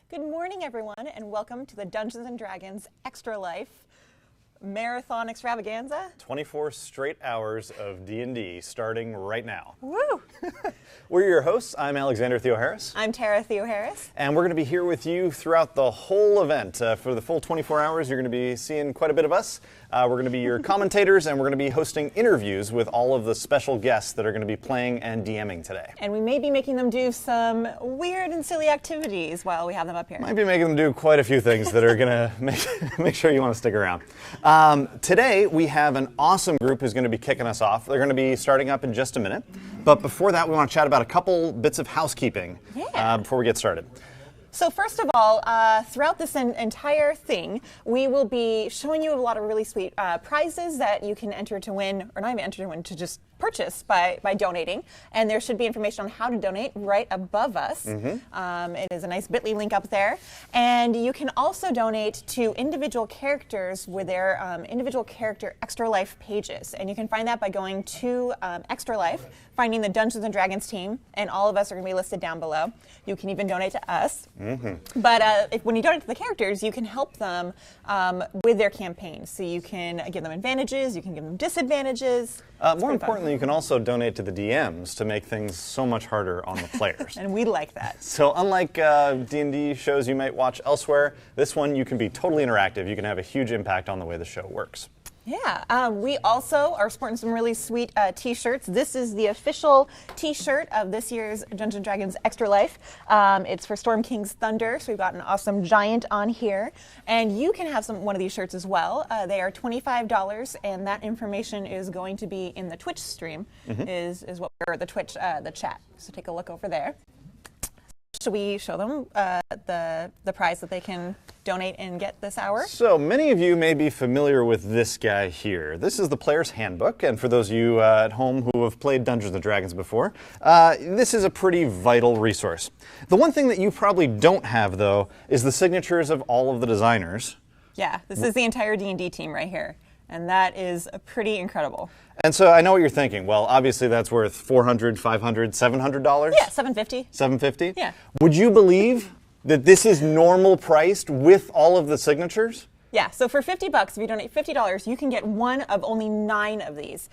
Good morning, everyone, and welcome to the Dungeons & Dragons Extra Life Marathon Extravaganza. 24 straight hours of D&D starting right now. Woo! We're your hosts. I'm Alexander Theo Harris. I'm Tara Theo Harris. And we're going to be here with you throughout the whole event. For the full 24 hours, you're going to be seeing quite a bit of us. We're going to be your commentators, and we're going to be hosting interviews with all of the special guests that are going to be playing and DMing today. And we may be making them do some weird and silly activities while we have them up here. Might be making them do quite a few things that are going to make sure you want to stick around. Today, we have an awesome group who's going to be kicking us off. They're going to be starting up in just a minute. But before that, we want to chat about a couple bits of housekeeping before we get started. So first of all, throughout this entire thing, we will be showing you a lot of really sweet prizes that you can enter to win, or not even enter to win, to just purchase by donating. And there should be information on how to donate right above us. It is a nice bit.ly link up there. And you can also donate to individual characters with their individual character Extra Life pages. And you can find that by going to Extra Life, finding the Dungeons & Dragons team, and all of us are going to be listed down below. You can even donate to us. But when you donate to the characters, you can help them with their campaigns. So you can give them advantages, you can give them disadvantages. More importantly, you can also donate to the DMs to make things so much harder on the players. And we like that. So unlike D&D shows you might watch elsewhere, this one you can be totally interactive. You can have a huge impact on the way the show works. Yeah, we also are sporting some really sweet t-shirts. This is the official t-shirt of this year's Dungeons & Dragons Extra Life. It's for Storm King's Thunder, so we've got an awesome giant on here. And you can have one of these shirts as well. They are $25, and that information is going to be in the Twitch stream, is what we're the Twitch, the chat. So take a look over there. Should we show them the prize that they can donate and get this hour? So many of you may be familiar with this guy here. This is the Player's Handbook, and for those of you at home who have played Dungeons & Dragons before, this is a pretty vital resource. The one thing that you probably don't have, though, is the signatures of all of the designers. Yeah, this is the entire D&D team right here, and that is pretty incredible. And so I know what you're thinking. Well, obviously that's worth $400, $500, $700? Yeah, $750. $750? Yeah. Would you believe that this is normal priced with all of the signatures? Yeah, so for $50, if you donate $50, you can get one of only 9 of these.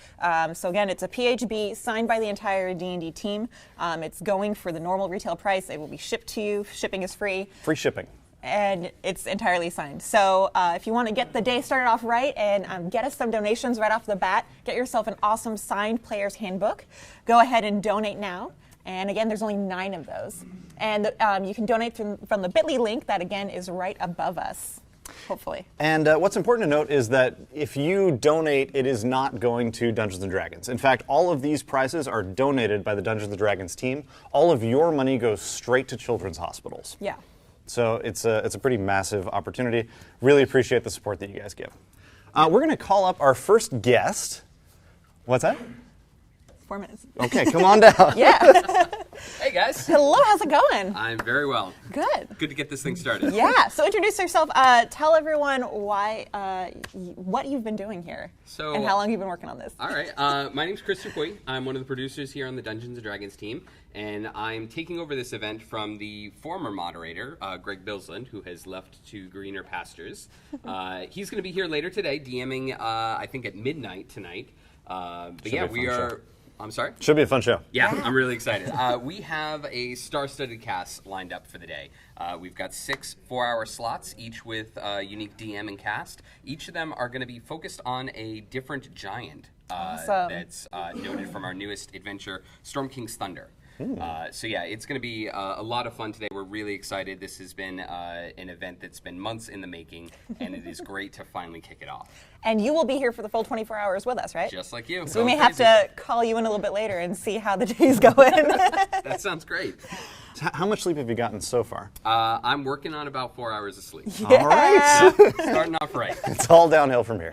So again, it's a PHB signed by the entire D&D team. It's going for the normal retail price. It will be shipped to you. Shipping is free. Free shipping. And it's entirely signed. So if you want to get the day started off right and get us some donations right off the bat, get yourself an awesome signed Player's Handbook, go ahead and donate now. And again, there's only 9 of those. And you can donate from the bit.ly link that, again, is right above us, hopefully. And what's important to note is that if you donate, it is not going to Dungeons & Dragons. In fact, all of these prizes are donated by the Dungeons & Dragons team. All of your money goes straight to children's hospitals. Yeah. So it's a pretty massive opportunity. Really appreciate the support that you guys give. We're going to call up our first guest. What's that? 4 minutes. Okay, come on down. Yeah. Hey guys. Hello, how's it going? I'm very well. Good. Good to get this thing started. Yeah, so introduce yourself. Tell everyone what you've been doing here and how long you've been working on this. All right, my name's Chris Dupuy. I'm one of the producers here on the Dungeons & Dragons team, and I'm taking over this event from the former moderator, Greg Bilsland, who has left to greener pastures. He's going to be here later today, DMing, I think at midnight tonight. But yeah, we are... Show. I'm sorry? Should be a fun show. Yeah, I'm really excited. We have a star-studded cast lined up for the day. We've got 6 4-hour slots, each with a unique DM and cast. Each of them are going to be focused on a different giant that's noted from our newest adventure, Storm King's Thunder. So yeah, it's going to be a lot of fun today. We're really excited. This has been an event that's been months in the making, and it is great to finally kick it off. And you will be here for the full 24 hours with us, right? Just like you. So we may have to call you in a little bit later and see how the day's going. That sounds great. How much sleep have you gotten so far? I'm working on about 4 hours of sleep. Yeah. All right. Starting off right. It's all downhill from here.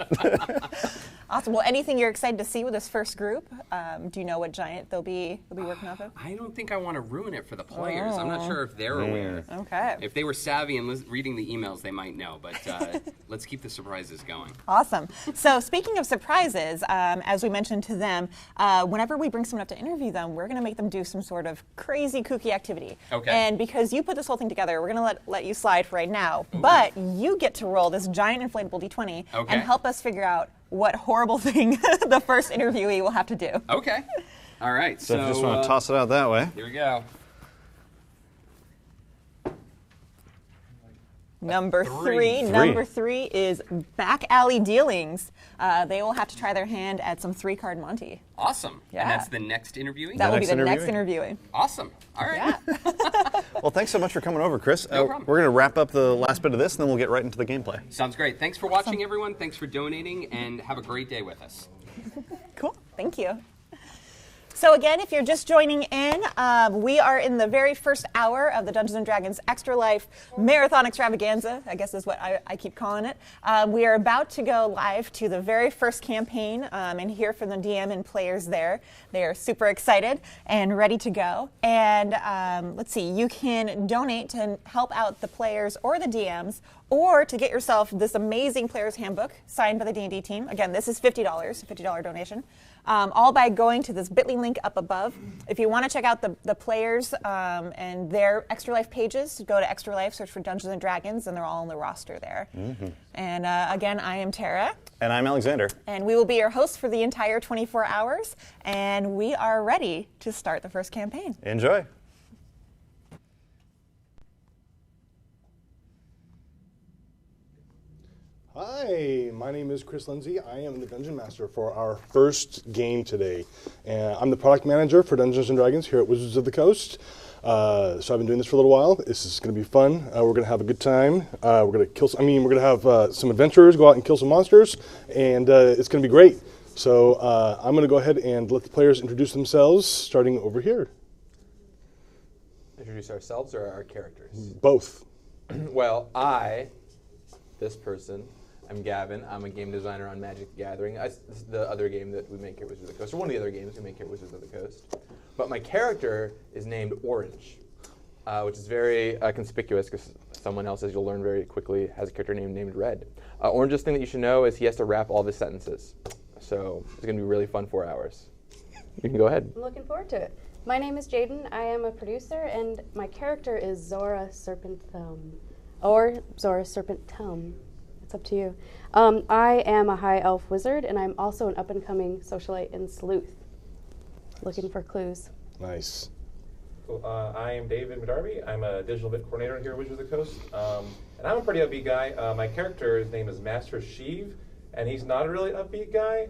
Awesome. Well, anything you're excited to see with this first group? Do you know what giant they'll be working off of? I don't think I want to ruin it for the players. I'm not sure if they're aware. Okay. If they were savvy and reading the emails, they might know. But let's keep the surprises going. Awesome. So speaking of surprises, as we mentioned to them, whenever we bring someone up to interview them, we're going to make them do some sort of crazy, kooky activity. D20. Okay. And because you put this whole thing together, we're going to let you slide for right now. But you get to roll this giant inflatable D20 and help us figure out what horrible thing the first interviewee will have to do. Okay. All right. So if you just want to toss it out that way. Here we go. Number three is back alley dealings. They will have to try their hand at some 3-card Monty. Awesome. Yeah. And that's the next interviewee? That will be the next interviewee. Awesome. All right. Yeah. Well, thanks so much for coming over, Chris. No problem. We're going to wrap up the last bit of this, and then we'll get right into the gameplay. Sounds great. Thanks for watching, everyone. Thanks for donating, and have a great day with us. Cool. Thank you. So again, if you're just joining in, we are in the very first hour of the Dungeons & Dragons Extra Life Marathon Extravaganza, I guess is what I keep calling it. We are about to go live to the very first campaign and hear from the DM and players there. They are super excited and ready to go. And let's see, you can donate to help out the players or the DMs, or to get yourself this amazing player's handbook signed by the D&D team. Again, this is $50, a $50 donation. All by going to this bit.ly link up above. If you want to check out the players and their Extra Life pages, go to Extra Life, search for Dungeons & Dragons, and they're all on the roster there. Mm-hmm. And again, I am Tara. And I'm Alexander. And we will be your hosts for the entire 24 hours, and we are ready to start the first campaign. Enjoy. Hi, my name is Chris Lindsay. I am the Dungeon Master for our first game today. I'm the product manager for Dungeons & Dragons here at Wizards of the Coast. So I've been doing this for a little while. This is going to be fun. We're going to have a good time. We're going to have some adventurers go out and kill some monsters, and it's going to be great. So I'm going to go ahead and let the players introduce themselves, starting over here. Introduce ourselves or our characters? Both. Well, this person, I'm Gavin. I'm a game designer on Magic the Gathering. This is the other game that we make here at Wizards of the Coast, or one of the other games we make here at Wizards of the Coast. But my character is named Orange, which is very conspicuous because someone else, as you'll learn very quickly, has a character named Red. Orange's thing that you should know is he has to rap all of his sentences. So it's going to be really fun 4 hours. You can go ahead. I'm looking forward to it. My name is Jaden. I am a producer, and my character is Zora Serpent Thumb. Or Zora Serpent Tum. It's up to you. I am a high elf wizard, and I'm also an up-and-coming socialite and sleuth. Looking for clues. Nice. Cool. I am David McDarby. I'm a digital bit coordinator here at Wizards of the Coast. And I'm a pretty upbeat guy. My character's name is Master Sheev, and he's not a really upbeat guy.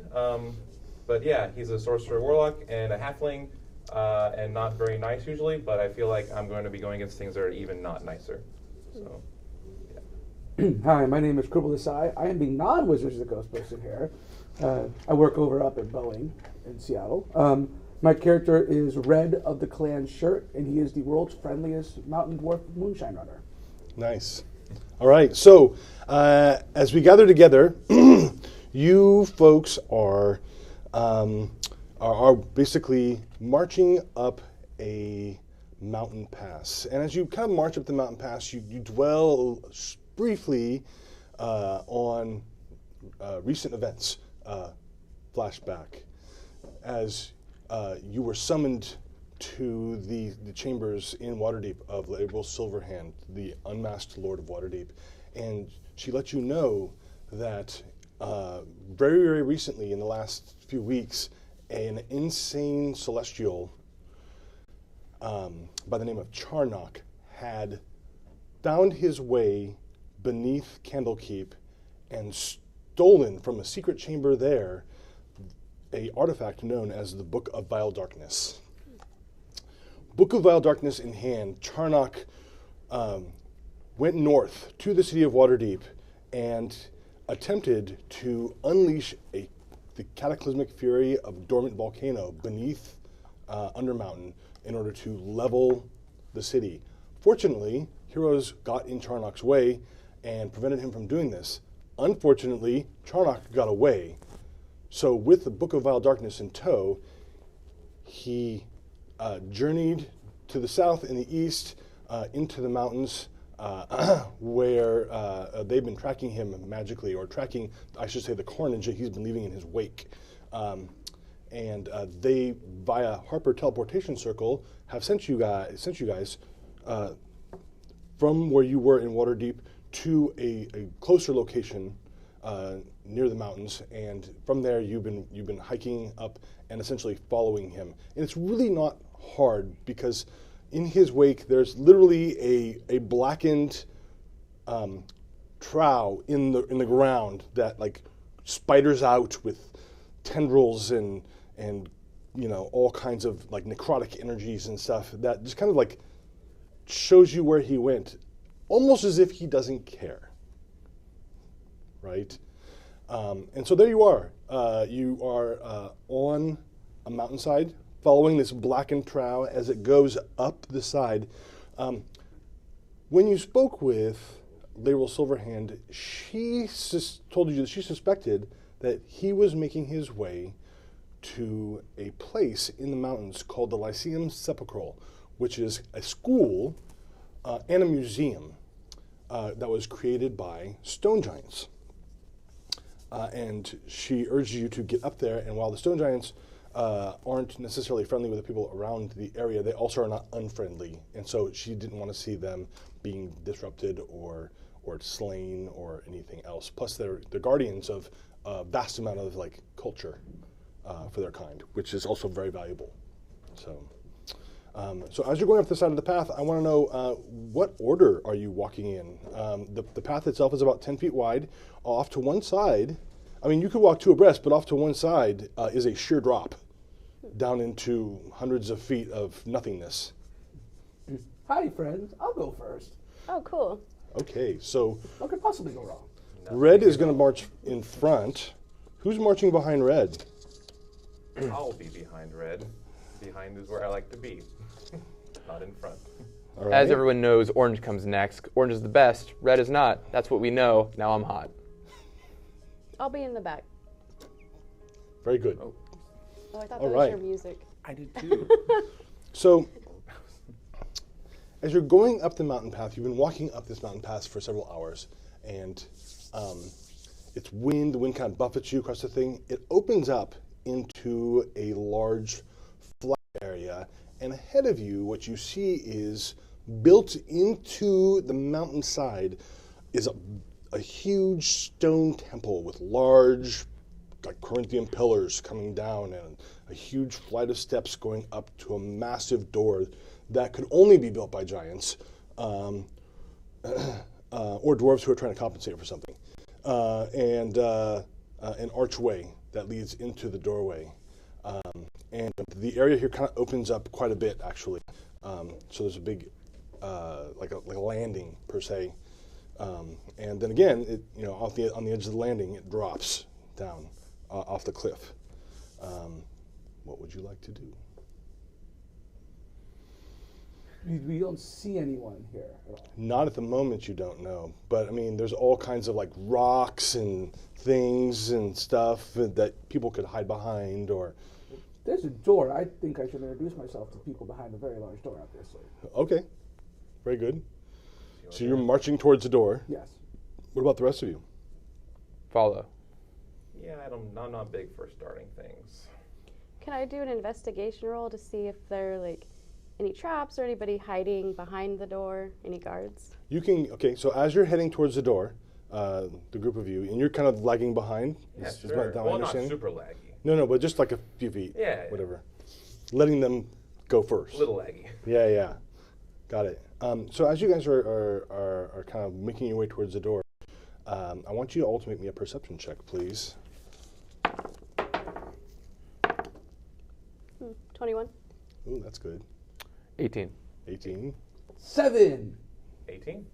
But yeah, he's a sorcerer warlock and a halfling, and not very nice usually, but I feel like I'm going to be going against things that are even not nicer. So. Hi, my name is Krupal Desai. I am the non-Wizards of the Coast person here. I work up at Boeing in Seattle. My character is Red of the Clan Shirt, and he is the world's friendliest mountain dwarf moonshine runner. Nice. All right, so as we gather together, you folks are basically marching up a mountain pass. And as you kind of march up the mountain pass, you dwell briefly on recent events, flashback, as you were summoned to the chambers in Waterdeep of Label Silverhand, the unmasked Lord of Waterdeep, and she let you know that very, very recently, in the last few weeks, an insane celestial by the name of Charnock had found his way beneath Candlekeep and stolen from a secret chamber there a artifact known as the Book of Vile Darkness. Book of Vile Darkness in hand, Charnock went north to the city of Waterdeep and attempted to unleash the cataclysmic fury of a dormant volcano beneath Undermountain in order to level the city. Fortunately, heroes got in Charnock's way and prevented him from doing this. Unfortunately, Charnock got away. So with the Book of Vile Darkness in tow, he journeyed to the south and the east into the mountains where they've been tracking him magically, or tracking, I should say, the carnage that he's been leaving in his wake. and they, via Harper Teleportation Circle, have sent you guys from where you were in Waterdeep to a closer location near the mountains, and from there you've been hiking up and essentially following him. And it's really not hard because in his wake there's literally a blackened trough in the ground that like spiders out with tendrils and all kinds of like necrotic energies and stuff that just kind of like shows you where he went, almost as if he doesn't care, right? And so there you are. You are on a mountainside, following this blackened trough as it goes up the side. When you spoke with Laurel Silverhand, she told you that she suspected that he was making his way to a place in the mountains called the Lyceum Sepulchral, which is a school and a museum that was created by stone giants. And she urged you to get up there, and while the stone giants aren't necessarily friendly with the people around the area, they also are not unfriendly, and so she didn't want to see them being disrupted or slain or anything else. Plus, they're guardians of a vast amount of like culture for their kind, which is also very valuable. So as you're going up the side of the path, I want to know what order are you walking in? The path itself is about 10 feet wide. Off to one side, I mean, you could walk two abreast, but off to one side is a sheer drop down into hundreds of feet of nothingness. Hi, friends. I'll go first. Oh, cool. Okay, so What could possibly go wrong? Red is going to march in front. Who's marching behind Red? I'll be behind Red. Behind is where I like to be, not in front. All right. As everyone knows, orange comes next. Orange is the best. Red is not. That's what we know. Now I'm hot. I'll be in the back. Very good. Oh, I thought All that right. was your music. I did too. So, as you're going up the mountain path, you've been walking up this mountain path for several hours, and it's the wind kind of buffets you across the thing. It opens up into a large flat area, and ahead of you, what you see is built into the mountainside is a huge stone temple with large like Corinthian pillars coming down and a huge flight of steps going up to a massive door that could only be built by giants or dwarves who are trying to compensate for something, and an archway that leads into the doorway. And the area here kind of opens up quite a bit, actually. So there's a big, like a landing per se, and then again, on the edge of the landing, it drops down off the cliff. What would you like to do? We don't see anyone here at all. Not at the moment, you don't know. But I mean, there's all kinds of like rocks and things and stuff that people could hide behind, or. There's a door. I think I should introduce myself to people behind a very large door, obviously. Okay, very good. So you're marching towards the door. Yes. What about the rest of you? Follow. Yeah, I'm not big for starting things. Can I do an investigation roll to see if there are like any traps or anybody hiding behind the door? Any guards? You can, okay, so as you're heading towards the door, the group of you, and you're kind of lagging behind. Yeah, is sure. my Well, not understanding? super laggy. No, but just like a few feet. Yeah. Whatever. Letting them go first. Little laggy. Yeah. Got it. So as you guys are kind of making your way towards the door, I want you all to make me a perception check, please. 21. Ooh, that's good. 18. 18. 7. 18?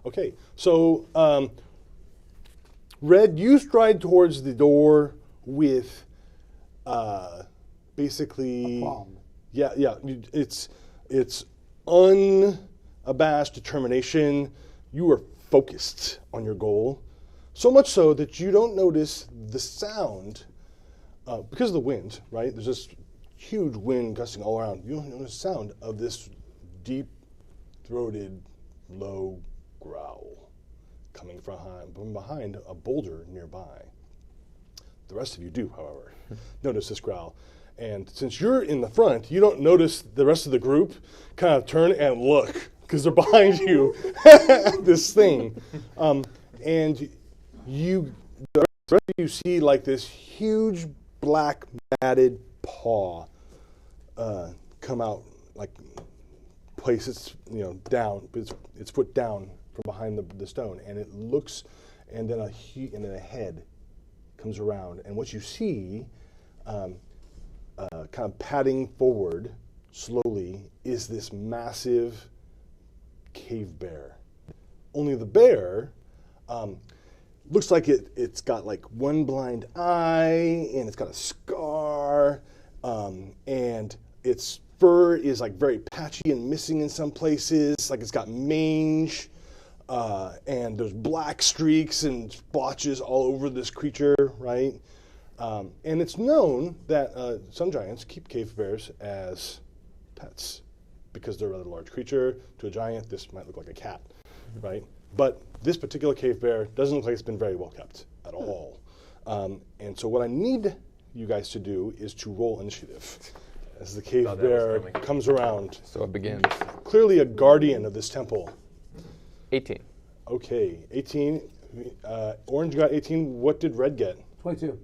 Okay, so Red, you stride towards the door with basically, Palm. yeah. It's unabashed determination. You are focused on your goal, so much so that you don't notice the sound because of the wind. Right, there's this huge wind gusting all around. You don't notice the sound of this deep-throated, low growl coming from behind a boulder nearby. The rest of you do, however, notice this growl. And since you're in the front, you don't notice the rest of the group kind of turn and look because they're behind you at this thing. And the rest of you see like this huge black matted paw come out, like place its down, its foot down from behind the stone, and it looks, and then a head comes around, and what you see, kind of padding forward slowly, is this massive cave bear. Only the bear looks like it's got like one blind eye, and it's got a scar, and its fur is like very patchy and missing in some places, like it's got mange, and there's black streaks and splotches all over this creature, right? And it's known that some giants keep cave bears as pets because they're a rather large creature. To a giant, this might look like a cat, right? But this particular cave bear doesn't look like it's been very well kept at all. And so what I need you guys to do is to roll initiative as the cave bear comes around. So it begins. Clearly a guardian of this temple. 18. Okay, 18. Orange got 18. What did Red get? 22.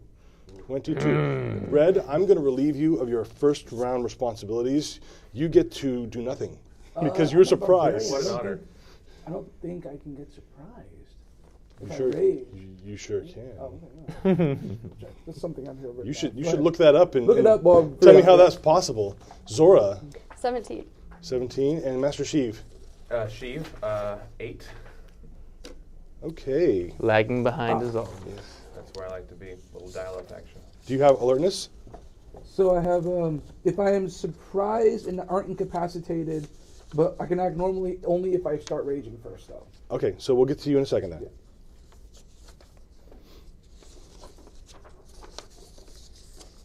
22. Red, I'm going to relieve you of your first round responsibilities. You get to do nothing because you're surprised. What an honor. I don't think I can get surprised. You sure can. Oh, okay, no. That's something I'm here over. You should look that up and Look it up. tell me how that's possible. Zora, 17. 17, and Master Sheev. Sheev, 8. Okay. Lagging behind as always. That's where I like to be. A little dial-up action. Do you have alertness? So I have, if I am surprised and aren't incapacitated, but I can act normally only if I start raging first, though. Okay, so we'll get to you in a second then. Yeah.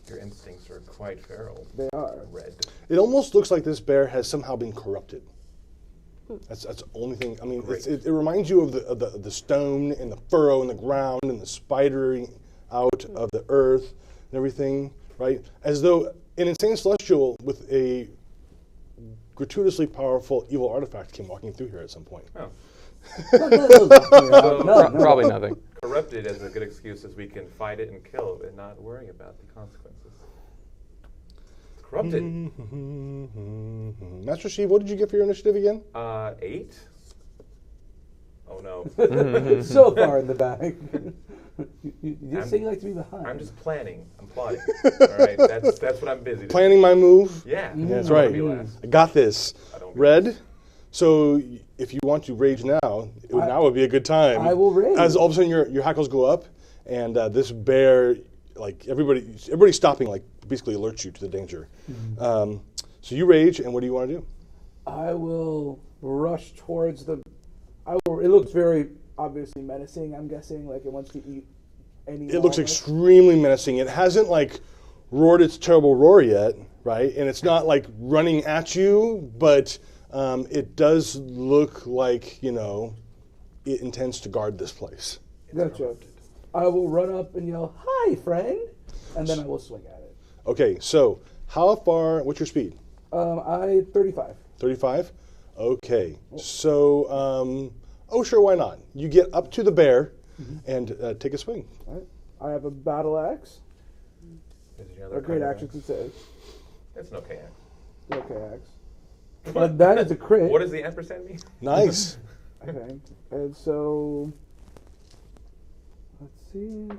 Your instincts are quite feral. They are. Red. It almost looks like this bear has somehow been corrupted. That's the only thing. I mean, it reminds you of the stone and the furrow in the ground and the spidering out of the earth and everything, right? As though an insane celestial with a gratuitously powerful evil artifact came walking through here at some point. Oh. Probably nothing. Corrupted as a good excuse as we can fight it and kill it and not worry about the consequences. It's corrupted. Master Sheev, what did you get for your initiative again? 8? Oh no. So far in the back. You didn't say you like to be behind. I'm just planning. I'm plotting. All right, that's what I'm busy doing. Planning my move? Yeah. That's I wanna right. be last. I got this. I don't get Red, so if you want to rage now, now would be a good time. I will rage. As all of a sudden your hackles go up, and this bear, like everybody's stopping, like basically alerts you to the danger. So you rage, and what do you want to do? I will rush towards the. It looks very obviously menacing. I'm guessing, like it wants to eat any. It looks extremely menacing. It hasn't like roared its terrible roar yet, right? And it's not like running at you, but it does look like it intends to guard this place. Gotcha. I will run up and yell, "Hi, friend," and then I will swing at it. Okay, so how far? What's your speed? 35. 35? Okay. So, sure, why not? You get up to the bear and take a swing. All right. I have a battle axe. Is there another A great kind of axe, you could say. That's an okay axe. Okay, axe. But that is a crit. What does the ampersand mean? Nice. Okay. And so, let's see.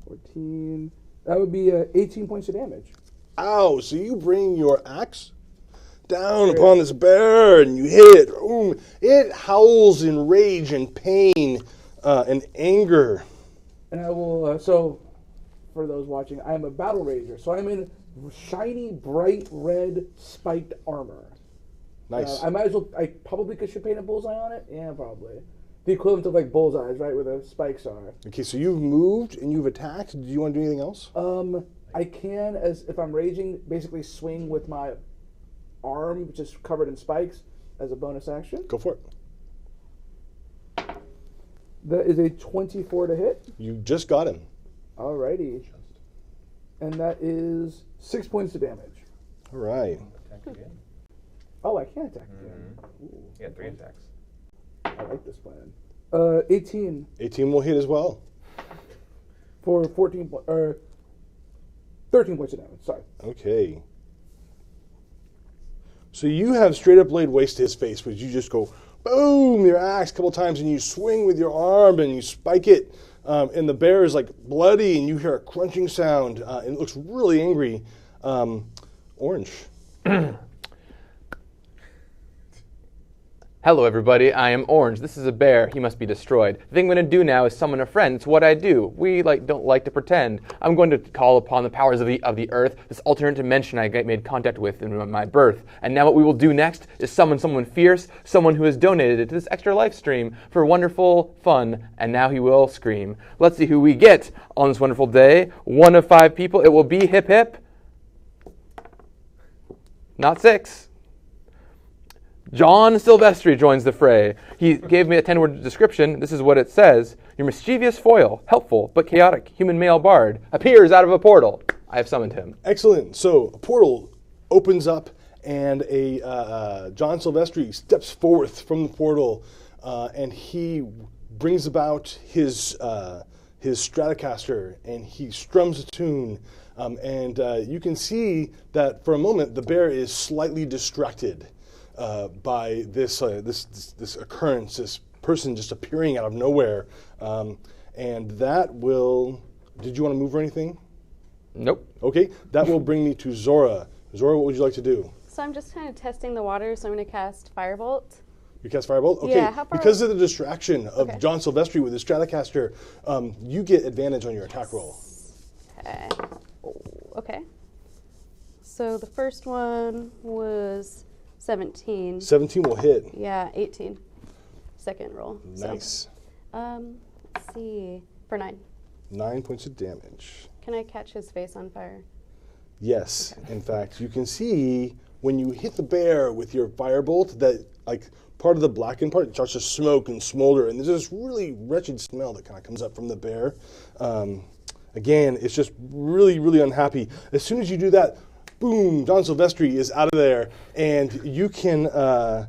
14. That would be 18 points of damage. Ow, so you bring your axe down upon this bear and you hit it. Ooh, it howls in rage and pain and anger. And I will, so for those watching, I am a battle rager. So I'm in shiny, bright red spiked armor. Nice. I probably should paint a bullseye on it. Yeah, probably. The equivalent of like bullseyes, right, where the spikes are. Okay, so you've moved and you've attacked. Do you want to do anything else? I can, as if I'm raging, basically swing with my arm, which is covered in spikes, as a bonus action. Go for it. That is a 24 to hit. You just got him. Alrighty. And that is 6 points of damage. All right. Attack again. Oh, I can attack again. Ooh, Yeah, 3 attacks. I like this plan. 18 18 will hit as well. for 13 points of damage. Sorry. Okay. So you have straight up laid waste to his face, but you just go boom your axe a couple times, and you swing with your arm and you spike it, and the bear is like bloody, and you hear a crunching sound, and it looks really angry. Orange. Hello, everybody. I am Orange. This is a bear. He must be destroyed. The thing I'm going to do now is summon a friend. It's what I do. We don't like to pretend. I'm going to call upon the powers of the earth, this alternate dimension I made contact with in my birth. And now what we will do next is summon someone fierce, someone who has donated to this extra live stream for wonderful fun. And now he will scream. Let's see who we get on this wonderful day. 1 of 5 people. It will be hip hip. Not 6. John Silvestri joins the fray. He gave me a 10-word description. This is what it says. Your mischievous foil, helpful but chaotic human male bard, appears out of a portal. I have summoned him. Excellent. So a portal opens up, and a John Silvestri steps forth from the portal, and he brings about his Stratocaster, and he strums a tune. And you can see that for a moment the bear is slightly distracted by this occurrence, this person just appearing out of nowhere, and that will. Did you want to move or anything? Nope. Okay, that will bring me to Zora. Zora, what would you like to do? So I'm just kind of testing the water, so I'm going to cast Firebolt. You cast Firebolt? Okay, Yeah, how far because of the distraction of Okay. John Silvestri with his Stratocaster, you get advantage on your attack roll. Okay. Okay. So the first one was 17. 17 will hit. Yeah, 18. Second roll. Nice. So, let's see. For 9. 9 points of damage. Can I catch his face on fire? Yes. In fact, you can see when you hit the bear with your firebolt that part of the blackened part starts to smoke and smolder, and there's this really wretched smell that kind of comes up from the bear. Again, it's just really, really unhappy. As soon as you do that, boom, John Silvestri is out of there, and you can, the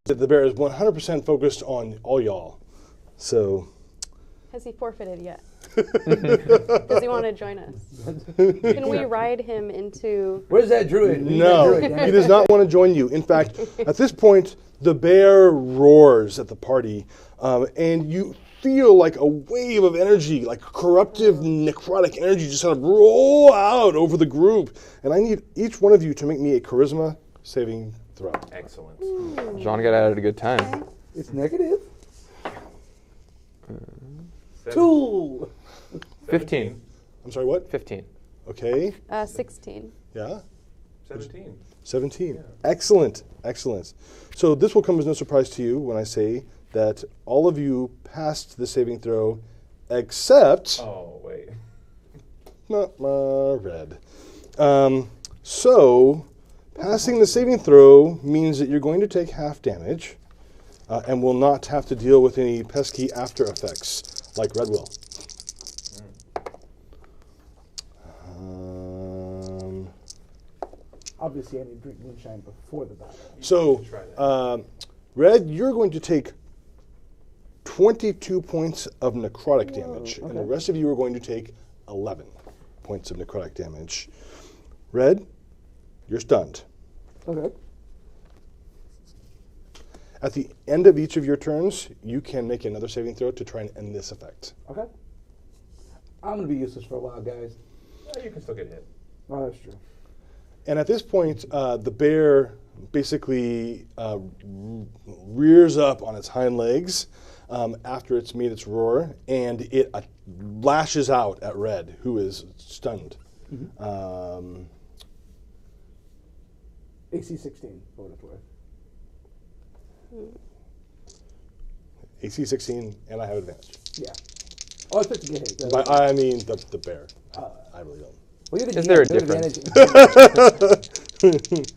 bear is 100% focused on all y'all. So. Has he forfeited yet? Does he want to join us? Can we ride him into... Where's that druid? No, he does not want to join you. In fact, at this point, the bear roars at the party, and you feel like a wave of energy, like corruptive, necrotic energy just sort of roll out over the group. And I need each one of you to make me a charisma saving throw. Excellent. John got out at a good time. It's negative. 7. 2. 15. I'm sorry, what? 15. Okay, 16. yeah, 17. 17. Yeah. Excellent, excellent. So this will come as no surprise to you when I say that all of you passed the saving throw except... Oh, wait. Red. So, passing the saving throw means that you're going to take half damage and will not have to deal with any pesky after effects like Red will. Obviously, I need to drink moonshine before the battle. So, Red, you're going to take 22 points of necrotic damage, and the rest of you are going to take 11 points of necrotic damage. Red, you're stunned. Okay. At the end of each of your turns, you can make another saving throw to try and end this effect. Okay. I'm going to be useless for a while, guys. You can still get hit. Oh, that's true. And at this point, the bear basically rears up on its hind legs after it's made its roar, and it lashes out at Red, who is stunned. Mm-hmm. AC 16, for what it's worth. AC 16, and I have advantage. Yeah. Oh, I expect to get hit. But I mean the bear. I really don't. Well, you're the Is GM, there a you have difference? advantage.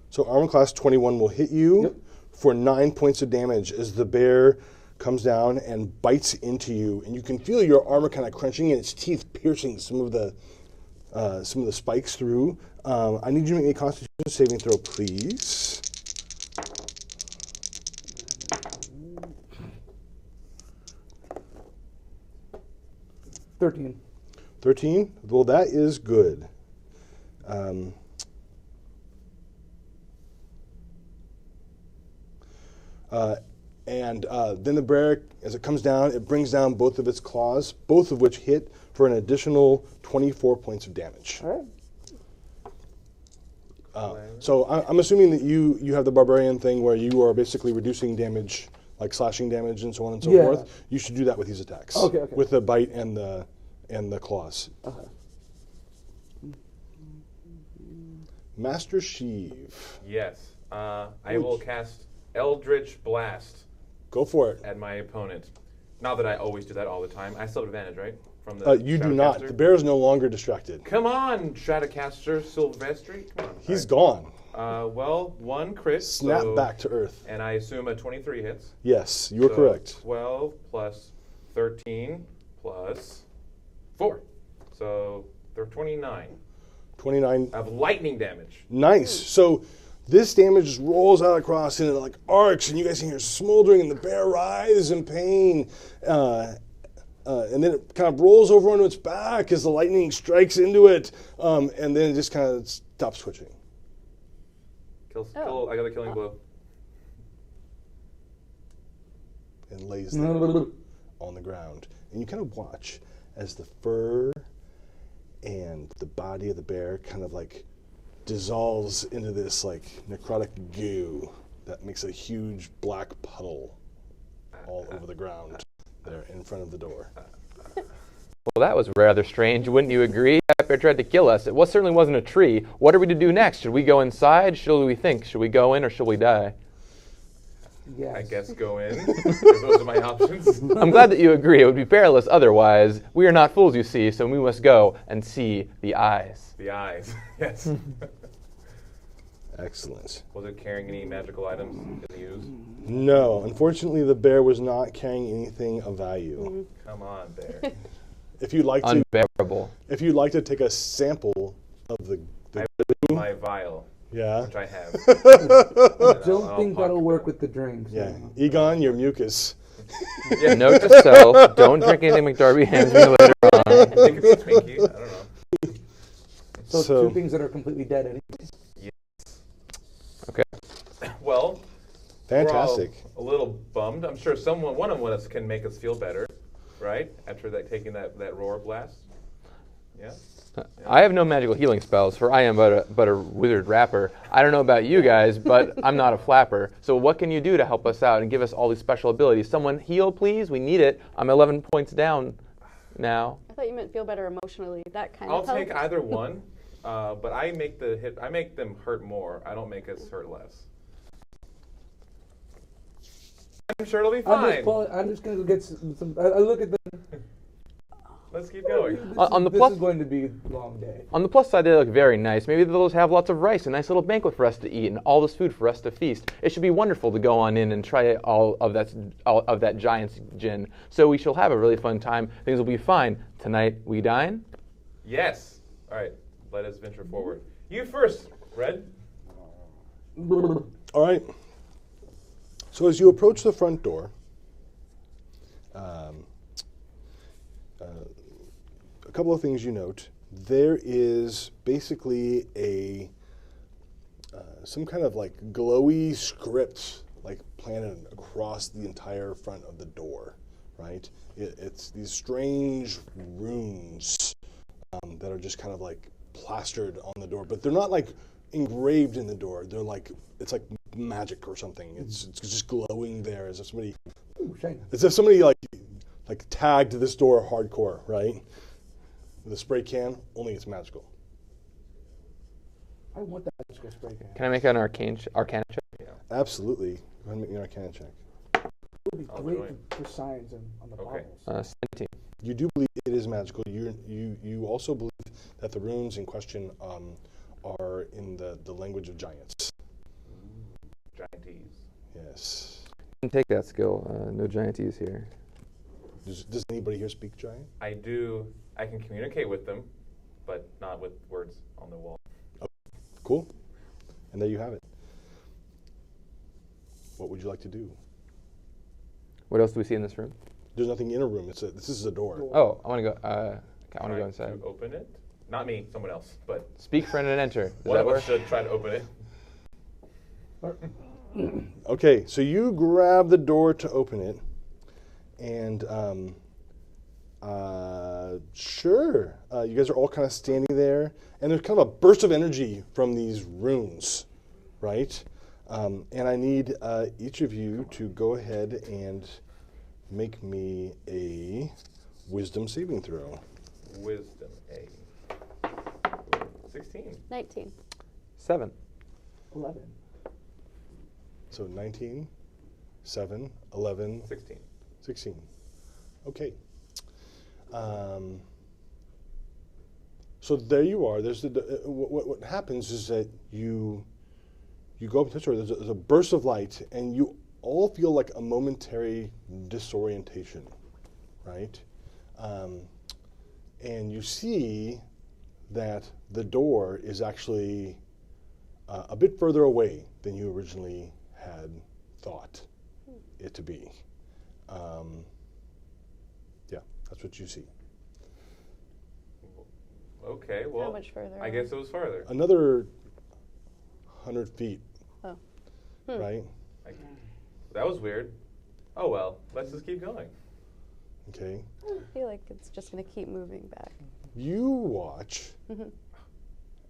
So armor class 21 will hit you Yep. for 9 points of damage as the bear comes down and bites into you, and you can feel your armor kind of crunching and its teeth piercing some of the spikes through. I need you to make me a Constitution saving throw, please. $13. 13? Well, that is good. And then the bear, as it comes down, it brings down both of its claws, both of which hit for an additional 24 points of damage. All right. So I'm assuming that you have the barbarian thing where you are basically reducing damage, like slashing damage and so on and so forth. You should do that with these attacks. Okay. With the bite and the claws. Okay. Master Sheev. Yes. I will cast Eldritch Blast Go for it. at my opponent. Not that I always do that all the time. I still have advantage, right? From the You do not. Stratocaster? The bear is no longer distracted. Come on, Stratocaster Silvestri. Come on. He's gone. Well, 1 crit. Snap so- back to earth. And I assume a 23 hits. Yes, you are So correct. 12 plus 13 plus 4. So they're 29 29. of lightning damage. Nice. So this damage just rolls out across and it like arcs, and you guys can hear smoldering, and the bear writhes in pain. And then it kind of rolls over onto its back as the lightning strikes into it, and then it just kind of stops twitching. I got a killing blow. And lays there on the ground. And you kind of watch as the fur and the body of the bear kind of like dissolves into this like necrotic goo that makes a huge black puddle all over the ground there in front of the door. Well, that was rather strange, wouldn't you agree? That bear tried to kill us. It certainly wasn't a tree. What are we to do next? Should we go inside? Should we think? Should we go in or should we die? Yes. I guess go in. If those are my options. I'm glad that you agree. It would be perilous otherwise. We are not fools, you see, so we must go and see the eyes. The eyes. Yes. Excellent. Was it carrying any magical items to use? No, unfortunately, the bear was not carrying anything of value. Come on, bear. If you'd like to, Unbearable. if you'd like to take a sample of the My vial, yeah, which I have. I don't think that'll work with the drinks. yeah, Egon, your mucus. Yeah, note to self, don't drink anything McDarby hands me later on. I think it's a Twinkie. I don't know. So two things that are completely dead anyway. Okay. Well, Fantastic. we're all a little bummed. I'm sure one of us can make us feel better, right? After taking that roar blast. Yeah. I have no magical healing spells, for I am but a wizard rapper. I don't know about you guys, but I'm not a flapper. So what can you do to help us out and give us all these special abilities? Someone heal, please? We need it. I'm 11 points down now. I thought you meant feel better emotionally. That kind I'll of helps. take either one, but I make them hurt more. I don't make us hurt less. I'm sure it'll be fine. I'm just going to get some. I look at the. Let's keep going. This is going to be a long day. On the plus side, they look very nice. Maybe they'll have lots of rice, a nice little banquet for us to eat, and all this food for us to feast. It should be wonderful to go on in and try all of that giant's gin. So we shall have a really fun time. Things will be fine. Tonight we dine. Yes. All right. Let us venture forward. You first, Red. All right. So as you approach the front door, a couple of things you note. There is basically some kind of like glowy script like planted across the entire front of the door, right? It's these strange runes that are just kind of like plastered on the door, but they're not like engraved in the door. They're like, it's like magic or something. It's just glowing there as if somebody, like tagged this door hardcore, right? With a spray can, only it's magical. I want that magical spray can. Can I make an arcana check? Absolutely. Go ahead and make me an arcana check. It would be great for science on the bottles. 17. You do believe it is magical. You also believe that the runes in question are in the language of giants. Gianties. Yes. Can take that skill. No gianties here. Does anybody here speak giant? I do. I can communicate with them, but not with words on the wall. Cool. And there you have it. What would you like to do? What else do we see in this room? There's nothing in a room. This is a door. Oh, I want to go. I want to go Trying inside. to open it. Not me, someone else. But Speak, friend, and enter. Does one that of work? us should try to open it. Okay, so you grab the door to open it, and sure, you guys are all kind of standing there, and there's kind of a burst of energy from these runes, right? And I need each of you to go ahead and make me a wisdom saving throw. Wisdom, A. 16. 19. 7. 11. So 19, 7, 11, 16. 16. Okay. So there you are. There's what happens is that you go up to the door. There's a burst of light, and you all feel like a momentary disorientation, right? And you see that the door is actually a bit further away than you originally had thought it to be. Yeah, that's what you see. Okay, well, How much further? I guess it was farther. Another 100 feet, Oh. right? That was weird. Oh well, let's just keep going. Okay. I feel like it's just going to keep moving back. You watch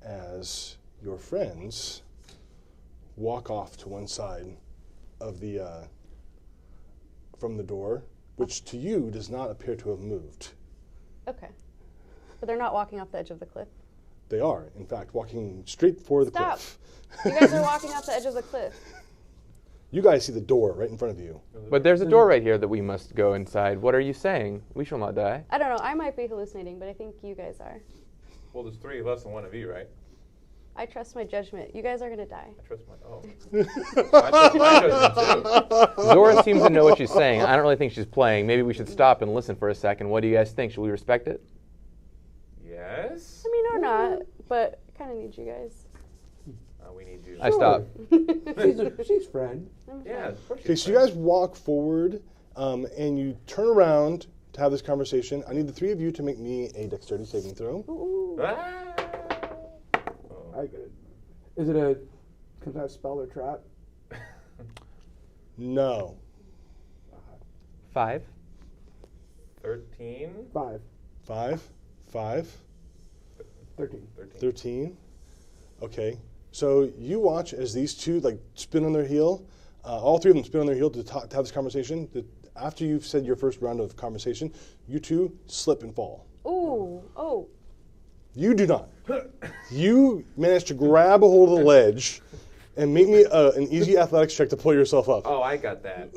as your friends walk off to one side of the from the door, which to you does not appear to have moved. Okay. But they're not walking off the edge of the cliff. They are, in fact, walking straight for the Stop. cliff. You guys are walking off the edge of the cliff. You guys see the door right in front of you. But there's a door right here that we must go inside. What are you saying? We shall not die. I don't know. I might be hallucinating, but I think you guys are. Well, there's 3 of us and 1 of you, right? I trust my judgment. You guys are going to die. I trust my. Oh. I trust my judgment too. Zora seems to know what she's saying. I don't really think she's playing. Maybe we should stop and listen for a second. What do you guys think? Should we respect it? Yes. I mean, or not, but I kind of need you guys. We need you. I stop. She's friend. Yeah. Of course Okay, so you guys walk forward and you turn around to have this conversation. I need the 3 of you to make me a dexterity saving throw. Ooh. Ah! I get it. Is it a can I spell or trap? No. 5. 13. 5. 5, 5, 13. 13. Okay. So you watch as these two like spin on their heel. All 3 of them spin on their heel to have this conversation. After you've said your first round of conversation, you 2 slip and fall. Ooh. Oh. You do not. You manage to grab a hold of the ledge and make me an easy athletics check to pull yourself up. Oh, I got that.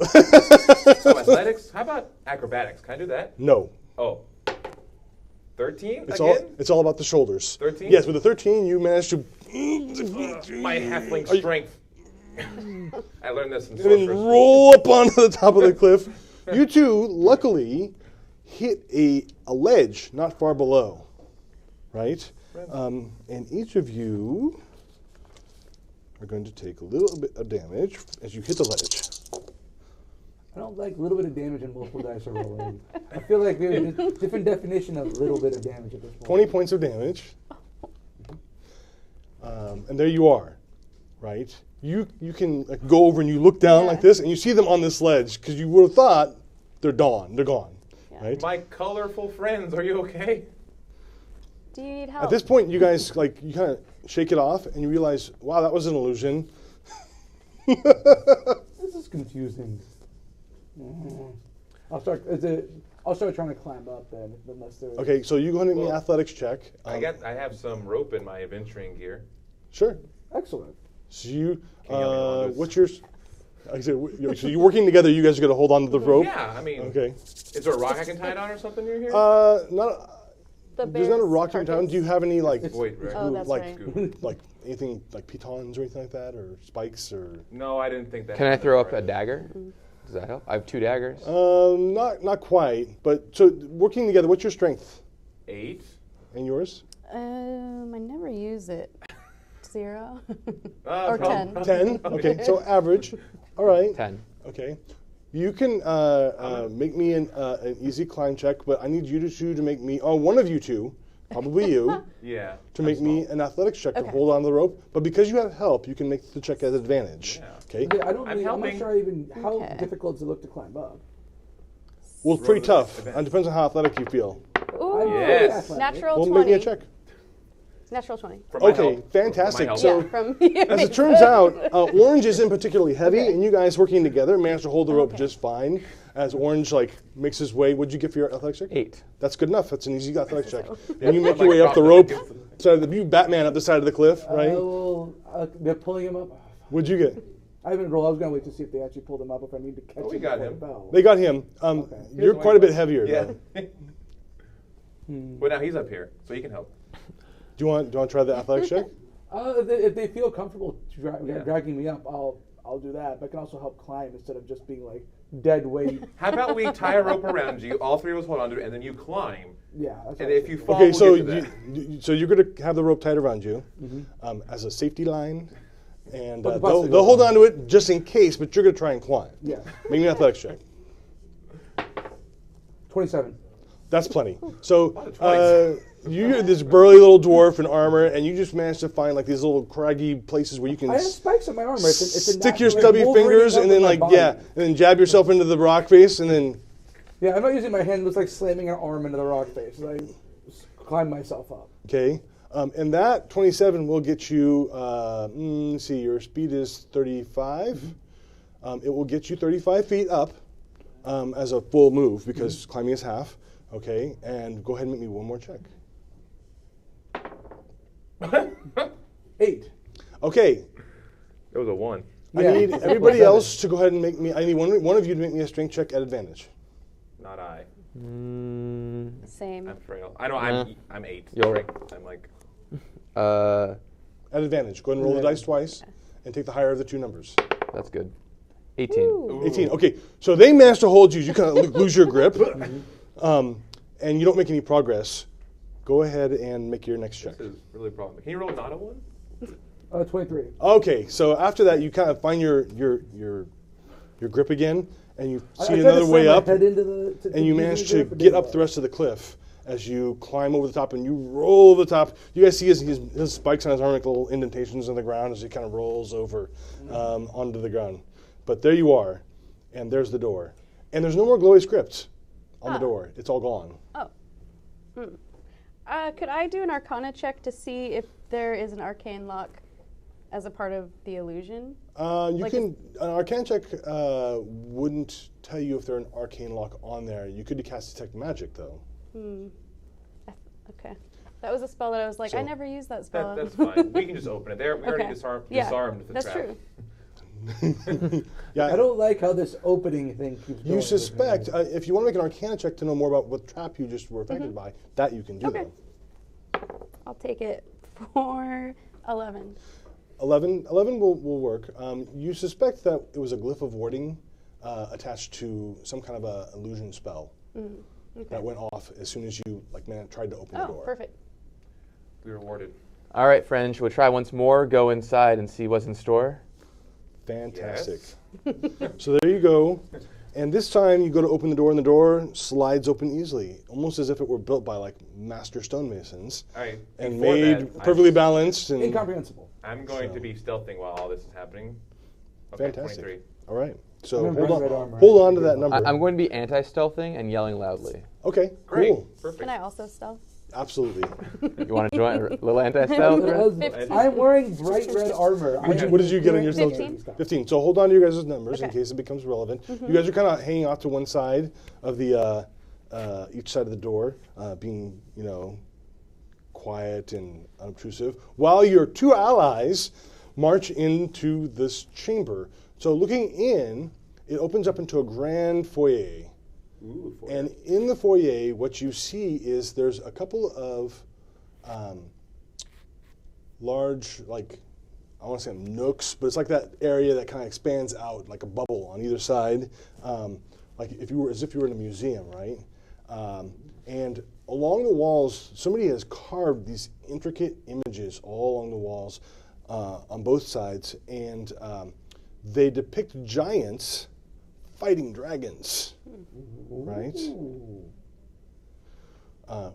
Oh, athletics? How about acrobatics? Can I do that? No. Oh. 13 It's again? all about the shoulders. 13? Yes, with the 13, you managed to. My halfling strength. I learned this in And then sorcerer's. roll up onto the top of the cliff. You 2, luckily, hit a ledge not far below, right? And each of you are going to take a little bit of damage as you hit the ledge. I don't like a little bit of damage and multiple dice are rolling. I feel like there's a different definition of a little bit of damage at this point. 20 points of damage. And there you are, right? You can like, go over and you look down like this, and you see them on this ledge because you would have thought they're gone. They're gone, right? My colorful friends, are you okay? Do you need help? At this point, you guys like you kind of shake it off, and you realize, wow, that was an illusion. This is confusing. I'll start trying to climb up then, unless there's. Okay, so you go ahead and make an athletics check. I have some rope in my adventuring gear. Sure. Excellent. So you, Can you help me along this? what's your? Like I said, so you're working together. You guys are going to hold on to the rope. Yeah, I mean, Okay. is there a rock I can tie it on or something near here? Not. The There's not a bear's rock in town. carcass. Do you have any like Wait, right. Oh, that's like right. like anything like pitons or anything like that, or spikes or? No, I didn't think that. Can I throw up a right. dagger? Does that help? I have 2 daggers. Not quite. But so working together, what's your strength 8. and yours? I never use it. 0 Uh, or prob- 10. 10. Okay, so average. All right. 10. Okay. You can make me an easy climb check, but I need you two to make me. Oh, one of you two, probably you, Yeah. to make me an athletics check to Okay. hold on to the rope. But because you have help, you can make the check at advantage. Yeah. Okay. Okay, I'm not helping. sure even how Okay. difficult does it look to climb up. Well, it's pretty Roll tough. advantage. It depends on how athletic you feel. Ooh, Yes. natural Well, 20. make me a check. Natural 20. From my Okay, help. fantastic. From my So- help. From As it turns out, Orange isn't particularly heavy, and you guys working together managed to hold the rope Okay. just fine. As Orange makes his way, what'd you get for your athletics check? 8. That's good enough. That's an easy athletics check. Yeah, And you make I'm your way like, up the oh, rope. that gives- So you Batman up the side of the cliff, right? They're pulling him up. What'd you get? I haven't rolled. I was gonna wait to see if they actually pulled him up. If I need to catch we him. got before him. he fell. They got him. You're quite a bit heavier, Yeah. though. Well, now he's up here, so he can help. Do you want to try the athletics check? If they feel comfortable Yeah. dragging me up, I'll do that. But I can also help climb instead of just being like dead weight. How about we tie a rope around you, all 3 of us hold onto it, and then you climb. Yeah. That's And what if you fall, Okay, we'll so get to that. so you're going to have the rope tied around you as a safety line, and But the they'll possibility- hold on to it just in case. But you're going to try and climb. Yeah. Make me an athletics check. 27. That's plenty. So of you're this burly little dwarf in armor, and you just managed to find like these little craggy places where you can I have spikes on my armor. It's a stick your natural- stubby Wolverine fingers up and with then my like body. and then jab yourself into the rock face, and then Yeah, I'm not using my hand. It's like slamming an arm into the rock face. I climb myself up. okay. And that 27 will get you. Let's see, your speed is 35. It will get you 35 feet up as a full move because climbing is half. Okay, and go ahead and make me one more check. 8. Okay, It was a 1. I Yeah. need everybody else to go ahead and make me. I need one of you to make me a strength check at advantage. Not I. Same. I'm frail. I know. I'm 8. You're right. I'm like. At advantage. Go ahead and roll the dice twice, and take the higher of the two numbers. That's good. 18. Ooh. 18. Okay, so they manage to hold you. You kind of lose your grip, and you don't make any progress. Go ahead and make your next check. This is really a problem. Can you roll not a 1? 23. Okay, so after that, you kind of find your grip again, and you I see tried to another slam way my up, head into the, and you use manage the to grip, but get didn't up work. the rest of the cliff as you climb over the top, and you roll over the top. You guys see his spikes on his arm, like little indentations in the ground as he kind of rolls over onto the ground. But there you are, and there's the door, and there's no more glowy script on the door. It's all gone. Oh. Could I do an Arcana check to see if there is an arcane lock as a part of the illusion? An arcane check wouldn't tell you if there's an arcane lock on there. You could cast detect magic though. Okay. That was a spell that I was like, I So- never used that spell. That's fine. We can just open it. There, we already Okay. disarmed the That's trap. true. Yeah, I don't like how this opening thing keeps going. you suspect if you want to make an arcana check to know more about what trap you just were affected by, that you can do. Okay. I'll take it for 11. 11 will work. You suspect that it was a glyph of warding attached to some kind of a illusion spell that went off as soon as you tried to open the Oh, door. perfect. We were rewarded. All right, friends, shall we try once more? Go inside and see what's in store. Fantastic. Yes. So there you go. And this time you go to open the door, and the door slides open easily, almost as if it were built by master stonemasons All right. and before made that, perfectly balanced. And Incomprehensible. I'm going to be stealthing while all this is happening. Okay, fantastic. 23. All right. So I'm in red armor. hold on to that number. I'm going to be anti-stealthing and yelling loudly. Okay. Great. Cool. Perfect. Can I also stealth? Absolutely. You want to join a little anti-stealth? I'm wearing bright red armor. What did you get on your stealth? 15. 15. So hold on to your guys' numbers in Okay. case it becomes relevant. You guys are kind of hanging off to one side of the each side of the door, being quiet and unobtrusive, while your two allies march into this chamber. So looking in, it opens up into a grand foyer. Ooh, foyer. And in the foyer, what you see is there's a couple of large, like, I want to say nooks, but it's like that area that kind of expands out like a bubble on either side, like as if you were in a museum, right? And along the walls, somebody has carved these intricate images all along the walls on both sides, and they depict giants fighting dragons, right?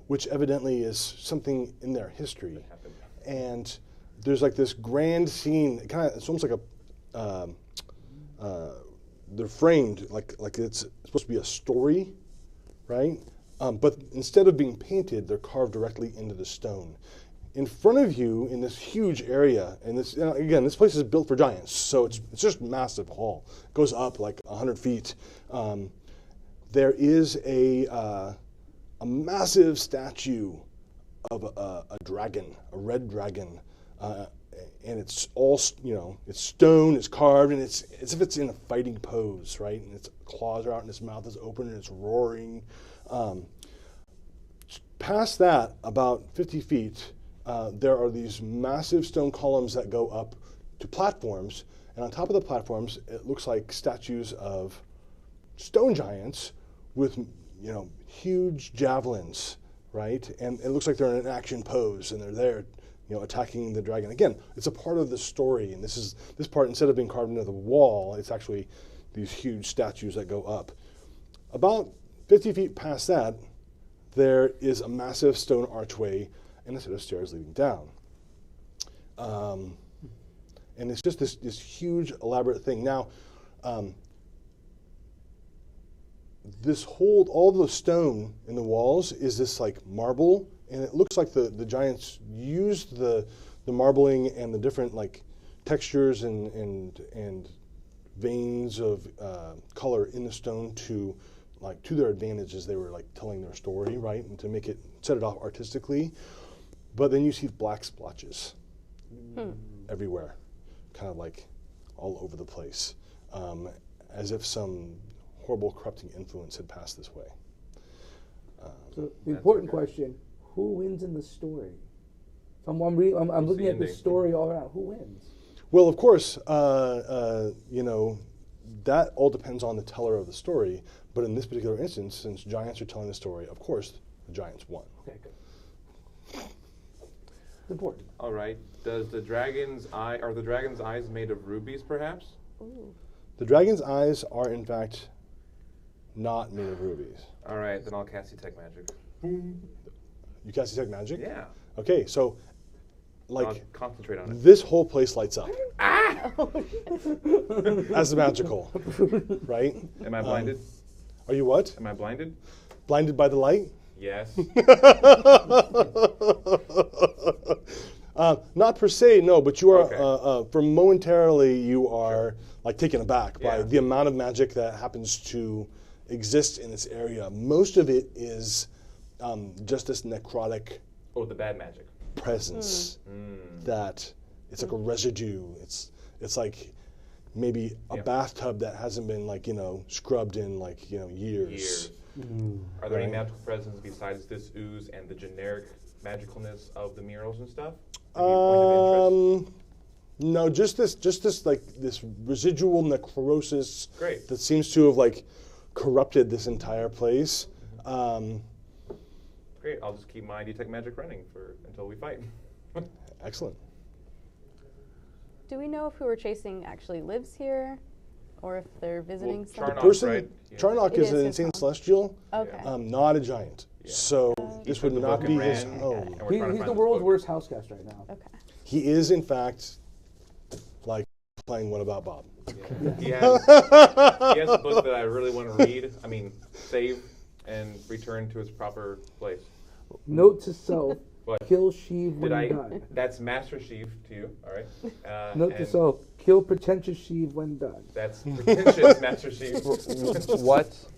Which evidently is something in their history. And there's like this grand scene. It's almost like they're framed like it's supposed to be a story, right? But instead of being painted, they're carved directly into the stone. In front of you, in this huge area, and this again, this place is built for giants, so it's just a massive hall. It goes up like 100 feet. There is a massive statue of a dragon, a red dragon, and it's all it's stone, it's carved, and it's as if it's in a fighting pose, right? And its claws are out, and its mouth is open, and it's roaring. Past that, about 50 feet, there are these massive stone columns that go up to platforms, and on top of the platforms, it looks like statues of stone giants with huge javelins, right? And it looks like they're in an action pose, and they're there, attacking the dragon. Again, it's a part of the story, and this part, instead of being carved into the wall, it's actually these huge statues that go up. About 50 feet past that, there is a massive stone archway and a set of stairs leading down. And it's just this huge, elaborate thing. Now, all the stone in the walls is this like marble, and it looks like the giants used the marbling and the different like textures and veins of color in the stone to their advantage as they were like telling their story, right, and to set it off artistically. But then you see black splotches everywhere, kind of like all over the place, as if some horrible corrupting influence had passed this way. So the important question: who wins in the story? So I'm looking at the story all around. Who wins? Well, of course, that all depends on the teller of the story. But in this particular instance, since giants are telling the story, of course, the giants won. Okay, good. It's important. All right. Are the dragon's eyes made of rubies, perhaps? Ooh. The dragon's eyes are, in fact, not made of rubies. All right, then I'll cast Detect Magic. You cast Detect Magic? Yeah. Okay, so, I'll concentrate on it. this whole place lights up. As the magical, right? Am I blinded? Are you what? Am I blinded? Blinded by the light? Yes. Not per se, no, but you are, Okay. for momentarily, you are like taken aback by the amount of magic that happens to exist in this area. Most of it is just this necrotic Oh, the bad magic. presence that it's like a residue. It's like maybe a bathtub that hasn't been scrubbed in years. Are there any magical presence besides this ooze and the generic magicalness of the murals and stuff? Any point of interest? No, just this residual necrosis Great. that seems to have corrupted this entire place. Great. I'll just keep my Detect Magic running until we fight. Excellent. Do we know if who we're chasing actually lives here, or if they're visiting Charnock, someone? Person, right? Yeah. Charnock It is is an his insane home. celestial, Okay. not a giant. So this would took the not book be and his ran. home. And we're trying to He's find the this world's book. worst house guest right now. Okay. He is, in fact, playing What About Bob? Yeah. He has a book that I really want to read. Save and return to its proper place. Note to self: What? kill Sheev when done. That's Master Sheev to you, all right? Note to and self: kill pretentious Sheev when done. That's pretentious Master Sheev.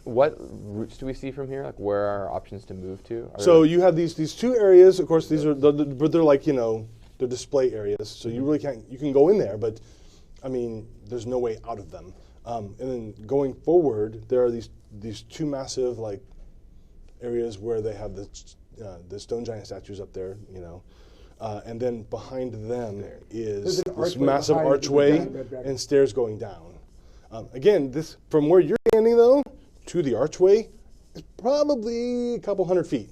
What routes do we see from here? Like, where are our options to move to? Are So there- you have these two areas. Of course, these are but they're they're display areas. So you really can't. You can go in there, but there's no way out of them. And then going forward, there are these two massive like areas where they have the stone giant statues up there, you know. And then behind them is this massive archway and stairs going down. Again, this from where you're standing though to the archway is probably a couple hundred feet.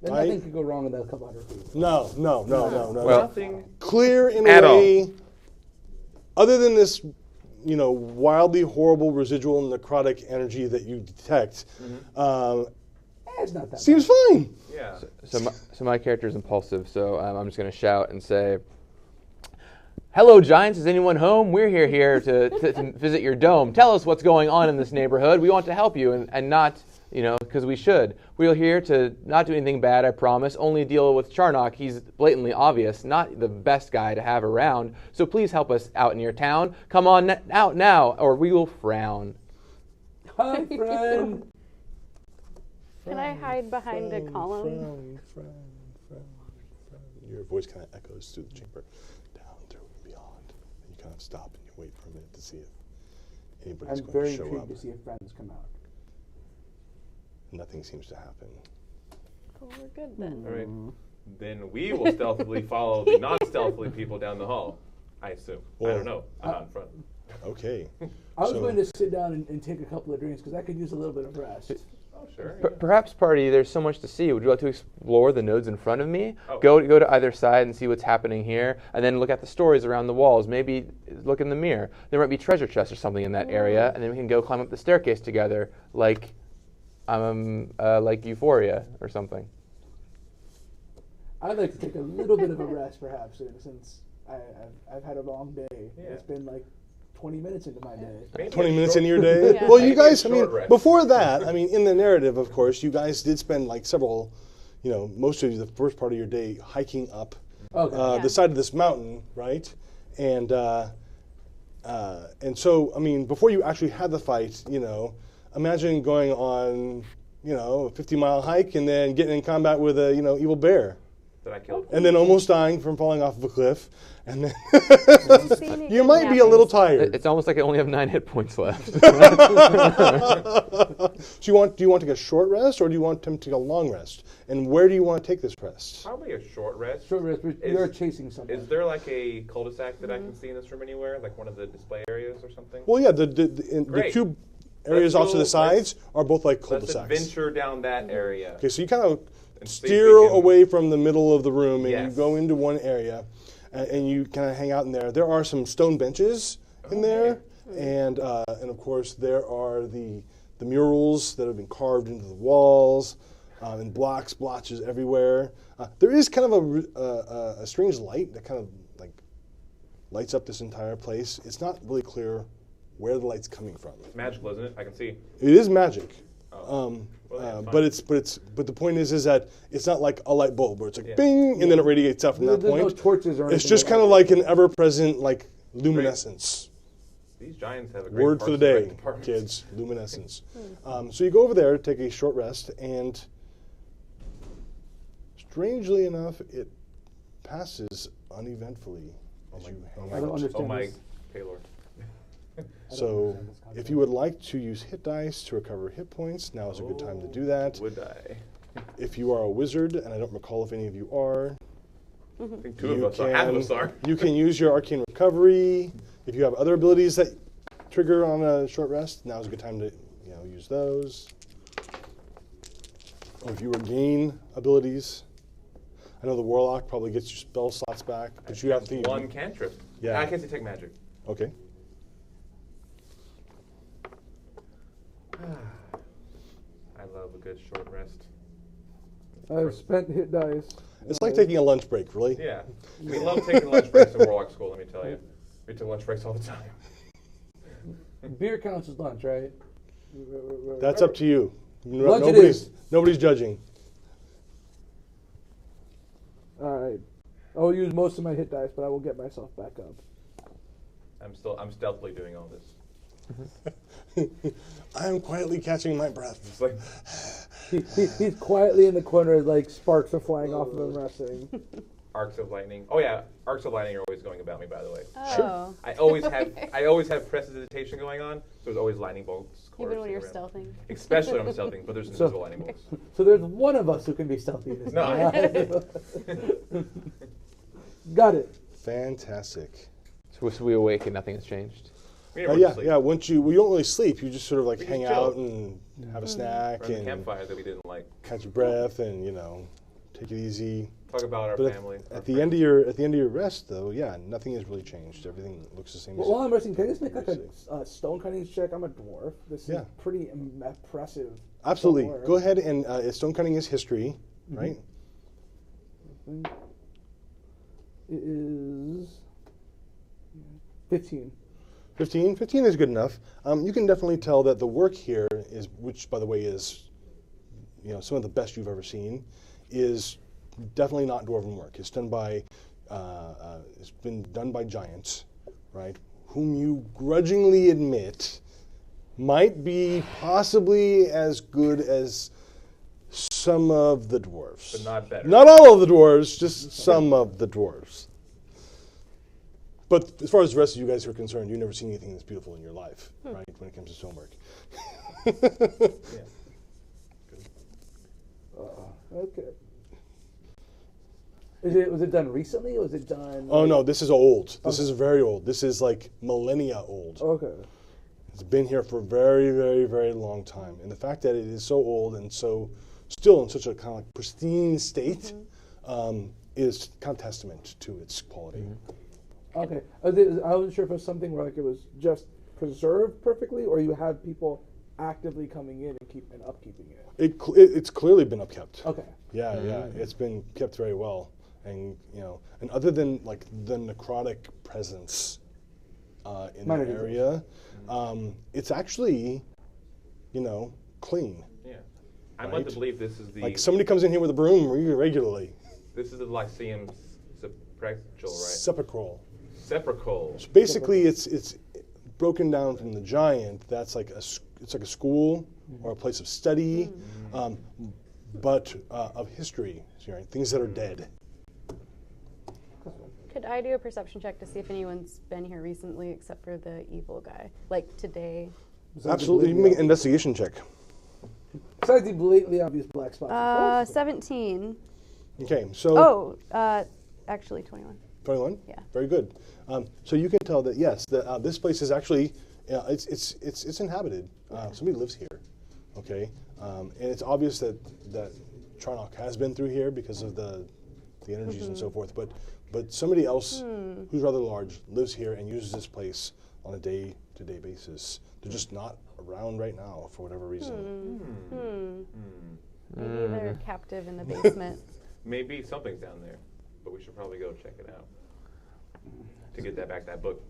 Then nothing could go wrong in that couple hundred feet. No. Well, Nothing Clear in at a way, other than this, you know, wildly horrible residual necrotic energy that you detect, It's not that seems fine. Yeah. So my character is impulsive, so I'm just going to shout and say, "Hello, Giants. Is anyone home? We're here to visit your dome. Tell us what's going on in this neighborhood. We want to help you and not, you know, because we should. We're here to not do anything bad, I promise. Only deal with Charnock. He's blatantly obvious, not the best guy to have around. So please help us out in your town. Come on out now, or we will frown." Hi, friend. Can I hide behind a column? Frown. Your voice kind of echoes through the chamber, down through and beyond. And you kind of stop and you wait for a minute to see if anybody's I'm going very to show intrigued up. to see if friends come out. Nothing seems to happen. Oh, we're good then. All right. Then we will stealthily follow the non-stealthily people down the hall. I assume. I Well, don't know. I'm not in front. Okay. I was So- going to sit down and take a couple of drinks because I could use a little bit of rest. Oh, sure. Perhaps, party, there's so much to see. Would you like to explore the nodes in front of me? Oh. Go to either side and see what's happening here, and then look at the stories around the walls. Maybe look in the mirror. There might be treasure chests or something in that area, and then we can go climb up the staircase together, like Euphoria or something. I'd like to take a little bit of a rest, perhaps, since I've had a long day. Yeah. It's been like 20 minutes into my day. Maybe 20 a minutes short- into your day? Yeah. Well, you Maybe a guys, I mean, short rest. before that, I mean, in the narrative, of course, you guys did spend like several, you know, most of the first part of your day hiking up Okay. the side of this mountain, right? And so, I mean, before you actually had the fight, you know, imagine going on, you know, a 50-mile hike and then getting in combat with a, you know, evil bear. That I killed. And then almost dying from falling off of a cliff. And then See any you might be a little tired. It's almost like I only have 9 hit points left. Do you want to take a short rest or do you want to take a long rest? And where do you want to take this rest? Probably a short rest. Short rest, but Is- you're chasing something. Is there like a cul-de-sac that I can see in this room anywhere? Like one of the display areas or something? Well, yeah, the Great. two areas Let's off to the go- sides are both like Let's cul-de-sacs. adventure down that area. Okay, so you kind of And see if steer we can- away from the middle of the room and Yes. you go into one area and you kind of hang out in there. There are some stone benches in there, and of course there are the murals that have been carved into the walls and blotches everywhere. There is kind of a strange light that kind of like lights up this entire place. It's not really clear where the light's coming from. It's magical, isn't it? I can see. It is magic. Well, yeah, But fine. but the point is that it's not like a light bulb where it's like Yeah. bing and then it radiates out from that There's no point. torches or It's anything just like kind of that. like an ever-present like luminescence. These giants have a great Word for the Parks and Rec day, department. kids, luminescence. So you go over there, take a short rest, and strangely enough, it passes uneventfully as you hang I don't out. understand Oh my this. Paylord. So if you would like to use hit dice to recover hit points, now is a good time to do that. Would I? If you are a wizard, and I don't recall if any of you are, I think two of us are. Half of us are. you can use your arcane recovery. If you have other abilities that trigger on a short rest, now is a good time to use those. Or if you regain abilities, I know the warlock probably gets your spell slots back, but you have to One cantrip. Yeah. I can't detect magic. Okay. I love a good short rest. I've spent hit dice. It's like taking a lunch break, really. Yeah. We love taking lunch breaks at Warlock School, let me tell you. We take lunch breaks all the time. Beer counts as lunch, right? That's up to you. Lunch it is. Nobody's judging. All right. I will use most of my hit dice, but I will get myself back up. I'm stealthily doing all this. I am quietly catching my breath. It's like He's quietly in the corner, like sparks are flying off of him, resting. Arcs of lightning. Oh yeah, arcs of lightning are always going about me. By the way, Oh. I always have prestidigitation going on. So there's always lightning bolts. Even when you're around. stealthing. Especially when I'm stealthing, but there's invisible lightning bolts. So there's one of us who can be stealthy. This No. time. Got it. Fantastic. So we awake and nothing has changed. We never went to sleep. Yeah. Once you don't really sleep, you just sort of like We hang just chill. out and have a snack Around the and campfire that we didn't like. catch your breath and take it easy. Talk about our But family. at the end of your rest, though, yeah, nothing has really changed. Everything looks the same. Well, while I'm resting, can I just make like a stone cutting check? I'm a dwarf. This Yeah. is pretty impressive. Absolutely. stonework. Go ahead and stone cutting is history, right? It is 15. 15 is good enough. You can definitely tell that the work here is, which by the way is, some of the best you've ever seen, is definitely not dwarven work. It's done by, it's been done by giants, right? Whom you grudgingly admit might be possibly as good as some of the dwarves. But not better. Not all of the dwarves, just some of the dwarves. But as far as the rest of you guys are concerned, you've never seen anything this beautiful in your life, right? When it comes to stonework. Okay. Was it done recently, or was it done? Oh no, this is old. This is very old. This is like millennia old. Okay. It's been here for a very, very, very long time. And the fact that it is so old and so still in such a kind of like pristine state is kind of testament to its quality. Okay. I wasn't sure if it was something where like it was just preserved perfectly, or you have people actively coming in and upkeeping it. It's clearly been upkept. Okay. Yeah. It's been kept very well, and and other than like the necrotic presence in the area, it's actually, clean. Yeah. I'm Right. led to believe this is the Like somebody comes in here with a broom regularly. this is the Lyceum sepulchral, right? Sepulchral. Sepulchral. So basically, it's broken down from the giant. That's like it's like a school or a place of study, but of history, right? Things that are dead. Could I do a perception check to see if anyone's been here recently except for the evil guy? Like today? Absolutely, you can make an investigation check. Besides the blatantly obvious black spots. 17. Okay, so Actually 21. 21. Yeah. Very good. So you can tell that yes, this place is actually it's inhabited. Somebody lives here. Okay, and it's obvious that Charnock has been through here because of the energies and so forth. But somebody else who's rather large lives here and uses this place on a day-to-day basis. They're just not around right now for whatever reason. Maybe they're captive in the basement. Maybe something's down there, but we should probably go check it out to get that book.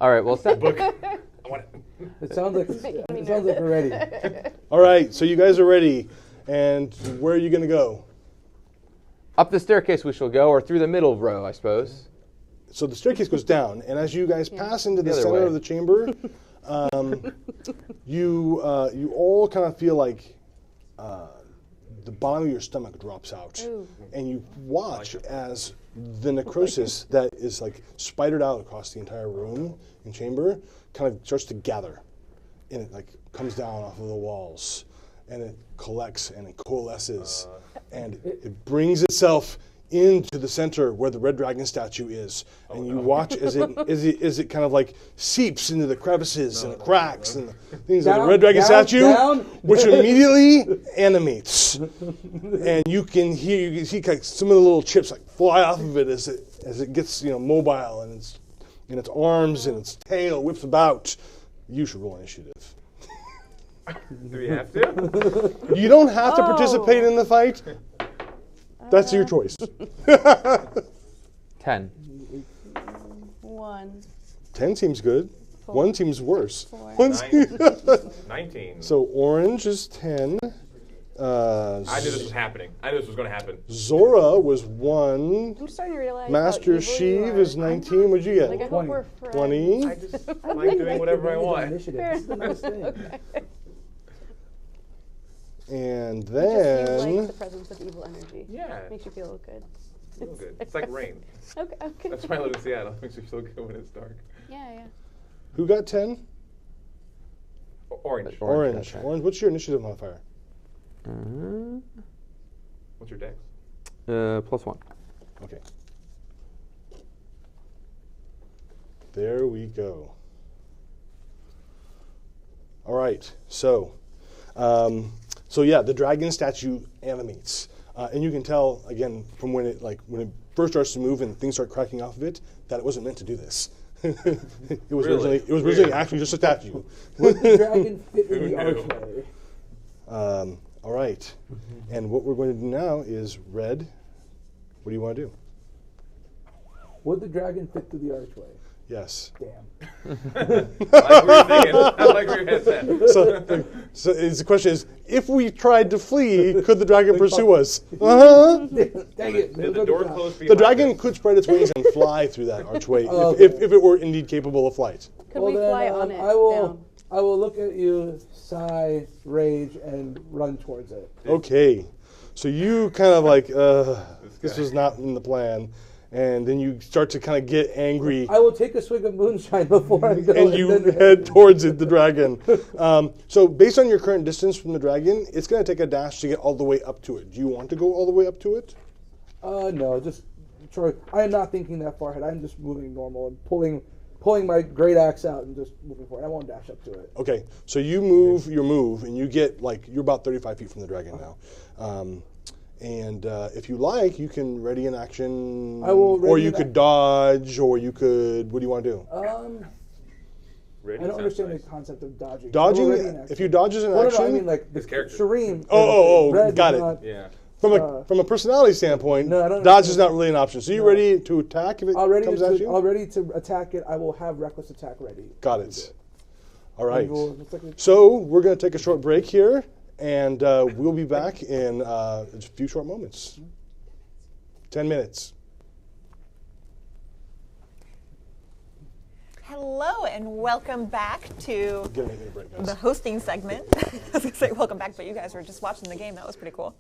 All right, well, Book. I want it. It sounds like we're ready. All right, so you guys are ready, and where are you going to go? up the staircase we shall go, or through the middle row, I suppose. So the staircase goes down, and as you guys pass into the The other center way. of the chamber, you all kind of feel like the bottom of your stomach drops out, Ooh. and you watch as the necrosis that is like spidered out across the entire room and chamber kind of starts to gather, and it like comes down off of the walls, and it collects and it coalesces, and it brings itself into the center where the red dragon statue is, and you watch as it kind of like seeps into the crevices and the cracks and the things of the Down, red dragon down, statue, down. which immediately animates, and you can see like some of the little chips like fly off of it as it gets mobile, and its arms and its tail whips about. You should roll initiative. Do we have to? You don't have to participate in the fight. That's your choice. 10. 1. 10 seems good. 1 seems worse. 4. 1 19. So orange is 10. I knew this was happening. I knew this was going to happen. Zora was 1. I'm starting to realize Master how evil you Sheev are. is 19. What'd you Like, I get? hope we're friends. 20. I just like doing whatever I want. Initiative. This is a nice thing. And Just you then like the presence of evil energy. Yeah. Makes you feel good. Feel good. It's like rain. Okay. Okay. That's why I live in Seattle. It makes me feel good when it's dark. Yeah. who got 10? Orange. Orange. got 10. Orange. What's your initiative modifier? What's your dex? +1. Okay. There we go. All right. So yeah, the dragon statue animates, and you can tell again from when it first starts to move and things start cracking off of it that it wasn't meant to do this. It was Really? originally actually just a statue. Would the dragon fit in the archway? All right. And what we're going to do now is red. What do you want to do? Would the dragon fit through the archway? Yes. Damn. I like what you're thinking. I like where your head's at. So the question is, if we tried to flee, could the dragon pursue us? Uh-huh. Dang it. Did the door close behind The dragon us? could spread its wings and fly through that archway Okay. if it were indeed capable of flight. Could we fly on it? I will look at you, sigh, rage, and run towards it. Okay. So you kind of like, this guy. was not in the plan. And then you start to kind of get angry. I will take a swig of moonshine before I go. And you head towards it, the dragon. So based on your current distance from the dragon, it's going to take a dash to get all the way up to it. Do you want to go all the way up to it? No, just try. I am not thinking that far ahead. I'm just moving normal and pulling my great axe out and just moving forward. I won't dash up to it. Okay, so you move your move, and you get you're about 35 feet from the dragon now. And if you like, you can ready an action. I will or ready you an could dodge, or you could. What do you want to do? Ready I don't sounds understand nice. the concept of dodging. Dodging. I will ready an action. If you dodge as an Well, action. no, I mean like His character. Shireen. Oh, got it. Yeah. From a personality standpoint, No, I don't dodge is understand. not really an option. So you ready to attack if it comes at you? Already to attack it, I will have reckless attack ready. Got it. All right. It's like a- So we're going to take a short break here, and we'll be back in a few short moments. 10 minutes. Hello and welcome back to Give me a break, guys. the hosting segment. I was going to say welcome back, but you guys were just watching the game. That was pretty cool.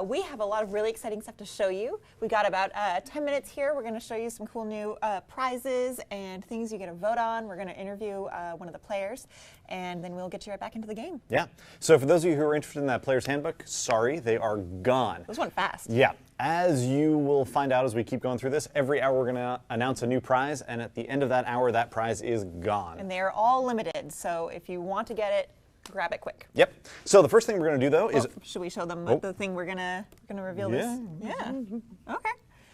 We have a lot of really exciting stuff to show you. We got about 10 minutes here. We're going to show you some cool new prizes and things you get to vote on. We're going to interview one of the players, and then we'll get you right back into the game. Yeah. So for those of you who are interested in that player's handbook, sorry, they are gone. This went fast. Yeah. As you will find out as we keep going through this, every hour we're going to announce a new prize, and at the end of that hour, that prize is gone. And they are all limited, so if you want to get it, grab it quick. Yep. So the first thing we're going to do, though, is... Should we show them Oh. the thing we're gonna reveal Yeah. this? Yeah. Okay.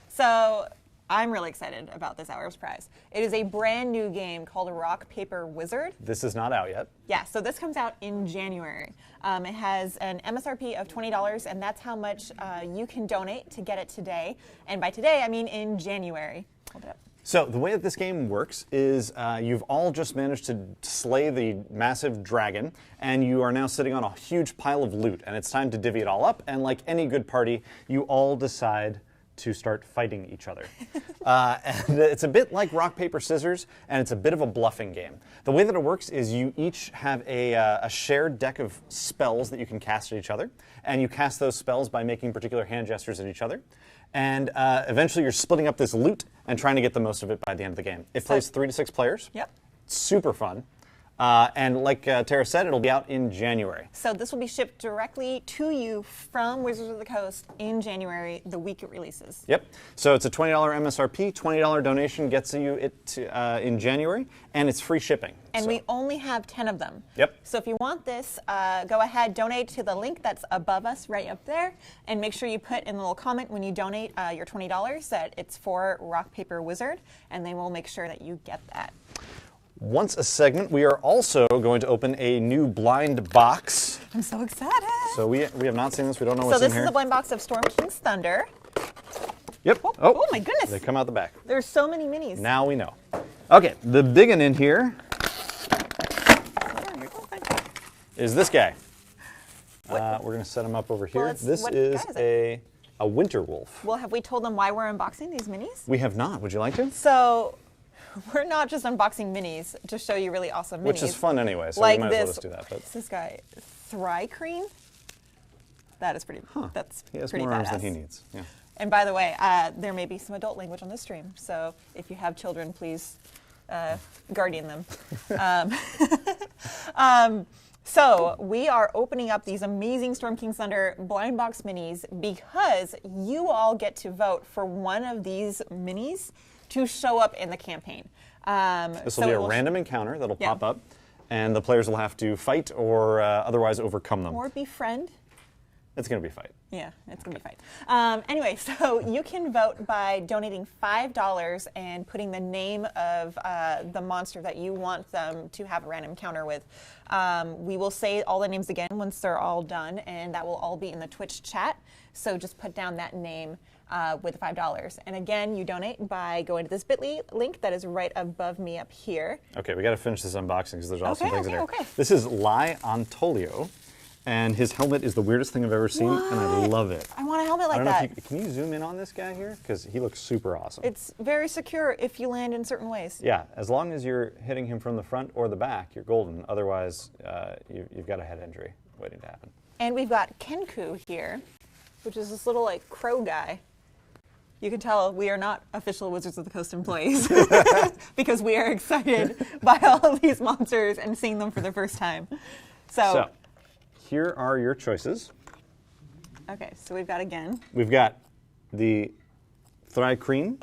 So I'm really excited about this hour's prize. It is a brand new game called Rock, Paper, Wizard. This is not out yet. Yeah, so this comes out in January. It has an MSRP of $20, and that's how much you can donate to get it today. And by today, I mean in January. Hold it up. So the way that this game works is you've all just managed to slay the massive dragon, and you are now sitting on a huge pile of loot, and it's time to divvy it all up, and like any good party, you all decide to start fighting each other. And it's a bit like rock, paper, scissors, and it's a bit of a bluffing game. The way that it works is you each have a shared deck of spells that you can cast at each other, and you cast those spells by making particular hand gestures at each other. And eventually you're splitting up this loot and trying to get the most of it by the end of the game. It plays 3 to 6 players. Yep. Super fun. And like Tara said, it'll be out in January. So this will be shipped directly to you from Wizards of the Coast in January, the week it releases. Yep. So it's a $20 MSRP, $20 donation gets you it in January, and it's free shipping. And So- we only have 10 of them. Yep. So if you want this, go ahead, donate to the link that's above us right up there, and make sure you put in the little comment when you donate your $20 that it's for Rock, Paper, Wizard, and they will make sure that you get that. Once a segment, we are also going to open a new blind box. I'm so excited. So we have not seen this. We don't know So what's this in here. is the blind box of Storm King's Thunder. Yep. Oh my goodness. They come out the back. There's so many minis. Now we know. Okay, the big one in here is this guy. We're going to set him up over here. it's- This what is guy is a winter wolf. Well, have we told them why we're unboxing these minis? We have not. Would you like to? So we're not just unboxing minis to show you really awesome minis. Which is fun anyway, so like you might this, as well just do that. But What's this guy? Thrycreen? That is pretty. That's He has pretty more arms badass. than he needs. Yeah. And by the way, there may be some adult language on this stream, so if you have children, please guardian them. So we are opening up these amazing Storm King's Thunder blind box minis because you all get to vote for one of these minis to show up in the campaign. This will be a random encounter that'll pop up, and the players will have to fight or otherwise overcome them. Or befriend. It's going to be a fight. Yeah, it's going to be a fight. Anyway, so you can vote by donating $5 and putting the name of the monster that you want them to have a random encounter with. We will say all the names again once they're all done, and that will all be in the Twitch chat. So just put down that name with $5. And again, you donate by going to this bit.ly link that is right above me up here. Okay, we got to finish this unboxing because there's awesome things in here. Okay. This is Lai Antolio, and his helmet is the weirdest thing I've ever seen, and I love it. I want a helmet like I don't know that. if you, can you zoom in on this guy here? Because he looks super awesome. It's very secure if you land in certain ways. Yeah, as long as you're hitting him from the front or the back, you're golden. Otherwise, you've got a head injury waiting to happen. And we've got Kenku here, which is this little like crow guy. You can tell we are not official Wizards of the Coast employees because we are excited by all of these monsters and seeing them for the first time. So here are your choices. Okay, so we've got again. We've got the Thrycreen,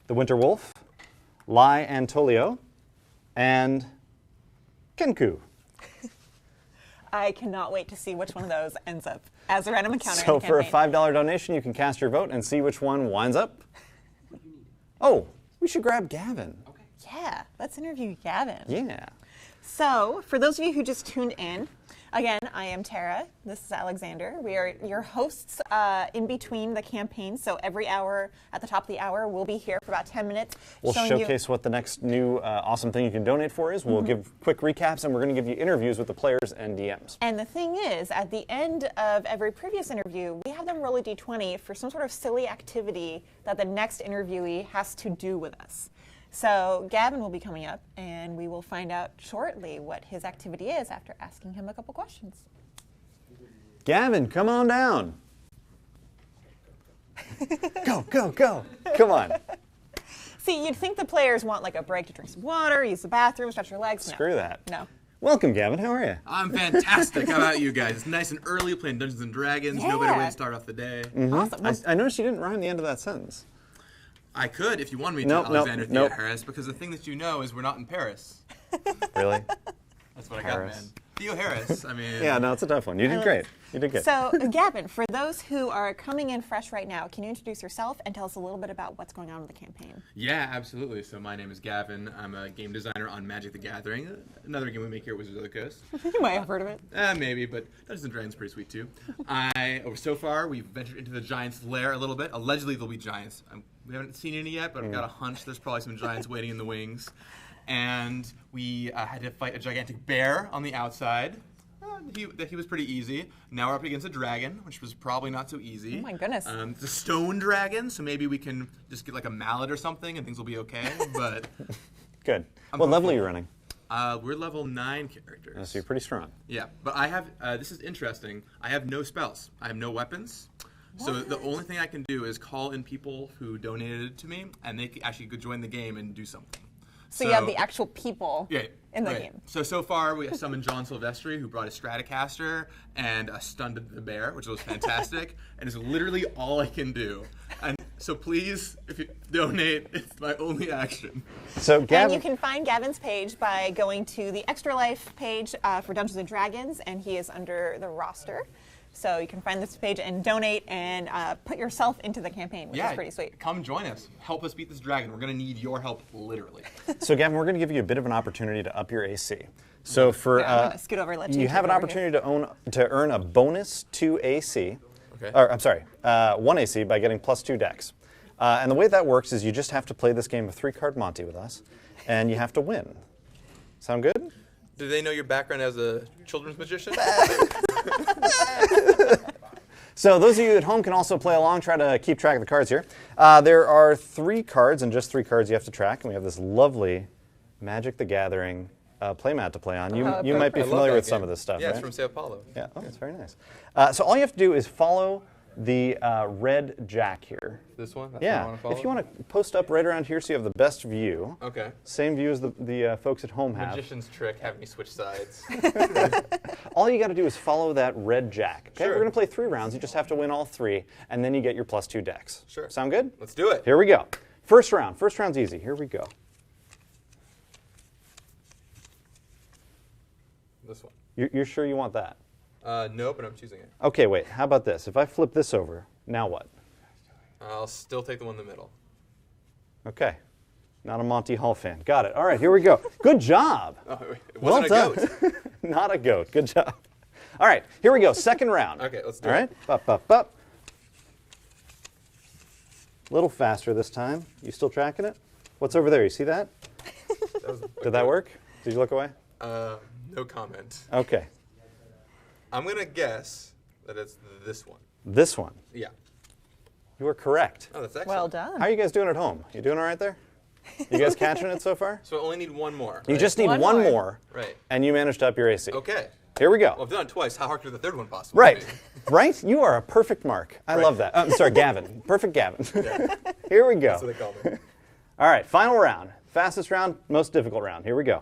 the Winter Wolf, Lai Antolio, and Kenku. I cannot wait to see which one of those ends up as a random encounter. So in the for a campaign. $5 donation, you can cast your vote and see which one winds up. Oh, we should grab Gavin. Okay. Yeah, let's interview Gavin. Yeah. So, for those of you who just tuned in, again, I am Tara. This is Alexander. We are your hosts in between the campaigns. So every hour, at the top of the hour, we'll be here for about 10 minutes. We'll showcase what the next new awesome thing you can donate for is. We'll give quick recaps, and we're going to give you interviews with the players and DMs. And the thing is, at the end of every previous interview, we have them roll a d20 for some sort of silly activity that the next interviewee has to do with us. So Gavin will be coming up, and we will find out shortly what his activity is after asking him a couple questions. Gavin, come on down. Go, go, go. Come on. See, you'd think the players want like a break to drink some water, use the bathroom, stretch your legs. Screw that. No. Welcome, Gavin. How are you? I'm fantastic. How about you guys? It's nice and early playing Dungeons and Dragons. No better way to start off the day. Awesome. I noticed you didn't rhyme the end of that sentence. I could if you wanted me to, Nope, Alexander nope. Harris, because the thing that you know is we're not in Paris. Really? That's what I Paris. got, man. Theo Harris. I mean, Yeah, no, it's a tough one. You did great. You did good. So, Gavin, for those who are coming in fresh right now, can you introduce yourself and tell us a little bit about what's going on with the campaign? Yeah, absolutely. So my name is Gavin. I'm a game designer on Magic the Gathering, another game we make here at Wizards of the Coast. You might have heard of it. Maybe, but Dungeons and Dragons is pretty sweet too. So far, we've ventured into the Giants' lair a little bit. Allegedly, there'll be giants. We haven't seen any yet, but I've got a hunch there's probably some giants waiting in the wings. And we had to fight a gigantic bear on the outside. He was pretty easy. Now we're up against a dragon, which was probably not so easy. Oh my goodness. It's a stone dragon, so maybe we can just get like a mallet or something and things will be okay. But Good. What level are you running? we're level 9 characters. So you're pretty strong. Yeah, but I have, this is interesting, I have no spells. I have no weapons. So the only thing I can do is call in people who donated to me, and they actually could join the game and do something. So you have the actual people in the game. So far we have summoned John Silvestri, who brought a Stratocaster and stunned the bear, which was fantastic, and it's literally all I can do. And so please, if you donate, it's my only action. So Gavin, And you can find Gavin's page by going to the Extra Life page for Dungeons & Dragons, and he is under the roster. So you can find this page and donate and put yourself into the campaign, which is pretty sweet. Come join us. Help us beat this dragon. We're going to need your help, literally. So Gavin, we're going to give you a bit of an opportunity to up your AC. So for I'm gonna scoot over and let you you have an take over opportunity to earn a bonus 2 AC. Okay. Or I'm sorry, 1 AC by getting +2 dex. And the way that works is you just have to play this game of 3-card Monty with us, and you have to win. Sound good? Do they know your background as a children's magician? So those of you at home can also play along, try to keep track of the cards here. There are 3 cards, and just 3 cards you have to track, and we have this lovely Magic the Gathering playmat to play on. You perfect. might be I love familiar that with some game. of this stuff, Yeah, right? it's from Sao Paulo. Yeah, oh, that's very nice. So all you have to do is follow the red jack here. This one? That's what I Yeah, want to follow? if you want to post up right around here so you have the best view. Okay. Same view as the folks at home have. Magician's trick, having me switch sides. All you got to do is follow that red jack. Okay, Sure. we're going to play 3 rounds. You just have to win all 3, and then you get your +2 decks. Sure. Sound good? Let's do it. Here we go. First round. First round's easy. Here we go. This one. You're sure you want that? No, but I'm choosing it. Okay, wait. How about this? If I flip this over, now what? I'll still take the one in the middle. Okay. Not a Monty Hall fan. Got it. All right, here we go. Good job. Oh, wait, it Well wasn't done. a goat. Not a goat. Good job. All right, here we go. Second round. Okay, let's do All it. right. Up, up, up. A little faster this time. You still tracking it? What's over there? You see that? Did that work? Did you look away? No comment. Okay. I'm going to guess that it's this one. This one. Yeah. You are correct. Oh, that's excellent. Well done. How are you guys doing at home? You doing all right there? You guys catching it so far? So I only need one more. You right? just need One one more. more, Right. and you managed to up your AC. Okay. Here we go. Well, I've done it twice. How hard could the third one possibly Right. be? Right? You are a perfect mark. I love that. I'm sorry, Gavin. Perfect Gavin. Here we go. That's what they call me. All right, final round. Fastest round, most difficult round. Here we go.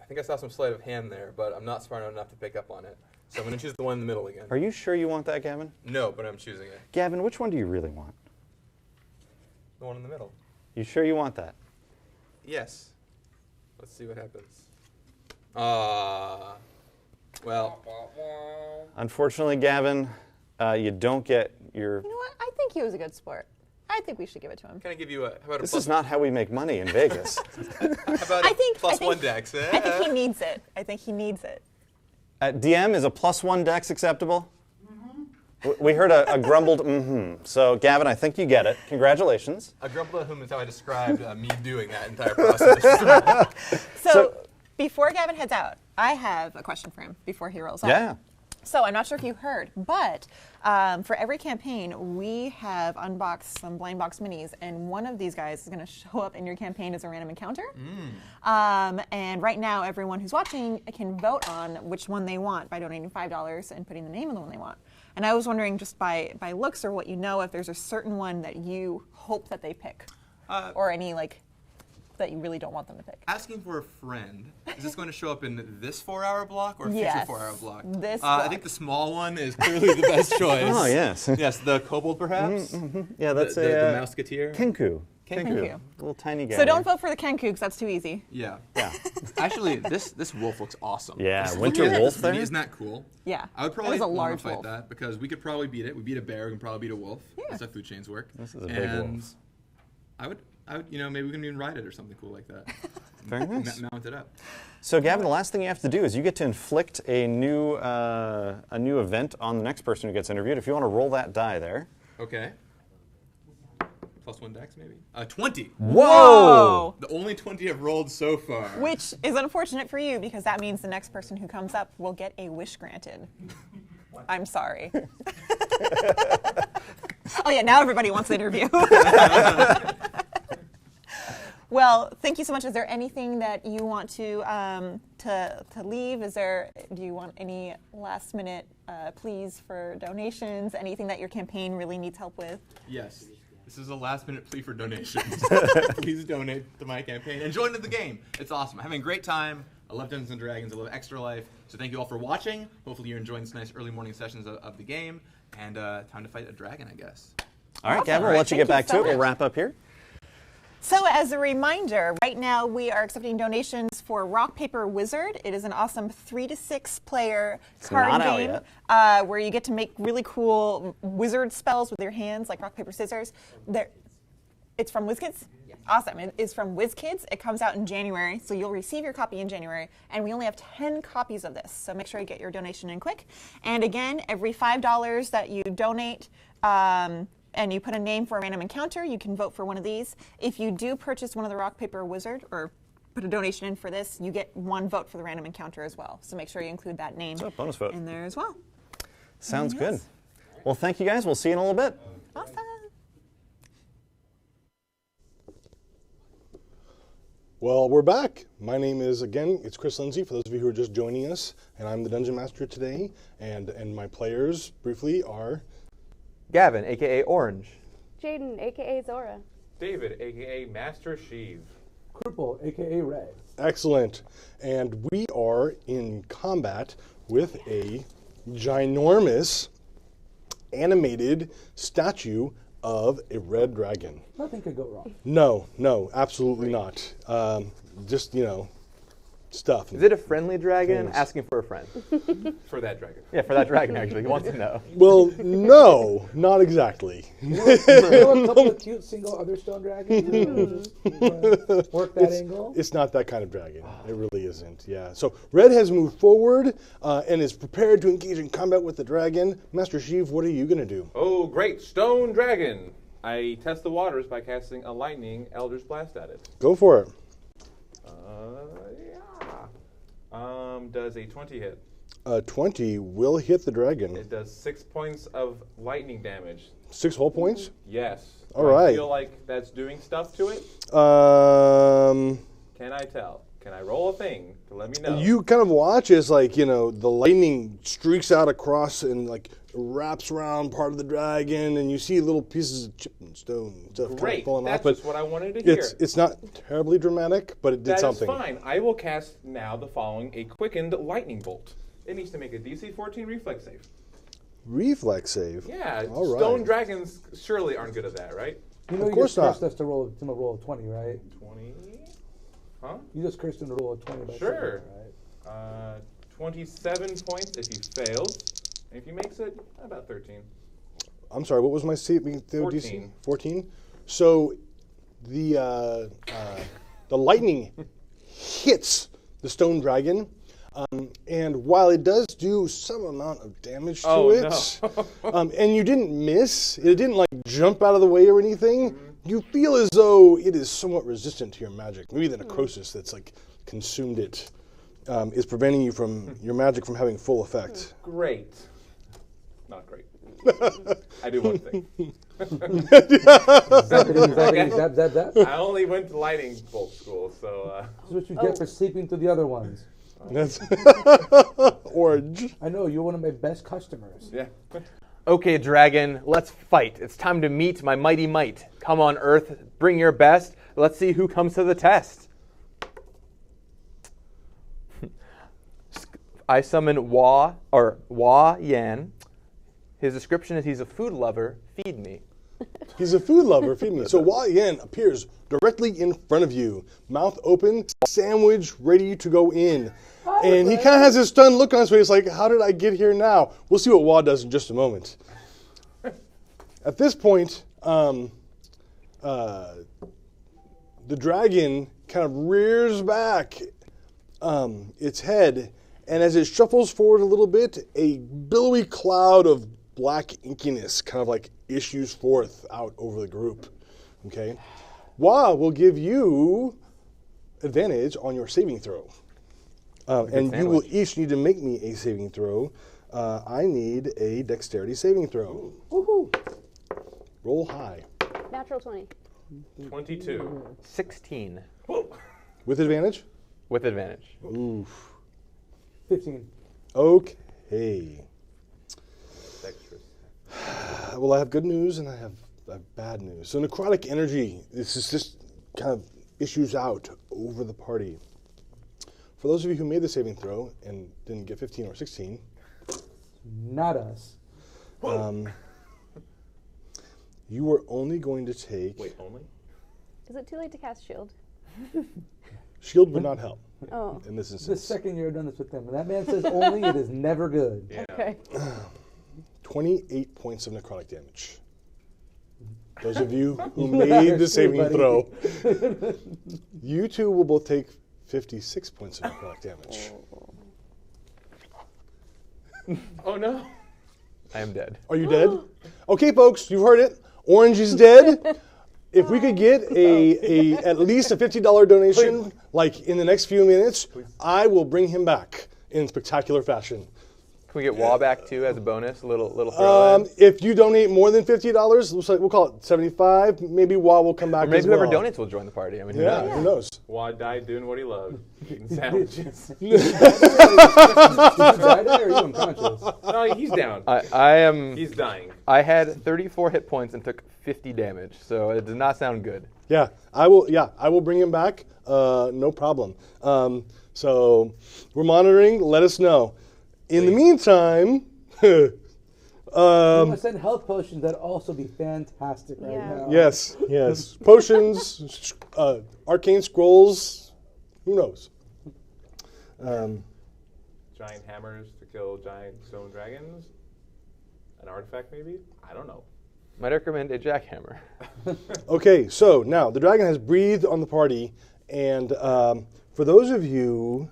I think I saw some sleight of hand there, but I'm not smart enough to pick up on it. So I'm going to choose the one in the middle again. Are you sure you want that, Gavin? No, but I'm choosing it. Gavin, which one do you really want? The one in the middle. You sure you want that? Yes. Let's see what happens. Well, Unfortunately, Gavin, you don't get your... You know what? I think he was a good sport. I think we should give it to him. can I give you a, how about This a is not how we make money in Vegas. how about I a think plus I think- one dex? I think he needs it. I think he needs it. DM, is a +1 dex acceptable? We heard a grumbled mm-hmm. So, Gavin, I think you get it. Congratulations. A grumble at whom is how I described me doing that entire process. So before Gavin heads out, I have a question for him before he rolls out. Yeah. So I'm not sure if you heard, but for every campaign, we have unboxed some blind box minis, and one of these guys is going to show up in your campaign as a random encounter. And right now, everyone who's watching can vote on which one they want by donating $5 and putting the name of the one they want. And I was wondering, just by looks or what you know, if there's a certain one that you hope that they pick, or any that you really don't want them to pick. Asking for a friend. Is this going to show up in this 4-hour block or Yes, future 4-hour block? this I block. think the small one is clearly the best choice. Oh, yes. Yes, the kobold perhaps. Yeah, that's the a Mouseketeer. Kenku. Kenku. Little tiny guy. So don't vote for the Kenku, because that's too easy. Yeah. Yeah. Actually, this wolf looks awesome. Yeah, This winter look at wolf this there? mini, Isn't that cool? Yeah. I would probably That is a want large to fight wolf. that because we could probably beat it. We beat a bear, we can probably beat a wolf. Yeah. That's how food chains work. This is a big and wolf. I would, maybe we can even ride it or something cool like that. Very nice. Mount it up. So, Gavin, the last thing you have to do is you get to inflict a new event on the next person who gets interviewed. If you want to roll that die there. Okay. +1 dex, maybe? 20. Whoa! The only 20 I've rolled so far. Which is unfortunate for you, because that means the next person who comes up will get a wish granted. I'm sorry. Oh yeah, now everybody wants the interview. Well, thank you so much. Is there anything that you want to leave? Do you want any last minute pleas for donations? Anything that your campaign really needs help with? Yes. This is a last-minute plea for donations. Please donate to my campaign and join in the game. It's awesome. I'm having a great time. I love Dungeons & Dragons. I love Extra Life. So thank you all for watching. Hopefully you're enjoying this nice early morning sessions of the game. And time to fight a dragon, I guess. All right, Awesome. Gavin, we'll let you Thank get back you so to it. We'll much. wrap up here. So as a reminder, right now we are accepting donations for Rock, Paper, Wizard. It is an awesome 3 to 6 player card not out game yet. where you get to make really cool wizard spells with your hands, like rock, paper, scissors. It's from WizKids? Yeah. Awesome. It is from WizKids. It comes out in January, so you'll receive your copy in January, and we only have 10 copies of this, so make sure you get your donation in quick. And again, every $5 that you donate, and you put a name for a random encounter, you can vote for one of these. If you do purchase one of the Rock, Paper, Wizard, or put a donation in for this, you get 1 vote for the random encounter as well. So make sure you include that name bonus vote. in there as well. Sounds Yes. good. Well, thank you guys. We'll see you in a little bit. Awesome. Well, we're back. My name is, again, it's Chris Lindsay, for those of you who are just joining us, and I'm the Dungeon Master today, and my players, briefly, are... Gavin, aka Orange. Jaden, aka Zora. David, aka Master Sheev. Krupal, aka Red. Excellent. And we are in combat with a ginormous animated statue of a red dragon. Nothing could go wrong. No, absolutely not. Just, stuff. Is it a friendly dragon Things. asking for a friend? For that dragon. Yeah, for that dragon, actually. He wants to know. Well, no, not exactly. You know a couple of cute single other stone dragons? Work that angle? It's not that kind of dragon. It really isn't, yeah. So Red has moved forward and is prepared to engage in combat with the dragon. Master Sheev, what are you going to do? Oh, great. Stone dragon. I test the waters by casting a lightning Elder's Blast at it. Go for it. Does a 20 hit? 20 will hit the dragon. It does 6 points of lightning damage. 6 whole points? Yes. All Do right. I feel like that's doing stuff to it? Can I tell? Can I roll a thing to let me know? You kind of watch as, the lightning streaks out across and, wraps around part of the dragon, and you see little pieces of chip and stone and stuff kind of Great. falling That's off. But just what I wanted to hear. it's not terribly dramatic, but it did That is something. fine. I will cast now the following: a quickened lightning bolt. It needs to make a DC 14 reflex save. Reflex save. Yeah, All right. stone dragons surely aren't good at that, right? You know, Of course you just cursed not. us to roll a 20, right? 20. Huh? You just cursed him to roll a 20 by Sure. something, right? 27 points if he fails. And if he makes it, about 13. I'm sorry, what was my saving throw 14. DC? 14. So the lightning hits the stone dragon, and while it does do some amount of damage to Oh, it, and you didn't miss, it didn't jump out of the way or anything. You feel as though it is somewhat resistant to your magic. Maybe the necrosis that's consumed it is preventing you from your magic from having full effect. Great. Not great. I do one thing. Zappity, zap, zap, zap. I only went to lightning bolt school, so... This is what you get for sleeping through the other ones. That's Orange. I know, you're one of my best customers. yeah. Okay, dragon, let's fight. It's time to meet my mighty might. Come on, Earth, bring your best. Let's see who comes to the test. I summon Wa Yan. His description is he's a food lover. Feed me. He's a food lover, feed me. So Wah Yen appears directly in front of you, mouth open, sandwich ready to go in. And he kind of has this stunned look on his face like, how did I get here now? We'll see what Wah does in just a moment. At this point, the dragon kind of rears back its head, and as it shuffles forward a little bit, a billowy cloud of black inkiness kind of issues forth out over the group. Okay? Wah will give you advantage on your saving throw. And you will each need to make me a saving throw. I need a dexterity saving throw. Woohoo! Roll high. Natural 20. 22. 16 With advantage? with advantage. Oof. 15. Okay. Dexterous. Well, I have good news and I have bad news. So necrotic energy, this is just kind of issues out over the party. For those of you who made the saving throw and didn't get 15 or 16, Not us. you were only going to take... Wait, only? Is it too late to cast shield? Shield would not help Oh. in this The instance. second year I've done this with them. When that man says only, it is never good. Yeah. Okay. 28 points of necrotic damage. Those of you who made the saving buddy. throw, you two will both take 56 points of necrotic damage. Oh no. I am dead. Are you dead? Okay, folks, you've heard it. Orange is dead. If we could get a at least a $50 donation, in the next few minutes, I will bring him back in spectacular fashion. Can we get Wah back too as a bonus? A little throw in? If you donate more than $50, we'll call it 75. Maybe Wah will come back. Or maybe as whoever well. donates will join the party. I mean, Who knows? Wah died doing what he loved, eating sandwiches. You died or are you unconscious? No, he's down. I am. He's dying. I had 34 hit points and took 50 damage, so it does not sound good. Yeah, I will bring him back. No problem. So we're monitoring. Let us know. In the meantime, You must send health potions. That'd also be fantastic right now. yes. Potions, arcane scrolls. Who knows? Giant hammers to kill giant stone dragons. An artifact, maybe? I don't know. Might recommend a jackhammer. Okay, so now the dragon has breathed on the party, and for those of you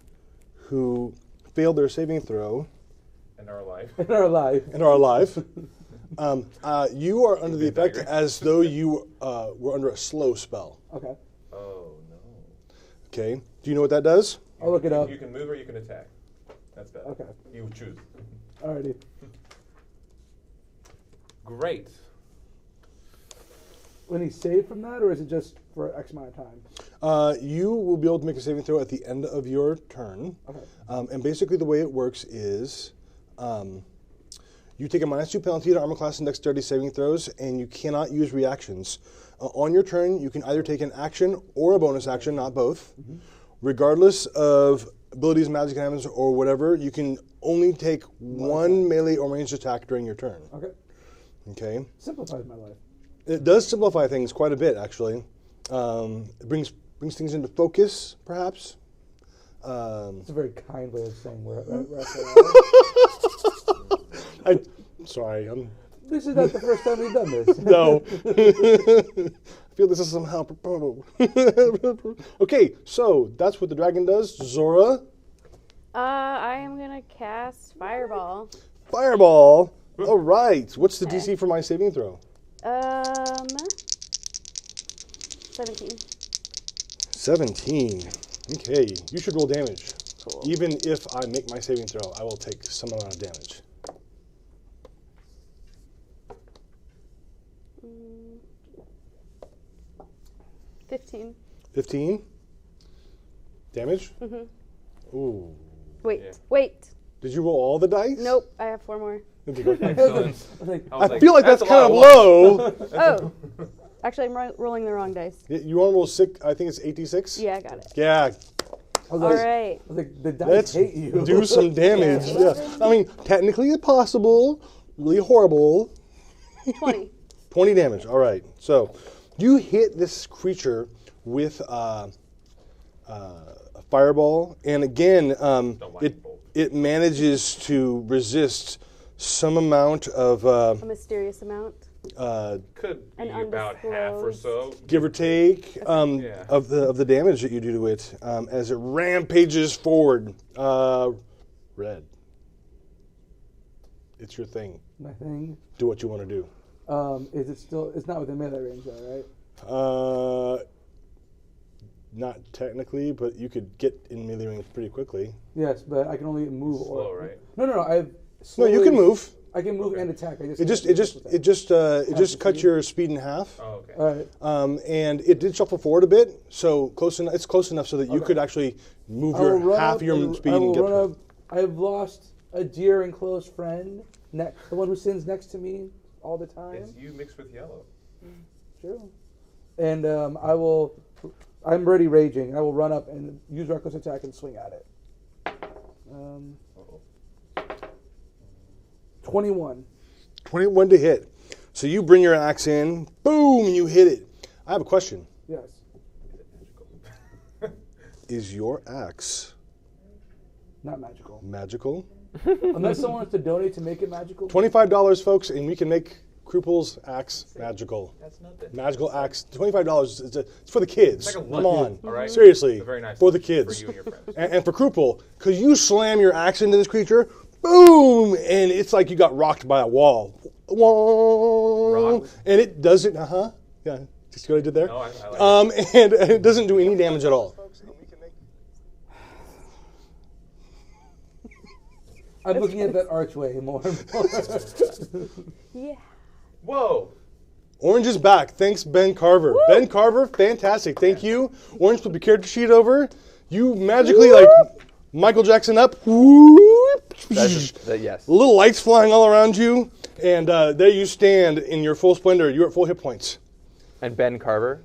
who failed their saving throw And are alive. In our life. and are alive, you are under the effect as though you were under a slow spell. Okay. Oh, no. Okay, do you know what that does? I'll look it up. You can move or you can attack. That's better. Okay. You choose. Alrighty. Great. When he saved from that, or is it just for X amount of time? You will be able to make a saving throw at the end of your turn. Okay. And basically the way it works is you take a -2 penalty to armor class and dexterity saving throws, and you cannot use reactions. On your turn, you can either take an action or a bonus action, not both. Mm-hmm. Regardless of abilities, magic items, or whatever, you can only take one melee or ranged attack during your turn. Okay. Okay? Simplifies my life. It does simplify things quite a bit, actually. It brings things into focus, perhaps. It's a very kind way of saying we're Sorry, This is not the first time we've done this. no. I feel this is somehow apropos. Okay, so that's what the dragon does. Zora, I am gonna cast Fireball. fireball. All right. What's the DC for my saving throw? 17. 17. Okay, you should roll damage. Cool. Even if I make my saving throw, I will take some amount of damage. 15. 15. Damage? Mm-hmm. Ooh. Wait. Did you roll all the dice? Nope, I have 4 more. Excellent. I feel like that's kind of low. Oh. Actually, I'm rolling the wrong dice. You want to roll 6? I think it's 86? Yeah, I got it. Yeah. All right. The dice Let's hate you. do some damage. Yeah. I mean, technically it's possible. Really horrible. 20. 20 damage. All right. So you hit this creature with a fireball, and again, it manages to resist some amount of A mysterious amount. Could be An about half or so. give or take Yeah. of the damage that you do to it as it rampages forward. Red. It's your thing. My thing. Do what you want to do. Is it still? It's not within melee range, though, right? Not technically, but you could get in melee range pretty quickly. Yes, but I can only move. Slow, right? No. I have. No, you can move. I can move and attack. It just cuts your speed in half. Oh, okay. All right. And it did shuffle forward a bit, so close enough. It's close enough so that you could actually move your half your speed and get. I've lost a dear and close friend, the one who sits next to me all the time. It's you mixed with yellow. True. And I'm ready raging. I will run up and use reckless attack and swing at it. 21. 21 to hit. So you bring your axe in, boom, and you hit it. I have a question. Yes. Is your axe Not magical. magical? Unless someone wants to donate to make it magical. $25, folks, and we can make Krupal's axe magical. That's nothing. Magical axe. $25. It's for the kids. It's like a Come lunch, on. all right? Seriously. It's a very nice for the lunch kids. for you and your friends. And for Krupal, because you slam your axe into this creature, boom, and it's like you got rocked by a wall. Rocked? And it doesn't, yeah. See what I did there? No, I like it. And it doesn't do any damage at all. I'm looking at that archway more and more. Yeah. Whoa. Orange is back. Thanks, Ben Carver. Woo! Ben Carver, fantastic. Thank you. Orange, flip your character sheet over. You magically, Michael Jackson up. Yes. Little lights flying all around you. And there you stand in your full splendor. You're at full hit points. And Ben Carver.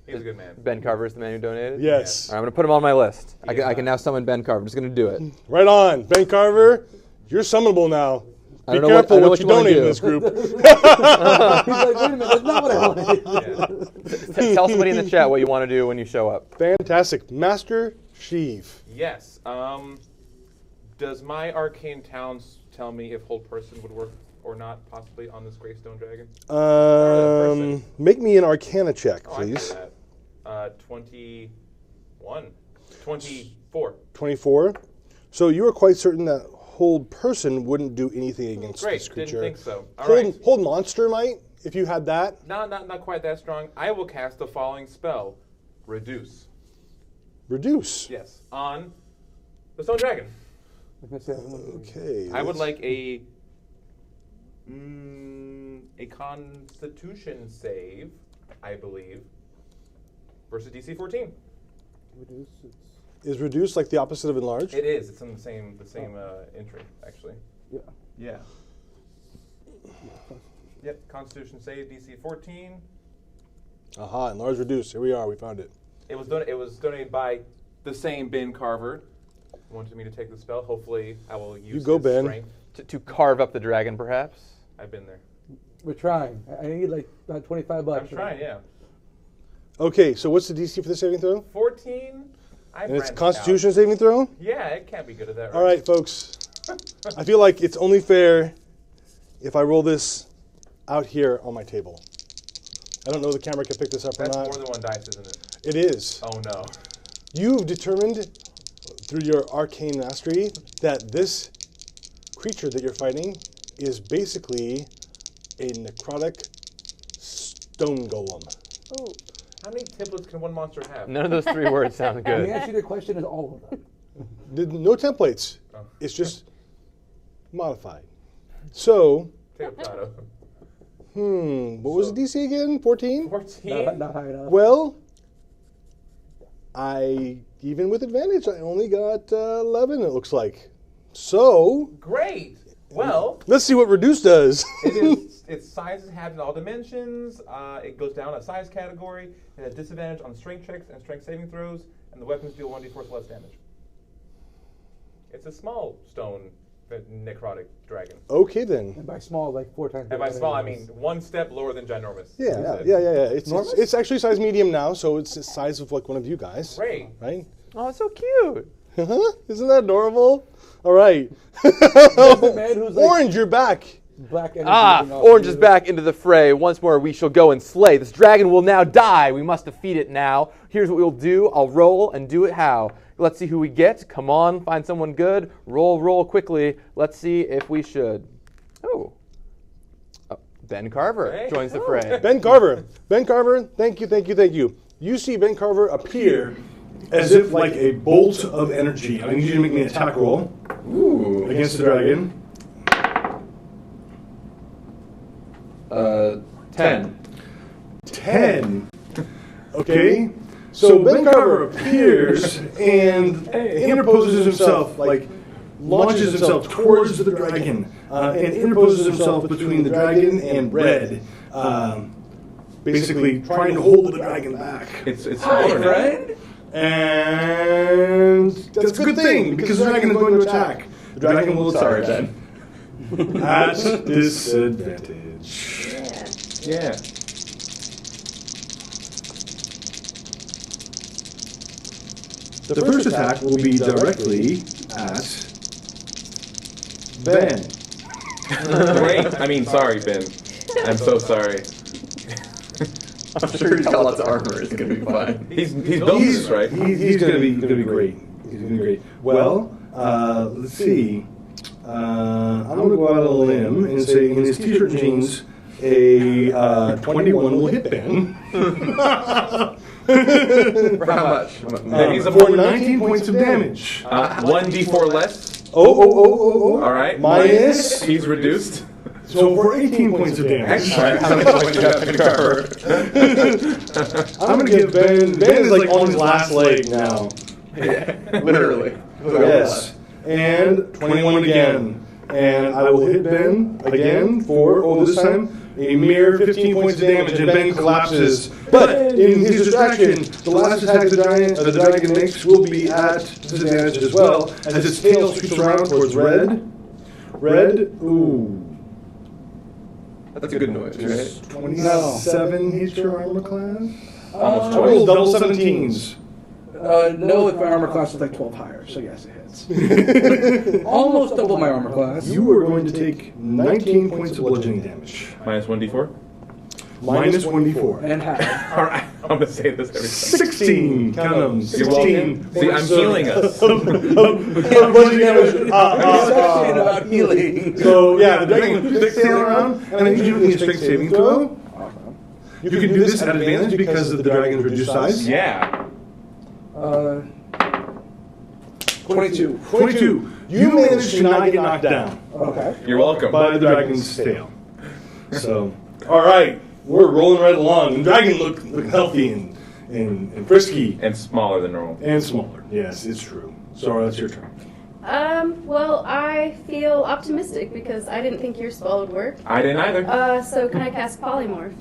He's a good man. Ben Carver is the man who donated? Yes. All right, I'm going to put him on my list. I can now summon Ben Carver. I'm just going to do it. Right on. Ben Carver, you're summonable now. Be I don't know careful what what you you wanna donate do. in this group. He's like, wait a minute, that's not what I wanted. Tell somebody in the chat what you want to do when you show up. Fantastic. Master Sheev. Yes. Does my arcane talents tell me if hold person would work or not, possibly on this Greystone Dragon? Make me an Arcana check, Oh, I can do please. that. 21. 24. 24. So you are quite certain that hold person wouldn't do anything against Great. this creature. Didn't think so. All right. Hold monster might, if you had that. No, not quite that strong. I will cast the following spell. Reduce. Reduce. Yes. On the Stone Dragon. Okay. I would like a Constitution save, I believe, versus DC 14. Is reduce like the opposite of enlarge? It is. It's in the same entry, actually. Yeah. Yeah. Yep. Constitution save, DC 14. Aha, enlarge reduce. Here we are. We found it. It was donated by the same Ben Carver. Wanted me to take the spell. Hopefully, I will use You go, his Ben. strength. To carve up the dragon, perhaps? I've been there. We're trying. I need like about $25. I'm trying, yeah. Okay, so what's the DC for the saving throw? 14. And it's Constitution saving throw? Yeah, it can't be good at that, right? All right, folks. I feel like it's only fair if I roll this out here on my table. I don't know if the camera can pick this up That's or not. more than one dice, isn't it? It is. Oh, no. You've determined through your arcane mastery that this creature that you're fighting is basically a necrotic stone golem. Ooh. How many templates can one monster have? None of those three words sound The good. answer to your question is all of them. No templates. It's just modified. So, Potato. what was the DC again? 14? 14? Not high enough. Well, even with advantage, I only got 11, it looks like. So, Great. Well, let's see what reduce does. its size is halved in all dimensions. It goes down a size category. It has disadvantage on strength checks and strength saving throws, and the weapons deal 1d4 less damage. It's a small stone necrotic dragon. Okay, then. And by small, like 4 times. And by small, I mean one step lower than ginormous. Yeah. It's actually size medium now, so it's the size of like one of you guys. Great. Right? Oh, it's so cute. Isn't that adorable? All right. man who's like Orange, you're back. black energy. Orange is back into the fray. Once more, we shall go and slay. This dragon will now die. We must defeat it now. Here's what we'll do. I'll roll and do it how. Let's see who we get. Come on, find someone good. Roll quickly. Let's see if we should. Oh, Ben Carver joins the fray. Ben Carver, thank you. You see Ben Carver appear as if like a bolt of energy. I need you to make me an attack roll against the dragon. 10. 10. Okay. So Ben Carver appears and interposes himself, like launches himself towards the dragon, and interposes himself between the dragon and Red, basically trying to hold the dragon back. It's smaller, right? And that's a good thing because the dragon is going to attack. The dragon will attack. Sorry, Ben. At disadvantage. Yeah. The first attack will be directly at Ben. Great. I mean, sorry, Ben. I'm so sorry. I'm sure he's got lots of armor. It's going to be fine. He's built this, right? He's going to be great. He's going to be great. Well, let's see. I'm going to go out on a limb and say in his t-shirt jeans, a 21 will hit Ben. For how much? He's a for 19 points of damage. 1d4 less. Oh. All right. Minus. He's reduced. So for 18 points of damage. Excellent. How many points do you have to cover? I'm going to give Ben. Ben is like on his last leg now. Yeah, literally. Yes. And 21 again. And I will hit Ben again for, this time, a mere 15 points of damage, and Ben collapses. But in his distraction, the last attack the dragon makes will be at disadvantage as well, as its tail sweeps around towards red. Red, ooh. That's a good noise, right? 27 hits your armor class? Almost I rolled double 17s. No, if my armor class is like 12 higher, so yes, it hits. Almost double my armor class. You are going to take 19 points of bludgeoning damage. Minus 1d4? Minus 1d4. And half. All right, I'm going to say this every time. 16, count them. 16. See, I'm healing us. Bludgeoning damage. Exception about healing. So, yeah, the dragon sticks tail around, and I need you to make a strength saving throw. You can do this at advantage because of the dragon's reduced size. Yeah. 22. 22. You managed to not get knocked down Okay. You're welcome. by the dragon's tail. So, all right, we're rolling right along. The dragon looked healthy and frisky And smaller than normal. and smaller. Yes, it's true. Sora, that's your turn. Well, I feel optimistic because I didn't think your spell would work. I didn't either. So can I cast Polymorph?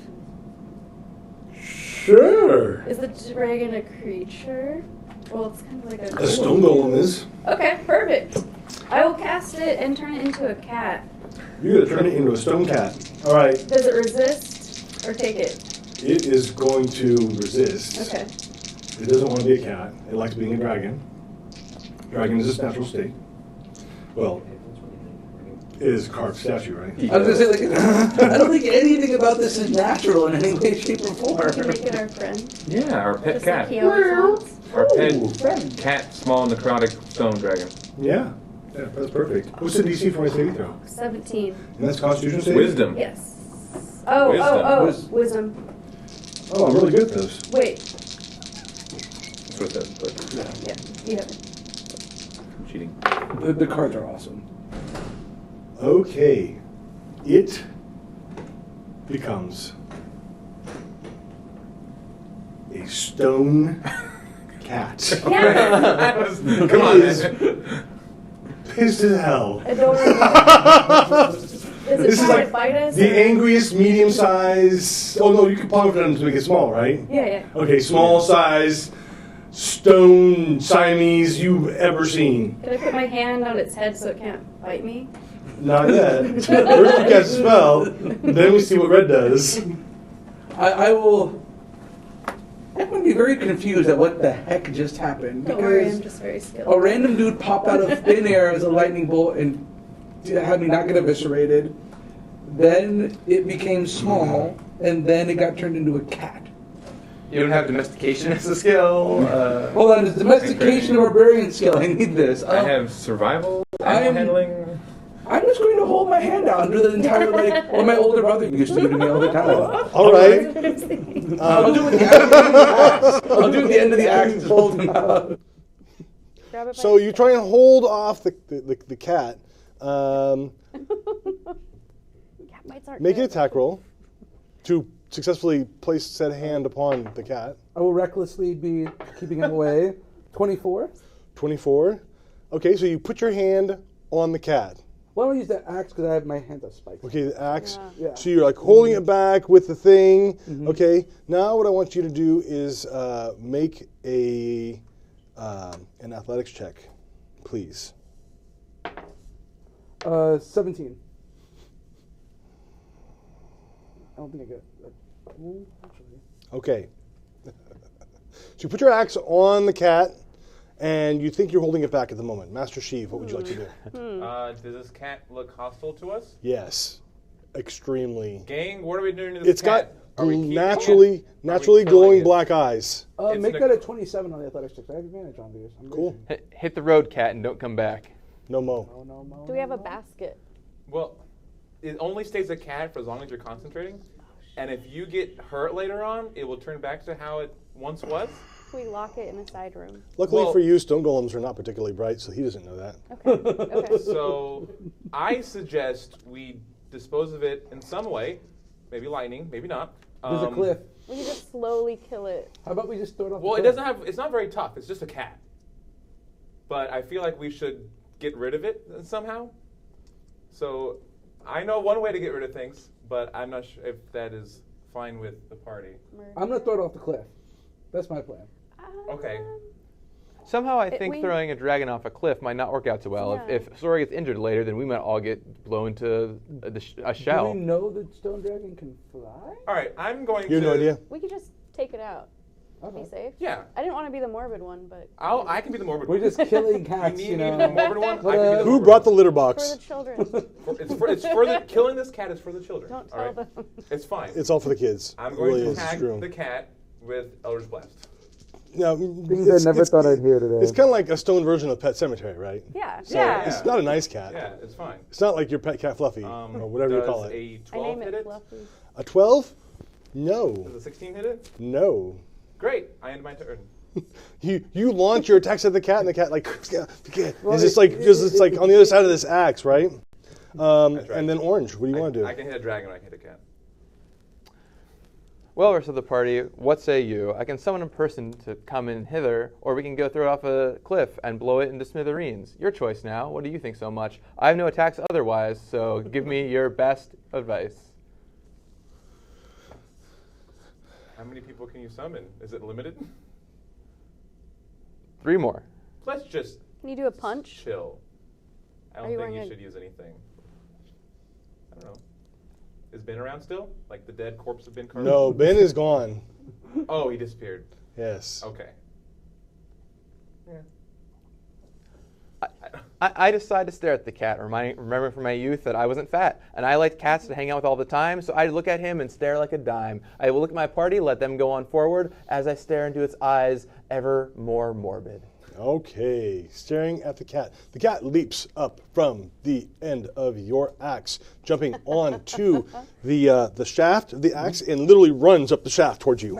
Sure. Is the dragon a creature? Well, it's kind of like A stone golem is. Okay, perfect. I will cast it and turn it into a cat. You're going to turn it into a stone cat. All right. Does it resist or take it? It is going to resist. Okay. It doesn't want to be a cat. It likes being a dragon. Dragon is its natural state. Well, it is a carved statue, right? I was going to say, like, I don't think anything about this is natural in any way, shape, or form. We can make it our friend. Yeah, our pet Just cat. like he always wants. Our Ooh. pet cat, small necrotic stone dragon. Yeah. Yeah, that's perfect. What's the DC for my saving throw? 17. And that's Constitution save? Wisdom. Yes. Wisdom. Wisdom. Oh, I'm really good at those. Wait. That's what it says, but Yeah, you have it. I'm cheating. The cards are awesome. Okay. It becomes a stone cat. Yes. Come on, It is man. pissed as hell. Does it This is try to like bite us? the or- angriest medium size. Oh no, you can polymorph them to make it small, right? Yeah. Okay, small size stone Siamese you've ever seen. Can I put my hand on its head so it can't bite me? Not yet. First we cast a spell, then we see what red does. I will. I'm going to be very confused at what the heck just happened. Don't worry, I'm Because just very a skilled. random dude popped out of thin air as a lightning bolt and had me not get eviscerated. Then it became small, and then it got turned into a cat. You don't have domestication as a skill. Hold on, it's domestication or barbarian skill. I need this. I have survival, I'm- animal handling. I'm just going to hold my hand out and do the entire, like, what my older brother used to do to me all the time. All right. I'll do it at the end of the axe. I'll do it at the end of the axe and just hold him out. Grab it by So the you try and hold off the cat. cat bites aren't Make an good. attack roll to successfully place said hand upon the cat. I will recklessly be keeping him away. 24. 24. Okay, so you put your hand on the cat. Why don't I use that axe because I have my hands up spiked. Okay, the axe. Yeah. So you're like holding it back with the thing. Okay, now what I want you to do is make an athletics check, please. 17. I don't think I get it. Actually. Okay. So you put your axe on the cat, and you think you're holding it back at the moment. Master Sheev, what would you like to do? Does this cat look hostile to us? Yes, extremely. Gang, what are we doing to this It's got cat? Are we keeping naturally killing glowing it? black eyes. It's Make an- that a 27 on the athletics check. I have advantage on these. I'm Cool. Hit the road, cat, and don't come back. No mo. Do we have a basket? Well, it only stays a cat for as long as you're concentrating. And if you get hurt later on, it will turn back to how it once was. We lock it in a side room. Luckily Well- for you, stone golems are not particularly bright, so he doesn't know that. Okay. So I suggest we dispose of it in some way. Maybe lightning, maybe not. There's a cliff. We can just slowly kill it. How about we just throw it off Well, the it cliff? doesn't have. It's not very tough. It's just a cat. But I feel like we should get rid of it somehow. So I know one way to get rid of things, but I'm not sure if that is fine with the party. I'm going to throw it off the cliff. That's my plan. Okay. Somehow I It- think we- throwing a dragon off a cliff might not work out so well. Yeah. If Sora gets injured later, then we might all get blown to a Do shell. we know that stone dragon can fly? All right. I'm going You to. have no idea? We could just take it out. Okay. Be safe. Yeah. I didn't want to be the morbid one, but I can be the morbid We're one. just killing You cats, need you me to know. be the morbid one? I can be the Who morbid brought the one. litter for box? the children. It's for the killing this cat is for the children. Don't all tell right? them. It's fine. It's all for the kids. I'm It going really to is. tag Screw 'em. the cat with Eldritch Blast. No, Things I never thought I'd hear today. It's kind of like a stone version of Pet Cemetery, right? Yeah. So Yeah. It's not a nice cat. Yeah, it's fine. It's not like your pet cat Fluffy or whatever you call Does it. a I 12 name hit it it? Fluffy. A 12? No. Does a 16 hit it? No. Great. I end my turn. You launch your attacks at the cat, and the cat like it's just like on the other side of this axe, right? right. And then orange. What do you want to do? I can hit a dragon. I can hit a cat. Well, rest of the party, what say you? I can summon a person to come in hither, or we can go throw it off a cliff and blow it into smithereens. Your choice now. What do you think so much? I have no attacks otherwise, so give me your best advice. How many people can you summon? Is it limited? 3 more. Let's just Can you do a punch? chill. I Are don't you think wearing you a- should use anything. I don't know. Is Ben around still? Like the dead corpse of Ben Carter? No, Ben is gone. Oh, he disappeared. Yes. Okay. Yeah. I decided to stare at the cat, remembering from my youth that I wasn't fat, and I liked cats to hang out with all the time, so I'd look at him and stare like a dime. I will look at my party, let them go on forward, as I stare into its eyes, ever more morbid. Okay, staring at the cat. The cat leaps up from the end of your axe, jumping onto the shaft of the axe, and literally runs up the shaft towards you.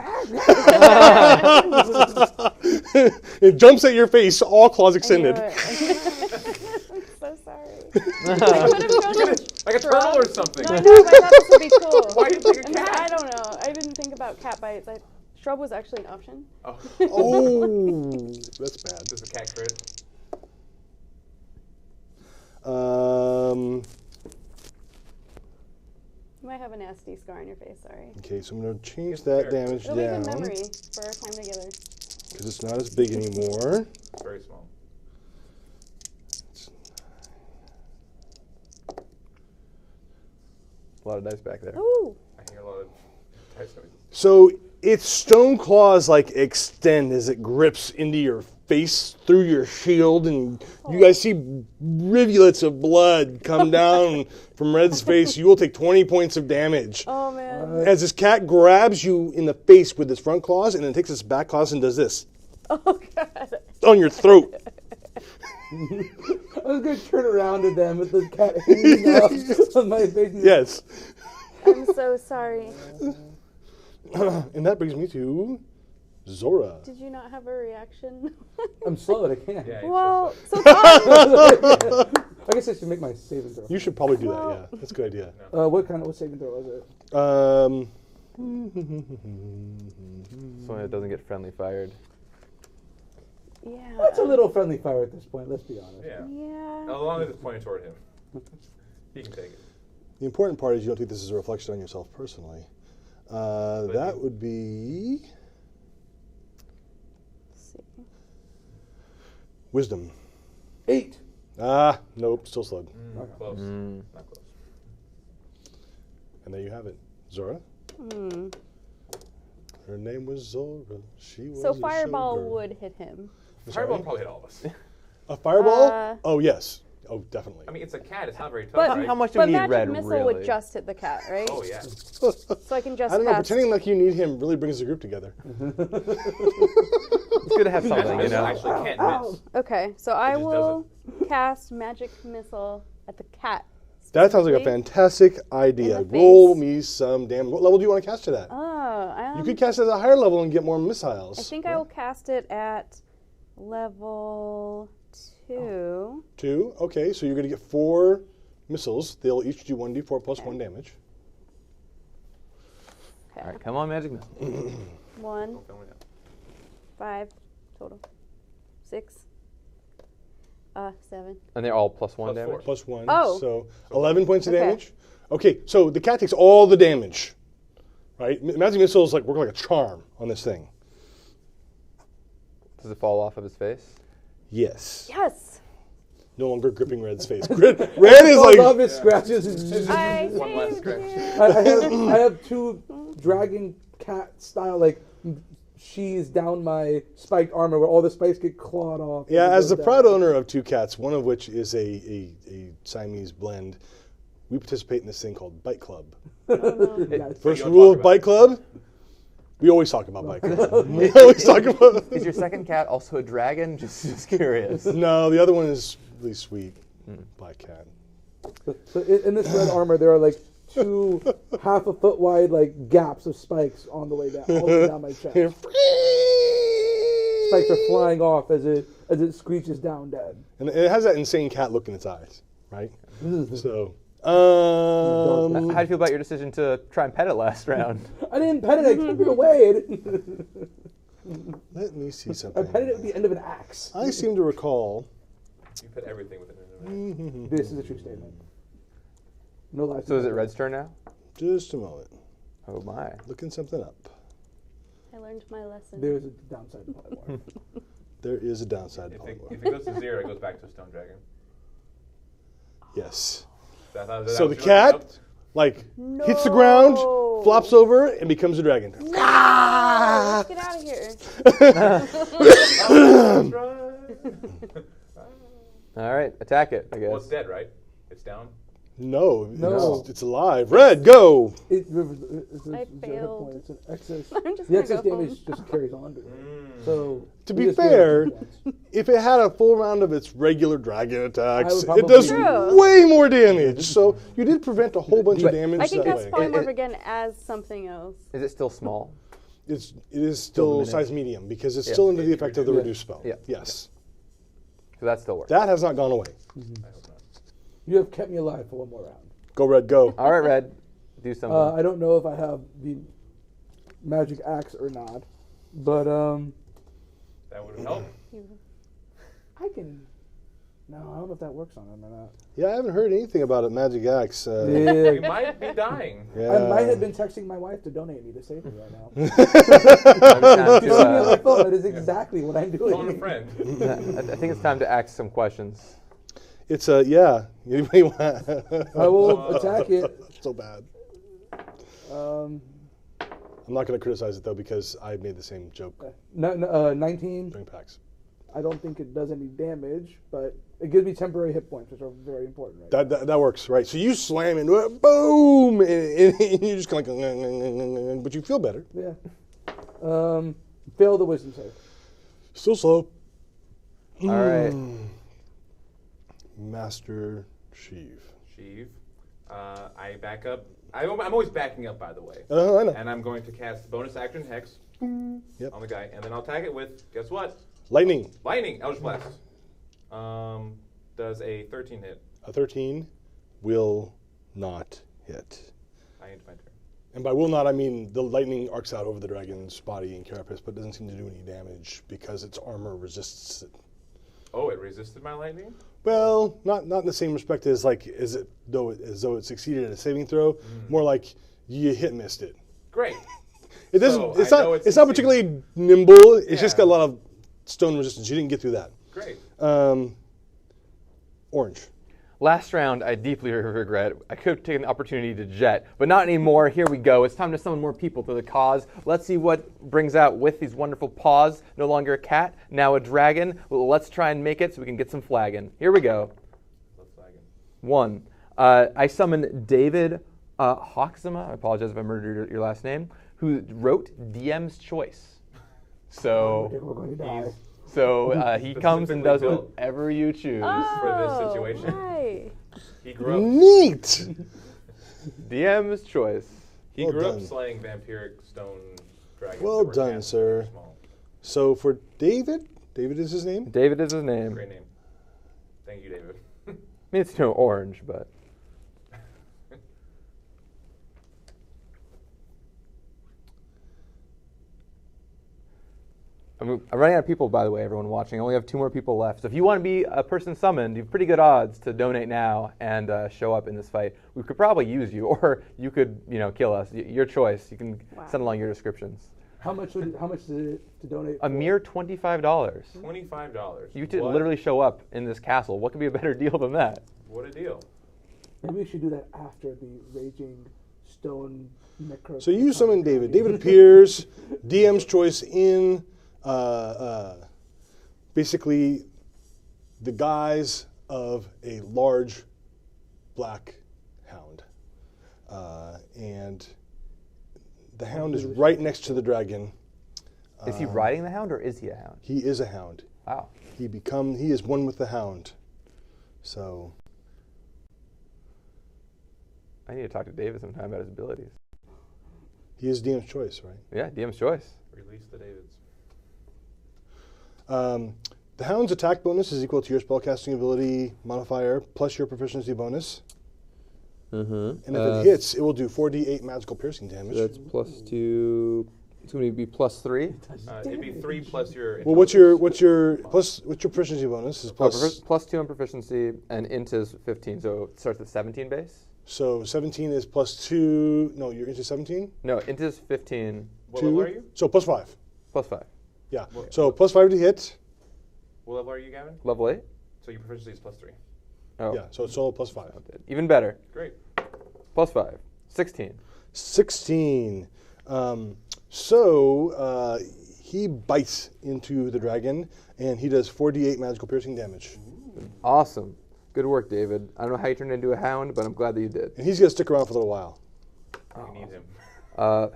It jumps at your face, all claws extended. I'm so sorry. I could have gone Like a turtle or something. No, I know, but I thought this would be cool. Why do you think a And cat? I don't know. I didn't think about cat bites. Shrub was actually an option. Oh. Oh, that's bad. Does the cat crit? You might have a nasty scar on your face, sorry. Okay, so I'm going to change that damage It'll be a down good memory for our time together. because it's not as big anymore. It's very small. A lot of dice back there. Ooh! I hear a lot of dice noises. So its stone claws like extend as it grips into your face through your shield, and you guys see rivulets of blood come down from Red's face. You will take 20 points of damage. Oh, man. As this cat grabs you in the face with its front claws and then takes its back claws and does this Oh, God. on your throat. I was going to turn around to them with the cat hanging off on my face. Yes. I'm so sorry. And that brings me to Zora. Did you not have a reaction? I'm slow that I can't. Yeah, he's Well, so so far. I guess I should make my saving throw. You should probably do that, Well- yeah. That's a good idea. What saving throw was it? So it doesn't get friendly fired. Yeah. That's a little friendly fire at this point, let's be honest. Yeah. Yeah. As long as it's pointed toward him. He can take it. The important part is you don't think this is a reflection on yourself personally. That would be Let's see. wisdom. 8. Ah, nope, still slowed. Close. Not close. And there you have it. Zora? Her name was Zora. She was So a fireball showgirl. would hit him. Fireball probably hit all of us. A fireball? Oh, yes. Oh, definitely. I mean, it's a cat. It's not very tough, But right? How much do but we need magic red, missile really? would just hit the cat, right? Oh, yeah. So I can just I don't know, cast. pretending like you need him really brings the group together. It's good to have something, you know? Actually can't miss. Okay, so I just will cast magic missile at the cat. That sounds like a specifically. fantastic idea. In the Roll face. me some damage. What level do you want to cast it at? Oh, You could cast it at a higher level and get more missiles. I think I will cast it at level 2. 2. Okay, so you're going to get 4 missiles. They'll each do 1d4 plus 1 damage. Okay. All right, come on, magic missile. 1, 5 total. 6. 7. And they're all plus 1 Plus damage. 4. Plus 1. Oh. So 11 points of Okay. damage. Okay, so the cat takes all the damage. Right? Magic missiles work like a charm on this thing. Does it fall off of his face? Yes. Yes! No longer gripping Red's face. Red is I love like. his scratches. I One last saved scratch. you. I have 2 dragon cat style she's down my spiked armor where all the spikes get clawed off. Yeah, and as the goes proud down. owner of 2 cats, one of which is a Siamese blend, we participate in this thing called Bite Club. Yeah, First don't rule talk of Bite Club, we always talk about Bite Club. We always talk about. Is your second cat also a dragon? Just curious. No, the other one is really sweet. Black cat. So in this red armor, there are 2 half a foot wide gaps of spikes on the way down, all the way down my chest. Spikes are flying off as it screeches down dead. And it has that insane cat look in its eyes, right? So, How do you feel about your decision to try and pet it last round? I didn't pet it. I took it away. let me see I something. petted it with the end of an axe. I seem to recall. You put everything within it. This is a true statement. No lies. So is it Red's turn now? Just a moment. Oh my. Looking something up. I learned my lesson. There's a downside to polymorph. There is a downside to If polymorph. it goes to 0, it goes back to a stone dragon. Yes. So the cat, hits the ground, flops over, and becomes a dragon. Let's get out of here. All right, attack it, I guess. Well, it's dead, right? It's down. No, No. It's alive. Red, go! It's I zero failed. points. It's an excess. I'm just The gonna excess go damage home. just carries on to it. So To we be just gave it fair, 2 points. if it had a full round of its regular dragon attacks, would it probably does True. way more damage. So you did prevent a whole bunch of damage I can that cast way. polymorph again as something else. Is it still small? It is still size medium because it's still under the effect of the reduce spell. Yeah. Yes. So that still works. That has not gone away. You have kept me alive for one more round. Go, Red, go. All right, Red, do something. I don't know if I have the magic axe or not, but That would have helped. I can. No, I don't know if that works on him or not. Yeah, I haven't heard anything about it, Magic Axe. You Yeah. might be dying. I might have been texting my wife to donate me to save me right now. Time She's on my to, phone. That is exactly what I'm doing. Phone a friend. I think it's time to ask some questions. It's a, yeah. Anybody want? I will attack it. So bad. Um, I'm not going to criticize it, though, because I made the same joke 19. during PAX. I don't think it does any damage, but it gives me temporary hit points, which are very important. Right? That works, right? So you slam into it, boom, and you're just kind of like, but you feel better. Yeah. Fail the wisdom save. Still slow. All right. Master Sheev. Sheev. I back up. I'm always backing up, by the way. I know. And I'm going to cast bonus action Hex Yep. on the guy, and then I'll tag it with, guess what? Lightning. Lightning, Eldritch Blast. Does a 13 hit. A 13 will not hit. I end my turn. And by will not, I mean the lightning arcs out over the dragon's body and carapace, but doesn't seem to do any damage because its armor resists it. Oh, it resisted my lightning? Well, not in the same respect as as though it succeeded at a saving throw. More like you hit and missed it. Great. It doesn't. So it's I know not. it's It's not succeeded. particularly nimble. It's just Yeah. got a lot of stone resistance. You didn't get through that. Great. Orange. Last round, I deeply regret. I could have taken the opportunity to jet, but not anymore. Here we go. It's time to summon more people to the cause. Let's see what brings out with these wonderful paws. No longer a cat, now a dragon. Well, let's try and make it so we can get some flagging. Here we go. Love flagging. 1. I summon David Hawksema. I apologize if I murdered your last name. Who wrote DM's Choice. So, We're going to die. he comes and does built. whatever you choose. For this situation. Right. He grew up. Neat. DM's Choice. He Well grew up done. slaying vampiric stone dragons. Well that were done, cast when they were sir. small. So for David is his name? David is his name. Great name. Thank you, David. I mean, it's no orange, but I'm running out of people, by the way, everyone watching. I only have 2 more people left. So if you want to be a person summoned, you have pretty good odds to donate now and show up in this fight. We could probably use you, or you could, kill us. Your choice. You can send along your descriptions. How much is it to donate? A mere $25. $25. You could What? literally show up in this castle. What could be a better deal than that? What a deal. Maybe we should do that after the raging stone necro. So you summon David. David appears, DM's choice in basically the guise of a large black hound. And the hound is right next to the dragon. Is he riding the hound, or is he a hound? He is a hound. Wow. He is one with the hound. So I need to talk to David sometime about his abilities. he is DM's choice, right? Yeah, DM's choice. Release the Davids. The hound's attack bonus is equal to your spellcasting ability modifier plus your proficiency bonus. Mm-hmm. And if it hits, it will do 4d8 magical piercing damage. That's +2. It's going to be +3. It'd be 3 plus your. Well, what's your proficiency bonus? Is plus. +2 on proficiency, and int is 15, so it starts at 17 base. So 17 is +2. No, you're into 17. No, int is 15 What level are you? So +5. +5. Yeah. So +5 to hit. What level are you, Gavin? Level 8. So your proficiency is +3. Oh, Yeah. So it's all +5. even better. Great. +5. 16. 16. He bites into the dragon, and he does 4d8 magical piercing damage. Awesome. Good work, David. I don't know how you turned into a hound, but I'm glad that you did. And he's gonna stick around for a little while. We need him.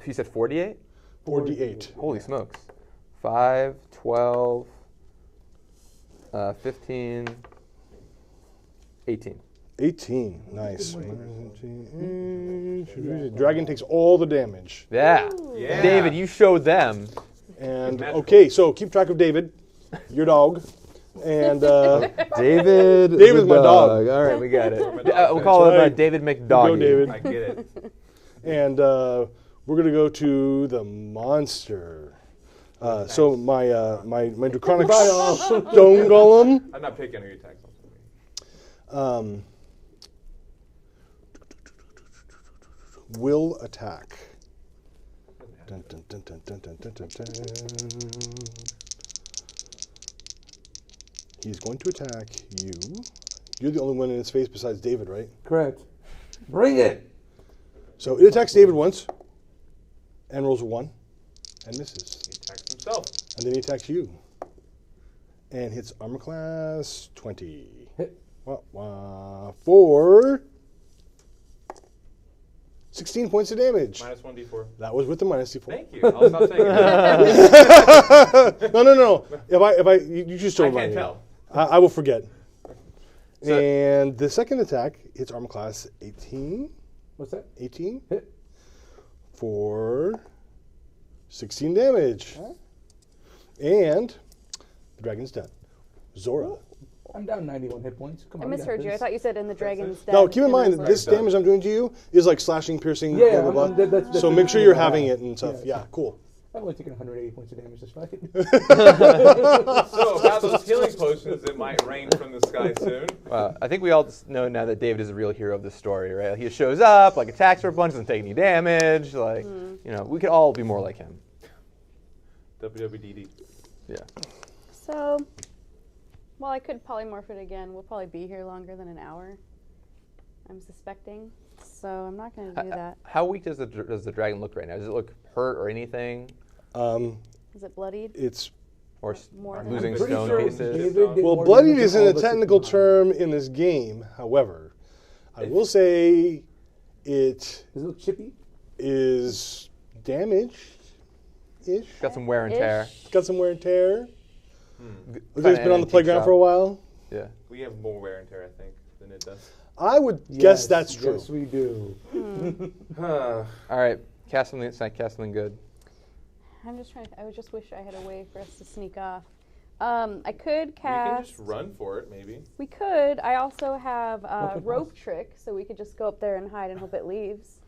You said 48? 4d8. Holy smokes. 5, 12, 15, 18. 18. Nice. Dragon takes all the damage. Yeah. Yeah. David, you showed them. And okay, so keep track of David, your dog, and David. David's my dog. All right, we got it. dog. We'll call That's him right. David McDoggy. Go, David. I get it. And we're gonna go to the monster. So my draconic stone golem I'm not picking who you attacks. will attack. Dun, dun, dun, dun, dun, dun, dun, dun, dun. He's going to attack you. You're the only one in his face besides David, right? Correct. Bring it. So it attacks David once, and rolls a 1, and misses. He attacks himself. And then he attacks you, and hits armor class 20. Hit. For 16 points of damage. Minus 1d4. That was with the minus d4. Thank you. I'll stop saying that. No. If I, you just I don't can't remind me. tell. I will forget. So- And the second attack hits armor class 18. What's that? 18 Hit. for 16 damage. And the dragon's dead. Zora. I'm down 91 hit points. Come I on. misheard you. I thought you said in the dragon's den. Now, keep in mind and I that was this like, damage I'm doing to you is like slashing, piercing, Yeah, blah, blah, blah. that's So make sure you're having it and stuff. Yeah, Yeah, cool. I've only taken 180 points of damage this fight. So about those healing potions that might rain from the sky soon. I think we all just know now that David is a real hero of the story, right? He shows up, like attacks for a bunch, doesn't take any damage. Like, we could all be more like him. WWDD. Yeah. So, well, I could polymorph it again. We'll probably be here longer than an hour, I'm suspecting. So I'm not going to do that. How weak does the dragon look right now? Does it look hurt or anything? Is it bloodied? It's More or than- losing I'm pretty stone sure pieces? David did well, more bloodied damage isn't than a all of us technical combined. term in this game. However, I will say it Does it look chippy? is damaged-ish. Got some wear and tear. Ish. Got some wear and tear. Kinda Looks like it's been on the antique playground shop. for a while. Yeah. We have more wear and tear, I think, than it does. I would guess that's true. Yes, we do. All right. Cast something good. I'm just trying to. I would just wish I had a way for us to sneak off. I could cast. We can just run for it, maybe. We could. I also have rope trick, so we could just go up there and hide and hope it leaves.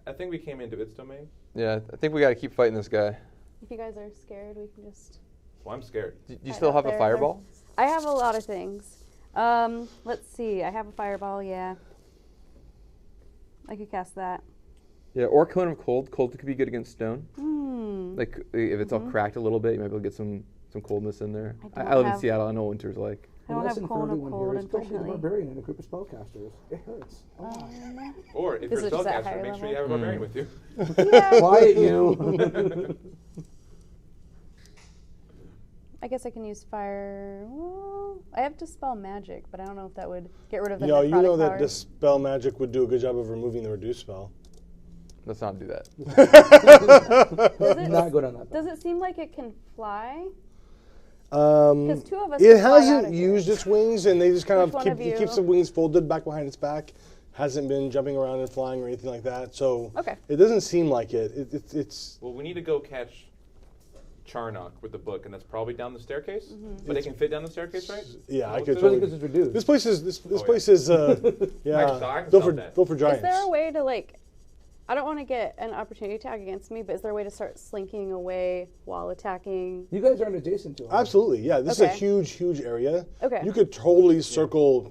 I think we came into its domain. Yeah, I think we got to keep fighting this guy. If you guys are scared, we can just. Well, I'm scared. Do you still have a fireball? I have a lot of things. Let's see. I have a fireball. Yeah. I could cast that. Yeah, or Cone of Cold. Cold could be good against stone. Hmm. Like if it's all cracked a little bit, you might be able to get some coldness in there. I I live in Seattle. I know what winter's like. I don't have lesson for Cone of everyone Cold, here is don't be the unfortunately. barbarian in a group of spellcasters. It hurts. Or if Is you're a it just at spellcaster, higher make sure you level? have a barbarian with you. Yeah. Quiet you. I guess I can use fire. Well, I have Dispel Magic, but I don't know if that would get rid of the Yeah, you necrotic know that power. Dispel Magic would do a good job of removing the reduce spell. Let's not do that. Not go down that. Does it seem like it can fly? Because 2 of us it can fly out hasn't of here. used its wings, and they just kind Which one of of it keeps you? the wings folded back behind its back. Hasn't been jumping around and flying or anything like that. So Okay. it doesn't seem like it. It's Well, we need to go catch Charnock with the book, and that's probably down the staircase. Mm-hmm. But it can fit down the staircase, right? yeah. I Looks could good. Especially totally. because it's reduced. This place is this yeah. place is yeah. I can Go stop for that. giants. Is there a way to like? I don't want to get an opportunity attack against me, but is there a way to start slinking away while attacking? You guys aren't adjacent to him. Absolutely, yeah. This is a Okay. huge area. Okay. You could totally circle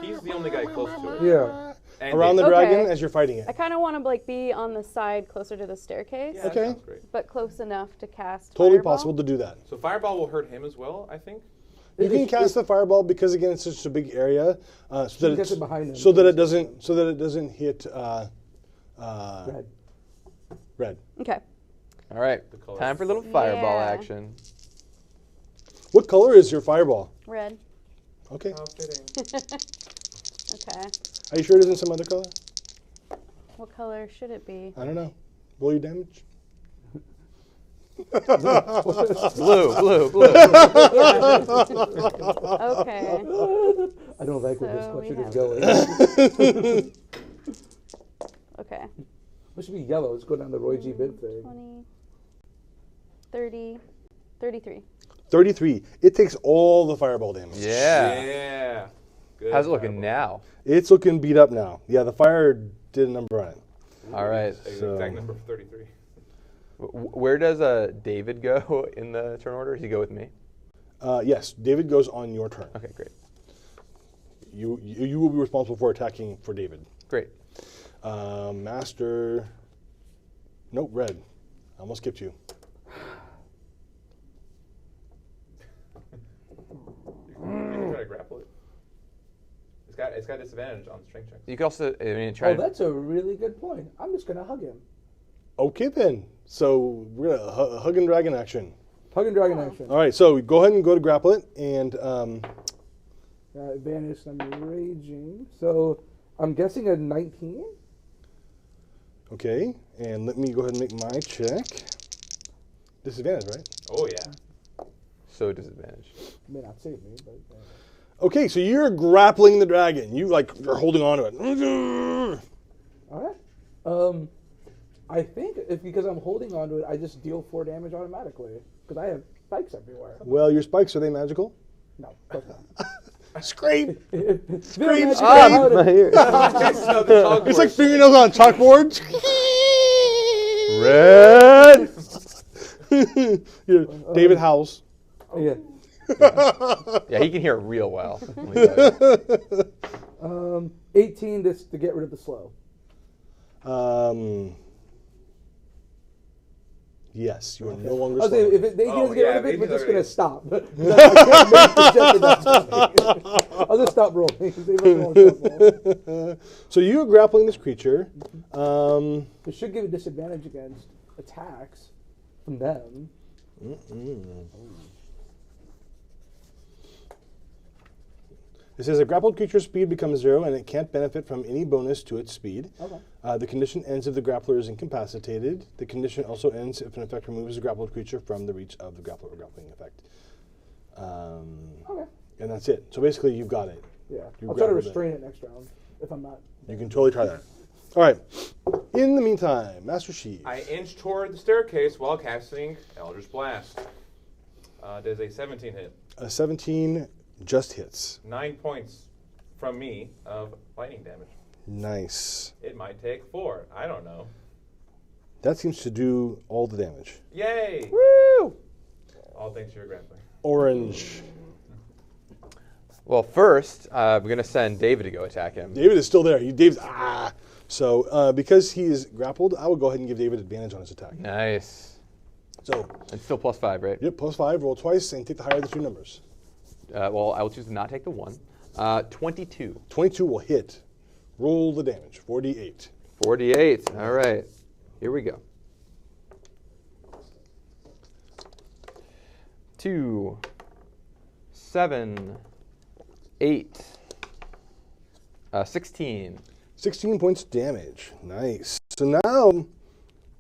He's the only guy close to it. Yeah. And around the Okay. dragon as you're fighting I it. kind of want to like be on the side closer to the staircase, Yeah, that Okay. sounds great. but close enough to cast. Totally Fireball. possible to do that. So Fireball will hurt him as well, I think. You can cast the fireball because again it's such a big area, so can that cast it behind him. so that it doesn't hit Red. red. Okay. All right, color. time for a little fireball Yeah. action. What color is your fireball? Red. Okay. How fitting. Okay. Are you sure it isn't some other color? What color should it be? I don't know. Roll your damage. Blue. Okay. I don't like where this So we question is going. Okay. It should be yellow. Let's go down the Roy G. Biv thing. 20, 30, 33. 33. It takes all the fireball damage. Yeah. Yeah. Good How's it looking Fireball. now? It's looking beat up now. Yeah, the fire did a number on it. All right. Exact number for 33. Where does David go in the turn order? Does he go with me? Yes, David goes on your turn. Okay, great. You will be responsible for attacking for David. Great. Master. Nope, red. I almost skipped you. You can try to grapple it. It's got disadvantage on strength checks. You could also, try Oh, to. that's a really good point. I'm just going to hug him. Okay then. So we're gonna hug and dragon action. Hug and dragon action. All right. So go ahead and go to grapple it, and Advantage, I'm raging. So I'm guessing a 19? okay. And let me go ahead and make my check. Disadvantage, right? Oh, yeah. So disadvantage. May not save me, but. Okay. So you're grappling the dragon. You you're holding on to it. All right. I think because I'm holding onto it, I just deal 4 damage automatically because I have spikes everywhere. Well, your spikes, are they magical? No, of course not. Scrape. Scream! My ear. It's like fingernails on a chalkboard. Red. David howls. Yeah. Yeah, he can hear real well. 18 to get rid of the slow. Yes, you are no longer I'll say slow. if he doesn't get rid of it, maybe we're just there going to is. stop. I can't make the check at that time. I'll just stop rolling. Save us all trouble. So you are grappling this creature. It should give a disadvantage against attacks from them. It says a grappled creature's speed becomes 0 and it can't benefit from any bonus to its speed. Okay. The condition ends if the grappler is incapacitated. The condition also ends if an effect removes the grappled creature from the reach of the grappler or grappling effect. Okay. And that's it. So basically, you've got it. Yeah. You I'll try to grappled it. restrain it next round if I'm not. You can totally try that. All right. In the meantime, Master Sheev. I inch toward the staircase while casting Eldritch Blast. Does a 17 hit? A 17 just hits. 9 points from me of lightning damage. Nice. It might take 4. I don't know. That seems to do all the damage. Yay! Woo! All thanks to your grappling. Orange. Well, first, we're going to send David to go attack him. David is still there. David's So because he is grappled, I will go ahead and give David advantage on his attack. Nice. So It's still +5, right? yep, +5. Roll twice and take the higher of the two numbers. Well, I will choose to not take the 1. 22. 22 will hit. Roll the damage. 48. 48. All right. Here we go. 2, 7, 8, 16. 16 points damage. Nice. So now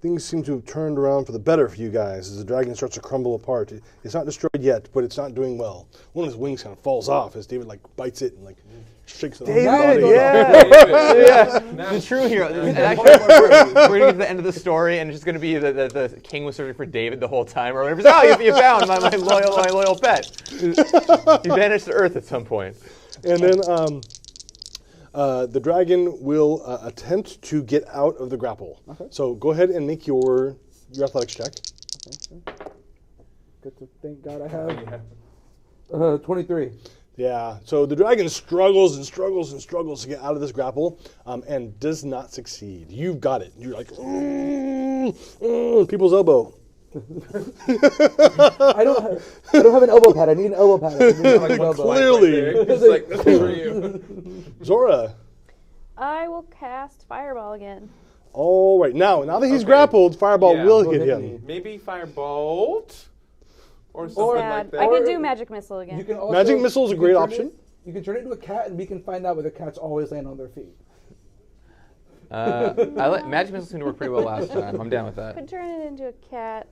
things seem to have turned around for the better for you guys as the dragon starts to crumble apart. It's not destroyed yet, but it's not doing well. One of his wings kind of falls off as David bites it and shakes it off his body. Yeah. The true hero. And actually, we're going to get to the end of the story, and it's just going to be the king was searching for David the whole time, or whatever. Oh, you found my loyal pet. He vanished to Earth at some point. And then the dragon will attempt to get out of the grapple. Okay. So go ahead and make your athletics check. Okay. Good to thank God I have 23. Yeah, so the dragon struggles and struggles and struggles to get out of this grapple and does not succeed. You've got it. You're like, people's elbow. I don't have an elbow pad. I need an elbow pad. Clearly. It's like, this is for you. Zora. I will cast Fireball again. All right, now that he's grappled, Fireball will hit him. Maybe Firebolt? Or something like that. I can do Magic Missile again. You can also, Magic Missile is a great option. You can turn it into a cat, and we can find out whether cats always land on their feet. Magic Missile seemed to work pretty well last time. I'm down with that. Could turn it into a cat.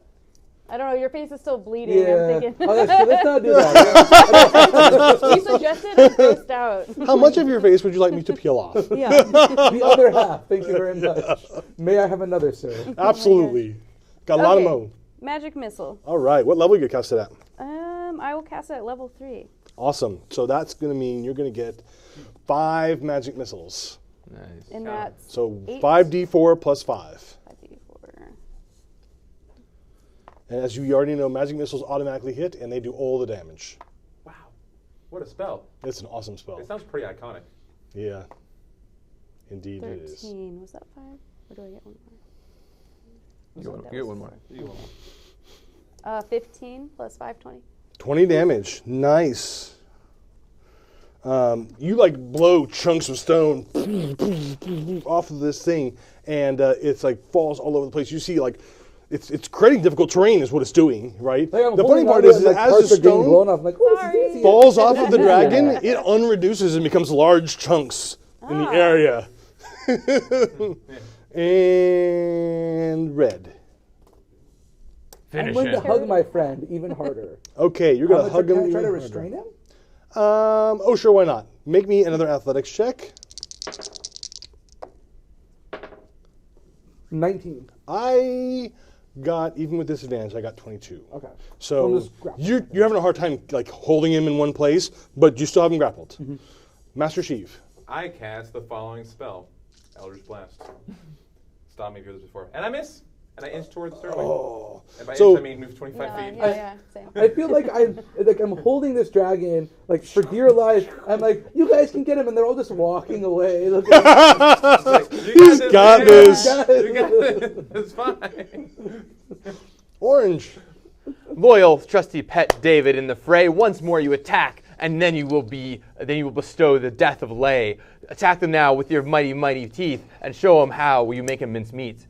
I don't know, your face is still bleeding. Yeah. I'm thinking. Oh, that's true. Let's not do that. You suggested I'm grossed out. How much of your face would you like me to peel off? Yeah. The other half. Thank you very much. May I have another, sir? Absolutely. Got a lot of mo. Magic Missile. All right, what level you cast it at? I will cast it at level 3. Awesome. So that's going to mean you're going to get 5 magic missiles. Nice. And that's So 8. 5d4 plus 5. 5d4. And as you already know, magic missiles automatically hit, and they do all the damage. Wow. What a spell. It's an awesome spell. It sounds pretty iconic. Yeah. Indeed 13. it is. Was that 5? Or do I get one more? You get one more. 15 plus 5, 20. 20 damage. Nice. You blow chunks of stone off of this thing, and it's falls all over the place. You see it's creating difficult terrain is what it's doing, right? Like, the funny part is that as the stone blown off, I'm like, oh, this is easy. falls off of the dragon, it unreduces and becomes large chunks in the area. And red. I'm going to hug my friend even harder. Okay, you're going to hug him. Can I try to even restrain him? harder. Oh, sure, why not? Make me another athletics check. 19. I got, even with disadvantage, I got 22. Okay. So you're having a hard time holding him in one place, but you still have him grappled. Mm-hmm. Master Sheev. I cast the following spell. Eldritch Blast. Stop me if you've heard this before. And I miss. And I inch towards the stairway. Oh. And by So- inch, I mean move 25 feet. Yeah, same. I feel like I'm holding this dragon for dear life. I'm like, you guys can get him, and they're all just walking away. Look at He's got this. You got this. It's fine. Orange. Loyal, trusty pet David in the fray. Once more you attack, and then you will bestow the death of Lay. Attack them now with your mighty, mighty teeth, and show them how will you make him mince meat.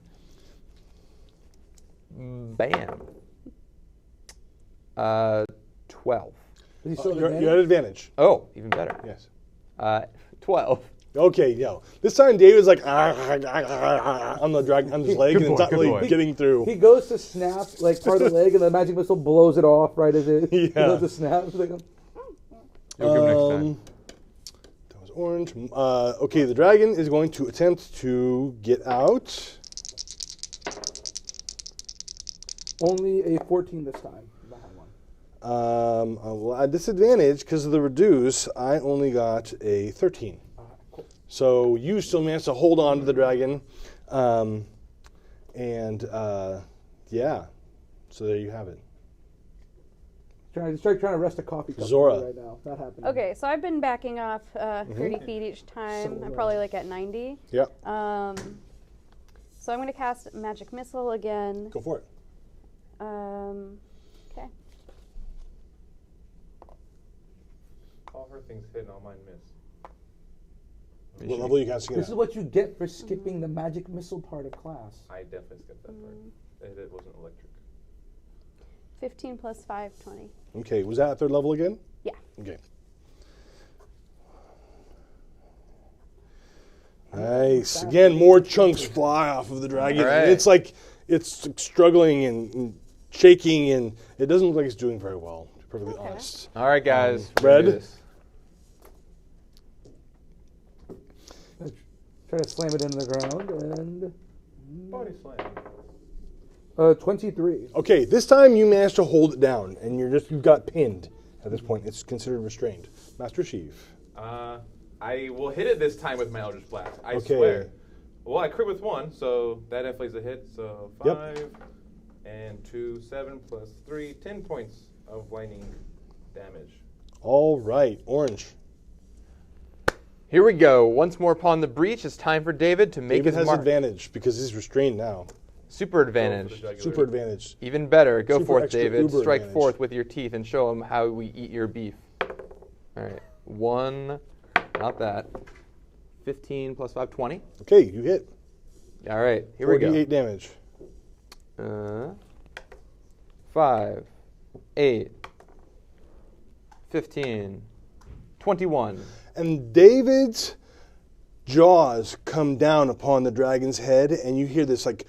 Bam. 12. You're at advantage. Oh, even better. Yes. 12. Okay, no. This time David's on the dragon, on his leg, Good and boy, it's not good really boy. getting through. He goes to snap part of the leg, and the magic missile blows it off right as it goes to snap. It's like, You'll give him next time. That was orange. Okay, the dragon is going to attempt to get out. Only a 14 this time. Not one. Well, at disadvantage because of the reduce, I only got a 13. Cool. So you still managed to hold on to the dragon. Yeah. So there you have it. Trying to rest a coffee cup Zora. right now. Not happening. Okay, so I've been backing off 30 feet each time. I'm probably like at 90. Yep. So I'm going to cast Magic Missile again. Go for it. Okay. All her things hit and all mine miss. What level are you casting it This is at? what you get for skipping the magic missile part of class. I definitely skipped that part. It wasn't electric. 15 plus 5, 20. Okay, was that at third level again? Yeah. Okay. Nice. Again, more chunks fly off of the dragon. All right. And it's like it's struggling and shaking, and it doesn't look like it's doing very well, to be perfectly honest. All right, guys. we're gonna do Red? this. Try to slam it into the ground and Body slam. 23. Okay, this time you managed to hold it down, and you've got pinned at this point. It's considered restrained. Master Sheev. I will hit it this time with my Eldritch Blast. I Okay. swear. Well, I crit with 1, so that definitely is a hit. So 5 Yep. and 2, 7 plus 3, 10 points of lightning damage. All right, orange. Here we go. Once more upon the breach, it's time for David to make David his has mark. advantage because he's restrained now. Super advantage. Super advantage. Even better. Go Super forth, extra David. uber Strike advantage. forth with your teeth and show him how we eat your beef. All right. 1, not that. 15 plus 5, 20. Okay, you hit. All right. Here we go. 48 damage. 5, 8, 15, 21. And David's jaws come down upon the dragon's head, and you hear this like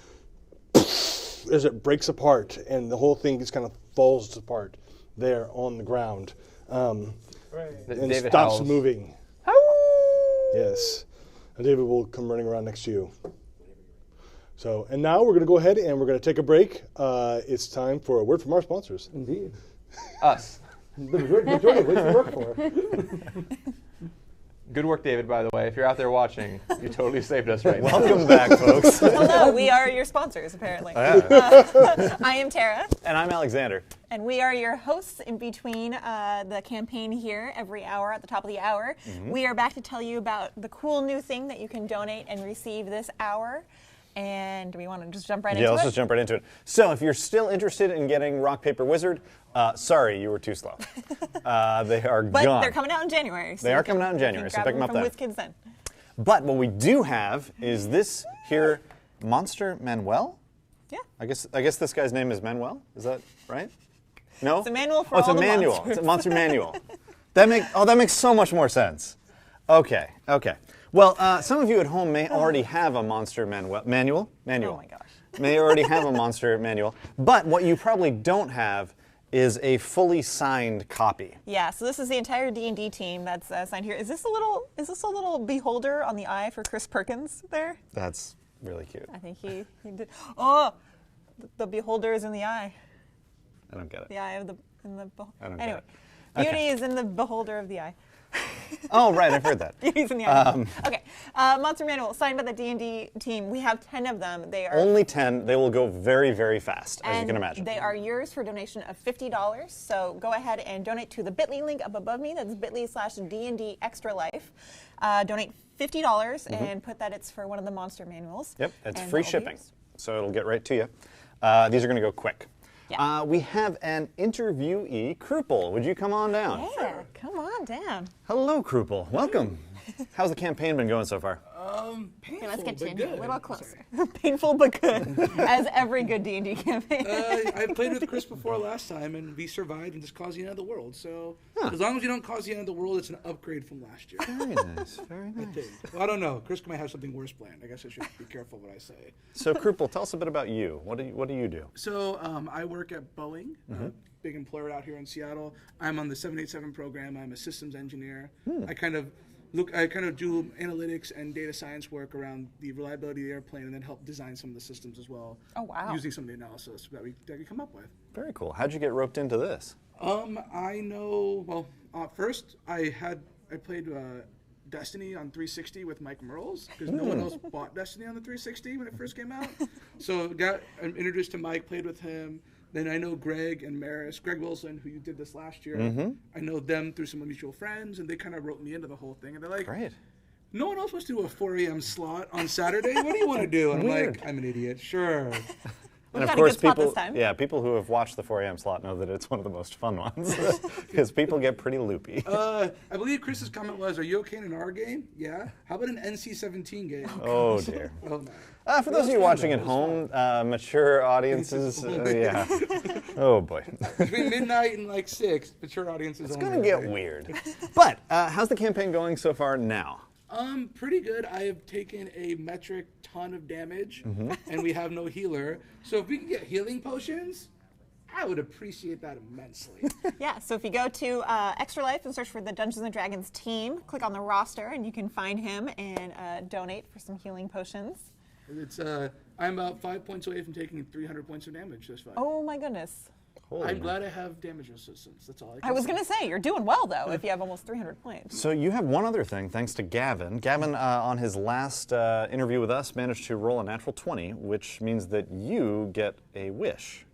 as it breaks apart, and the whole thing just kind of falls apart there on the ground, and David stops howls. moving. Yes, and David will come running around next to you. So, and now we're going to go ahead and we're going to take a break. It's time for a word from our sponsors. Indeed. Us. The majority of which we work for. Good work, David, by the way. If you're out there watching, you totally saved us right now. Welcome back, folks. Hello, we are your sponsors, apparently. Yeah. I am Tara, And I'm Alexander. and we are your hosts in between the campaign here every hour at the top of the hour. We are back to tell you about the cool new thing that you can donate and receive this hour. And do we want to just jump right into Yeah, it? let's just jump right into it. So, if you're still interested in getting Rock, Paper, Wizard, sorry, you were too slow. They are But gone. they're coming out in January. So They you are can- coming out in you can January, so grab pick 'em up from then. WizKids then. But what we do have is this here Monster Manuel. Yeah. I guess this guy's name is Manuel. Is that right? No. It's a manual for it's all a the manual. monsters. It's a monster manual. That makes so much more sense. Okay. Well, some of you at home may already have a monster manual. Oh my gosh. May already have a monster manual. But what you probably don't have is a fully signed copy. Yeah, so this is the entire D&D team that's signed here. Is this a little beholder on the eye for Chris Perkins there? That's really cute. I think he did. Oh, the beholder is in the eye. I don't get it. The eye of the I don't get anyway, it. beauty Okay. is in the beholder of the eye. Oh, right, I've heard that. Beauty's in the eye. Okay, Monster Manual signed by the D&D team. We have 10 of them. They are Only 10. They will go very, very fast, as you and can imagine. they are yours for a donation of $50. So go ahead and donate to the bit.ly link up above me. That's bit.ly/D&D Extra Life. Donate $50 and put that it's for one of the monster manuals. Yep, it's And free that'll be shipping, yours. so it'll get right to you. These are going to go quick. Yeah. We have an interviewee, Krupal. Would you come on down? Yeah, come on down. Hello, Krupal. Welcome. How's the campaign been going so far? Okay, let's get but you in good. a little closer. Painful but good, as every good D&D campaign. I played with Chris before last time, and we survived and just caused the end of the world. So as long as you don't cause the end of the world, it's an upgrade from last year. Very nice, very I nice. think. Well, I don't know. Chris might have something worse planned. I guess I should be careful what I say. So, Krupal, tell us a bit about you. What do you do? So I work at Boeing, a big employer out here in Seattle. I'm on the 787 program. I'm a systems engineer. I kind of I kind of do analytics and data science work around the reliability of the airplane, and then help design some of the systems as well. Oh, wow. Using some of the analysis that we come up with. Very cool. How'd you get roped into this? I know. Well, first I played Destiny on 360 with Mike Merles because no one else bought Destiny on the 360 when it first came out. So got introduced to Mike, played with him. Then I know Greg and Maris, Greg Wilson, who you did this last year. I know them through some mutual friends, and they kind of wrote me into the whole thing. And they're like, Great. no one else wants to do a 4 a.m. slot on Saturday. What do you want to do? And I'm like, I'm an idiot. Sure. And of got a course, good spot people, this time. yeah, people who have watched the 4 a.m. slot know that it's one of the most fun ones because people get pretty loopy. I believe Chris's comment was, "Are you okay in an R game?" Yeah. How about an NC-17 game? Oh dear. Oh no. For those of you watching at home, mature audiences, yeah. Oh boy. Between midnight and like 6, mature audiences. It's gonna get weird. But how's the campaign going so far now? Pretty good. I have taken a metric ton of damage, and we have no healer. So if we can get healing potions, I would appreciate that immensely. Yeah, so if you go to Extra Life and search for the Dungeons & Dragons team, click on the roster, and you can find him and donate for some healing potions. It's I'm about 5 points away from taking 300 points of damage this fight. Oh my goodness. I'm glad I have damage resistance. That's all I can I was say. going to say, you're doing well, though, if you have almost 300 points. So you have one other thing, thanks to Gavin. Gavin, on his last interview with us, managed to roll a natural 20, which means that you get a wish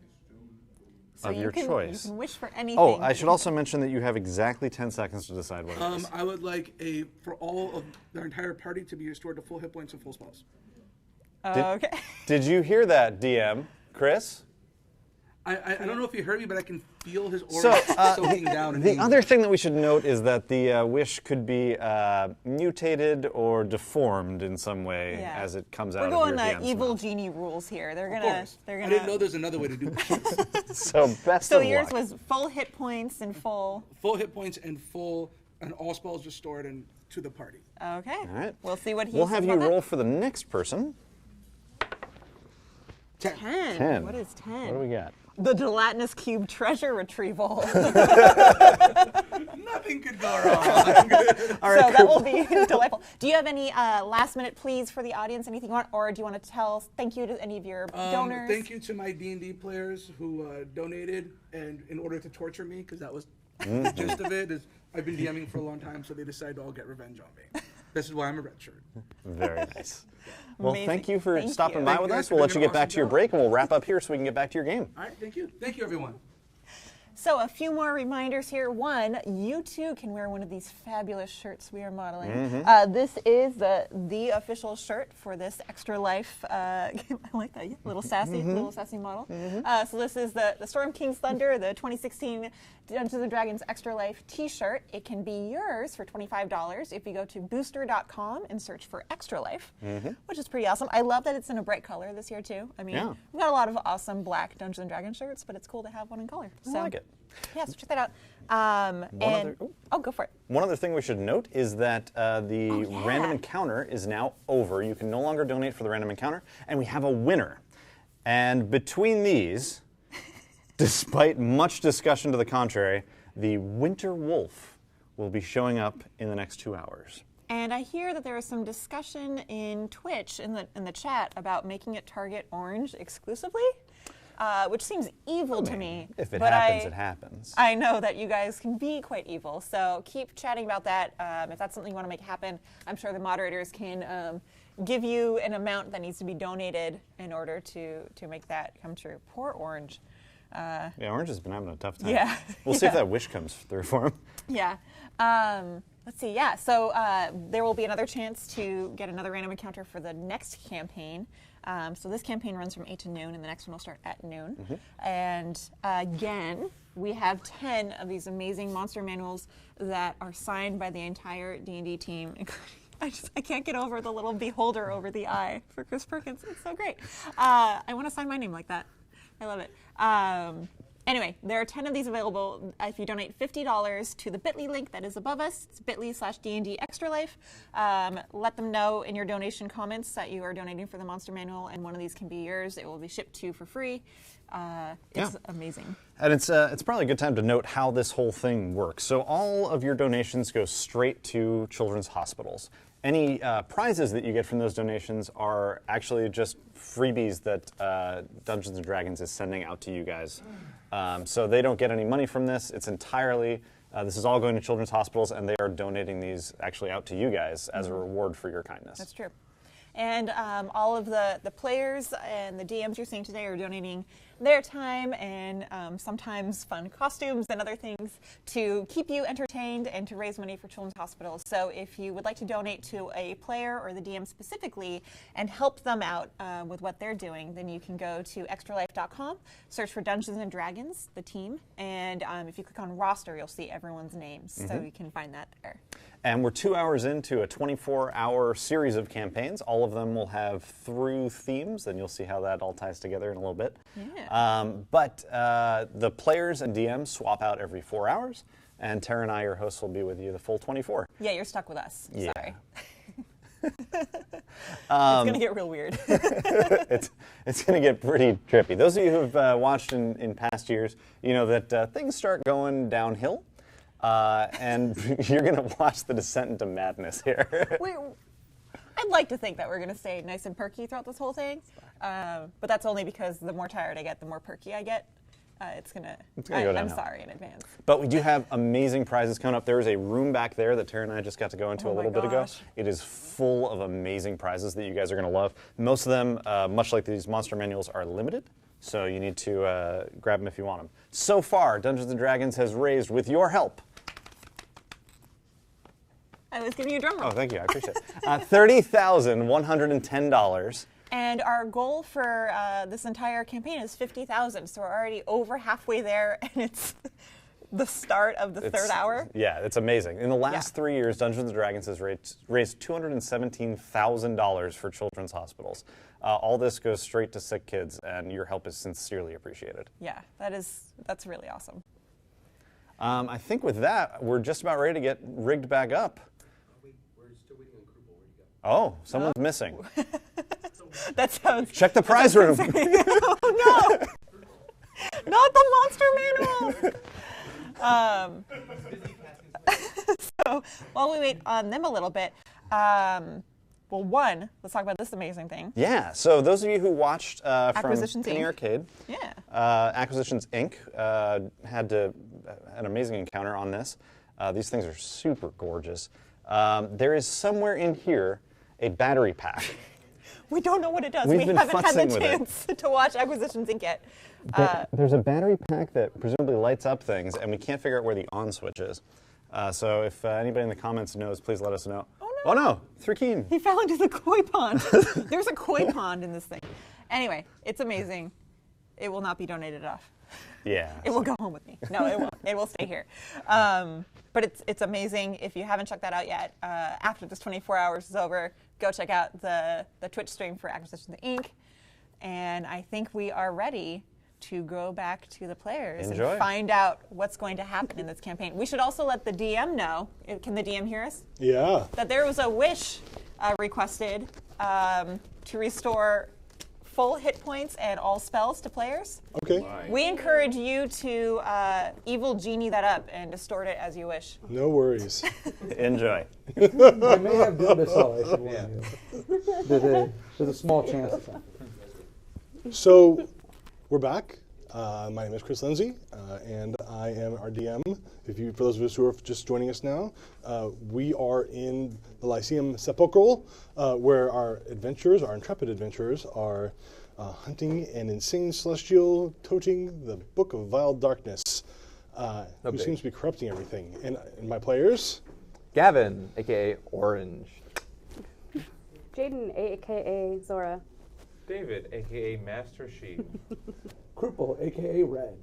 of your choice. You can wish for anything. Oh, I should also mention that you have exactly 10 seconds to decide what it is. I would like for all of their entire party to be restored to full hit points and full spells. Okay. Did you hear that, DM? Chris? I don't know if you heard me, but I can feel his aura soaking down. The other thing that we should note is that the wish could be mutated or deformed in some way as it comes out of your We're going DM's evil mouth. genie rules here. They're Of gonna. course. They're gonna. I didn't know there's another way to do it. So best So of yours luck. was full hit points and full. Full hit points and all spells restored and to the party. Okay. All right. We'll see what he We'll says have you about roll that. for the next person. 10. 10. What is 10? What do we got? The gelatinous cube treasure retrieval. Nothing could go wrong. So that will be delightful. Do you have any last minute pleas for the audience? Anything you want, or do you want to tell thank you to any of your donors? Thank you to my D&D players who donated and in order to torture me, because that was the gist of it. Is I've been DMing for a long time, so they decided to all get revenge on me. This is why I'm a red shirt. Very nice. Well, Amazing. thank you for Thank stopping you. by Thank with you us. guys for We'll let doing you an get back awesome to your job. break, and we'll wrap up here so we can get back to your game. All right, thank you. Thank you, everyone. So a few more reminders here. One, you too can wear one of these fabulous shirts we are modeling. This is the official shirt for this Extra Life. I like that, yeah. Little sassy model. So this is the Storm King's Thunder, the 2016 Dungeons & Dragons Extra Life t-shirt. It can be yours for $25 if you go to booster.com and search for Extra Life, which is pretty awesome. I love that it's in a bright color this year too. I mean, we've got a lot of awesome black Dungeons & Dragons shirts, but it's cool to have one in color. I like it. Yeah, so check that out. Go for it. One other thing we should note is that the random encounter is now over. You can no longer donate for the random encounter, and we have a winner. And between these, despite much discussion to the contrary, the Winter Wolf will be showing up in the next 2 hours. And I hear that there is some discussion in Twitch in the chat about making it target orange exclusively. Which seems evil to me. If it but happens, it happens. I know that you guys can be quite evil, so keep chatting about that. If that's something you want to make happen, I'm sure the moderators can give you an amount that needs to be donated in order to make that come true. Poor Orange. Yeah, Orange has been having a tough time. Yeah. We'll see if that wish comes through for him. Yeah. Let's see. Yeah. So there will be another chance to get another random encounter for the next campaign. So this campaign runs from 8 to noon, and the next one will start at noon. And again, we have 10 of these amazing monster manuals that are signed by the entire D&D team. I can't get over the little beholder over the eye for Chris Perkins. It's so great. I want to sign my name like that. I love it. Anyway, there are 10 of these available if you donate $50 to the bit.ly link that is above us. It's bit.ly/D&D Extra Life. Let them know in your donation comments that you are donating for the Monster Manual, and one of these can be yours. It will be shipped to you for free. It's amazing. And it's probably a good time to note how this whole thing works. So all of your donations go straight to children's hospitals. Any prizes that you get from those donations are actually just freebies that Dungeons & Dragons is sending out to you guys. So they don't get any money from this. It's entirely, this is all going to children's hospitals, and they are donating these actually out to you guys as a reward for your kindness. That's true. And all of the players and the DMs you're seeing today are donating their time and sometimes fun costumes and other things to keep you entertained and to raise money for children's hospitals. So if you would like to donate to a player or the DM specifically and help them out with what they're doing, then you can go to extralife.com, search for Dungeons & Dragons, the team, and if you click on roster, you'll see everyone's names. So you can find that there. And we're 2 hours into a 24-hour series of campaigns. All of them will have through themes, and you'll see how that all ties together in a little bit. Yeah. But the players and DMs swap out every 4 hours, and Tara and I, your hosts, will be with you the full 24. Yeah, you're stuck with us. Yeah. Sorry. It's going to get real weird. It's going to get pretty trippy. Those of you who have watched in past years, you know that things start going downhill. And you're going to watch the descent into madness here. I'd like to think that we're going to stay nice and perky throughout this whole thing, but that's only because the more tired I get, the more perky I get. It's going to go downhill. I'm sorry in advance. But we do have amazing prizes coming up. There is a room back there that Tara and I just got to go into a little bit ago. It is full of amazing prizes that you guys are going to love. Most of them, much like these monster manuals, are limited. So you need to grab them if you want them. So far, Dungeons & Dragons has raised, with your help, I was giving you a drum roll. Oh, thank you. I appreciate it. $30,110. And our goal for this entire campaign is $50,000. So we're already over halfway there, and it's the start of the third hour. Yeah, it's amazing. In the last 3 years, Dungeons & Dragons has raised $217,000 for children's hospitals. All this goes straight to sick kids, and your help is sincerely appreciated. Yeah, that's really awesome. I think with that, we're just about ready to get rigged back up. We're still waiting on Krupal. Where'd he go? Oh, someone's missing. That sounds... Check the prize room. Oh, no! Not the monster manual! So, while we wait on them a little bit, well, one, let's talk about this amazing thing. Yeah, so those of you who watched from Acquisitions Penny Inc. Arcade, Acquisitions Inc. Had an amazing encounter on this. These things are super gorgeous. There is somewhere in here a battery pack. We don't know what it does. We haven't had the chance to watch Acquisitions Inc. yet. There's a battery pack that presumably lights up things, and we can't figure out where the on switch is. So if anybody in the comments knows, please let us know. Oh no, Thrakeen. He fell into the koi pond. There's a koi pond in this thing. Anyway, it's amazing. It will not be donated off. Yeah. It will go home with me. No, it won't. It will stay here. But it's amazing. If you haven't checked that out yet, after this 24 hours is over, go check out the Twitch stream for Acquisitions Inc. And I think we are ready to go back to the players and find out what's going to happen in this campaign. We should also let the DM know. Can the DM hear us? Yeah. That there was a wish requested to restore full hit points and all spells to players. Okay. We encourage you to evil genie that up and distort it as you wish. No worries. Enjoy. I may have done this all. I should warn you. There's a small chance of that. So, we're back. My name is Chris Lindsay, and I am our DM. For those of us who are just joining us now, we are in the Lyceum Sepulchral, where our intrepid adventurers, are hunting an insane celestial toting the Book of Vile Darkness, who seems to be corrupting everything. And my players? Gavin, a.k.a. Orange. Jaden, a.k.a. Zora. David, a.k.a. Master Sheep. Krupal, a.k.a. Red.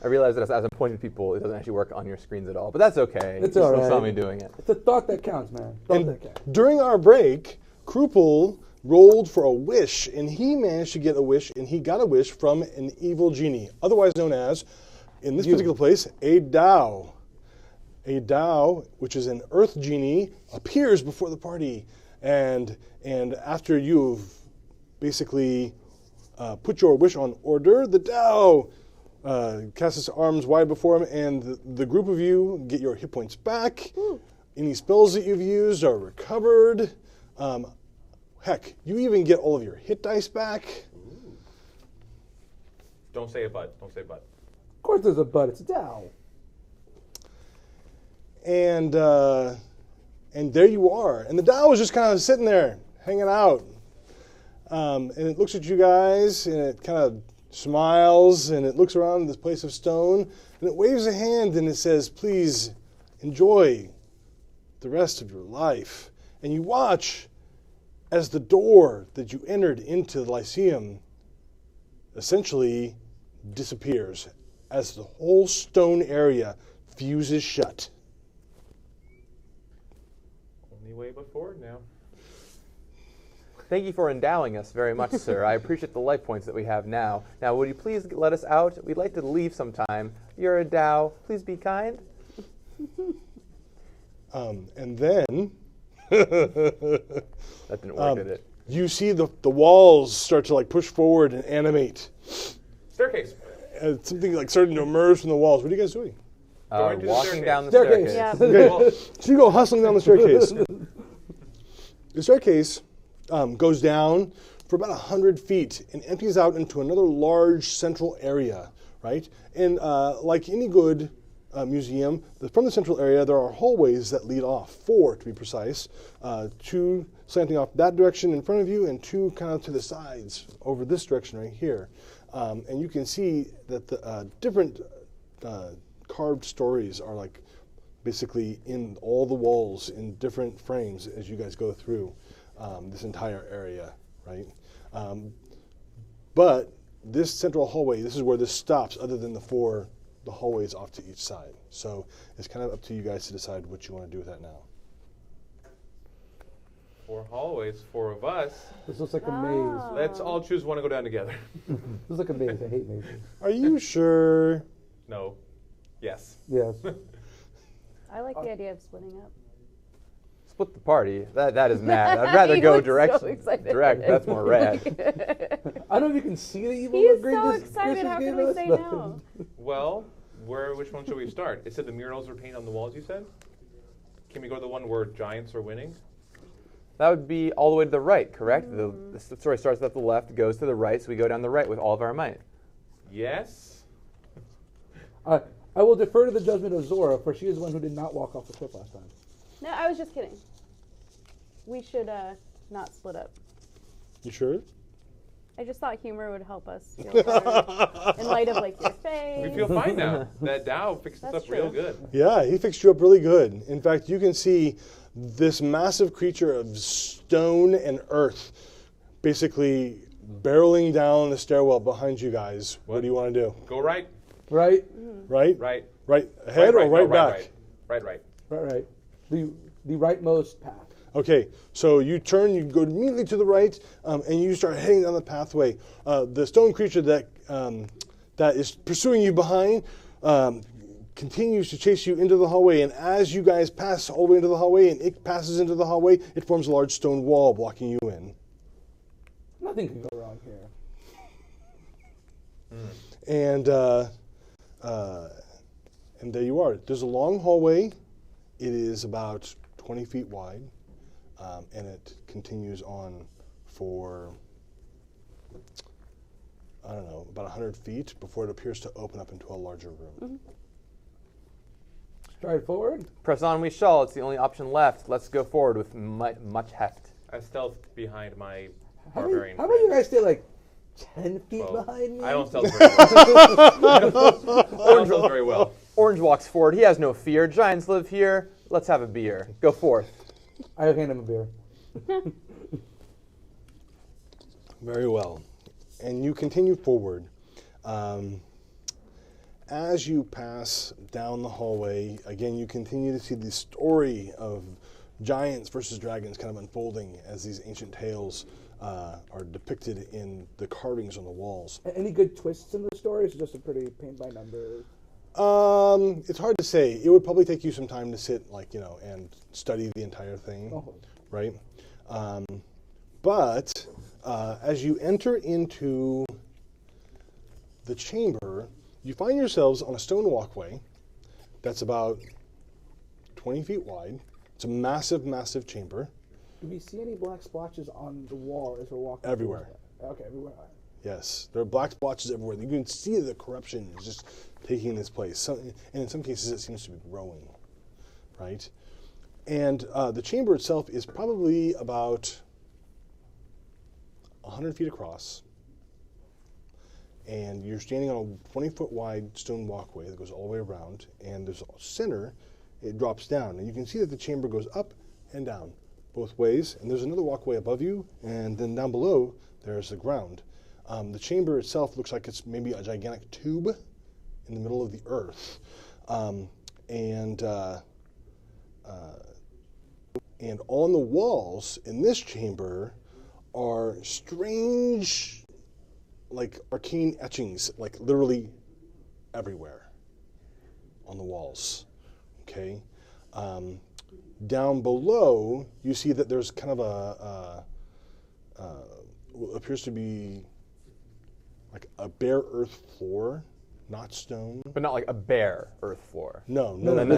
I realize that as I'm pointing to people, it doesn't actually work on your screens at all, but that's okay. It's all right. You saw me doing it. It's a thought that counts, man. During our break, Krupal rolled for a wish, and he managed to get a wish, and he got a wish from an evil genie, otherwise known as in this particular place, a Dao. A Dao, which is an earth genie, appears before the party. And after you've basically put your wish on order, the Dao casts his arms wide before him, and the group of you get your hit points back. Ooh. Any spells that you've used are recovered. Heck, you even get all of your hit dice back. Ooh. Don't say a but. Don't say but. Of course there's a but. It's a Dow. And there you are. And the Dow is just kind of sitting there, hanging out. And it looks at you guys, and it kind of smiles, and it looks around this place of stone, and it waves a hand, and it says, please enjoy the rest of your life. And you watch as the door that you entered into the Lyceum essentially disappears, as the whole stone area fuses shut. Only way but forward now. Thank you for endowing us very much, sir. I appreciate the life points that we have now. Now, would you please let us out? We'd like to leave sometime. You're a Dow. Please be kind. And then that didn't work, did it? You see the walls start to like push forward and animate. Staircase. Something like starting to emerge from the walls. What are you guys doing? Walking down the staircase. Yeah. Okay. So you go hustling down the staircase. The staircase goes down for about 100 feet and empties out into another large central area, right? And like any good museum, from the central area, there are hallways that lead off, 4 to be precise, 2 slanting off that direction in front of you and 2 kind of to the sides over this direction right here. And you can see that the different carved stories are like basically in all the walls in different frames as you guys go through this entire area, right? But this central hallway, this is where this stops, other than the hallways off to each side. So it's kind of up to you guys to decide what you want to do with that now. 4 hallways, 4 of us. This looks like a maze. Let's all choose one to go down together. This looks like a maze. I hate mazes. Are you sure? No. Yes. Yes. I like the idea of splitting up. Split the party. That is mad. I'd rather go direct. So excited. Direct. That's more rad. I don't know if you can see the evil. He's green so this- excited. Christmas How gave can we us, say but- no? Well, which one should we start? It said the murals are painted on the walls, you said? Can we go to the one where giants are winning? That would be all the way to the right, correct? The story starts at the left, goes to the right, so we go down the right with all of our might. Yes. I will defer to the judgment of Zora, for she is the one who did not walk off the cliff last time. No, I was just kidding. We should not split up. You sure? I just thought humor would help us feel better in light of like your face. We feel fine now. That Dow fixed us That's up real true. good. Yeah, he fixed you up really good. In fact, you can see this massive creature of stone and earth basically barreling down the stairwell behind you guys. What do you want to do? Go right. Right? Right? Right. Right ahead or right back? Right. Right. Right. The rightmost path. Okay, so you turn, you go immediately to the right, and you start heading down the pathway. The stone creature that is pursuing you behind continues to chase you into the hallway, and as you guys pass all the way into the hallway, and it passes into the hallway, it forms a large stone wall blocking you in. Nothing can go wrong here. And there you are. There's a long hallway. It is about 20 feet wide. And it continues on for, I don't know, about 100 feet before it appears to open up into a larger room. Stride forward. Press on we shall. It's the only option left. Let's go forward with much heft. I stealth behind my How barbarian. about you friend. guys stay like 10 feet Well, behind me? I don't stealth very well. I don't stealth very well. Orange walks forward. He has no fear. Giants live here. Let's have a beer. Go forth. I hand him a beer. Very well. And you continue forward. As you pass down the hallway, again, you continue to see the story of giants versus dragons kind of unfolding as these ancient tales are depicted in the carvings on the walls. Any good twists in the story? Is it just a pretty paint by numbers? It's hard to say. It would probably take you some time to sit, and study the entire thing, right? But as you enter into the chamber, you find yourselves on a stone walkway that's about 20 feet wide. It's a massive, massive chamber. Do we see any black splotches on the wall as we're walking? Everywhere. Okay, everywhere. Yes, there are black splotches everywhere. You can see the corruption is just taking this place. And in some cases, it seems to be growing, right? And the chamber itself is probably about 100 feet across. And you're standing on a 20-foot wide stone walkway that goes all the way around. And there's a center, it drops down. And you can see that the chamber goes up and down both ways. And there's another walkway above you. And then down below, there's the ground. The chamber itself looks like it's maybe a gigantic tube in the middle of the earth. And on the walls in this chamber are strange, arcane etchings, literally everywhere on the walls. Okay. Down below, you see that there's kind of what appears to be a bare earth floor, not stone. But not like a bare earth floor. No, not one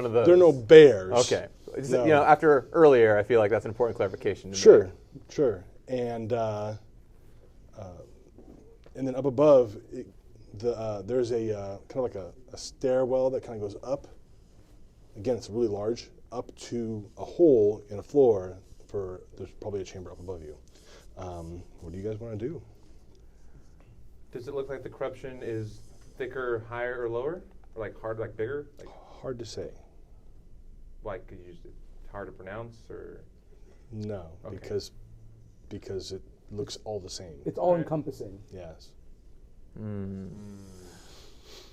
of those. There are no bears. Okay. No. After earlier, I feel like that's an important clarification. Sure. And then up above, there's a kind of a stairwell that kind of goes up. Again, it's really large, up to a hole in a floor. There's probably a chamber up above you. What do you guys want to do? Does it look like the corruption is thicker, higher, or lower? Or bigger? Hard to say. It's hard to pronounce, or? No, Okay. because it looks all the same. It's all encompassing. Yes.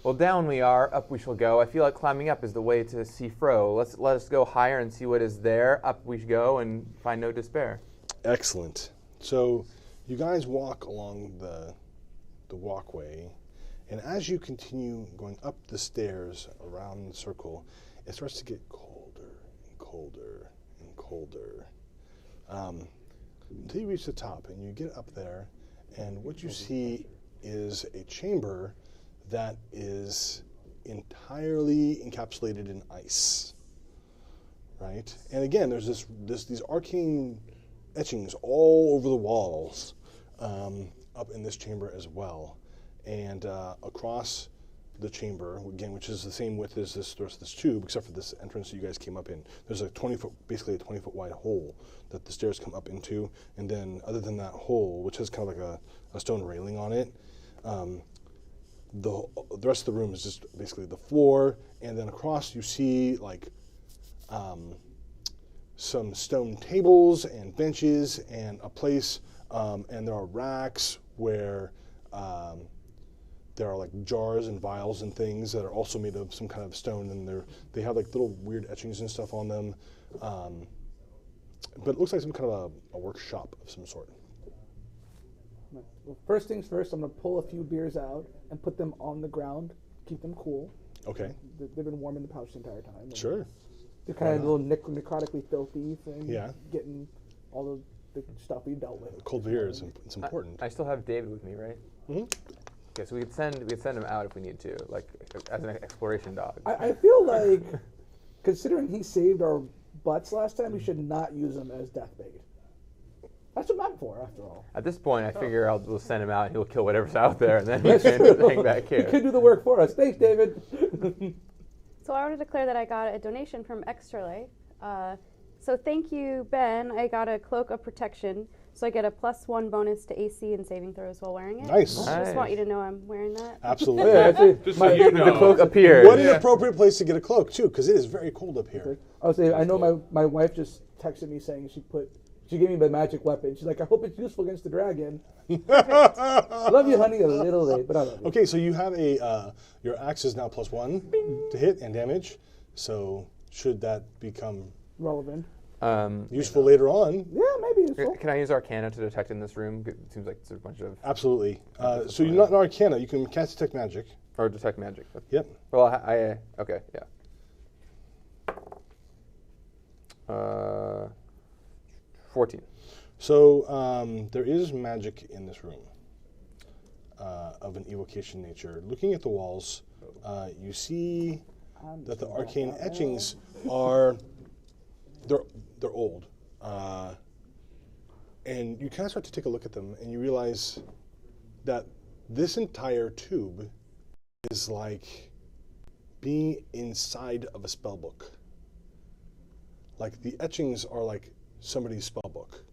Well, down we are, up we shall go. I feel like climbing up is the way to see Fro. Let us go higher and see what is there. Up we go and find no despair. Excellent. So you guys walk along the walkway, and as you continue going up the stairs around the circle, it starts to get colder and colder and colder until you reach the top, and you get up there, and what you see is a chamber that is entirely encapsulated in ice, right? And again, there's these arcane etchings all over the walls up in this chamber as well. And across the chamber, again, which is the same width as this tube, except for this entrance that you guys came up in, there's basically a 20-foot wide hole that the stairs come up into. And then other than that hole, which has kind of like a stone railing on it, the rest of the room is just basically the floor. And then across you see some stone tables and benches and a place, and there are racks where there are jars and vials and things that are also made of some kind of stone, and they have little weird etchings and stuff on them. But it looks like some kind of a workshop of some sort. Well, first things first, I'm going to pull a few beers out and put them on the ground, keep them cool. Okay. They've been warm in the pouch the entire time. Sure. They're kind of a little necrotically filthy from Yeah. getting all the stuff we dealt with. Cold beer is it's important. I still have David with me, right? Mm-hmm. Okay, so we could send him out if we need to, as an exploration dog. I feel like, considering he saved our butts last time, we should not use him as death bait. That's what I'm for, after all. At this point, I figure we'll send him out and he'll kill whatever's out there, and then we can hang back here. He could do the work for us. Thanks, David. So I want to declare that I got a donation from Extra Life. So thank you, Ben. I got a cloak of protection, so I get a +1 bonus to AC and saving throws while wearing it. Nice. I just want you to know I'm wearing that. Absolutely. Just so you know. The cloak appeared. What an appropriate place to get a cloak, too, because it is very cold up here. I'll say, I know my wife just texted me saying she gave me the magic weapon. She's like, I hope it's useful against the dragon. I love you, honey, a little late, but I love you. Okay, so you have your axe is now +1 to hit and damage. So should that become relevant, Useful later on. Yeah, maybe useful. Can I use Arcana to detect in this room? It seems like there's a bunch of... Absolutely. So you're not an Arcana. You can cast Detect Magic. Or detect magic. Yep. Well, okay, yeah. 14. So there is magic in this room of an evocation nature. Looking at the walls, you see that the arcane etchings are they're old, and you kind of start to take a look at them, and you realize that this entire tube is like being inside of a spell book. Like the etchings are like somebody's spell book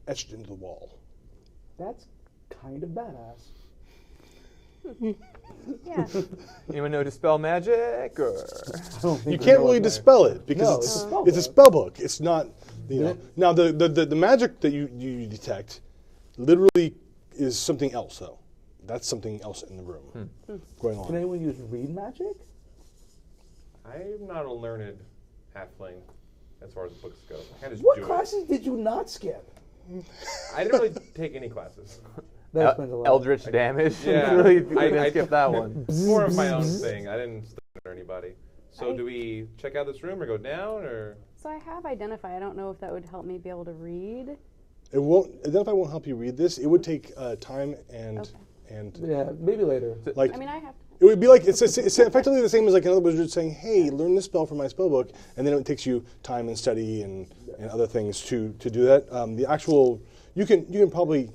etched into the wall. That's kind of badass. Yeah. Anyone know dispel magic? Or You can't really dispel it because it's a spell book. It's not, you know. Now the magic that you detect literally is something else though. That's something else in the room going on. Can anyone use read magic? I'm not a learned halfling as far as books go. I kind of just What do classes did you not skip? it. I didn't really take any classes. That explains a lot. Eldritch damage. Yeah. Really, I I skip that one. More of my own thing. I didn't study under anybody. So do we check out this room or go down or? So I have Identify. I don't know if that would help me be able to read. It won't. Identify won't help you read this. It would take time and Yeah, maybe later. like. I mean, I have. It would be like it's effectively the same as like another wizard saying, "Hey, learn this spell from my spell book," and then it takes you time and study and other things to do that. The actual you can probably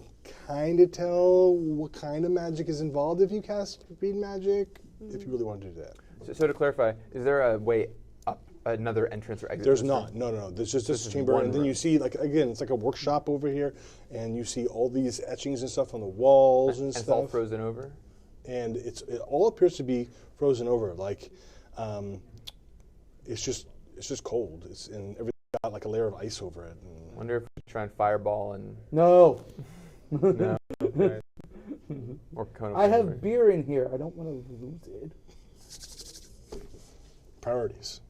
kind of tell what kind of magic is involved if you cast read magic, if you really want to do that. So to clarify, is there a way up, another entrance or exit? There's to this not. room? No. There's just this is chamber, one and then room. you see like again, it's like a workshop over here, and you see all these etchings and stuff on the walls and And stuff. it's all frozen over? And it all appears to be frozen over. Like it's just cold. And everything got like a layer of ice over it. And Wonder if we try and fireball and No. no. Okay. Or cone of I fire. have beer in here. I don't want to lose it. priorities.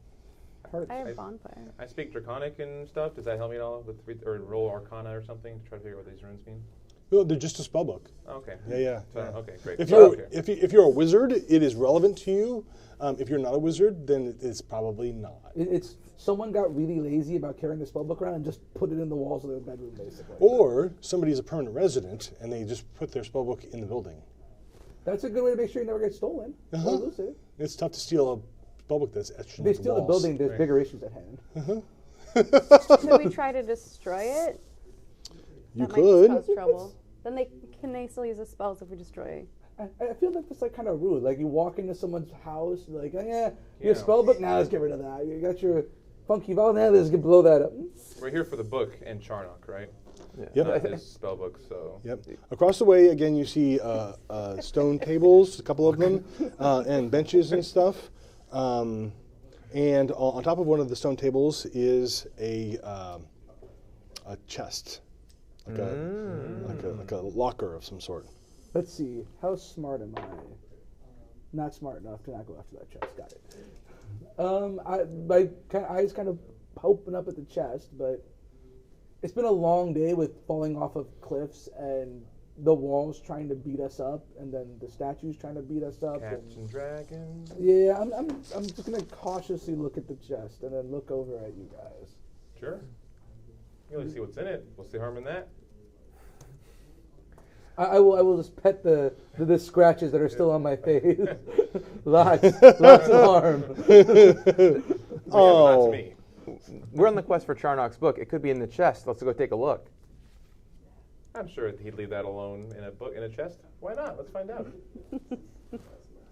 I have Bonfire. I speak Draconic and stuff. Does that help me at all with or roll Arcana or something to try to figure out what these runes mean? No, they're just a spell book. Oh, okay. Yeah. Okay, great. If you're Okay. if you're a wizard, it is relevant to you. If you're not a wizard, then it's probably not. It's someone got really lazy about carrying the spellbook around and just put it in the walls of their bedroom, basically. Or somebody's a permanent resident and they just put their spellbook in the building. That's a good way to make sure you never get stolen or lose it. It's tough to steal a spellbook that's etched If they into the steal the walls. building, there's bigger issues at hand. Should we try to destroy it? You That could. might cause trouble. Then can they still use the spells if we destroy? I feel like that's like kind of rude. Like you walk into someone's house, like, oh, yeah, Yeah. your spellbook, now let's get rid of that. You got your funky vault, now let's blow that up. We're here for the book and Charnock, right? Yep. Not his spell book, so. Yep. Across the way, again, you see stone tables, a couple of them, and benches and stuff. And on top of one of the stone tables is a chest, like a locker of some sort. Let's see, how smart am I? Not smart enough to not go after that chest. Got it. My eyes kind of open up at the chest, but it's been a long day with falling off of cliffs and the walls trying to beat us up, and then the statues trying to beat us up. Cats and dragons. Yeah, I'm just gonna cautiously look at the chest and then look over at you guys. Sure. You only see what's in it. What's the harm in that? I will just pet the scratches that are still on my face. lots of harm. Not to me. We're on the quest for Charnock's book. It could be in the chest. Let's go take a look. I'm sure he'd leave that alone in a book in a chest. Why not? Let's find out.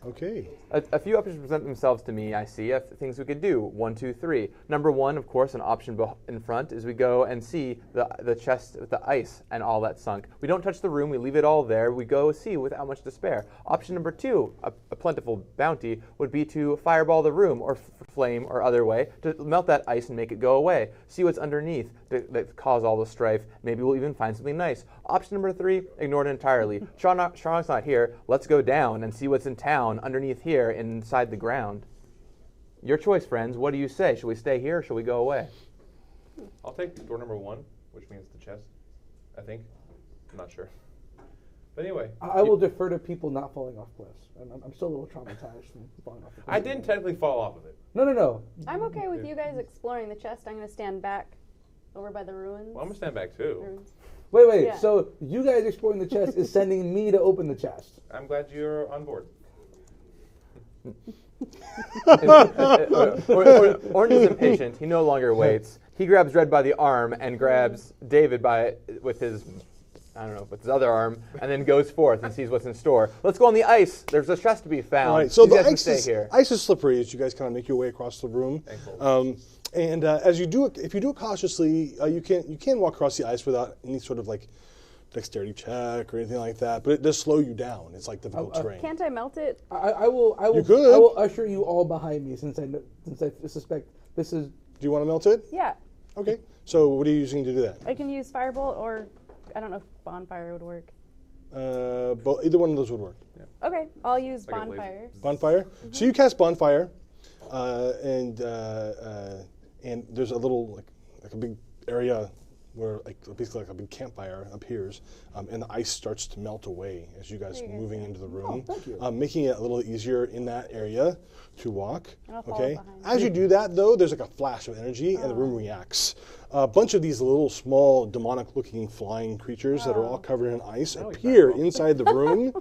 Okay. A few options present themselves to me, I see, of things we could do. 1, 2, 3. Number 1, of course, an option in front is we go and see the chest with the ice and all that sunk. We don't touch the room, we leave it all there. We go see without much despair. Option number 2, a plentiful bounty, would be to fireball the room or flame or other way to melt that ice and make it go away. See what's underneath that cause all the strife. Maybe we'll even find something nice. Option number 3, ignored entirely. Charnock's not here. Let's go down and see what's in town underneath here inside the ground. Your choice, friends. What do you say? Should we stay here or should we go away? I'll take door number 1, which means the chest, I think. I'm not sure. But anyway. I will defer to people not falling off cliffs. I'm still a little traumatized from falling off the cliff. I didn't technically fall off of it. No. I'm okay with you guys exploring the chest. I'm going to stand back over by the ruins. Well, I'm going to stand back too. Ruins. Wait. Yeah. So you guys exploring the chest is sending me to open the chest. I'm glad you're on board. Orange is impatient. He no longer waits. He grabs Red by the arm and grabs David with his other arm, and then goes forth and sees what's in store. Let's go on the ice. There's a chest to be found. All right, so These the guys can stay here. ice is slippery as you guys kind of make your way across the room. And as you do it, if you do it cautiously, you can walk across the ice without any sort of like dexterity check or anything like that. But it does slow you down. It's like difficult terrain. Can't I melt it? I will. You could. I will usher you all behind me since I suspect this is. Do you want to melt it? Yeah. Okay. So what are you using to do that? I can use firebolt or I don't know if bonfire would work. But either one of those would work. Yeah. Okay, I'll use Like a bonfire. Bonfire. So you cast bonfire, and there's a little like a big area where basically like a big campfire appears, and the ice starts to melt away as you guys are moving into the room, making it a little easier in that area to walk. Okay. As you do that, though, there's like a flash of energy, and the room reacts. A bunch of these little small demonic-looking flying creatures that are all covered in ice appear inside the room,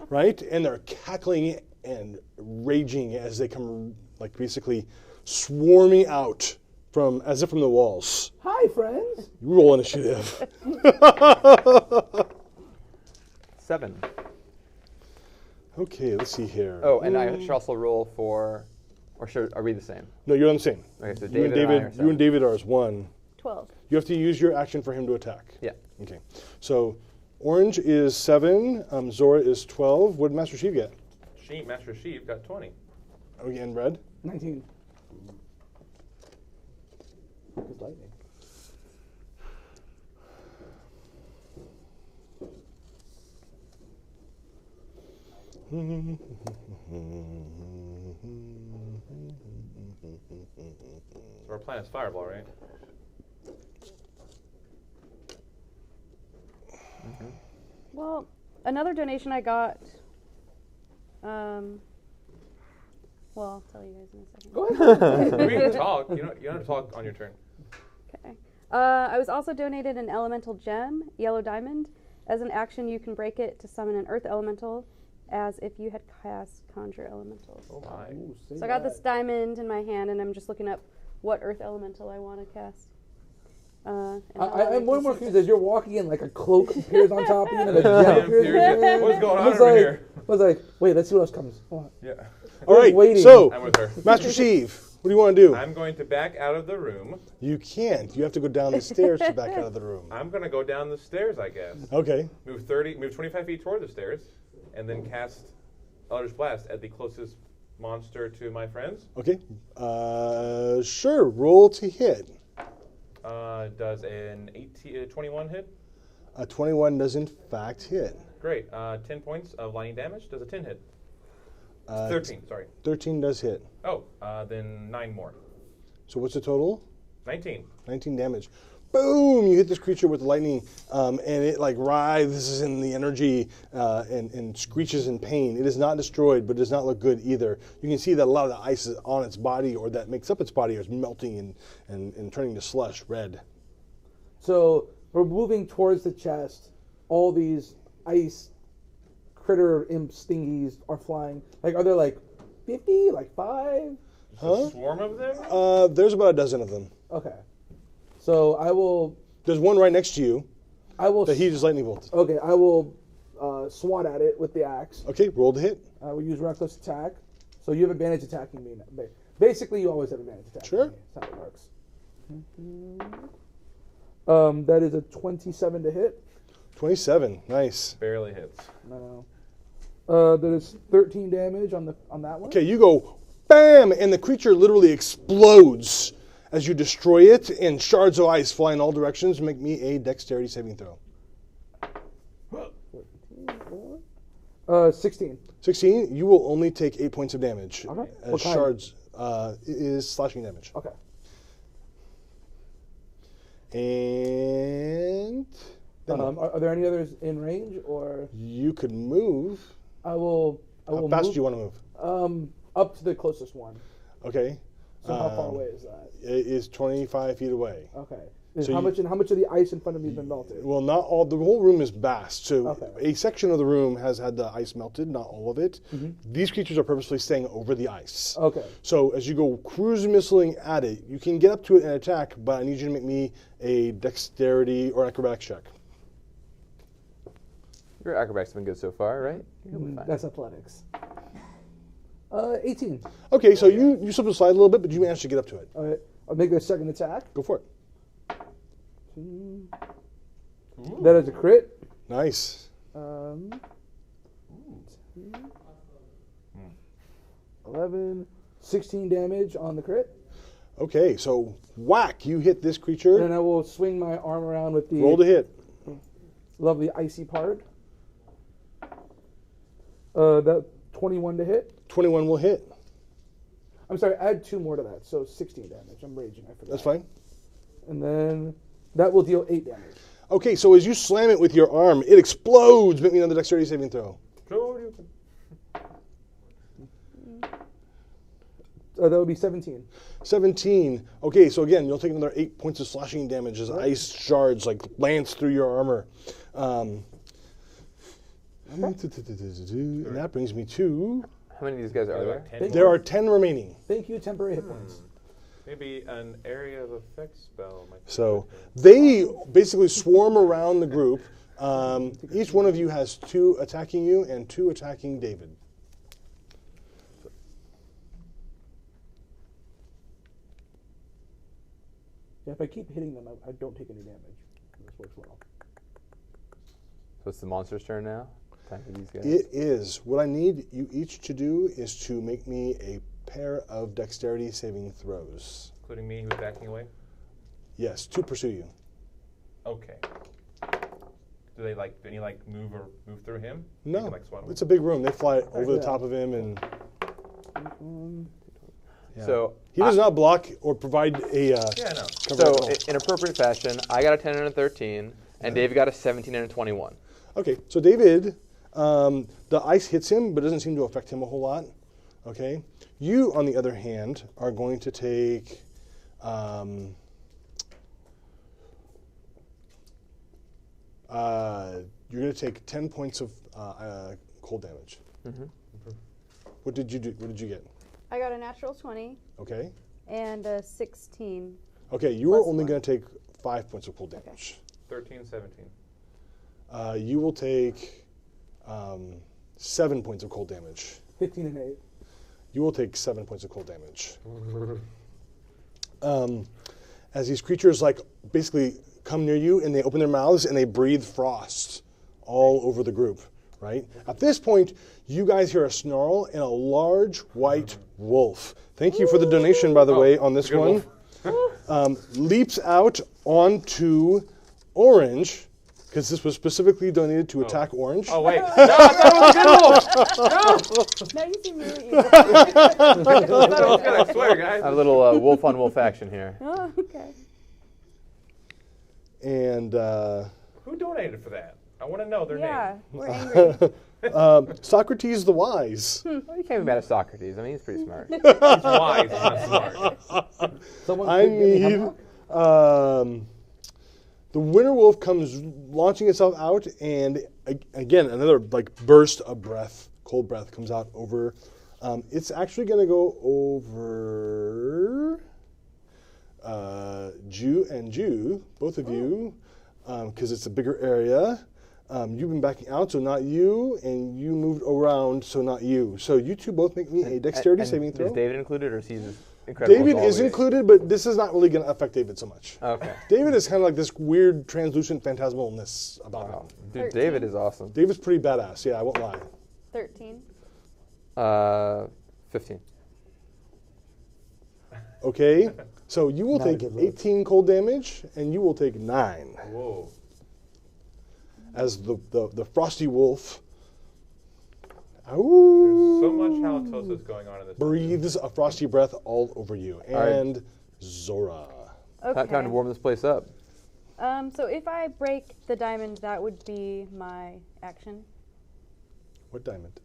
right? And they're cackling and raging as they come, like basically swarming out as if from the walls. Hi, friends. You roll initiative. 7. Okay, let's see here. Oh, and I should also roll for, are we the same? No, you're on the same. Okay, so You and David are as 1. 12. You have to use your action for him to attack. Yeah. Okay. So Orange is 7, Zora is 12. What did Master Chief get? Master Sheep got 20. Okay, and Red? 19. It's lightning. So our plan is fireball, right? Well, another donation I got. Well, I'll tell you guys in a second. Go ahead. We can talk. You don't have to talk on your turn. Okay. I was also donated an elemental gem, yellow diamond. As an action, you can break it to summon an earth elemental, as if you had cast conjure elementals. Oh my. Ooh, So I got this diamond in my hand, and I'm just looking up what earth elemental I want to cast. I'm more confused as you're walking in, like a cloak appears on top of you and a gem appears. What's going on over here? I was like, wait, let's see what else comes. Come on. Yeah. All right, waiting. so I'm with her. Master Chief, what do you want to do? I'm going to back out of the room. You can't. You have to go down the stairs to back out of the room. I'm going to go down the stairs, I guess. Okay. Move 25 feet toward the stairs, and then cast Eldritch Blast at the closest monster to my friends. Okay. Sure. Roll to hit. Does an 21 hit? A 21 does in fact hit. Great. 10 points of lightning damage. Does a 10 hit? 13, sorry. 13 does hit. Oh, then 9 more. So what's the total? 19. 19 damage. Boom! You hit this creature with lightning, and it like writhes in the energy and screeches in pain. It is not destroyed, but it does not look good either. You can see that a lot of the ice is on its body, or that makes up its body, is melting and turning to slush red. So we're moving towards the chest. All these ice critter imp stingies are flying. Like, are there like 50, like 5? A swarm of them? There's about a dozen of them. Okay. So I will. There's one right next to you. I will. That he just lightning bolts. Okay, I will swat at it with the axe. Okay, roll to hit. I will use reckless attack. So you have advantage attacking me. Basically, you always have advantage attacking Sure. me. That's how it works. That is a 27 to hit. 27. Nice. Barely hits. No. That is 13 damage on that one. Okay, you go bam, and the creature literally explodes as you destroy it, and shards of ice fly in all directions. Make me a dexterity saving throw. 16. 16. You will only take 8 points of damage. Okay. As What kind? shards is slashing damage. Okay. And then Are there any others in range, or you could move. I will How fast move, do you want to move? up to the closest one. Okay. So how far away is that? It is 25 feet away. Okay. And So how you- much of the ice in front of me has been melted? Well, not all. The whole room is vast. So Okay. a section of the room has had the ice melted, not all of it. These creatures are purposely staying over the ice. Okay. So as you go cruise missiling at it, you can get up to it and attack, but I need you to make me a dexterity or acrobatics check. Your acrobatics have been good so far, right? You'll be fine. That's athletics. 18. Okay, so you slip and slide a little bit, but you managed to get up to it. All right. I'll make a second attack. Go for it. That is a crit. Nice. 11, 16 damage on the crit. Okay, so whack, you hit this creature. And then I will swing my arm around with the Roll to hit. lovely icy part. That 21 to hit. 21 will hit. I'm sorry, add 2 more to that, so 16 damage. I'm raging, I forgot. That's fine. And then that will deal 8 damage. Okay, so as you slam it with your arm, it explodes. Make me another dexterity saving throw. That would be 17. 17. Okay, so again, you'll take another 8 points of slashing damage as ice shards like lance through your armor. And that brings me to... How many of these guys are there? There are 10 remaining. Thank you, temporary hit points. Maybe an area of effect spell. Might be So they basically swarm around the group. Each one of you has 2 attacking you and 2 attacking David. Yeah, if I keep hitting them, I don't take any damage. This works well. So it's the monster's turn now? Time for these guys? It is. What I need you each to do is to make me a pair of dexterity saving throws. including me who's backing away. Yes, to pursue you. Okay. Do they like any like move through him? No, You can, like, swat him. it's a big room. They fly over the top of him, and yeah. So he does not block or provide a Yeah, no. cover So at all. in appropriate fashion, I got a 10 and a 13, and Dave got a 17 and a 21. Okay, so David, the ice hits him, but doesn't seem to affect him a whole lot. Okay, you, on the other hand, are going to take. You're going to take 10 points of cold damage. Mm-hmm. What did you do? What did you get? I got a natural 20 Okay. and a 16. Okay, you are Plus only one. going to take 5 points of cold damage. 13, 17. You will take 7 points of cold damage. 15 and 8. You will take 7 points of cold damage. As these creatures like basically come near you and they open their mouths and they breathe frost all over the group, right? At this point, you guys hear a snarl and a large white wolf. Thank you for the donation, by the way, on this one. Leaps out onto Orange, because this was specifically donated to attack Orange. Oh wait, no, I thought it was a good wolf. Now you seem really easy. I thought it was good. I swear, guys. A little wolf on wolf action here. Oh, okay. And Who donated for that? I want to know their Yeah, name. we're angry. Socrates the Wise. Well, you can't be mad at Socrates. I mean, he's pretty smart. He's wise, not smart. Someone I could give me need. The winter wolf comes launching itself out, and again another like burst of breath, cold breath comes out over. It's actually going to go over Jew, both of you, because it's a bigger area. You've been backing out, so not you, and you moved around, so not you. So you two both make me a dexterity saving throw. Is David included, or is he just incredible? David as is always? included, but this is not really going to affect David so much. Okay. David is kind of like this weird translucent phantasmalness about Wow. him. Dude, 13. David is awesome. David's pretty badass, yeah, I won't lie. 13. 15. Okay, so you will Not a take good look. 18 cold damage, and you will take 9. Whoa. As the frosty wolf There's so much ow, halitosis going on in this. breathes a frosty breath all over you. right. And Zora. Okay. Time to warm this place up. So if I break the diamond, that would be my action. What diamond?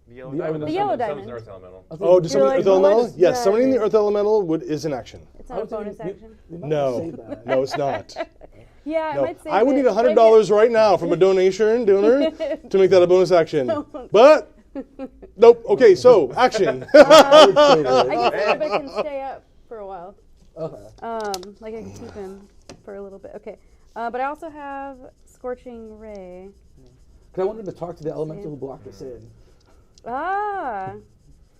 The yellow The diamond. The Summons- yellow summons diamond. an earth elemental. Oh, does You're somebody like, Earth Elemental? what? Yes, Yeah, summoning the yeah. Earth Elemental is an action. It's not a bonus action. No, no, it's not. Yeah, I No, might say I would need but I $100 right now from a donor to make that a bonus action. But nope. Okay, so action. I guess everybody can stay up for a while. Okay. Like I can keep him for a little bit. Okay. But I also have Scorching Ray. Because I wanted to talk to the elemental who blocked us in. Ah.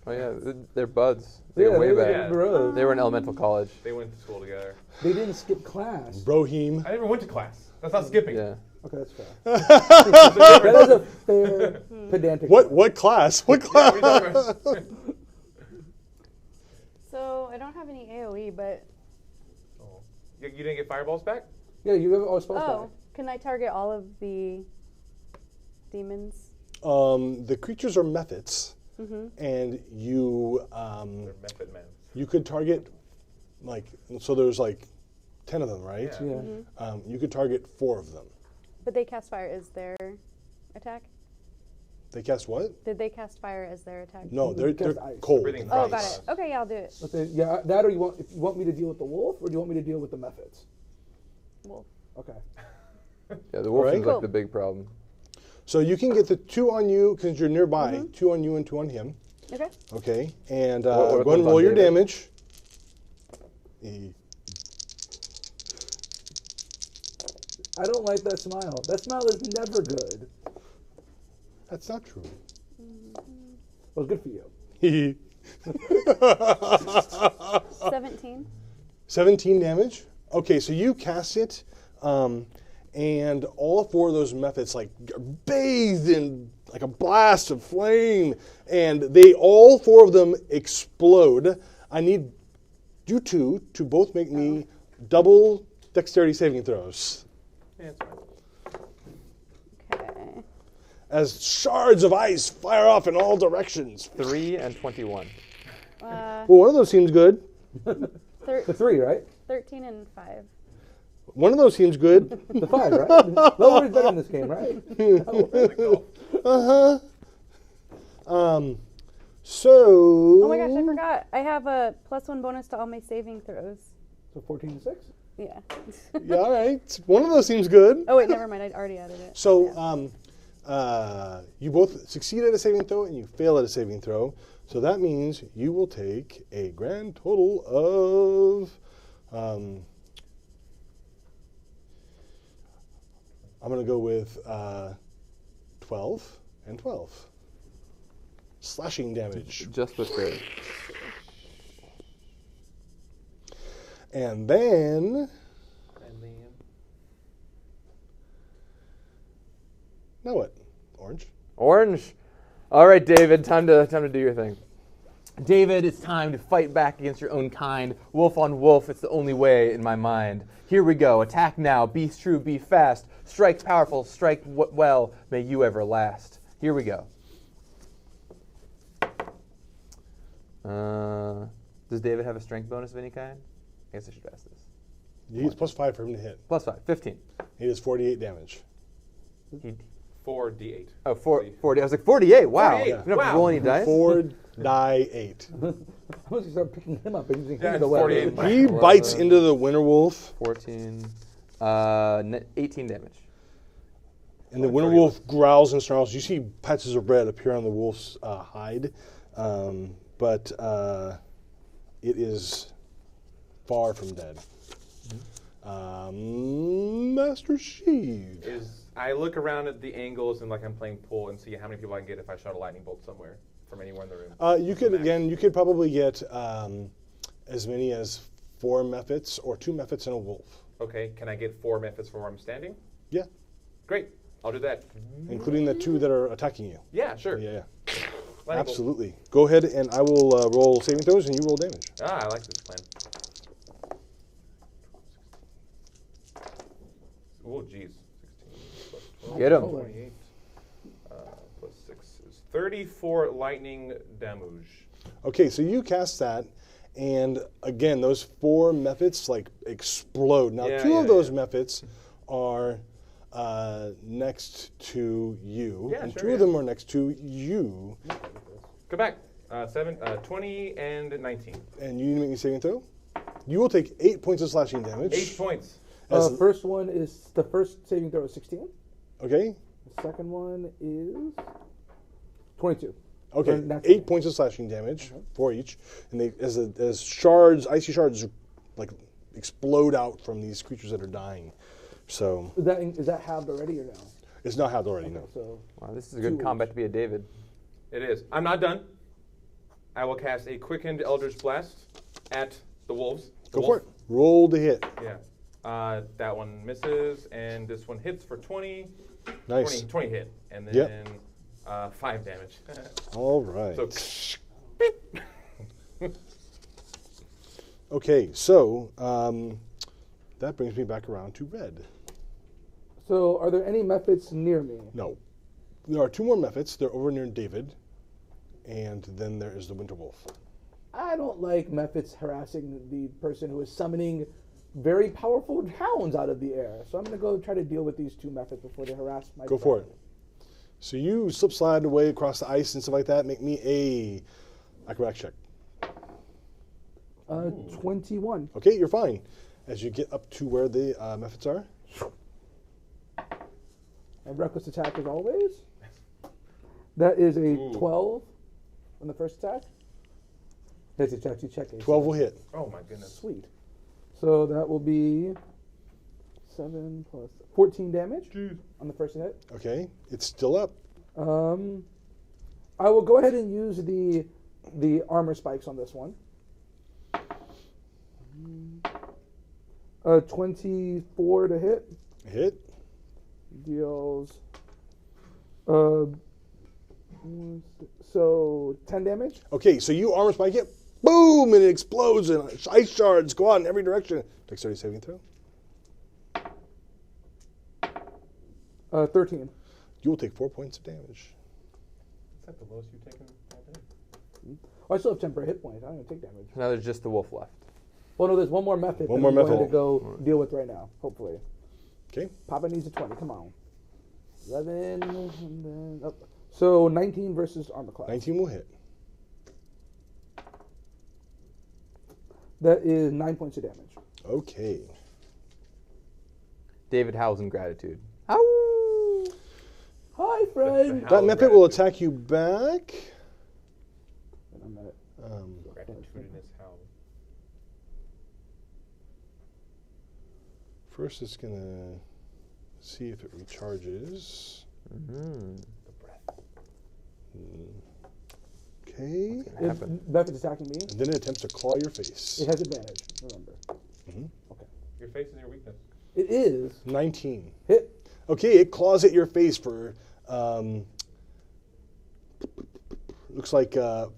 Oh yeah, they're buds. They go way they were back. bros. They were in elemental college. They went to school together. They didn't skip class. Brohim. I never went to class. That's not skipping. Yeah. Okay, that's fair. That is a fair pedantic. What class? What class? So I don't have any AoE, but Oh. You didn't get fireballs back? Yeah, you have all spells oh, can I target all of the demons? The creatures are methods, Mm-hmm. and you They're method men. you could target so there's 10 of them, right? back. Yeah. You could target 4 of them. But they cast fire as their attack? They cast what? Did they cast fire as their attack? No, they're Cast ice. cold. Breathing Oh, fire. got it. Okay, yeah, I'll do it. Okay, yeah, that or if you want me to deal with the wolf, or do you want me to deal with the methods? Wolf. Okay. Yeah, the wolf Alright. is like Cool. the big problem. So you can get the 2 on you because you're nearby. 2 on you and 2 on him. Okay. Okay, and What go ahead and ones roll on your David? damage. I don't like that smile. That smile is never good. That's not true. Well, good for you. 17. 17 damage. Okay, so you cast it, and all 4 of those methods are bathed in like a blast of flame, and all 4 of them explode. I need you two to both make me double dexterity saving throws. Yeah, it's fine. Okay. As shards of ice fire off in all directions. 3 and 21. Well, one of those seems good. The 3, right? 13 and 5. One of those seems good. The 5, right? Lower is better in this game, right? So. Oh my gosh, I forgot. I have a +1 bonus to all my saving throws. So 14 and 6? Yeah. Yeah, all right. One of those seems good. Oh wait, never mind. I already added it. So, Yeah. you both succeed at a saving throw and you fail at a saving throw. So that means you will take a grand total of. I'm going to go with 12 and 12. Slashing damage. Just with fair. And then. Now what? Orange? Orange. All right, David. Time to do your thing. David, it's time to fight back against your own kind. Wolf on wolf. It's the only way in my mind. Here we go. Attack now. Be true. Be fast. Strike powerful. Strike well. May you ever last. Here we go. Does David have a strength bonus of any kind? I guess I should ask this. It's +5 for him to hit. +5. 15. He does 48 damage. 4d8. Oh, 40. I was like, 48. Wow. 48, You don't have to wow. roll any dice? 4 die 8. I was going to start picking him up and using Yeah, him to 48. weapon. He bites into the winter wolf, 14. 18 damage. and the winter wolf growls and snarls. You see patches of red appear on the wolf's hide, but it is far from dead. Master Sheev. I look around at the angles and like I'm playing pool and see how many people I can get if I shot a lightning bolt somewhere from anywhere in the room. You could probably get as many as 4 mephits or 2 mephits and a wolf. Okay, can I get 4 methods from where I'm standing? Yeah, Great, I'll do that. including the 2 that are attacking you. Yeah, sure. Yeah, Lightning bolt. absolutely. Go ahead and I will roll saving throws and you roll damage. Ah, I like this plan. Oh, geez. 16 plus 12. Get him. 28 plus 6 is 34 lightning damage. Okay, so you cast that, And again, those 4 methods like explode. Now, Yeah, 2 yeah, of those yeah. methods are next to you, Yeah, and sure, 2 of yeah. them are next to you. Go back. 20 and 19. And you need to make me saving throw. You will take 8 points of slashing damage. 8 points. As- First one is the first saving throw is 16. Okay. The second one is 22. Okay. Or natural 8 points of slashing damage for each, and they as shards, icy shards, like explode out from these creatures that are dying. So Is that halved already or no? it's not halved already. No. So Wow, this is a good combat to be a David. It is. I'm not done. I will cast a quickened Eldritch Blast at the wolves. The Go for wolf. it. Roll to hit. Yeah. That one misses, and this one hits for 20. Nice. 20 hit, and then Yep. 5 damage. All right. So, Okay, so that brings me back around to red. So, are there any methods near me? No. There are 2 more methods. They're over near David, and then there is the Winter Wolf. I don't like methods harassing the person who is summoning very powerful hounds out of the air. So I'm going to go try to deal with these 2 methods before they harass my Go for friend. it. So you slip slide away across the ice and stuff like that. Make me a acrobatics check. 21. Okay, you're fine. As you get up to where the methods are. And reckless attack as always. That is a 12 on the first attack. That's a check. You check it. 12 will hit. oh my goodness. Sweet. So that will be 7 plus 14 damage on the first hit. Okay, it's still up. I will go ahead and use the armor spikes on this one. 24 to hit. Hit. Deals. So 10 damage. Okay, so you armor spike it. Boom, and it explodes, and ice shards go out in every direction. Dexterity saving throw. 13. You will take 4 points of damage. Is that the lowest you've taken all day? Oh, I still have temporary hit points. I don't even take damage. Now there's just the wolf left. Well, no, there's one more method. One that more I'm going method. to go deal with right now, hopefully. Okay. Papa needs a 20. Come on. 11. And then up. So 19 versus armor class. 19 will hit. That is 9 points of damage. Okay. David howls in gratitude. Ow! Hi, friend. That method will attack you back. And I'm at Gratitudinous howl. First, it's going to see if it recharges. Mm-hmm. Okay. Method's attacking me. And then it attempts to claw your face. It has advantage, remember. Okay. Your face is your weakness. It is 19. hit. Okay, it claws at your face for, looks like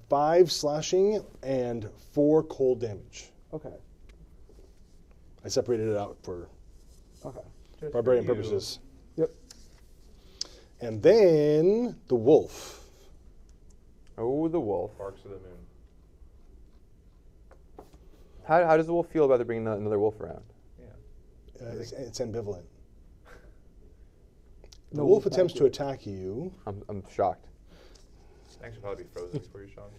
5 slashing and 4 cold damage. Okay. I separated it out for Okay. Just barbarian for you. purposes. Yep. And then the wolf. Oh, the wolf. Barks of the moon. How does the wolf feel about bringing another wolf around? Yeah. It's ambivalent. The No wolf wolf attempts to attack attack you, I'm shocked. Thanks should probably be frozen before you shock.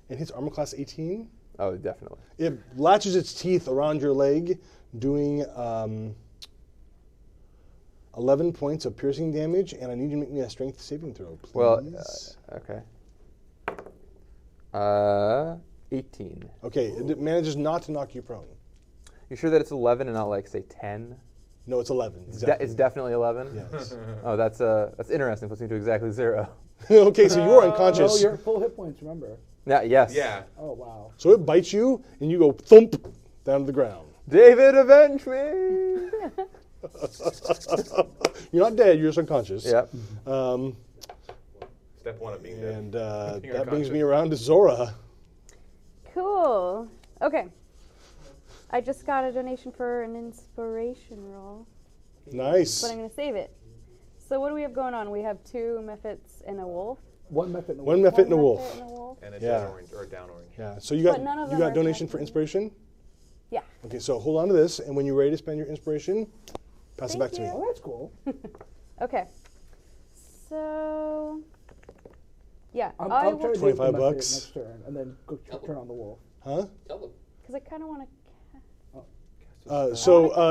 and hits armor class 18. Oh, definitely. It latches its teeth around your leg, doing 11 points of piercing damage, and I need you to make me a strength saving throw, please. Well, okay. 18. Okay, it manages not to knock you prone. You sure that it's 11 and not like say 10? No, it's 11. It's Exactly. definitely 11. Yes. Oh, that's interesting. Puts me to exactly 0. Okay, so you're No, unconscious. you're at full hit points, remember. Yeah. Yes. Yeah. Oh, wow. So it bites you, and you go thump down to the ground. David, avenge me! You're not dead, you're just unconscious. Yep. Step 1 of being dead. And Being that brings unconscious. me around to Zora. Cool. Okay. I just got a donation for an inspiration roll, Nice. but I'm going to save it. So what do we have going on? We have 2 Mephits and a wolf. One mephit and a wolf. One mephit and a One wolf. mephit and a wolf. And a Yeah. dead orange or down orange. Yeah. So you got But none of you them got are donation for connected. inspiration. Yeah. Okay, so hold on to this, and when you're ready to spend your inspiration, pass it back to me. Oh, that's cool. Okay. So. Yeah, I'll I try to will. deal with the 25 mephit bucks. next turn, and then go turn on the wolf. Huh? Tell them. Because I kind of want to.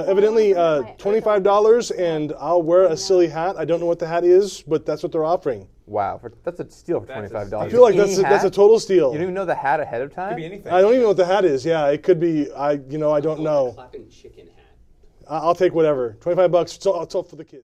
Evidently, my $25, and I'll wear a silly hat. I don't know what the hat is, but that's what they're offering. Wow, that's a steal for That's a $25. steal. I feel like Any that's a hat? total steal. You don't even know the hat ahead of time? Could be anything. I don't even know what the hat is. Yeah, it could be. I don't know. Clapping chicken hat. I'll take whatever. $25. It's all for the kid.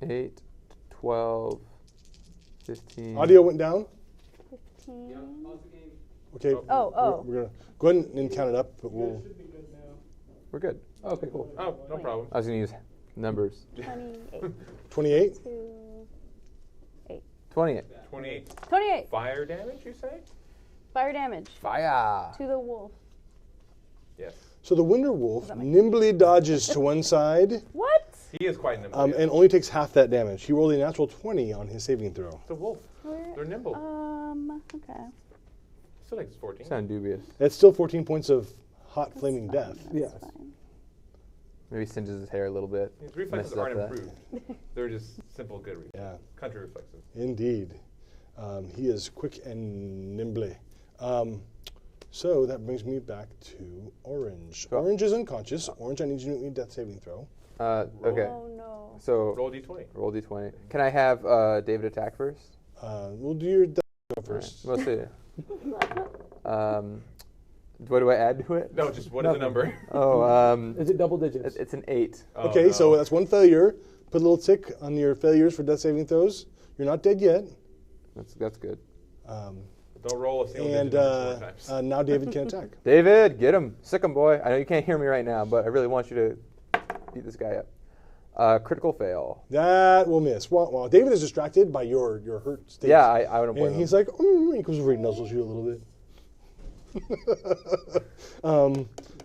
Eight, 12, 15. Audio went down. 15. Okay. Oh. We're gonna go ahead and count it up, but we'll. We're good. Okay, cool. Oh, no problem. I was going to use numbers. 28. 28. 28. 28. 28. Fire damage, you say? Fire damage Fire. to the wolf. Yes. So the Winter Wolf nimbly dodges to one side What? He is quite nimble. and only takes half that damage. He rolled a natural 20 on his saving throw. the wolf. They're nimble. Okay. Still like it's 14. Sound dubious. That's still 14 points of hot flaming death. Yes. Maybe singes his hair a little bit. His reflexes messes up aren't that. improved. They're just simple good reflexes. Yeah. Country reflexes. Indeed. He is quick and nimbly. So that brings me back to Orange. Cool. Orange is unconscious. Orange, I need you to make me a death saving throw. Okay. Oh no. So Roll d20. roll d20. Can I have David attack first? We'll do your death go first. All right. What do I add to it? No, just what is the number? Oh, Is it double digits? it's an 8. Oh, Okay, no. so that's one failure. Put a little tick on your failures for death saving throws. You're not dead yet. That's good. Don't roll a single And digit number 4 times. now David can attack. David, get him. Sick him, boy. I know you can't hear me right now, but I really want you to beat this guy up. Critical fail. That will miss. Well, David is distracted by your hurt state. Yeah, I wouldn't blame And him. he's like, he comes over and nuzzles you a little bit.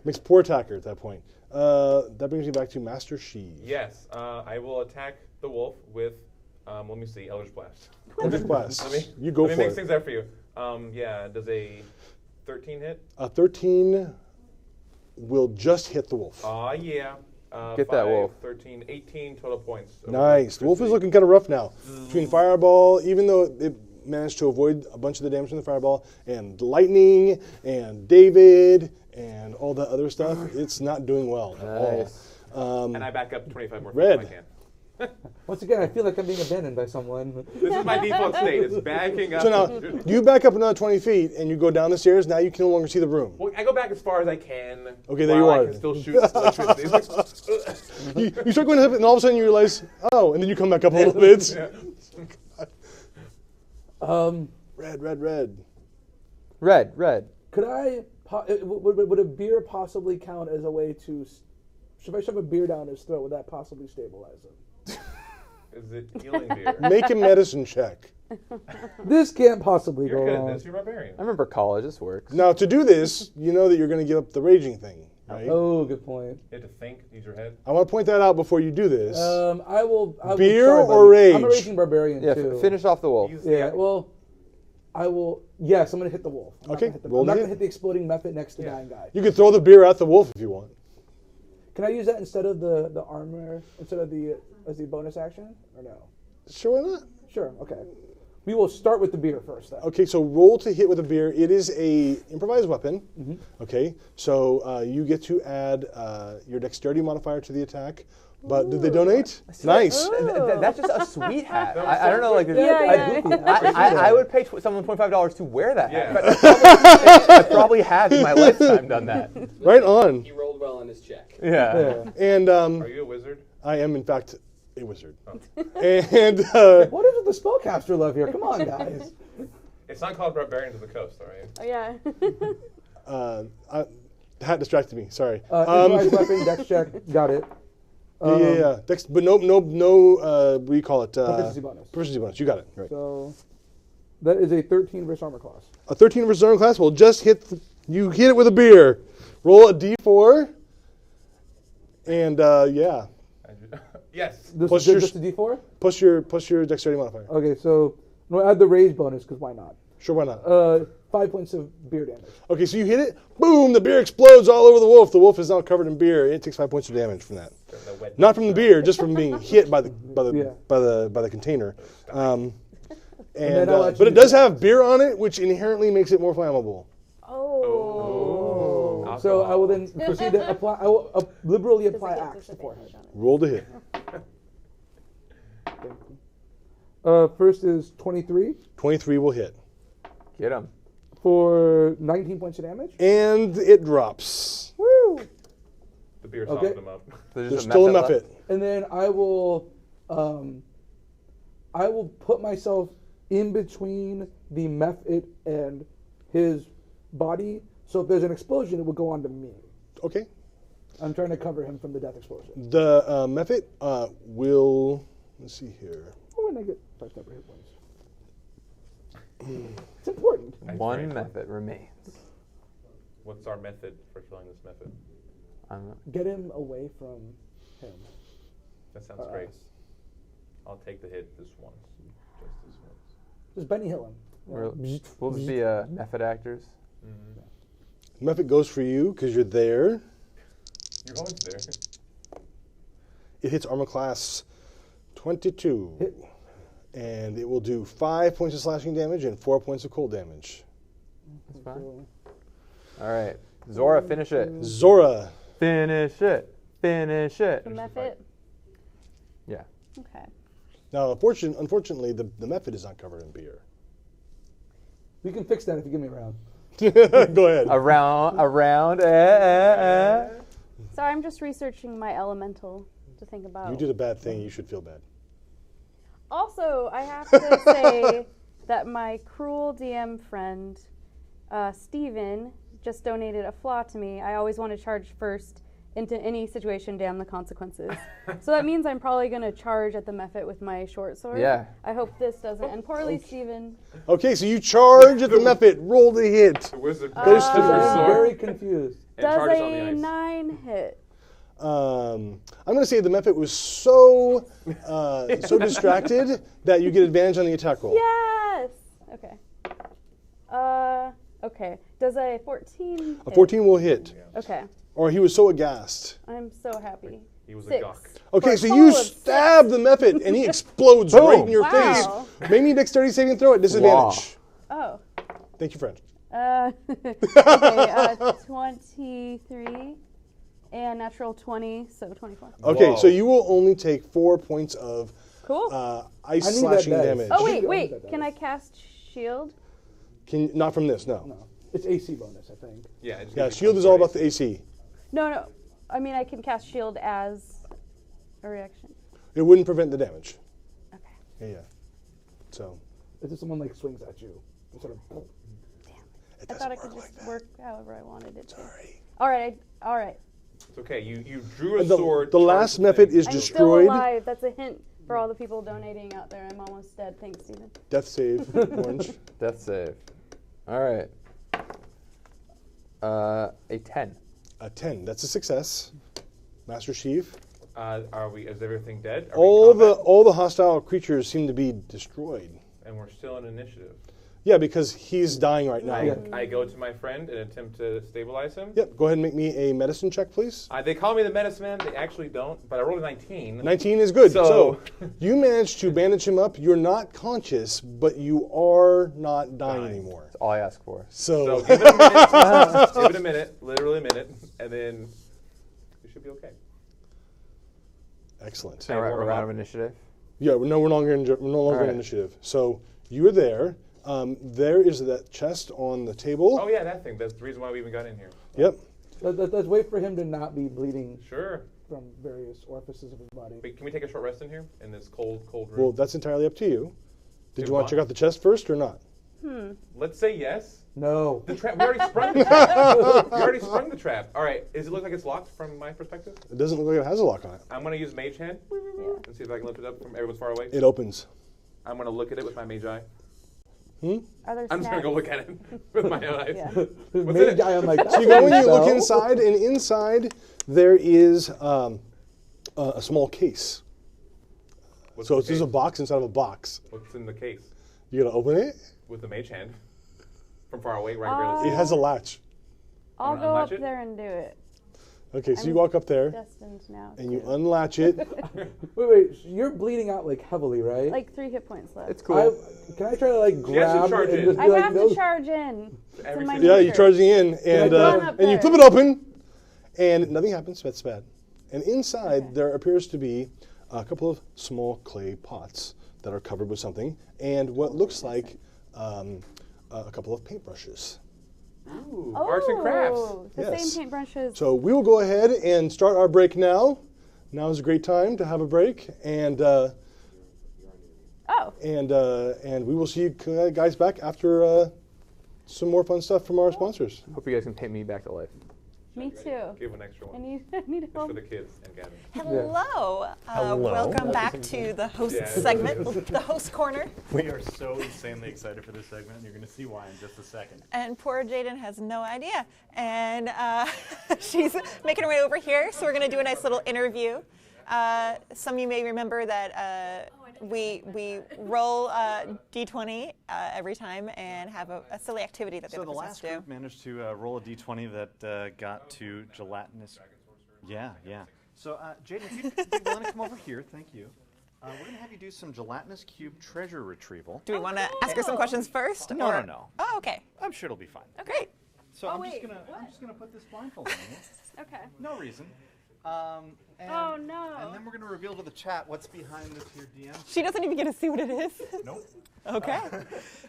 Makes poor attacker at that point. That brings me back to Master Sheev. Yes, I will attack the wolf with, let me see, Eldritch Blast. Eldritch Blast. Let me, You go let me for make it. things there for you. Yeah, does a 13 hit? A 13 will just hit the wolf. Yeah. Get that 5, wolf. 13, 18 total points. of Nice. The wolf is electricity. looking kind of rough now. Between fireball, even though it managed to avoid a bunch of the damage from the fireball, and lightning, and David, and all that other stuff, it's not doing well at Nice. all. And I back up 25 more feet Red. if I can. Once again, I feel like I'm being abandoned by someone. This is my default state. It's backing up. So now, you back up another 20 feet, and you go down the stairs. Now you can no longer see the room. Well, I go back as far as I can. Okay, there while you I are. can still shoot electricity. You start going up, and all of a sudden you realize, and then you come back up a little bit. Red. Red. Could I? Would a beer possibly count as a way to? If I shove a beer down his throat, would that possibly stabilize him? Is it healing beer? Make a medicine check. This can't possibly You're go good at wrong. this. You're barbarian. I remember college. This works. Now, to do this, you know that you're going to give up the raging thing, right? Oh, good point. You have to think, use your head. I want to point that out before you do this. I will. Beer sorry, or buddy. I'm a rage? raging barbarian Yeah, too. finish off the wolf. Use Yeah. the- Well, I will. Yes, I'm gonna hit the wolf. I'm not Okay, gonna hit the- roll I'm not to gonna hit. hit the exploding method next to Yeah. dying guy. You can throw the beer at the wolf if you want. Can I use that instead of the armor, instead of the as the bonus action, or no? Sure, why not? Sure. Okay. We will start with the beer first, then. Okay, so roll to hit with a beer. It is a improvised weapon. Okay, so you get to add your dexterity modifier to the attack. But did they donate? Nice. That's just a sweet hat. I don't know, like, Yeah, I would pay someone $25 to wear that Yeah. hat. But I probably have in my lifetime done that. Right on. He rolled well on his check. Yeah. And Are you a wizard? I am, in fact, a wizard. Oh. And What is with the spellcaster love here? Come on, guys. It's not called Barbarians of the Coast, all right? Oh, yeah. the hat distracted me. Sorry. Improvised weapon, dex check. Got it. Yeah. But no. What do you call it? Proficiency bonus. Proficiency bonus. You got it. Right. So that is a 13 versus armor class. A 13 versus armor class will just hit. You hit it with a beer. Roll a d4. And yeah. Yes. This Plus is just a d4? Plus your dexterity modifier. Okay, so no, add the rage bonus, because why not? Sure, why not? 5 points of beer damage. Okay, so you hit it. Boom! The beer explodes all over the wolf. The wolf is now covered in beer. It takes 5 points of damage from that. Not from the beer, just from being hit by the container. But it does have beer on it, which inherently makes it more flammable. Oh. So I will then proceed to apply. I will liberally apply axe to forehead. Roll to hit. First is 23 23 will hit. Get him. for 19 points of damage. And it drops. Woo! The beer Okay. softened them up. There's still a Muffet. And then I will put myself in between the Muffet and his body. So if there's an explosion, it will go onto me. Okay. I'm trying to cover him from the death explosion. The Muffet will. Let's see here. Oh, and I get 5 number hit points. It's important. One method remains. What's our method for killing this method? Get him away from him. That sounds great. I'll take the hit this once. Just this once. Just Benny Hill him. We'll just be method actors. Mm-hmm. Muffet goes for you because you're there. You're always there. It hits armor class 22. Hit. And it will do 5 points of slashing damage and 4 points of cold damage. That's fine. All right. Zora, finish it. Zora. Finish it. Finish it. The method? Yeah. Okay. Now, unfortunately, the Muffet is not covered in beer. We can fix that if you give me a round. Go ahead. Around. Sorry, I'm just researching my elemental to think about. You did a bad thing. You should feel bad. Also, I have to say that my cruel DM friend, Steven, just donated a flaw to me. I always want to charge first into any situation, damn the consequences. So that means I'm probably going to charge at the Muffet with my short sword. Yeah. I hope this doesn't. And poorly, Steven. Okay, so you charge at the Muffet. Roll the hit. The wizard Goes to I'm very confused. Does a 9 hit? I'm going to say the Muffet was so distracted that you get advantage on the attack roll. Yes! Okay. Okay. Does a 14 hit? A 14 will hit. Okay. Or he was so aghast. I'm so happy. He was a 6. gawk. Okay, For so a you total of stab the Muffet and he explodes right in your Wow. face. Make me a dexterity saving throw at disadvantage. Oh. Thank you, friend. Okay, 23 and natural 20, so 24. Okay, Whoa. so you will only take 4 points of Cool. ice I need slashing that dice. damage. Oh, I wait. think Can I cast shield? Not from this, no. No. It's AC bonus, I think. Yeah, it just Yeah, gives you shield plus is all 20. about the AC. No. I mean, I can cast shield as a reaction. It wouldn't prevent the damage. Okay. Yeah. So. If just someone like swings at you, it's sort of. I thought I could just work however I wanted it to. Sorry. All right. It's okay. You drew a The sword. the last charged Muffet thing. is I'm destroyed. still alive. That's a hint for all the people donating out there. I'm almost dead. Thanks, Steven. Death save, Orange. Death save. All right. A 10. A 10. That's a success. Master Sheev. Is everything dead? Are we in All combat? the hostile creatures seem to be destroyed. And we're still in initiative. Yeah, because he's dying right now. I go to my friend and attempt to stabilize him. Yep, go ahead and make me a medicine check, please. They call me the medicine man. They actually don't, but I rolled a 19. 19 is good. So you managed to bandage him up. You're not conscious, but you are not dying anymore. That's all I ask for. So give it a minute. Give it a minute, literally a minute, and then we should be okay. Excellent. All right, we're out of initiative. Yeah, we're no longer in initiative. So you're there. There is that chest on the table. Oh yeah, that thing. That's the reason why we even got in here. Yep. Let's wait for him to not be bleeding Sure. from various orifices of his body. Wait, can we take a short rest in here in this cold room? Well, that's entirely up to you. Did Do you want what? to check out the chest first or not? Let's say yes. No. The trap. We already sprung the trap. We already sprung the trap. All right. Does it look like it's locked from my perspective? It doesn't look like it has a lock on it. I'm gonna use Mage Hand and see if I can lift it up from everyone's far away. It opens. I'm gonna look at it with my Mage Eye. Are there I'm just gonna go look at it with my eyes. Yeah. What's in it? I'm like, So you go and you look inside, and inside there is a small case. What's So the it's just a case? box inside of a box. What's in the case? You gotta open it. With the Mage Hand. From far away, where I can barely It see. has a latch. I'll wanna go up unlatch it? there and do it. Okay, so I'm you walk up there Destined now. and you unlatch it. Wait, so you're bleeding out like heavily, right? Like 3 hit points left. It's cool. Can I try to like She has to grab charge and in. just be I like, have no? to charge in. It's Every in my single- Yeah, nature. you're charging in, and Come up and you there. flip it open, and nothing happens. That's bad. And inside there appears to be a couple of small clay pots that are covered with something, and what looks like a couple of paintbrushes. Ooh, arts and crafts. Oh, the Yes. same paintbrushes. So we will go ahead and start our break now. Now is a great time to have a break, and and we will see you guys back after some more fun stuff from our sponsors. Hope you guys can paint me back to life. Me too. Give an extra one. I need Just help. for the kids and Gavin. Hello. Hello. Welcome back to the host Yeah. segment, the host corner. We are so insanely excited for this segment. You're going to see why in just a second. And poor Jaden has no idea. And she's making her way over here, so we're going to do a nice little interview. Some of you may remember that we roll D20 every time and have a silly activity that the So other the person has last to do. group managed to roll a d20 that got to gelatinous. Yeah. So Jaden, if you'd be willing to come over here, thank you. We're going to have you do some gelatinous cube treasure retrieval. Do we want to ask her some questions first? No. Oh, okay. I'm sure it'll be fine. Great. So Oh, I'm wait, just gonna put this blindfold on you. Okay. No reason. And, Oh, no. And then we're gonna reveal to the chat what's behind this here DM. She doesn't even get to see what it is. Nope. Okay.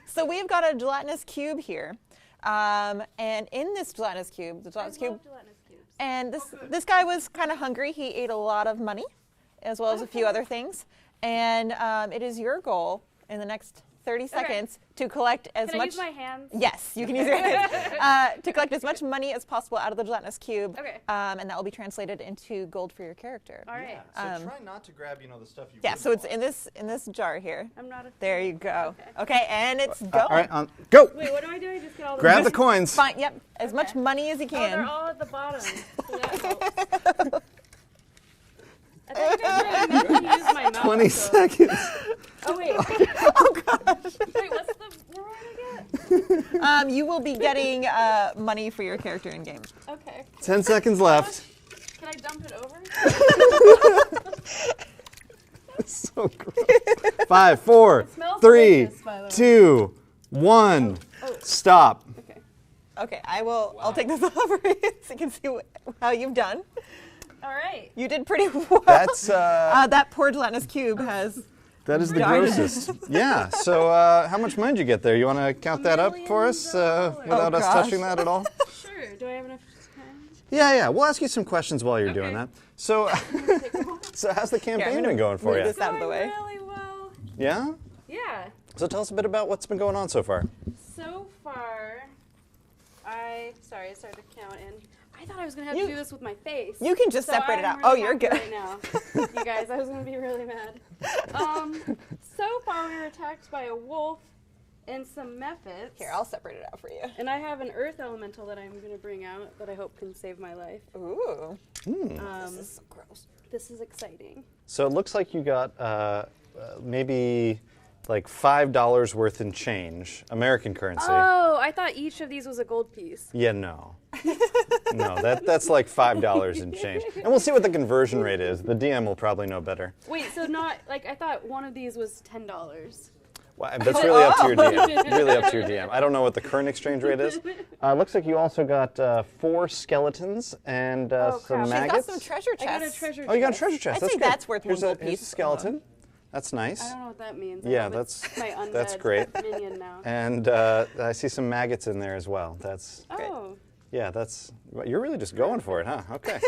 So we've got a gelatinous cube here. And in this gelatinous cube, and this guy was kind of hungry. He ate a lot of money, as well as a few other things. And it is your goal in the next 30 seconds to collect as Can much. I use my hands? Yes, you can use your hands to collect as much money as possible out of the gelatinous cube. Okay. And that will be translated into gold for your character. All right. So try not to grab, the stuff you. Yeah. would So it's want. in this jar here. I'm not a. There you go. Okay, and it's going. All right, go. Wait, what do I do? I just get all the. Grab the coins. Fine. Yep. As much money as you Oh, they're can. all at the bottom. So that helps. I thought you guys were meant to use my mouth. 20 so- seconds. Oh wait. Oh gosh. Wait, what's the reward I You will be getting money for your character in game. get? Okay. 10 seconds left. Can I dump it over? So gross. 5, 4, It smells 3, delicious, by the way. 2, 1. Stop. Okay. Okay, I'll take this over so you can see how you've done. All right. You did pretty well. That's that poor gelatinous cube has. that is the Darn it. grossest. Yeah. So how much money did you get there? You want to count that up for us without us gosh. touching that at all? Sure. Do I have enough time? Yeah. We'll ask you some questions while you're doing that. So, so how's the Here, I'm campaign gonna been going for move you? this out of the way. Really well. Yeah. Yeah. So tell us a bit about what's been going on so far. So far, I started to count, and I thought I was gonna have to do this with my face. You can just So separate it I'm out. really Oh, you're happy good. right now. You guys, I was gonna be really mad. So far, we were attacked by a wolf and some mephits. Here, I'll separate it out for you. And I have an earth elemental that I'm gonna bring out that I hope can save my life. Ooh. This This is so gross. This is exciting. So it looks like you got maybe like $5 worth in change, American currency. Oh, I thought each of these was a gold piece. Yeah, no. No, that's like $5 in change. And we'll see what the conversion rate is. The DM will probably know better. Wait, so not like I thought one of these was $10. Well, that's really up to your DM. Really up to your DM. I don't know what the current exchange rate is. Looks like you also got 4 skeletons and some maggots. She's got some treasure chests. I got a treasure chest. Oh, you got a treasure chest. I'd That's say good. that's worth Here's one a, gold here's a piece. skeleton. That's nice. I don't know what that means. Yeah, that's my undead that's great. minion now. And I see some maggots in there as well. That's Oh. yeah. That's you're really just going for it, huh? Okay.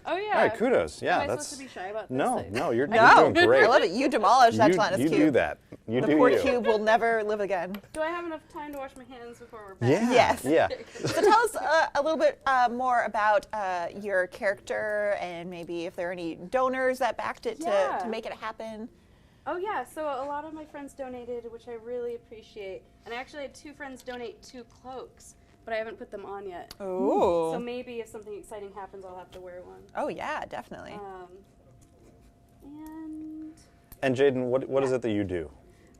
Oh yeah. All right, kudos. Yeah, Am I that's supposed to be shy about this? no, Like- no. You're No, doing great. I love it. You demolished that You, gelatinous you cube. do that. You The do poor you. cube will never live again. Do I have enough time to wash my hands before we're back? Yeah. Yes. Yeah. So tell us a little bit more about your character and maybe if there are any donors that backed it Yeah. to make it happen. Oh yeah, so a lot of my friends donated, which I really appreciate. And I actually had 2 friends donate 2 cloaks, but I haven't put them on yet. Ooh. So maybe if something exciting happens, I'll have to wear one. Oh yeah, definitely. And And Jaden, what is it that you do?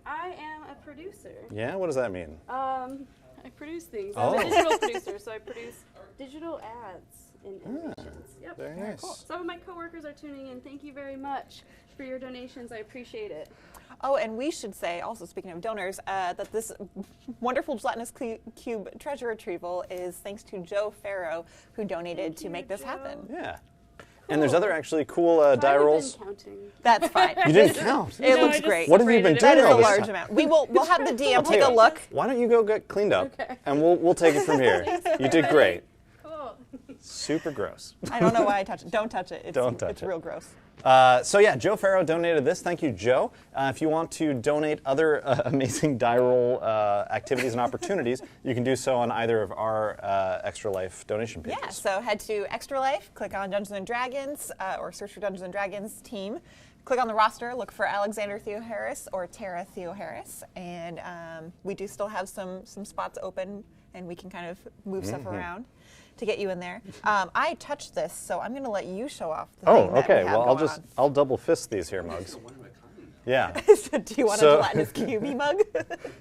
I am a producer. Yeah. What does that mean? I produce things. Oh. I'm a digital producer, so I produce digital ads and animations. Yep. Very nice. Cool. Some of my coworkers are tuning in. Thank you very much for your donations. I appreciate it. Oh, and we should say, also speaking of donors, that this wonderful gelatinous cube treasure retrieval is thanks to Joe Farrow, who donated to make this happen. Yeah. And there's other actually cool die I've been rolls. counting. That's fine. You didn't count. It No, looks I just great. What have you been separated doing That is all a this large time? amount. We'll have the DM take you a look. Why don't you go get cleaned up, Okay. and we'll take it from here. You did great. Cool. Super gross. I don't know why I touch it. Don't touch it. It's, Don't touch it's it. real gross. So yeah, Joe Farrow donated this. Thank you, Joe. If you want to donate other amazing die roll activities and opportunities, you can do so on either of our Extra Life donation pages. Yeah, so head to Extra Life, click on Dungeons & Dragons, or search for Dungeons & Dragons team. Click on the roster, look for Alexander Theo Harris or Tara Theo Harris, and we do still have some spots open, and we can kind of move stuff around to get you in there. I touched this, so I'm going to let you show off the Oh, thing that okay. we have Well, going I'll double fist these here mugs. Yeah. on. Do you want So- a gelatinous cubey mug?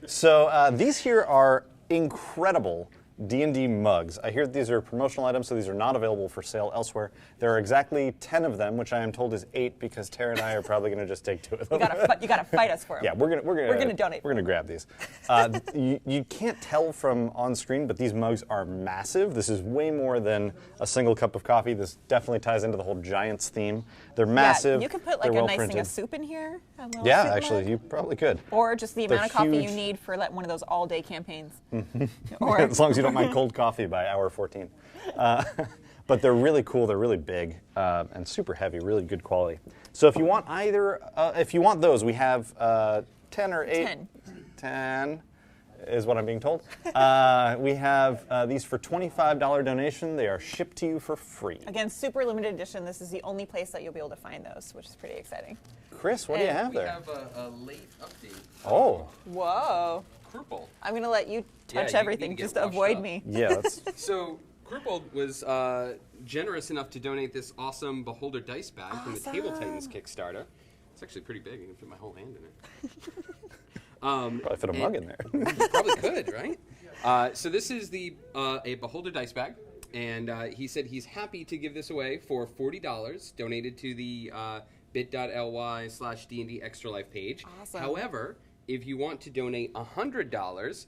So these here are incredible D&D mugs. I hear that these are promotional items, so these are not available for sale elsewhere. There are exactly 10 of them, which I am told is 8 because Tara and I are probably going to just take 2 of them. You gotta fight us for them. Yeah, we're gonna donate. We're gonna grab these. You can't tell from on screen, but these mugs are massive. This is way more than a single cup of coffee. This definitely ties into the whole Giants theme. They're massive. Yeah, you could put like they're a nice thing well-printed. of soup in here. A little Yeah, soup actually, mug. you probably could. Or just the They're amount of coffee huge. you need for one of those all-day campaigns. Or As long as you don't mind cold coffee by hour 14. But they're really cool. They're really big and super heavy. Really good quality. So if you want if you want those, we have 10 or 8. 10. 10 is what I'm being told. We have these for $25 donation. They are shipped to you for free. Again, super limited edition. This is the only place that you'll be able to find those, which is pretty exciting. Chris, what do you And have We there? have a late update. Oh, Whoa. Krupal. I'm going to let you Yeah, touch you everything need to just get to washed avoid up. me. yeah. That's, So Krupal was generous enough to donate this awesome Beholder dice bag from the Table Titans Kickstarter. It's actually pretty big. I can fit my whole hand in it. probably fit a mug in there. Probably could, right? So this is a Beholder dice bag, and he said he's happy to give this away for $40, donated to the bit.ly/D&D Extra Life page. Awesome. However, if you want to donate $100,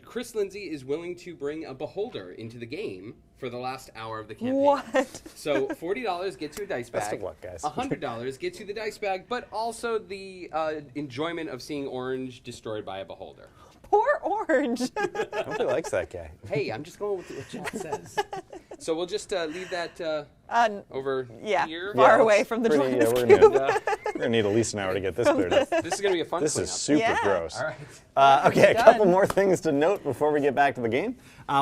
Chris Lindsay is willing to bring a Beholder into the game for the last hour of the campaign. What? So $40 gets you a dice bag. Best of luck, guys. $100 gets you the dice bag, but also the enjoyment of seeing Orange destroyed by a Beholder. Poor Orange. Nobody likes that guy. Hey, I'm just going with what chat says. So we'll just leave that over yeah, here. far Yeah, away it's from the pretty- gelatinous yeah, cube. we're gonna need at least an hour to get this cleared up. This is going to be a fun This cleanup. is super Yeah. gross. All right. Okay, a Done. couple more things to note before we get back to the game.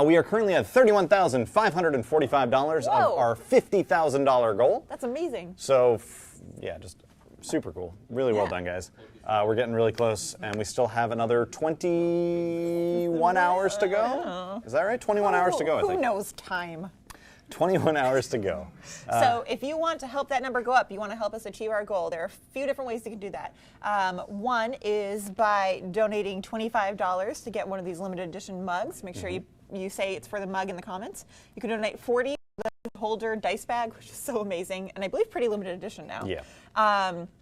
We are currently at $31,545 Whoa. of our $50,000 goal. That's amazing. So, yeah, just super cool. Really well Yeah. done, guys. We're getting really close, and we still have another 21 hours to go. Is that right? 21 hours to go, I Who think. knows time? 21 hours to go. So if you want to help that number go up, you want to help us achieve our goal, there are a few different ways you can do that. One is by donating $25 to get one of these limited edition mugs. Make sure you say it's for the mug in the comments. You can donate $40 for the holder dice bag, which is so amazing, and I believe pretty limited edition now. Yeah.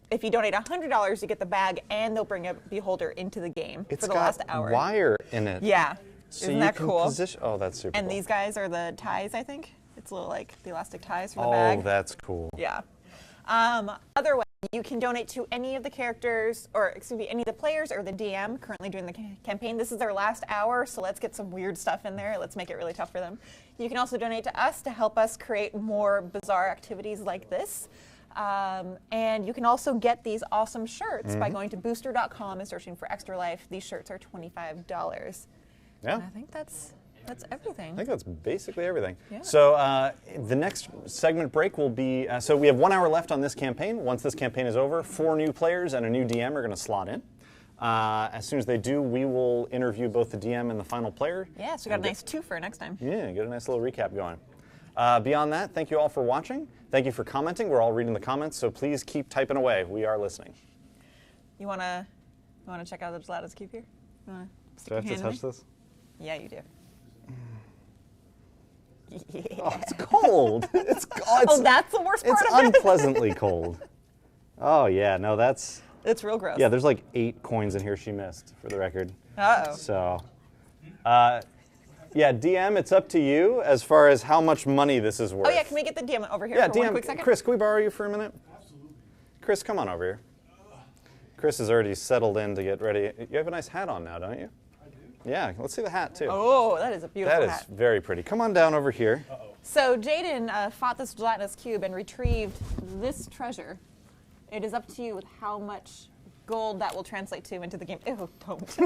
If you donate $100, you get the bag, and they'll bring a beholder into the game for the last hour. It's got wire in it. Yeah. So Isn't you that can cool? Oh, that's super And cool. these guys are the ties, I think. It's little like the elastic ties for the Oh, bag. that's cool. Yeah. Other way, you can donate to any of the characters, or excuse me, any of the players or the DM currently doing the campaign. This is their last hour, so let's get some weird stuff in there. Let's make it really tough for them. You can also donate to us to help us create more bizarre activities like this. And you can also get these awesome shirts by going to booster.com and searching for Extra Life. These shirts are $25. Yeah. And I think that's everything. I think that's basically everything. Yeah. So the next segment break will be, so we have 1 hour left on this campaign. Once this campaign is over, 4 new players and a new DM are going to slot in. As soon as they do, we will interview both the DM and the final player. Yeah, so we got a nice twofer next time. Yeah, get a nice little recap going. Beyond that, thank you all for watching. Thank you for commenting. We're all reading the comments, so please keep typing away. We are listening. You wanna check out the Gelatinous Cube here? You wanna stick Do I your have to hand in touch there? this? Yeah, you do. Yeah. Oh, it's cold. Oh, that's the worst part It's of it. unpleasantly cold. Oh, yeah, no, that's... It's real gross. Yeah, there's like 8 coins in here she missed, for the record. Uh-oh. So, yeah, DM, it's up to you as far as how much money this is worth. Oh yeah, can we get the DM over here Yeah, for one DM, quick second? Chris, can we borrow you for a minute? Absolutely. Chris, come on over here. Chris is already settled in to get ready. You have a nice hat on now, don't you? I do. Yeah, let's see the hat too. Oh, that is a beautiful That hat. is very pretty. Come on down over here. So Jaden fought this gelatinous cube and retrieved this treasure. It is up to you with how much gold that will translate to into the game. Ew, don't. It's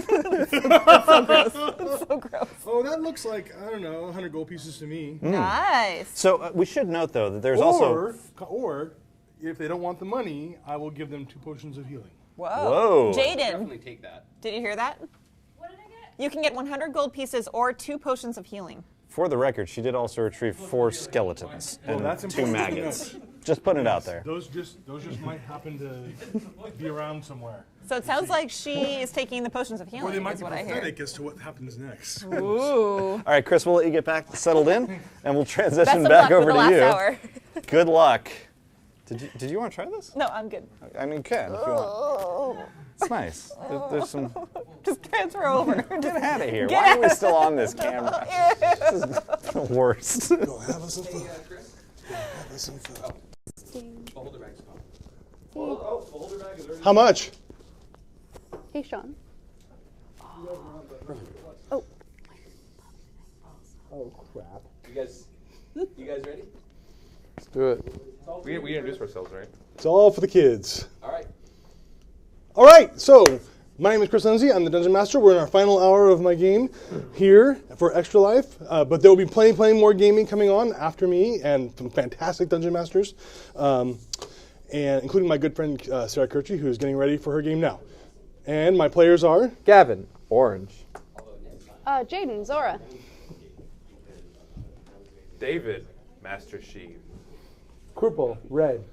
so gross. It's so gross. Oh, that looks like, I don't know, 100 gold pieces to me. Nice. So we should note though that there's Or, if they don't want the money, I will give them 2 potions of healing. Whoa. Whoa. Jaden, Definitely take that. did you hear that? What did I get? You can get 100 gold pieces or 2 potions of healing. For the record, she did also retrieve 4 skeletons and that's 2 important to maggots. Just putting it out there. Those just might happen to be around somewhere. So it sounds like she is taking the potions of Or they healing, might is be what I hear. pathetic as to what happens next. Ooh. All right, Chris, we'll let you get back settled in, and we'll Best transition of back luck over with the to last you. hour. Good luck. Did you want to try this? No, I'm good. I mean, you can if you want. It's nice. There's some. Just transfer over. Get out of here. Get Why are we out. still on this camera? This is the worst. Go have us some fun. Chris? Have us some fun. The holder bag's gone. Oh, the holder bag is already. How much? Hey, Sean. Oh crap. You guys ready? Let's do it. We introduced ourselves, right? It's all for the kids. All right. All right, so my name is Chris Lindsay. I'm the Dungeon Master. We're in our final hour of my game here for Extra Life, but there will be plenty more gaming coming on after me and some fantastic Dungeon Masters, and including my good friend Sarah Kirchie, who's getting ready for her game now. And my players are Gavin, orange. Jaden, Zora. David, Master Sheev. Krupal, red.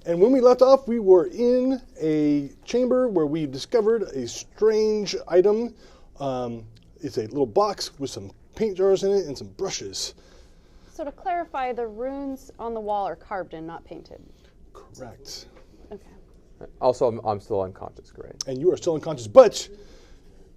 And when we left off, we were in a chamber where we discovered a strange item. It's a little box with some paint jars in it and some brushes. So to clarify, the runes on the wall are carved in, not painted. Correct. Okay. Also, I'm still unconscious, correct? And you are still unconscious, but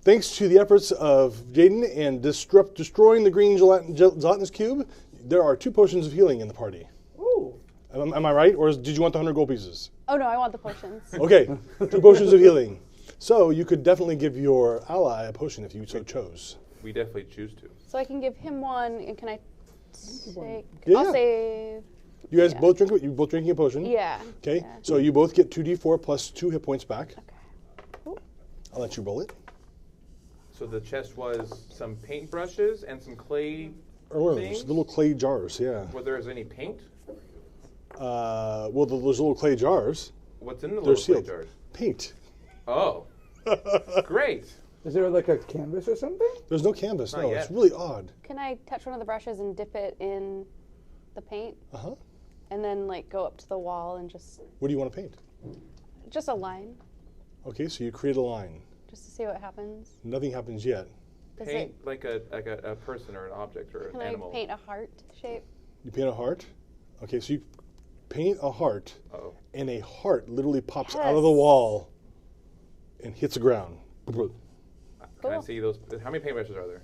thanks to the efforts of Jaden and destroying the green gelatinous cube, there are 2 potions of healing in the party. Ooh. Am I right, or did you want the 100 gold pieces? Oh no, I want the potions. Okay, 2 potions of healing. So you could definitely give your ally a potion if you so chose. We definitely choose to. So I can give him one, and can I take? Yeah. I'll save. You guys Yeah. both drink. You both drinking a potion. Yeah. Okay. Yeah. So you both get 2d4 plus 2 hit points back. Okay. Ooh. I'll let you roll it. So the chest was some paintbrushes and some clay. Or Things? those little clay jars. Yeah. Whether there's any paint? Well, those little clay jars. What's in the They're little clay sealed. jars? Paint. Oh, great. Is there like a canvas or something? There's no canvas. Not No, yet. it's really odd. Can I touch one of the brushes and dip it in the paint, Uh-huh. and then like go up to the wall and just What do you want to paint? a line, Okay, so you create a line. just to see what happens. Nothing happens yet. Does Paint like a person or an object or Can an I animal. paint a heart shape? You paint a heart. Okay, so you paint a heart, Uh-oh. and a heart literally pops out of the wall and hits the ground. Can I Cool. see those? How many paintbrushes are there?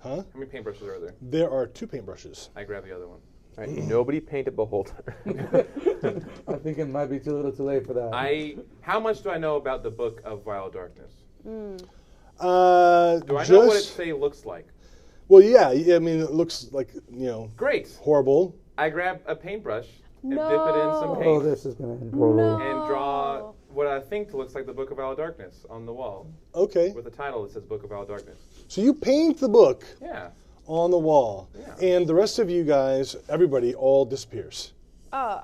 Huh? How many paintbrushes are there? There are 2 paintbrushes. I grab the other one. All right, nobody paint a beholder. I think it might be too little too late for that. How much do I know about the Book of Vile Darkness? Mm. Do I know what it say looks like? Well, yeah. I mean, it looks like, Great. horrible. I grab a paintbrush and No. dip it in some Oh, paint this is going to end poorly. and draw what I think looks like the Book of Vile Darkness on the wall Okay. with a title that says Book of Vile Darkness. So you paint the book Yeah. on the wall, Yeah. and the rest of you guys, everybody, all disappears Wait,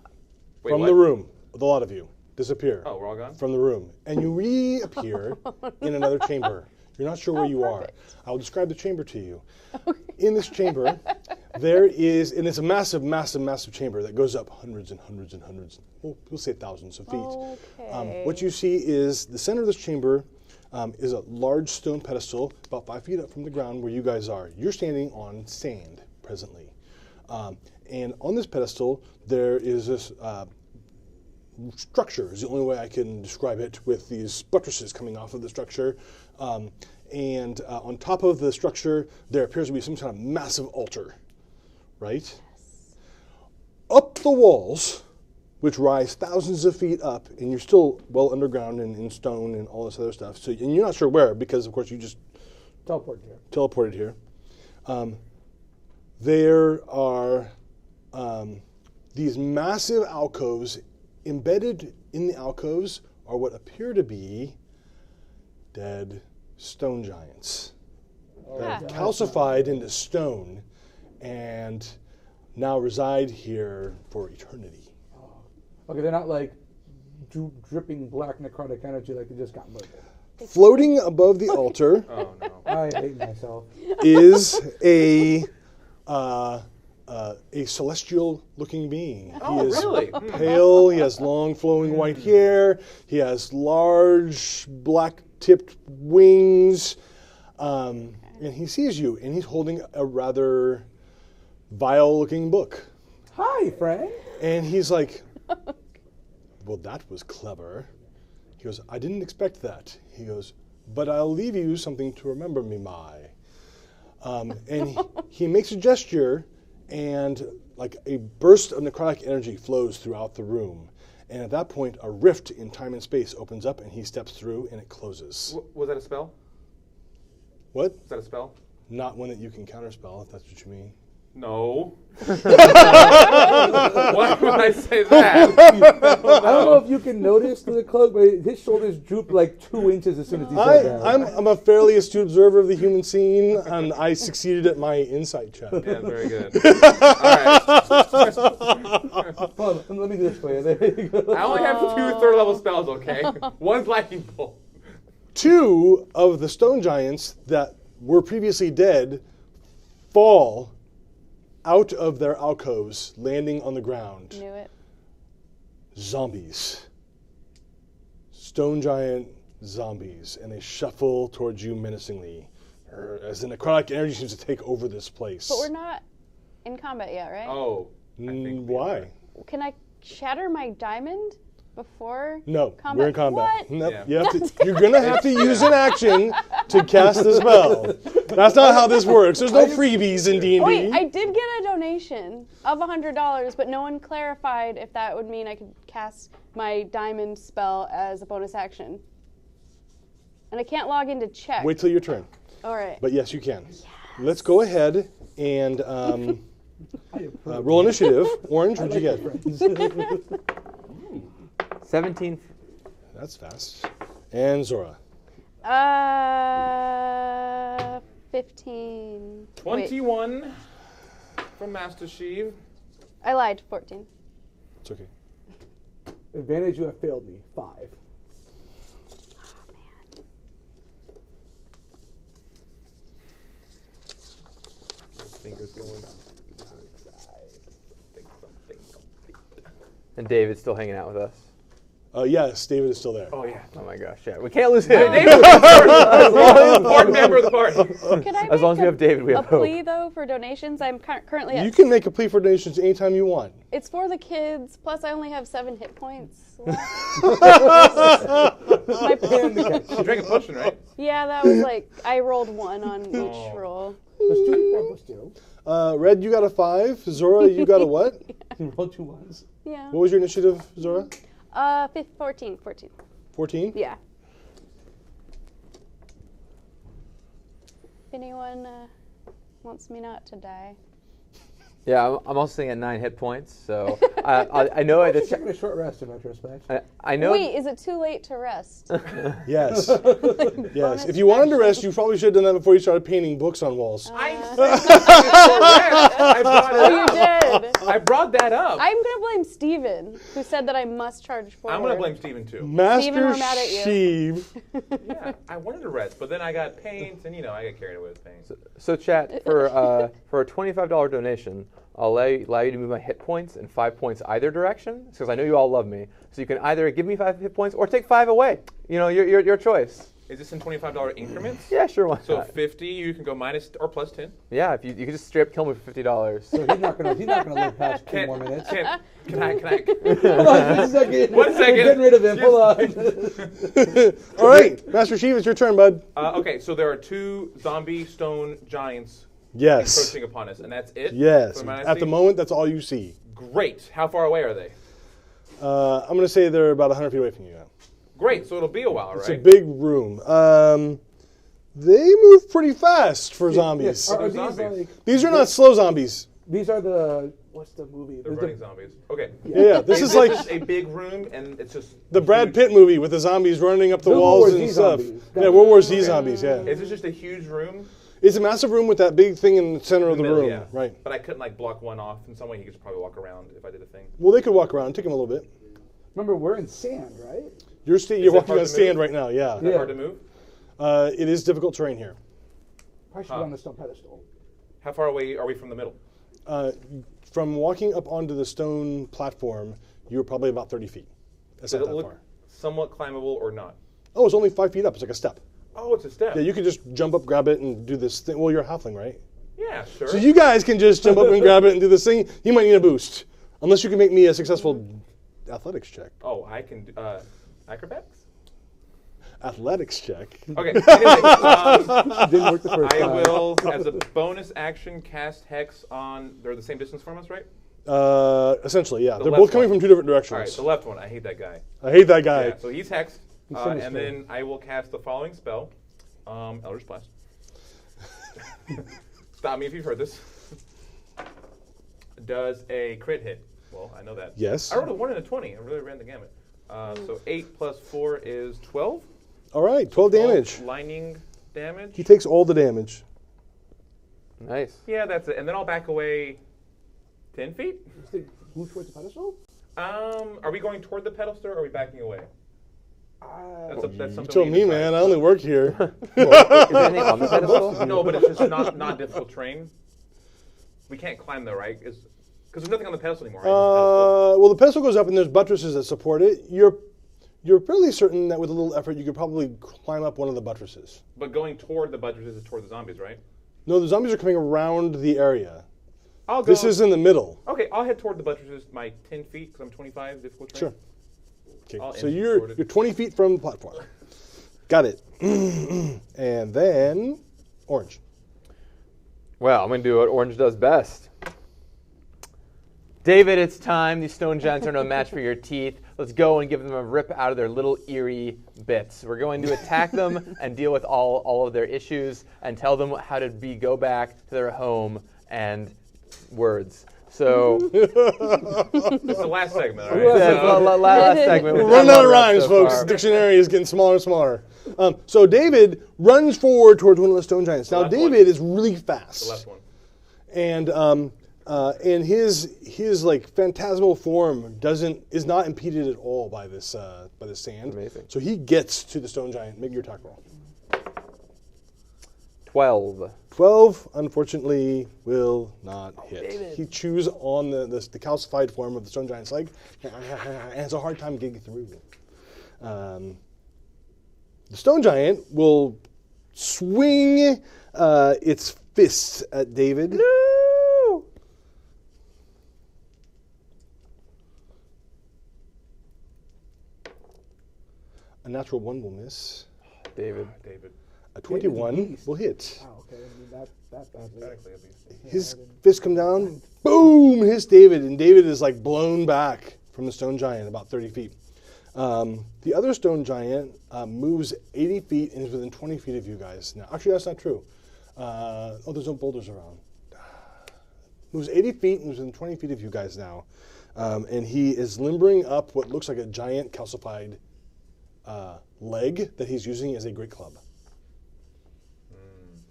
from what? the room. The lot of you disappear Oh, we're all gone? from the room, and you reappear in another chamber. You're not sure where you are. I'll describe the chamber to you. In this chamber, there is, and it's a massive, massive, massive chamber that goes up hundreds and hundreds and hundreds, well, we'll say thousands of feet. Okay. What you see is the center of this chamber is a large stone pedestal about 5 feet up from the ground where you guys are. You're standing on sand presently. And on this pedestal, there is this structure, is the only way I can describe it, with these buttresses coming off of the structure. And on top of the structure, there appears to be some kind of massive altar, right? Yes. Up the walls, which rise thousands of feet up, and you're still well underground and in stone and all this other stuff. So, and you're not sure where, because of course you just teleported here. There are these massive alcoves. Embedded in the alcoves are what appear to be dead stone giants that have calcified into stone and now reside here for eternity. Okay, they're not like dripping black necrotic energy like they just got murdered. Floating above the altar Oh, no. I hate myself. is a celestial-looking being. Oh, He is really? pale. He has long, flowing white hair. He has large, black-tipped wings, and he sees you. And he's holding a rather vile-looking book. Hi, Frank. And he's like, "Well, that was clever." He goes, "I didn't expect that." He goes, "But I'll leave you something to remember me by." And he makes a gesture, and like a burst of necrotic energy flows throughout the room. And at that point, a rift in time and space opens up, and he steps through, and it closes. Was that a spell? What? Was that a spell? Not one that you can counterspell, if that's what you mean. No. Why would I say that? I don't know if you can notice through the cloak, but his shoulders drooped like 2 inches as soon as he said that. I'm a fairly astute observer of the human scene, and I succeeded at my insight check. Yeah, very good. All right. Hold on, let me do this for you. There you go. I only have 2 third-level spells, okay? One's lightning bolt. 2 of the stone giants that were previously dead fall out of their alcoves, landing on the ground. Knew it. Zombies. Stone giant zombies. And they shuffle towards you menacingly as the necrotic energy seems to take over this place. But we're not in combat yet, right? Oh. Why? Can I shatter my diamond before No, combat? we're in combat. What? Nope. Yeah. You're going to have to use an action to cast the spell. That's not how this works. There's no freebies in D&D. Wait, I did get a donation of $100, but no one clarified if that would mean I could cast my diamond spell as a bonus action. And I can't log in to check. Wait till your turn. All right. But yes, you can. Let's go ahead and roll initiative. Orange, what'd you get? 17. That's fast. And Zora. 15. Wait, 21 from Master Sheev. I lied. 14. It's okay. Advantage, you have failed me. 5. Fingers going. And David's still hanging out with us. Yes, David is still there. Oh yeah. Oh my gosh, yeah. We can't lose him. David, an important member of the party. Could I As long as we make have David, we have a hope. plea though for donations? I'm currently at. You can make a plea for donations anytime you want. It's for the kids. Plus, I only have 7 hit points left. You drank a potion, right? Yeah, that was like I rolled 1 on each roll. There's 2 plus 2. Red, you got a 5. Zora, you got a what? You rolled 2 ones. Yeah. What was your initiative, Zora? 14. 14? Yeah. If anyone wants me not to die. Yeah, I'm also sitting at 9 hit points, so I know I Just taking a short rest in retrospect. I know. Wait, is it too late to rest? Yes. Yes. If you wanted to rest, you probably should have done that before you started painting books on walls. I brought it Oh, you up. did. I brought that up. I'm gonna blame Steven, who said that I must charge forward. I'm going to blame Steven too. Steven, Master we're mad at you. Sheev. Yeah, I wanted to rest, but then I got paint, and I got carried away with paint. So chat, for a $25 donation, I'll allow you to move my hit points and 5 points either direction, because I know you all love me. So you can either give me 5 hit points or take 5 away. Your choice. Is this in $25 increments? Yeah, sure. Why So not? 50, you can go minus or plus 10. Yeah, if you could just straight up kill me for $50. So he's not gonna live past 2 more minutes. Can I? Hold on, 1 second. 1 second. We're getting rid of him. Hold on. All right, Master Sheev, it's your turn, bud. Okay, so there are 2 zombie stone giants Yes. encroaching upon us, and that's it? Yes. For my At the see? moment, that's all you see. Great. How far away are they? I'm going to say they're about 100 feet away from you now. Great, so it'll be a while, right? It's a big room. They move pretty fast for zombies. Are these Zombies. like? These are not slow zombies. These are the. What's the movie? They're running zombies. Okay. Yeah, this is like a big room, and it's just the Brad Pitt movie with the zombies running up the World walls War and Z stuff. zombies. Yeah, World War Z zombies, yeah. Is this just a huge room? It's a massive room with that big thing in the center of the middle, room. yeah. Right. But I couldn't block one off. In some way, he could just probably walk around if I did a thing. Well, they could walk around. Take them a little bit. Remember, we're in sand, right? You're it walking hard on to sand move? right now, yeah. Is that hard to move? It is difficult terrain here. I should be on the stone pedestal. How far away are we from the middle? From walking up onto the stone platform, you're probably about 30 feet. That's Does not it that look far. somewhat climbable or not? Oh, it's only 5 feet up. It's like a step. Oh, it's a step. Yeah, you could just jump up, grab it, and do this thing. Well, you're a halfling, right? Yeah, sure. So you guys can just jump up and grab it and do this thing. You might need a boost. Unless you can make me a successful athletics check. Oh, I can do acrobatics? Athletics check. Okay, anyway, Didn't work the first I time. will, as a bonus action, cast Hex on... They're the same distance from us, right? Essentially, yeah. They're left both coming one. from 2 different directions. All right, the left one. I hate that guy. I hate that guy. Yeah, so he's hexed, finished and then I will cast the following spell, Eldritch Blast. Stop me if you've heard this. Does a crit hit? Well, I know that. Yes. I rolled a 1 and a 20. I really ran the gamut. So 8 plus 4 is 12. All right, 12 damage. Lightning damage. He takes all the damage. Nice. Yeah, that's it. And then I'll back away 10 feet. Move towards the pedestal? Are we going toward the pedestal, or are we backing away? That's You something tell we me, decide. man. I only work here. Is there anything on the pedestal? No, but it's just not difficult terrain. We can't climb though, right? Because there's nothing on the pedestal anymore, right? Well, the pedestal goes up, and there's buttresses that support it. You're fairly certain that with a little effort, you could probably climb up one of the buttresses. But going toward the buttresses is toward the zombies, right? No, the zombies are coming around the area. I'll go. This is in the middle. Okay, I'll head toward the buttresses, my 10 feet, because I'm 25, difficult terrain. Sure. Okay, I'll so inch you're toward it. 20 feet from the platform. Got it. And then orange. Well, I'm going to do what Orange does best. David, it's time. These stone giants are no match for your teeth. Let's go and give them a rip out of their little eerie bits. We're going to attack them and deal with all of their issues and tell them how to go back to their home and words. So It's the last segment, all right? that's the last segment. We're We've running done out of one rep rhymes, so folks. far. Dictionary is getting smaller and smaller. So David runs forward towards one of the stone giants. Now left David one. is really fast. The left one. And his like phantasmal form is not impeded at all by this sand. Amazing. So he gets to the stone giant. Make your attack roll. 12. 12, unfortunately, will not hit. He chews on the calcified form of the stone giant's leg and has a hard time getting through. The stone giant will swing its fists at David. No! A natural 1 will miss. David. A 21 will hit. Oh, okay. I mean, that badly. His fists come down, boom, hits David, and David is like blown back from the stone giant about 30 feet. The other stone giant moves 80 feet and is within 20 feet of you guys now. Actually, that's not true. There's no boulders around. Moves 80 feet and is within 20 feet of you guys now. And he is limbering up what looks like a giant calcified leg that he's using as a great club.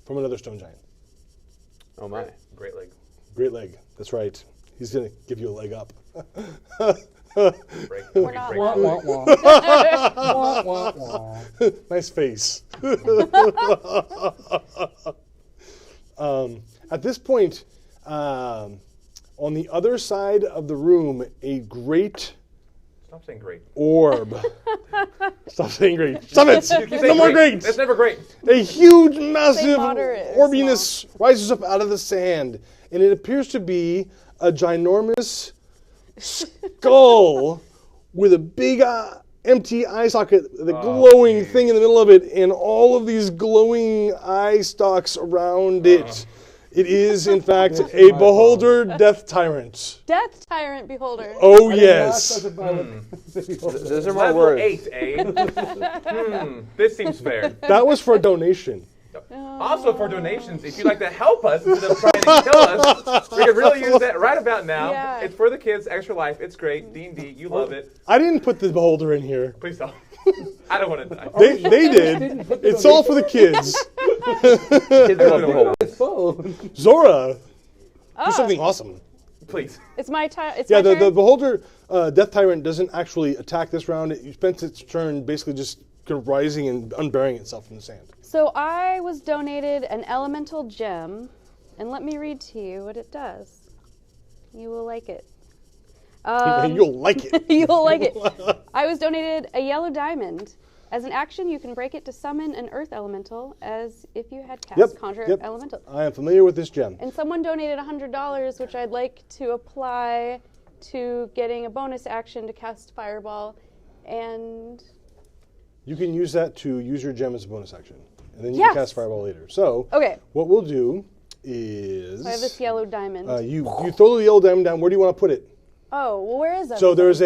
From another stone giant. Oh my. Great leg. Great leg, that's right. He's going to give you a leg up. We're not Nice face. At this point, on the other side of the room, a great Stop saying great. orb. Stop saying great. Stop it! You keep No saying more great. great! That's never great. A huge, massive moderate or orbiness rises up out of the sand, and it appears to be a ginormous skull with a big empty eye socket, the glowing thing in the middle of it, and all of these glowing eye stalks around it. It is, in fact, a beholder death tyrant. Death Tyrant Beholder. Oh, yes. Those are my Level words. 8, eh? This seems fair. That was for a donation. Also for donations, if you'd like to help us instead of trying to kill us, we could really use that right about now. Yeah. It's for the kids, extra life. It's great. D&D, you love it. I didn't put the beholder in here. Please don't. I don't want to die. They did. It's all for the kids. Kids love the whole. Zora, do something awesome. Please. It's my time. It's Yeah, my turn. the beholder death tyrant doesn't actually attack this round. It spends its turn basically just kind of rising and unburying itself in the sand. So I was donated an elemental gem, and let me read to you what it does. You will like it. You'll like it. You'll like it. I was donated a yellow diamond. As an action, you can break it to summon an earth elemental as if you had cast Conjure Elemental. I am familiar with this gem. And someone donated $100, which I'd like to apply to getting a bonus action to cast Fireball. And You can use that to use your gem as a bonus action. And then you Yes. can cast Fireball later. So Okay. what we'll do is... I have this yellow diamond. you throw the yellow diamond down. Where do you want to put it? Oh, well, where is it? So there's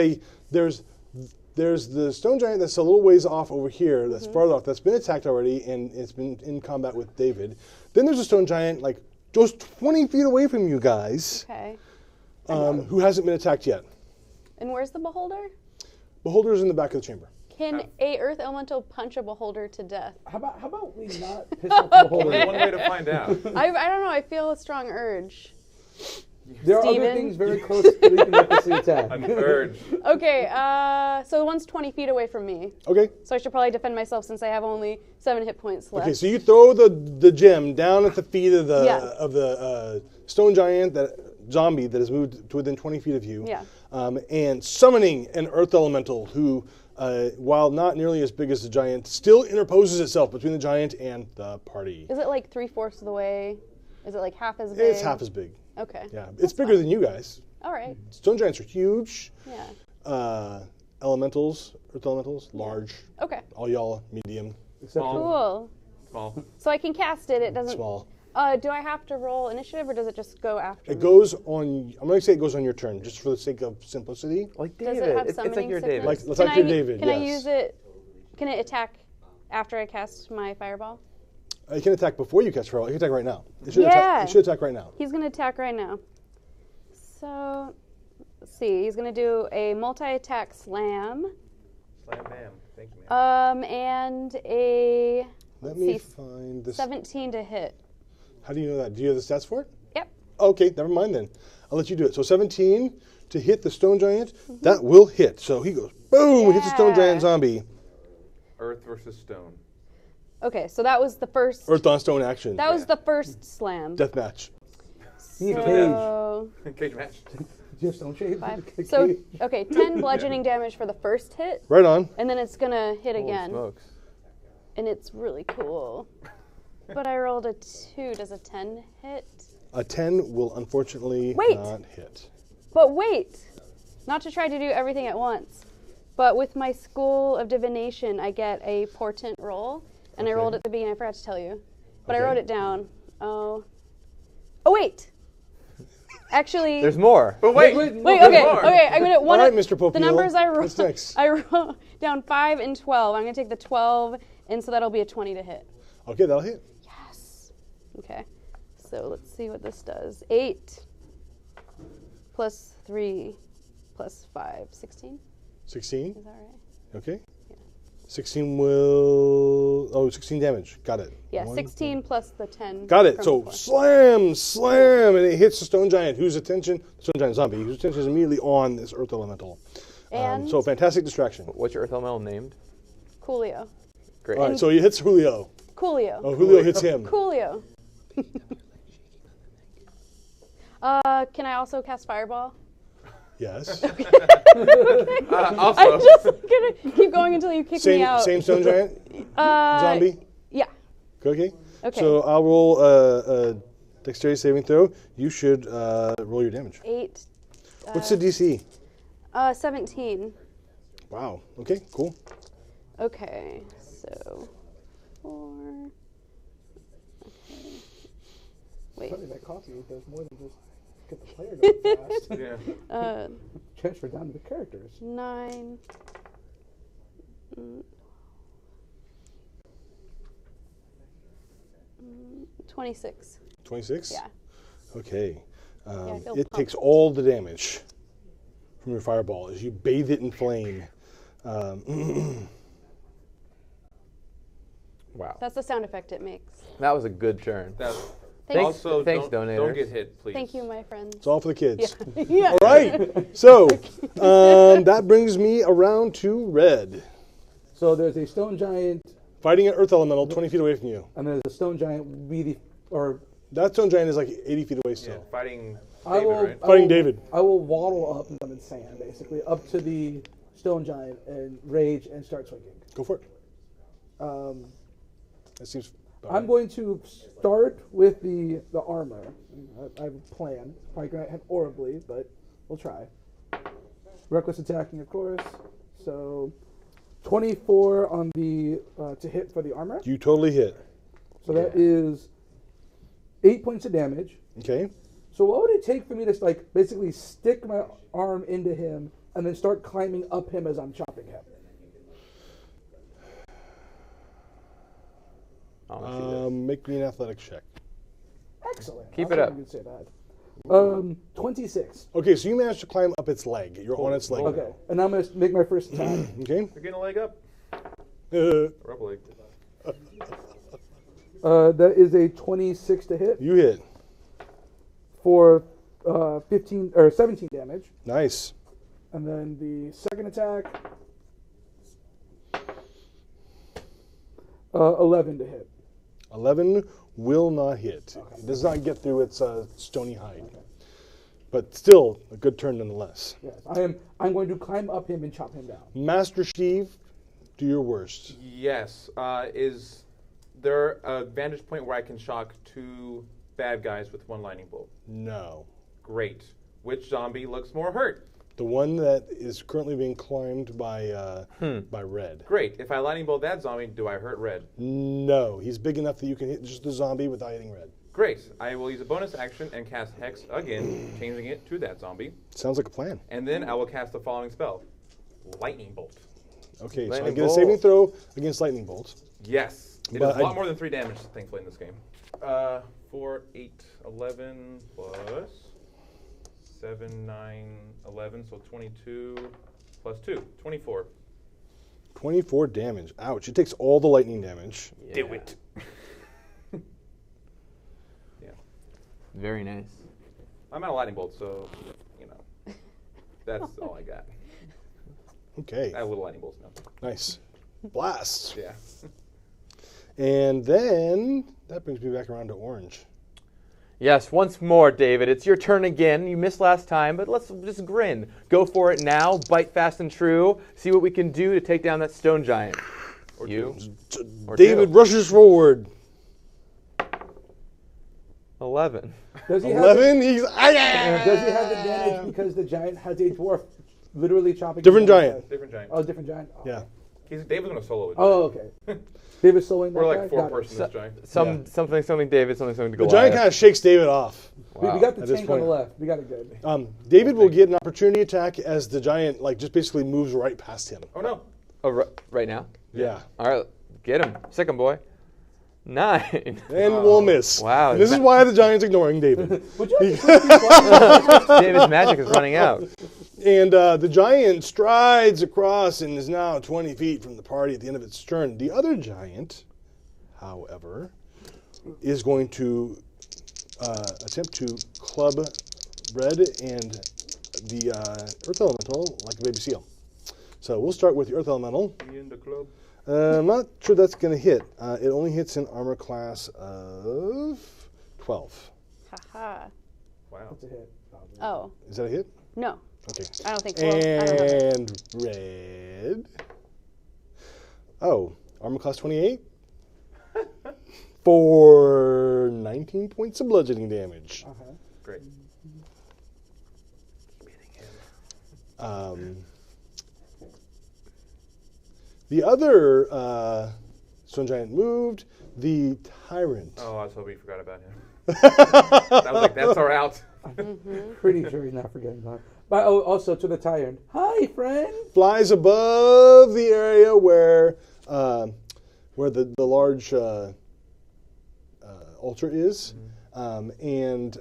the stone giant that's a little ways off over here, that's farther off, that's been attacked already, and it's been in combat with David. Then there's a stone giant like just 20 feet away from you guys, Okay. who hasn't been attacked yet. And where's the beholder? Beholder's in the back of the chamber. Can a earth elemental punch a beholder to death? How about we not piss off the beholder? Only one way to find out. I don't know. I feel a strong urge. There are other Steven? things very close that we can recklessly attack. An urge. Okay, so the one's 20 feet away from me. Okay. So I should probably defend myself since I have only 7 hit points left. Okay, so you throw the gem down at the feet of the Yeah. stone giant, that zombie that has moved to within 20 feet of you. Yeah. And summoning an earth elemental who, while not nearly as big as the giant, still interposes itself between the giant and the party. Is it like 3/4 of the way? Is it like half as big? It's half as big. Okay. Yeah, it's bigger than you guys. All right. Stone giants are huge. Yeah. Elementals, earth elementals, large. Okay. All y'all, medium, Except for Cool. Small. So I can cast it. It doesn't. small. Do I have to roll initiative or does it just go after It me? goes on. I'm going to say it goes on your turn, just for the sake of simplicity. Like Does David. it have It's like summoning your sickness? David. Like- let's Can like your I- David, Can I yes. use it? Can it attack after I cast my fireball? You can attack before you catch Feral. You can attack right now. It should, Yeah. attack, it should attack right now. He's going to attack right now. So, let's see. He's going to do a multi-attack slam. Slam bam. Thank you, man. And a Let let's me see, find this. 17 to hit. How do you know that? Do you have the stats for it? Yep. Okay, never mind then. I'll let you do it. So 17 to hit the stone giant. That will hit. So he goes, boom, hits the stone Yeah. giant zombie. Earth versus stone. Okay, so that was the first. Earth on stone action. That was the first slam. Death match. So, Cage match. Just don't shave. so okay, 10 bludgeoning damage for the first hit. Right on. And then it's gonna hit Holy again. smokes. And it's really cool. But I rolled a 2. Does a 10 hit? A 10 will unfortunately Wait. not hit. But wait! Not to try to do everything at once. But with my School of Divination, I get a portent roll. And I rolled at the beginning. I forgot to tell you. But I wrote it down. Oh, wait! Actually, There's more. But wait, okay, okay. I'm gonna All right, Mr. Popeil. The numbers I What's wrote. next? I wrote down 5 and 12. I'm gonna take the 12, and so that'll be a 20 to hit. Okay, that'll hit. Yes. Okay. So let's see what this does. 8 plus 3 plus 5, 16. 16. Is that right? Okay. 16 will. Oh, 16 damage. Got it. Yeah, 1, 16 plus the 10. Got it. from So before. slam, and it hits the stone giant, whose attention, stone giant zombie, whose attention is immediately on this earth elemental. And So fantastic distraction. What's your Earth Elemental named? Coolio. Great. All right, so he hits Julio. Coolio. Oh, Julio hits him. Coolio. Can I also cast Fireball? Yes. I'm Also, just gonna keep going until you kick me out. Same stone giant zombie. Yeah. Okay. Okay. So I'll roll a dexterity saving throw. You should roll your damage. 8. What's the DC? 17. Wow. Okay. Cool. Okay. So 4. Okay. Wait. Funny, that coffee does more than just get the player going fast. yeah. Transfer down to the characters. 9. 26. 26. Yeah. Okay. I feel It pumped. takes all the damage from your fireball as you bathe it in flame. Wow. That's the sound effect it makes. That was a good turn. That, Thanks. also, Thanks, don't donators. get hit, please. Thank you, my friends. It's all for the kids. Yeah. All right. So that brings me around to red. So there's a stone giant, Fighting an earth elemental 20 feet away from you. and there's a stone giant really, or That stone giant is like 80 feet away Yeah, still. fighting I David, will, right? Fighting David. I will waddle up, I'm in sand basically, up to the stone giant and rage and start swinging. Go for it. Um, That seems. about I'm right. going to start with the armor. I have a plan. Probably going to end horribly, but we'll try. Reckless attacking, of course. So 24 on the to hit for the armor. You totally hit. So that is 8 points of damage. Okay. So what would it take for me to like basically stick my arm into him and then start climbing up him as I'm chopping him? I wanna see this. Make me an athletics check. Excellent. Keep I it was up. hoping you'd say that. 26. Okay, so you managed to climb up its leg. You're on its leg. Okay, and I'm going to make my first attack. Okay. You're getting a leg up. You Or up a leg. That is a 26 to hit hit. for 15 or 17 damage, Nice. and then the second attack, 11 to hit. 11 will not hit. It does not get through its stony hide. But still, a good turn nonetheless. Yes, I'm going to climb up him and chop him down. Master Steve, do your worst. Yes. Is there a vantage point where I can shock 2 bad guys with 1 lightning bolt? No. Great. Which zombie looks more hurt? The one that is currently being climbed by Red. Great. If I lightning bolt that zombie, do I hurt Red? No, he's big enough that you can hit just the zombie without hitting Red. Great. I will use a bonus action and cast Hex again, changing it to that zombie. Sounds like a plan. And then I will cast the following spell. Lightning Bolt. Okay, so I Lightning get a bolt. saving throw against lightning bolts. Yes. It But is a lot I- more than 3 damage, thankfully, in this game. 4, 8, 11 plus 7, 9, 11, so 22 plus 2, 24. 24 damage. Ouch. It takes all the lightning damage. Do it. Very nice. I'm out of lightning bolt, so, you know, that's all I got. Okay. I have little lightning bolts now. Nice. Blast. Yeah. And then that brings me back around to orange. Yes, once more, David. It's your turn again. You missed last time, but let's just grin. Go for it now. Bite fast and true. See what we can do to take down that stone giant. Or you. Or David rushes forward. 11. Does he have 11. He's does he have advantage because the giant has a dwarf literally chopping? Different him down? giant. Different giant. Oh, different giant. Oh. Yeah. David's gonna solo it. Oh, okay. David's slowing We're that like guy? Got it. four-person this giant. Something David, something The Goliath. giant kind of shakes David off. We got the At this tank on the point. left. We got it good. David will get an opportunity attack as the giant just basically moves right past him. Oh no. Oh, right now? Yeah. All right, get him. Sick him, boy. 9. And we'll miss. Wow. And this is why the giant's ignoring David. Would you like David's magic is running out. And the giant strides across and is now 20 feet from the party at the end of its turn. The other giant, however, is going to attempt to club Red and the Earth Elemental like a baby seal. So we'll start with the Earth Elemental. In the club. I'm not sure that's going to hit. It only hits an armor class of 12. Haha. Wow. That's a hit. Oh, Is that a hit? no. Okay. I don't think so. I don't know. And red. Oh, armor class 28 for 19 points of bludgeoning damage. Great. The other stone giant moved. The tyrant. Oh, I was hoping you forgot about him. I was like, that's our out. Pretty sure he's not forgetting that. But also to the tyrant. Hi, friend. Flies above the area where the large altar is, and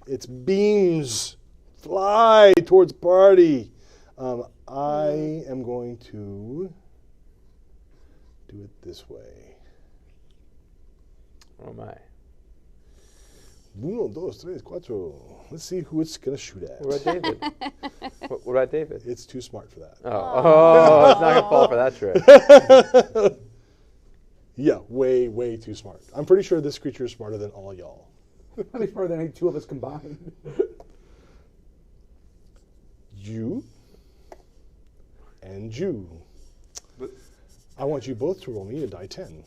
its beams fly towards the party. I am going to do it this way. Oh my. 1, 2, 3, 4. Let's see who it's going to shoot at. What about David? What about David? It's too smart for that. Oh, it's not going to fall for that trick. Yeah, way, way too smart. I'm pretty sure this creature is smarter than all y'all. Probably smarter than any two of us combined. You and you. I want you both to roll me a die 10.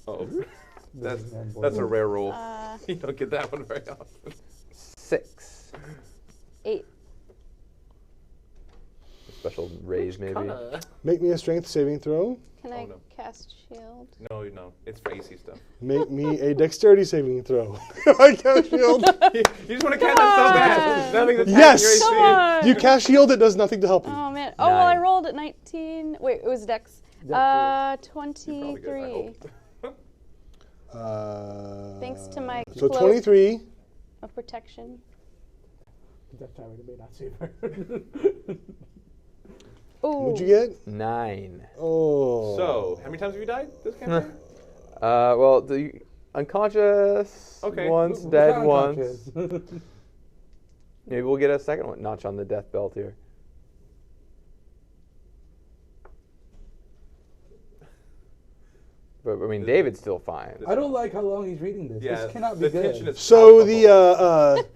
Oh, that's a rare roll. You don't get that one very often. 6. 8. Special raise, maybe. Make me a strength saving throw. Can I no. cast shield? No, it's for AC stuff. Make me a dexterity saving throw. I cast shield. You just want to cast that so bad. Nothing that's Yes! your AC. Come on. You cast shield, it does nothing to help you. Oh man. Oh well, I 9. rolled at 19. Wait, it was Dex. Probably good, I 23. hope. Thanks to my So cloak 23. of protection. That tyrant may not save her. Ooh. What'd you get? 9. Oh. So, how many times have you died this campaign? Well, the unconscious Okay. once, Who's dead not once. unconscious? Maybe we'll get a second one notch on the death belt here. But I mean, David's still fine. I don't like how long he's reading this. Yeah, This cannot the be good. tension is So palpable.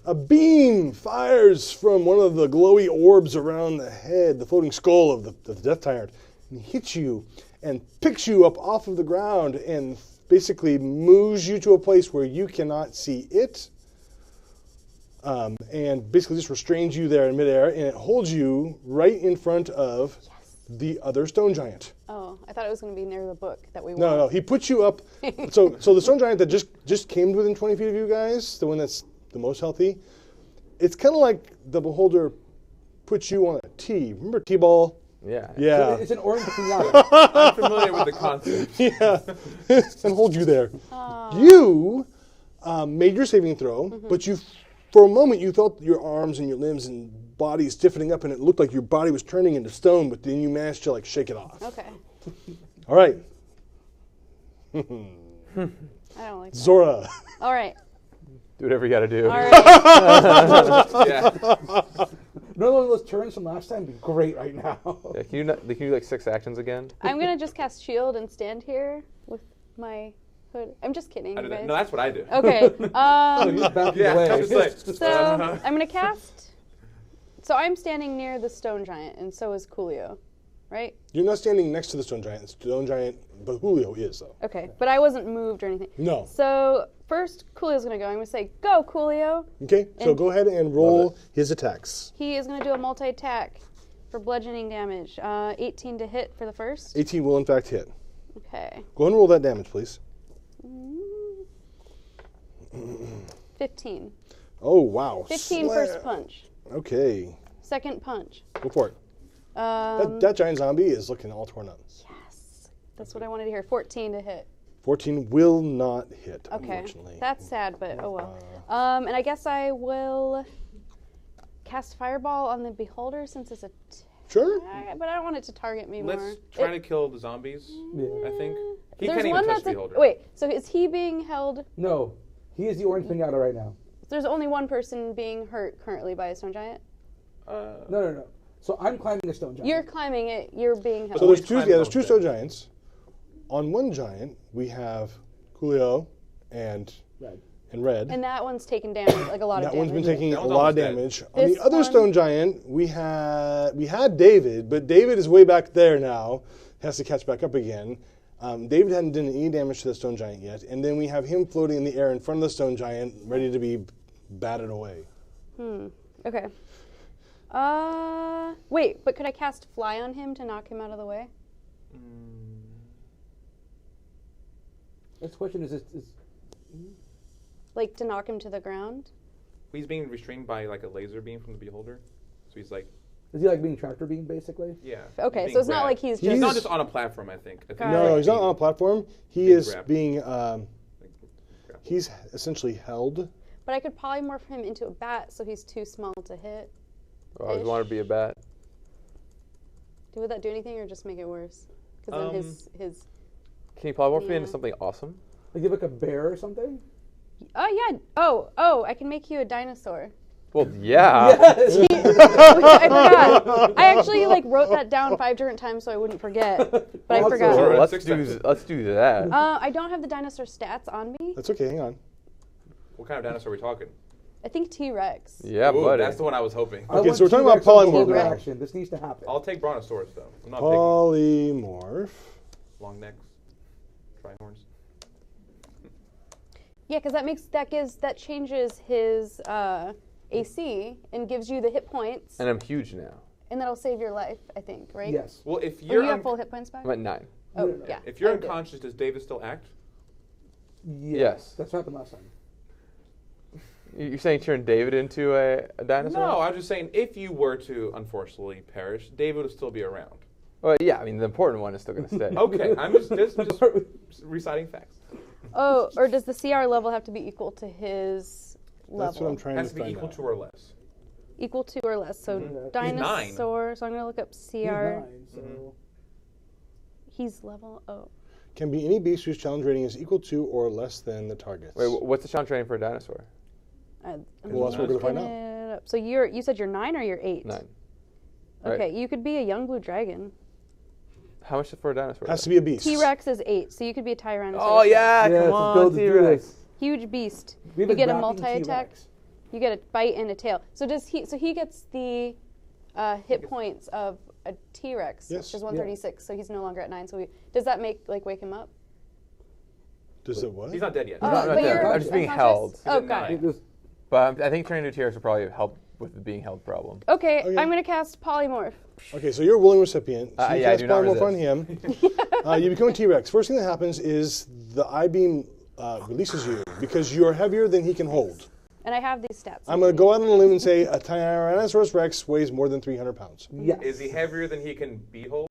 a beam fires from one of the glowy orbs around the head, the floating skull of the Death Tyrant, and hits you and picks you up off of the ground and basically moves you to a place where you cannot see it, and basically just restrains you there in midair, and it holds you right in front of the other stone giant. Oh, I thought it was going to be near the book that we No, want. he puts you up. So the stone giant that just came within 20 feet of you guys, the one that's the most healthy, it's kind of like the beholder puts you on a T. Remember T-ball? Yeah. Yeah. It's an orange pinata. I'm familiar with the concept. Yeah. And hold you there. You made your saving throw, but for a moment you felt your arms and your limbs and body stiffening up, and it looked like your body was turning into stone, but then you managed to shake it off. Okay. All right. I don't like that. Zora. All right. Do whatever you got to do. All right. Yeah. Another one of those turns from last time would be great right now. Yeah, can you do like 6 actions again? I'm gonna just cast shield and stand here with my hood. I'm just kidding, No, guys. that's what I do. Okay. Yeah, I was just like, So I'm gonna cast. So I'm standing near the stone giant, and so is Coolio, right? You're not standing next to the stone giant, but Julio is, though. Okay, but I wasn't moved or anything. No. So first, Coolio's gonna go. I'm gonna say, "Go, Coolio!" Okay, so And go ahead and roll his attacks. He is gonna do a multi-attack for bludgeoning damage. 18 to hit for the first. 18 will, in fact, hit. Okay. Go ahead and roll that damage, please. 15. Oh, wow. 15 first punch. Okay, Second punch. go for it. That giant zombie is looking all torn up. Yes. That's what I wanted to hear. 14 to hit. 14 will not hit, Okay. unfortunately. That's sad, but oh well. And I guess I will cast Fireball on the Beholder since it's a Sure. but I don't want it to target me more. let's try to kill the zombies, I think. He There's can't one even touch that's the beholder. wait, so is he being held? No, he is the orange pinata right now. There's only one person being hurt currently by a stone giant. No. So I'm climbing a stone giant. You're climbing it. You're being held. So there's two stone giants. On one giant, we have Coolio and Red. And that one's taken damage, like a lot of That damage. one's been taking That a one's lot of almost damage. On This the other one- stone giant, we had David, but David is way back there now. Has to catch back up again. David hadn't done any damage to the stone giant yet, and then we have him floating in the air in front of the stone giant, ready to be batted away. Okay. Wait, but could I cast Fly on him to knock him out of the way? Next question is Like to knock him to the ground? He's being restrained by like a laser beam from the beholder. So he's like, is he like being tractor beam basically? yeah. Okay, he's so it's being not grabbed. like he's He's just. not just on a platform, I think. I think No, he's not on a platform. He is grabbed. being, he's essentially held. But I could polymorph him into a bat, so he's too small to hit. Oh, I always wanted to be a bat. Would that do anything, or just make it worse? Because then his. Can you polymorph me Yeah. into something awesome? Like like a bear or something? Oh yeah. Oh, I can make you a dinosaur. Well, yeah. I forgot. I actually wrote that down 5 different times so I wouldn't forget, but I Well, forgot. let's do that. I don't have the dinosaur stats on me. That's okay, hang on. What kind of dinosaur are we talking? I think T-Rex. Yeah, Ooh, buddy. that's the one I was hoping. I Okay, want so we're talking about T-Rex on polymorph full now. action. This needs to happen. I'll take Brontosaurus though. I'm not picky. Polymorph. Long necks, trihorns. Yeah, because that changes his AC and gives you the hit points, And I'm huge now. and that'll save your life. I think, right? Yes. Well, if Or you're you have full hit points back. I'm at 9. Oh yeah. if you're I do. unconscious, does David still act? Yes. That's what happened last time. You're saying turn David into a dinosaur? No, I'm just saying if you were to unfortunately perish, David would still be around. Well, yeah, I mean, the important one is still going to stay. Okay, I'm just reciting facts. Oh, or does the CR level have to be equal to his level? That's what I'm trying Has to to be find equal out. to or less. Equal to or less. So nine. dinosaur. So I'm gonna look up CR. He's 9, so He's level. Oh. Can be any beast whose challenge rating is equal to or less than the target's. Wait, what's the challenge rating for a dinosaur? Well, that's what we're going to find out. out. So you said you're 9 or you're 8? 9. Okay, Right. you could be a young blue dragon. How much is for a dinosaur? Has to be a beast. T-Rex is 8, so you could be a Tyrannosaurus. Oh, yeah, Yeah, come let's on, go to do T-Rex. this. Huge beast. We have You a get a rapping multi-attack. T-Rex. You get a bite and a tail. So does he? So he gets the hit points of a T-Rex, Yes. which is 136. So he's no longer at 9. So does that make wake him up? Does it what? He's not dead yet. No, not but dead. you're I'm just being unconscious? held. Oh, He's at got 9. it. It was- But I think turning into a T-Rex would probably help with the being held problem. Okay, Okay. I'm gonna cast polymorph. Okay, so you're a willing recipient. So you Yeah, I cast do not polymorph on resist. him. You become a T-Rex. First thing that happens is the I-beam releases you because you're heavier than he can hold. And I have these stats. I'm going to go out on a limb and say a Tyrannosaurus Rex weighs more than 300 pounds. Yes. Is he heavier than he can behold?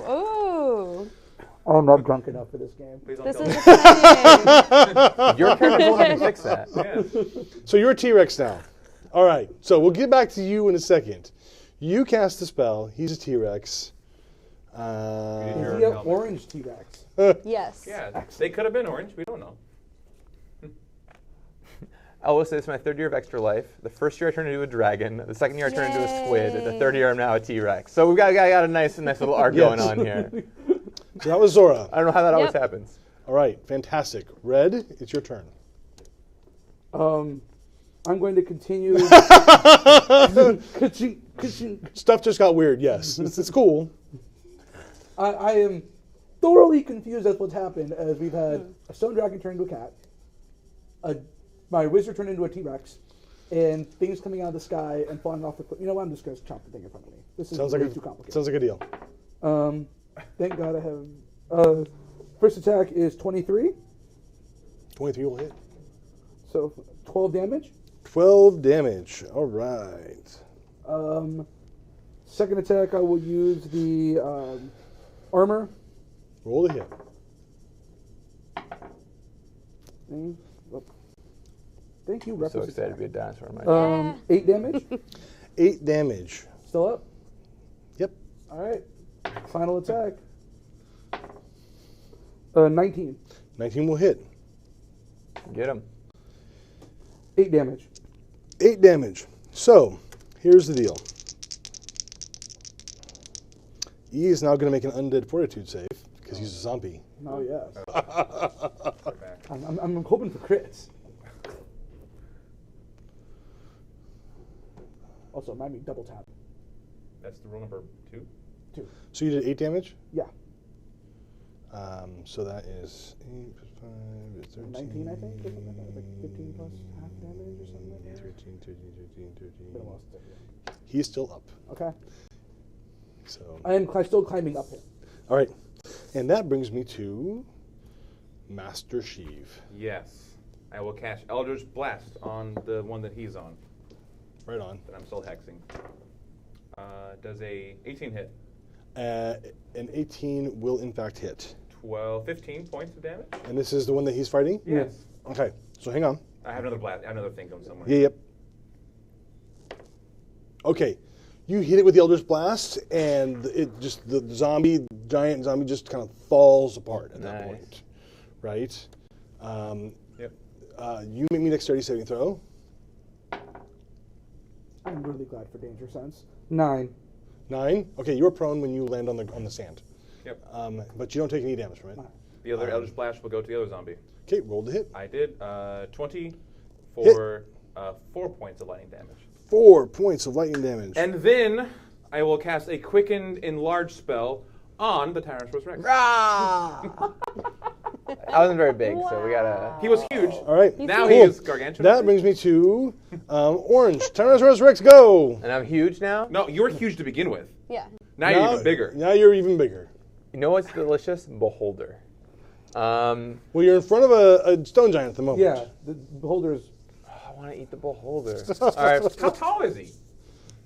Oh. I'm not drunk enough for this game. Please don't This tell is me. exciting. Your character won't have to fix that. Yeah. So you're a T-Rex now. All right, so we'll get back to you in a second. You cast the spell. He's a T-Rex. Is Your he an helmet. orange T-Rex? Yes. Yeah, they could have been orange. We don't know. I will say this is my 3rd year of Extra Life. The first year I turned into a dragon. The 2nd year I turned into a squid. The 3rd year I'm now a T-Rex. So we got a nice little arc going on here. So that was Zora. I don't know how that always happens. All right, fantastic. Red, it's your turn. I'm going to continue. Stuff just got weird, yes. It's cool. I am thoroughly confused at what's happened as we've had a stone dragon turn into a cat, my wizard turned into a T-Rex, and things coming out of the sky and falling off the cliff. You know what? I'm just going to chop the thing in front of me. This is way too complicated. Sounds like a deal. Thank God I have... first attack is 23. 23 will hit. So 12 damage. 12 damage. All right. Second attack, I will use the armor. Roll the hit. Thank you. I'm so excited to be a dinosaur. 8 damage. 8 damage. Still up? Yep. All right. Final attack. 19. 19 will hit. Get him. 8 damage. 8 damage. So, here's the deal. E is now going to make an undead fortitude save because he's a zombie. Oh, yes. I'm hoping for crits. Also, remind me, double tap. That's the rule number 2? 2. So you did 8 damage? Yeah. So that is 8 plus 5 is 13. 19, I think? Or something like that. Like 15 plus half damage or something like that. 13, 13. Been a while since I did. He's still up. Okay. So I am still climbing up here. all right. And that brings me to Master Sheev. Yes. I will cast Eldritch Blast on the one that he's on. Right on. That I'm still hexing. Does a 18 hit? An 18 will in fact hit. 15 points of damage? And this is the one that he's fighting? Yes. Okay. So hang on. I have another blast. I have another thing going somewhere. Yeah, yep. Okay. You hit it with the Eldritch Blast, and it just the giant zombie just kind of falls apart at that point. Right? Yep. You make me dexterity saving throw. I'm really glad for danger sense. 9. 9. Okay, you're prone when you land on the sand. Yep. But you don't take any damage from it. The other Eldritch Blast will go to the other zombie. Okay, roll the hit. I did 20 for 4 points of lightning damage. 4 points of lightning damage. And then I will cast a quickened enlarge spell on the Tyrannosaurus Rex. I wasn't very big, so we gotta... He was huge. All right. Now he is gargantuan. That brings me to orange. Tyrannosaurus Rex, go! And I'm huge now? No, you were huge to begin with. Yeah. Now you're even bigger. Now you're even bigger. You know what's delicious? Beholder. Well, you're in front of a stone giant at the moment. Yeah, the beholder is... I want to eat the beholder. All right. How tall is he?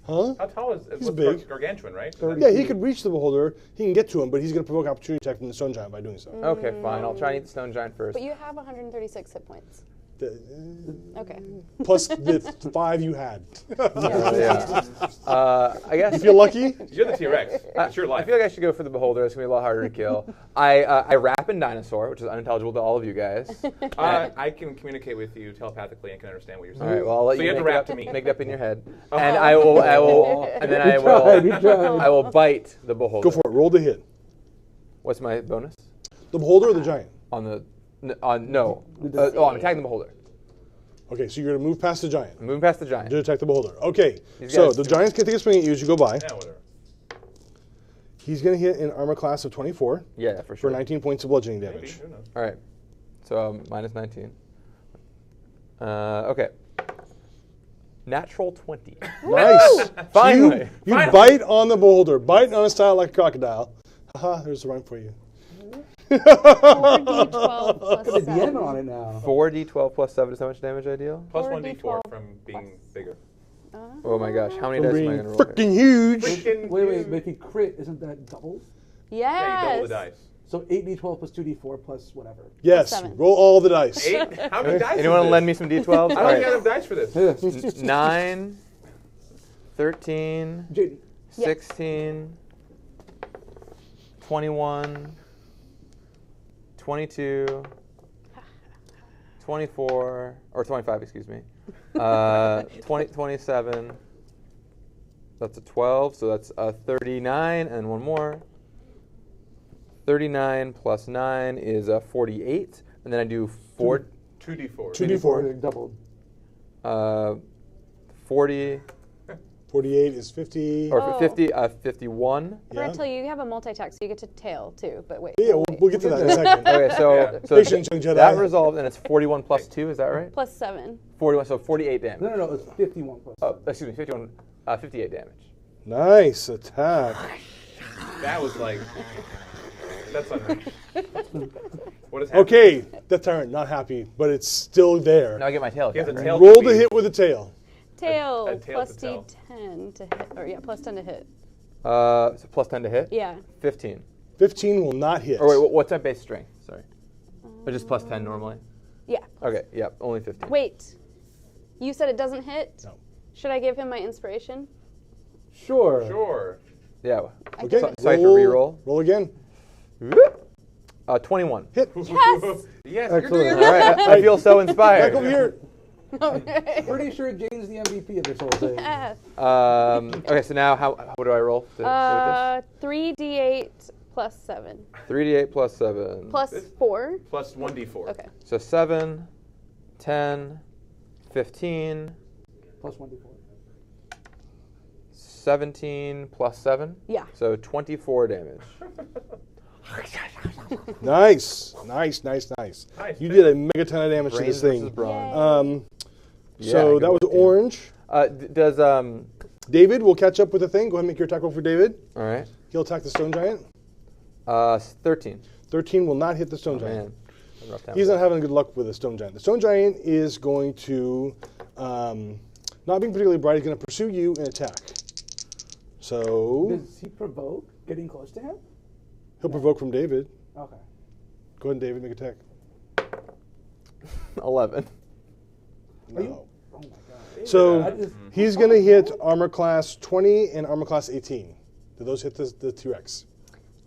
Huh? How tall is He's big. Gargantuan, right? Yeah, he could reach the beholder. He can get to him, but he's going to provoke opportunity attack from the stone giant by doing so. Okay, fine. I'll try and eat the stone giant first. But you have 136 hit points. Okay. Plus the 5 you had. I guess. You feel lucky? You're the T-Rex. It's your life. I feel like I should go for the beholder. It's gonna be a lot harder to kill. I rap in dinosaur, which is unintelligible to all of you guys. I can communicate with you telepathically and can understand what you're saying. All right. Well, I'll let So you have to make rap it to up, me. make it up in your head, and I will bite the beholder. Go for it. Roll the hit. What's my bonus? The beholder or the giant? On the no. I'm attacking the beholder. Okay, so you're going to move past the giant. I'm moving past the giant. To attack the beholder. Okay, so the giant's going to take a swing at you as you go by. Yeah, whatever. He's going to hit an armor class of 24. Yeah, for sure. For 19 points of bludgeoning damage. Maybe, who knows? All right. So minus 19. Okay. Natural 20. Nice. Finally. You bite on the beholder. Bite on a style like a crocodile. Haha, there's the rhyme for you. 4d12 plus Put a 7. DM on it now. 4d12 plus 7 is how much damage I deal? Plus 4d12 1d4 from being bigger. Oh my gosh, how many dice am I going to roll? Freaking huge. Wait, but if you crit, isn't that doubled? Yes. Yeah, you double the dice. So 8d12 plus 2d4 plus whatever. Yes, 7. roll all the dice. 8? How many dice Anyone is this? lend me some d12s? I don't have enough dice for this. 9, 13, Jaden. 16, 21, 22, 24, or 25, excuse me. 27. That's a 12, so that's a 39, and one more. 39 plus 9 is a 48, and then I do 4. 2d4. 2d4. Doubled. 40. 48 is 50. Or 51. I forgot to tell you, you have a multi-attack, so you get to tail too. But wait. Yeah, we'll get to that in a second. Okay, so Patience, young Jedi. that resolved, and it's 41 plus 2. Is that right? Plus 7. 41. So 48 damage. No, it's 51 plus. Oh, excuse me, 51. 58 damage. Nice attack. That was like. That's unreal. What is happening? Okay, Death Tyrant, not happy, but it's still there. Now I get my tail. He has a right? tail. Roll the hit with the tail. Tail, a tail plus to tail. D10 to hit. Or yeah, plus 10 to hit. So plus 10 to hit? Yeah. 15. 15 will not hit. Or wait, what's that base strength? Sorry. Or just plus 10 normally? Yeah. Okay, yeah, only 15. Wait. You said it doesn't hit? No. Should I give him my inspiration? Sure. Sure. Yeah. Okay, So I have to re-roll? Roll again. 21. Hit. Yes! Yes, Excellent. you're doing All right, I feel so inspired. Back over here. Okay. Pretty sure Jaden's the MVP of this whole thing. Yes. Okay, so now what do I roll to hit 3d8 plus 7. this? 3d8 plus 7. Plus 4. Plus 1d4. Okay. So 7, 10, 15, Plus 1d4. 17 plus 7. Yeah. So 24 damage. Nice. Nice. You did a mega ton of damage to Brains this thing. versus brawn. So good that was work, team. orange. Does David, we'll catch up with the thing. Go ahead and make your attack roll for David. all right. He'll attack the stone giant. 13. 13 will not hit the stone Oh, giant. man. Had a rough time He's with not having good luck with the stone giant. The stone giant is going to, not being particularly bright, he's going to pursue you and attack. So Does he provoke getting close to him? he'll provoke from David. Okay. Go ahead, David, make attack. that. 11. No. Oh my god. So he's going to hit armor class 20 and armor class 18. Do those hit the T-Rex?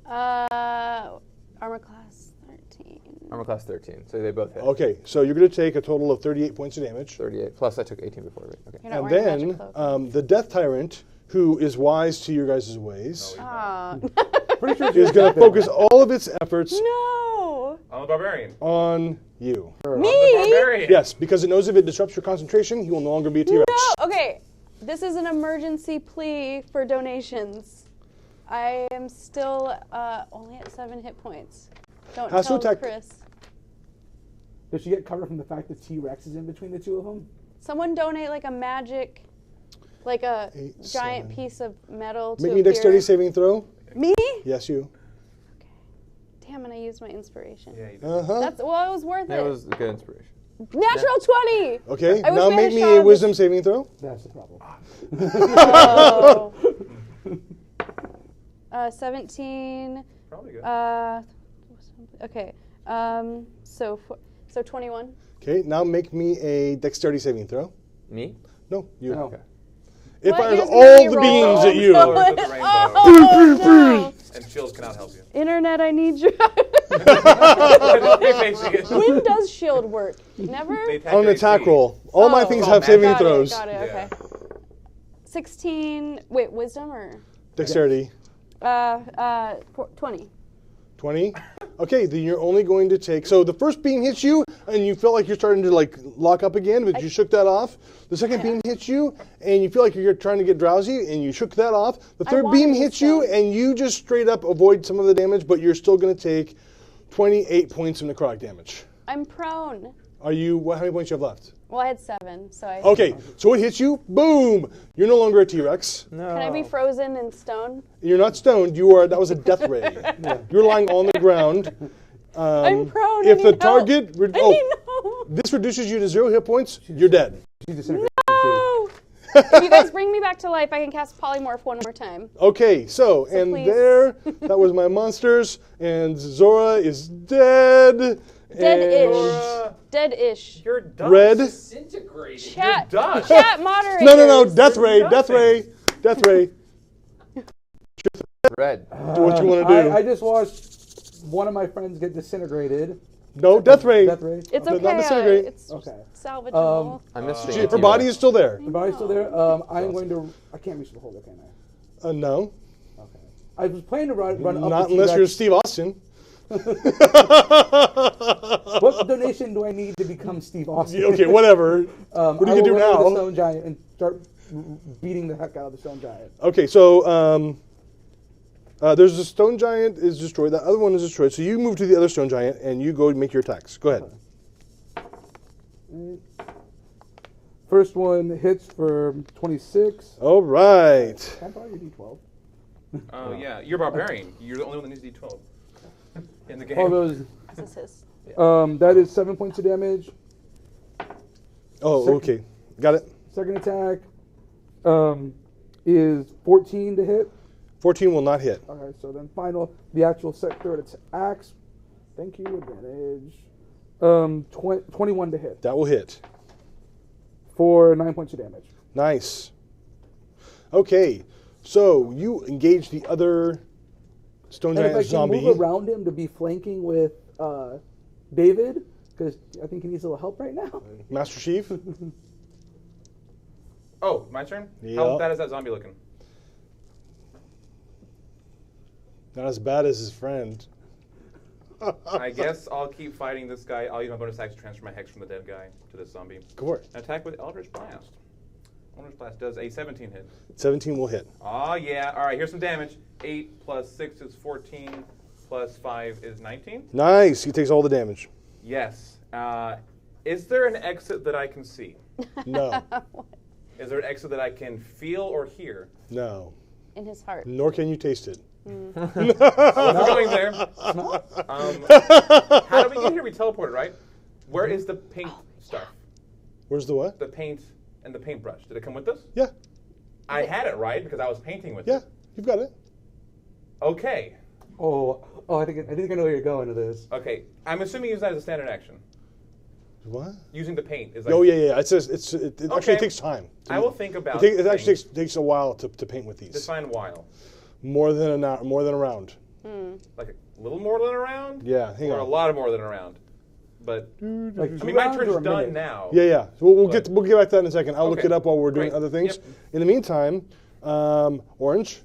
Armor class 13. Armor class 13. So they both hit. Okay, so you're going to take a total of 38 points of damage. 38. Plus I took 18 before. Right? Okay. You're not And wearing a then magic cloak. the Death Tyrant, who is wise to your guys' ways, Ah. Pretty sure is going to focus all of its efforts No! I'm a barbarian. on you. Me? Barbarian. Yes, because it knows if it disrupts your concentration, he will no longer be a T-Rex. No! Okay, this is an emergency plea for donations. I am still only at 7 hit points. Don't Has to tell attack- Chris. Does she get covered from the fact that T-Rex is in between the two of them? Someone donate like a magic, like a 8, giant 7. piece of metal to Make me a dexterity appear. saving throw. Me? Yes, you. Damn, and I used my inspiration. Yeah, you did. Uh-huh. That's well, it was worth That it. was a good inspiration. Natural 20. Okay, I was now gonna make me show a him wisdom saving throw. That's the problem. Oh. 17. Probably good. Okay. So 21. Okay, now make me a dexterity saving throw. Me? No, you. No. Okay. It What? fires You guys all made the me beams roll. at you. Colors of the rainbow. Oh, no. And shields cannot help you. Internet, I need you. When When does shield work? Never? On an attack roll. All my Oh. things It's have all saving magic. throws. Got it, Yeah. okay. 16. Wait, wisdom or? Dexterity. 20. 20. Okay, then you're only going to take. So the first beam hits you, and you feel like you're starting to like lock up again, but you shook that off. The second beam hits you, and you feel like you're trying to get drowsy, and you shook that off. The third wanted beam to hits you, stone. and you just straight up avoid some of the damage, but you're still going to take 28 points of necrotic damage. I'm prone. Are you? How many points you have left? Well, I had 7, so I. Okay, so it hits you. Boom! You're no longer a T-Rex. No. Can I be frozen in stone? You're not stoned. You are. That was a death ray. You're lying on the ground. I'm prone. If I the need help. target, I need help. this reduces you to 0 hit points, you're dead. She's disintegrated. No! If you guys bring me back to life, I can cast polymorph one more time. Okay, so and please. there, that was my monsters, and Zora is dead. Dead-ish. Dead-ish. You're done. Red. Disintegrating. Chat. done. Chat moderators. No, death ray, death ray, death ray. Red. Do what you want to do. I just watched one of my friends get disintegrated, No, death ray. Death ray. It's Not okay. disintegrate. It's Okay. salvageable. I missed She- her body is still there. The body's still there. I'm going to. I can't reach the holder, can I? No. Okay. I was planning to run up. Not the unless you're T-Rex. Steve Austin. What donation do I need to become Steve Austin? Okay, whatever. What are you going to do I will run over the now? stone giant and start beating the heck out of the stone giant. Okay, so there's a stone giant is destroyed. The other one is destroyed. So you move to the other stone giant and you go make your attacks. Go ahead. First one hits for 26. All right. Can I borrow your D12? Oh yeah, you're barbarian. You're the only one that needs D12 in the game. All those. This is his. That is 7 points of damage. Oh, okay. Got it. Second attack is 14 to hit. 14 will not hit. Okay, so then the actual third axe. Thank you, advantage. 21 to hit That will hit. for 9 points of damage. Nice. Okay, so you engage the other stone And if I giant can zombie. move around him to be flanking with David, because I think he needs a little help right now. Master Chief. Oh, my turn? Yep. How bad is that zombie looking? Not as bad as his friend. I guess I'll keep fighting this guy. I'll use my bonus action to transfer my hex from the dead guy to this zombie. Go for it. Attack with Eldritch Blast. Eldritch Blast does a 17 hit. 17 will hit. Oh yeah. All right, here's some damage. 8 plus 6 is 14, plus 5 is 19. Nice. He takes all the damage. Yes. Is there an exit that I can see? No. Is there an exit that I can feel or hear? No. In his heart. Nor can you taste it. I wasn't going there. How did we get here? We teleported, right? Where is the paint stuff? Where's the what? The paint and the paintbrush. Did it come with us? Yeah. I had it, right? Because I was painting with Yeah. it. You've got it. Okay. Oh, I think I know where you're going with this. Okay. I'm assuming you use that as a standard action. What? Using the paint is like. Oh yeah. It says it Okay. actually takes time. I will think about It actually things. takes a while to paint with these. Define while. More than an hour, more than a round. Like a little more than a round? Yeah, hang or on. a lot of more than a round. But Like I 2 mean, my rounds or turn's a done minute? now. Yeah. So we'll get back to that in a second. I'll look Okay. it up while we're doing Great. other things. Yep. In the meantime, Orange,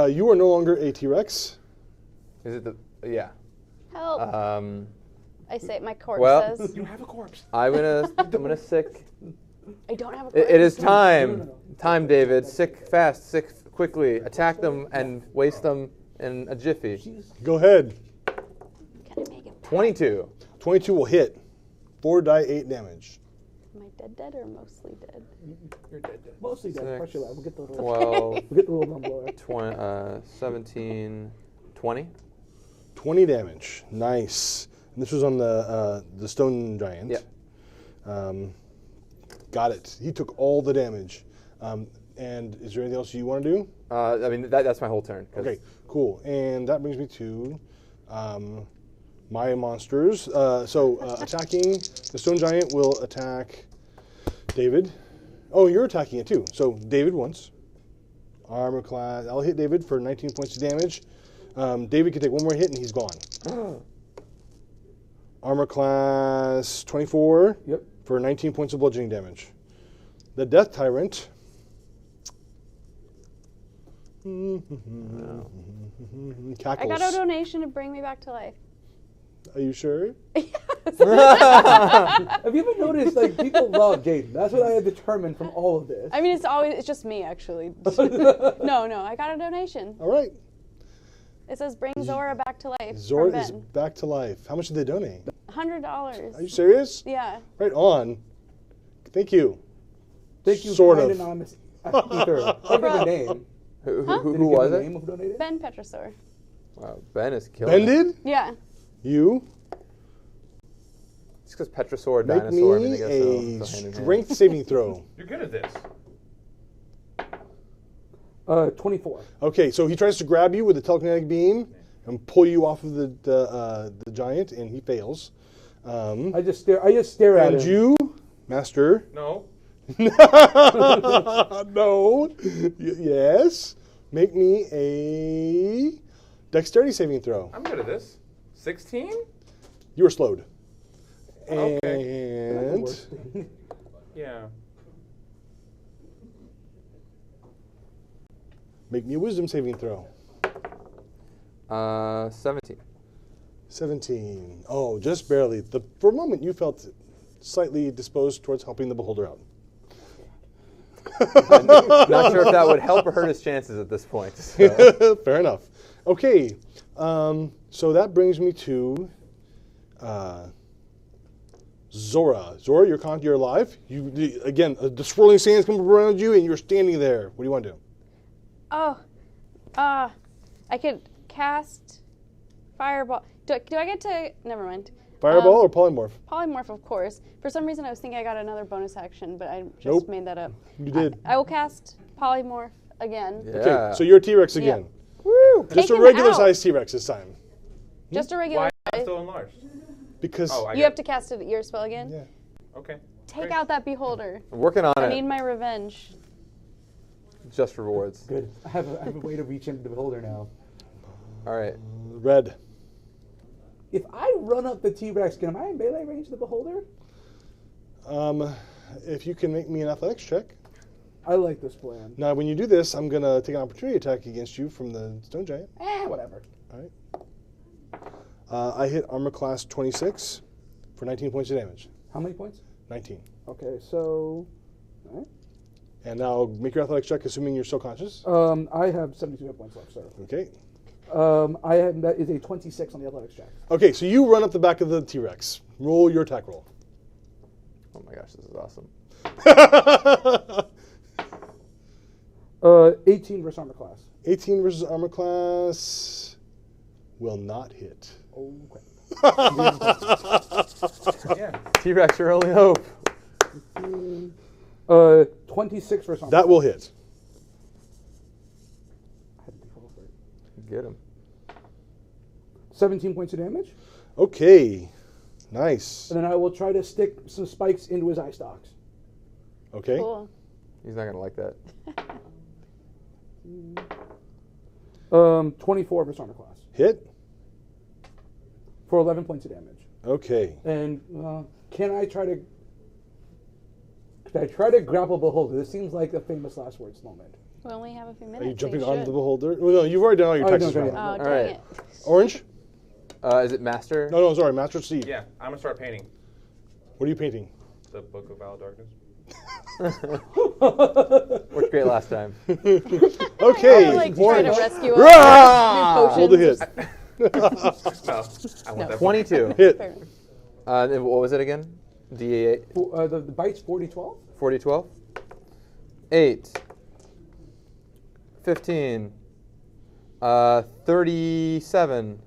you are no longer a T-Rex. Is it the? Yeah. Help. I say my corpse well- says. You have a corpse. I'm gonna sick. I don't have a corpse. It is time. Time, David. Sick fast. Sick quickly. Attack them and waste them in a jiffy. Go ahead. Can I make it? 22. 22 will hit. 4 die 8 damage. Am I dead or mostly dead? You're dead. Mostly dead. 6, Pressure lab. We'll get the little. 12, We'll get the little dumb blower. 17, 20. 20 damage. Nice. And this was on the stone giant. Yep. Got it. He took all the damage. And is there anything else you want to do? I mean, that's my whole turn. 'cause- Okay, cool. And that brings me to my monsters. Attacking the stone giant will attack David. Oh, you're attacking it too. So David once. Armor class. I'll hit David for 19 points of damage. David can take one more hit and he's gone. Armor class 24 Yep. for 19 points of bludgeoning damage. The Death Tyrant. Cackles. I got a donation to bring me back to life. Are you sure? Have you ever noticed, like, people love Jaden? That's what I have determined from all of this. I mean, it's just me actually. No, I got a donation. All right. It says bring Zora back to life. Zora from is Ben. back to life. How much did they donate? $100. Are you serious? Yeah. Right on. Thank you. Thank you, Sort kind of. anonymous ether. I give a name. Who Did who you give was a it? name of who donated? Ben Petrosaur. Wow, Ben is killing Ben it. did? Yeah. You It's because Petrosaur, make dinosaur, I mean, me I guess a they'll hand in hand. strength saving throw. You're good at this. 24. Okay, so he tries to grab you with a telekinetic beam and pull you off of the giant, and he fails. I just stare at And him. you, Master. No. No. Yes. Make me a dexterity saving throw. I'm good at this. 16? You are slowed. And Yeah. make me a wisdom saving throw. 17. 17. Oh, just barely. For a moment, you felt slightly disposed towards helping the beholder out. Not sure if that would help or hurt his chances at this point. So. Fair enough. Okay, so that brings me to Zora. Zora, you're alive. Again, the swirling sands come around you, and you're standing there. What do you want to do? Oh, I could cast fireball. Do I get to? Never mind. Fireball or polymorph? Polymorph, of course. For some reason, I was thinking I got another bonus action, but I just Nope. made that up. You did. I will cast polymorph again. Yeah. Okay, so you're a T-Rex again. Woo! Just Take a him regular out. sized T-Rex this time. Just a regular. Why size. so enlarged? Because You have to cast your spell again. Yeah. Okay. Take out that beholder. I'm working on I it. need my revenge. Just rewards. Good. I have a way to reach into the beholder now. All right. red. If I run up the T-Rex, am I in melee range of the beholder? If you can make me an athletics check. I like this plan. Now, when you do this, I'm going to take an opportunity attack against you from the stone giant. Whatever. All right. I hit armor class 26 for 19 points of damage. How many points? 19. Okay, so... All right. And now make your athletics check, assuming you're still conscious. I have 72 hit points left, sir. Okay. That is a 26 on the athletics check. Okay, so you run up the back of the T-Rex. Roll your attack roll. Oh my gosh, this is awesome. 18 versus armor class. 18 versus armor class will not hit. Yeah. T-Rex, your only hope. 26 versus armor That will hit. Get him. 17 points of damage. Okay. Nice. And then I will try to stick some spikes into his eye stalks. Okay. Cool. He's not going to like that. 24 versus armor class. Hit. For 11 points of damage. Okay. And can I try to grapple beholder? This seems like a famous last words moment. We only have a few minutes. Are you so jumping you onto should. the beholder? Well, no, you've already done all your Oh, attacks. no, this okay. round. Oh, dang right. it. Orange? Is it Master? No, sorry. Master Steve. Yeah, I'm gonna start painting What are you painting? the Book of Vile Darkness. Worked great last time. Okay. Like trying to orange. rescue us. Rah! Roll the hit. No, I want that. 22. Hit. And what was it again? D8. The bite's 40-12? 40, 12? 8. 15. 37.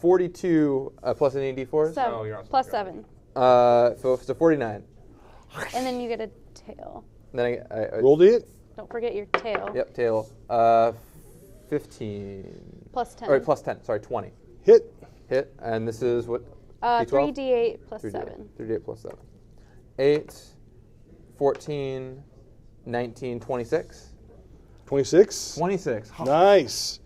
42 plus any d4s? Seven. No, you're not Plus supposed 7. So 49. And then you get a tail. Then I Roll the hit. Don't forget your tail. Yep, tail. 15. Plus 10. All right, plus 10. Sorry, 20. Hit. Hit, and this is what? 3d8 plus 3d8. 7. 3d8 plus 7. 8, 14, 19, 26. 26. 26. Nice.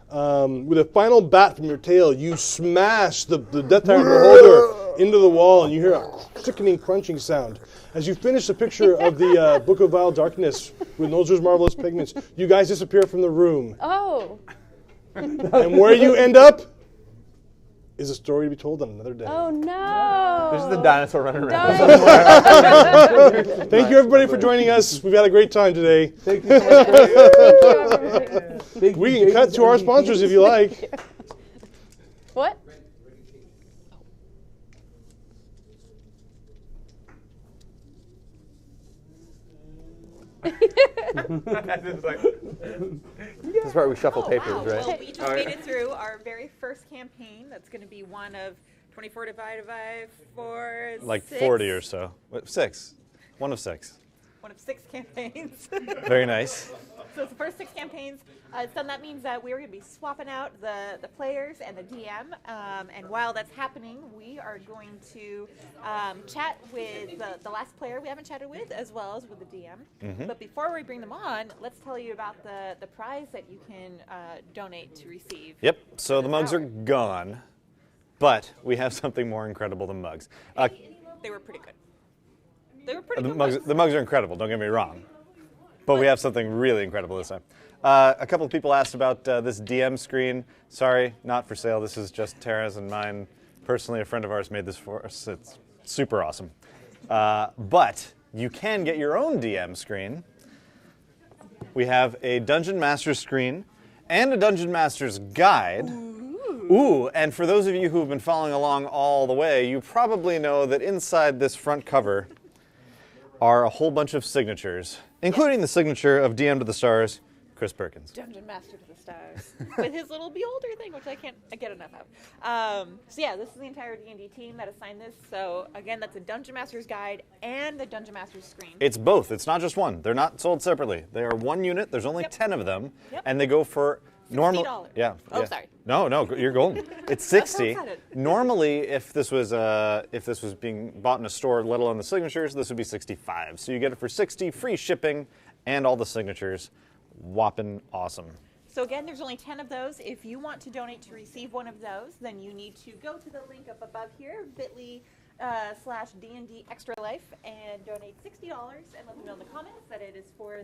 With a final bat from your tail, you smash the Death Tyrant beholder into the wall, and you hear a sickening crunching sound. As you finish the picture of the Book of Vile Darkness with Nozer's Marvelous Pigments, you guys disappear from the room. Oh. And where you end up is a story to be told on another day. Oh, no. There's the dinosaur running around. Thank you, everybody, for joining us. We've had a great time today. Thank you so much. Thank you, everybody. Thank you, We can Jaden, cut to our and sponsors if you like. What? It's like, This is where we shuffle papers, Wow. right? Well, we just made it through our very first campaign. That's going to be one of 24 divided by 4. Like 6. 40 or so. 6. One of 6. One of 6 campaigns. Very nice. So it's the first 6 campaigns. So that means that we're going to be swapping out the players and the DM. And while that's happening, we are going to chat with the last player we haven't chatted with, as well as with the DM. Mm-hmm. But before we bring them on, let's tell you about the prize that you can donate to receive. Yep. So the this mugs are hour. gone. But we have something more incredible than mugs. They were pretty good. They were pretty The good. mugs, the mugs are incredible, don't get me wrong. But we have something really incredible this time. A couple of people asked about this DM screen. Sorry, not for sale. This is just Tara's and mine. Personally, a friend of ours made this for us. It's super awesome. But you can get your own DM screen. We have a Dungeon Master's screen and a Dungeon Master's guide. Ooh, and for those of you who have been following along all the way, you probably know that inside this front cover are a whole bunch of signatures, including the signature of DM to the Stars, Chris Perkins. Dungeon Master to the Stars with his little beholder thing, which I can't get enough of. So yeah, this is the entire D&D team that assigned this. So again, that's a Dungeon Master's guide and the Dungeon Master's screen. It's both. It's not just one. They're not sold separately. They are one unit. There's only 10 of them, and they go for normal. $60. Yeah. Oh, yeah. sorry. No, you're golden. It's 60. excited. Normally, if this was being bought in a store, let alone the signatures, this would be 65. So you get it for 60, free shipping, and all the signatures. Whopping awesome. So again, there's only 10 of those. If you want to donate to receive one of those, then you need to go to the link up above here, bit.ly/D&D Extra Life, and donate $60 and let them know in the comments that it is for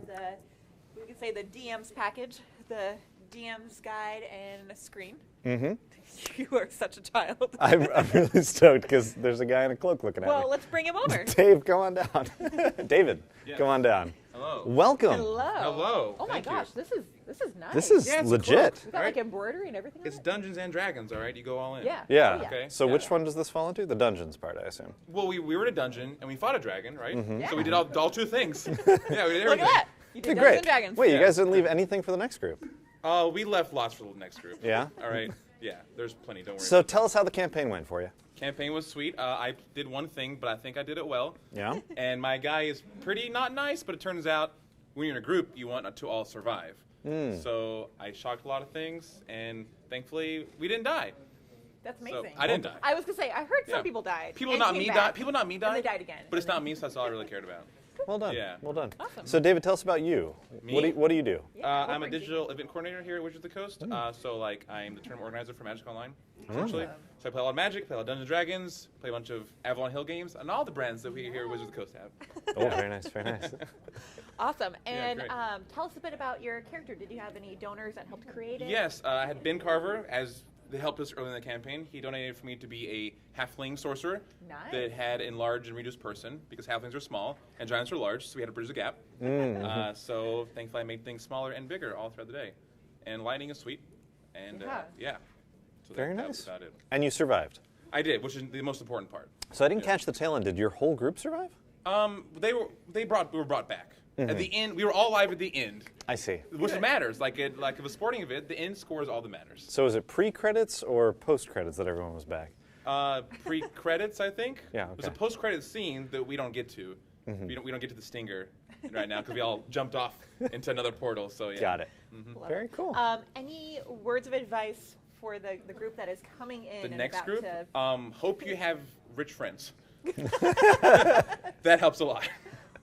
we can say the DM's package, the DM's guide and a screen. Mm-hmm. You are such a child. I'm really stoked because there's a guy in a cloak looking at me. Well, let's bring him over. Dave, come on down. David, come on down. Hello. Welcome. Hello. Hello. Oh my Thank you. gosh, this is nice. This is it's a legit. cloak. We got like embroidery and everything. It's on it? Dungeons and Dragons, all right? You go all in. Yeah. Yeah. Oh, yeah. Okay. So Yeah. which one does this fall into? The dungeons part, I assume. Well, we were in a dungeon and we fought a dragon, right? Mm-hmm. So we did all two things. Yeah, we did everything. Look at that. You did You're Dungeons great. and Dragons. Wait, you Yeah. guys didn't leave anything for the next group. We left lots for the next group. Yeah? All right. Yeah, there's plenty. Don't worry. So tell us how the campaign went for you. Campaign was sweet. I did one thing, but I think I did it well. Yeah? And my guy is pretty not nice, but it turns out when you're in a group, you want to all survive. So I shocked a lot of things, and thankfully we didn't die. That's So amazing. I didn't die. I was gonna say I heard Yeah. some people died. People and not came me back, died. People not me and died. they died again. But it's not me, so that's all I really cared about. Well done. Yeah. Well done. Awesome. So David, tell us about you. Me? What do you do? Yeah, I'm a what brings you? digital event coordinator here at Wizards of the Coast. So like I'm the tournament organizer for Magic Online, essentially. So I play a lot of Magic, play a lot of Dungeons & Dragons, play a bunch of Avalon Hill games, and all the brands that we here at Wizards of the Coast have. Oh, very nice, very nice. Awesome. And great. tell us a bit about your character. Did you have any donors that helped create it? Yes, I had Ben Carver as they helped us early in the campaign. He donated for me to be a halfling sorcerer Nice. that had enlarged and reduced person because halflings are small and giants are large, so we had to bridge the gap. So thankfully I made things smaller and bigger all throughout the day. And lightning is sweet. And Yeah. So Very that was nice. about it. And you survived. I did, which is the most important part. So I didn't catch the tail end. Did your whole group survive? We were brought back. At the end, we were all live at the end, I see. which matters. Like if a sporting event, the end score is all that matters. So is it pre-credits or post-credits that everyone was back? Pre-credits, I think. Yeah, There's a okay. post-credit scene that we don't get to. We don't get to the stinger right now because we all jumped off into another portal. So yeah. Got it. Love Very it. cool. Any words of advice for the group that is coming in The and next about group, to... hope you have rich friends. That helps a lot.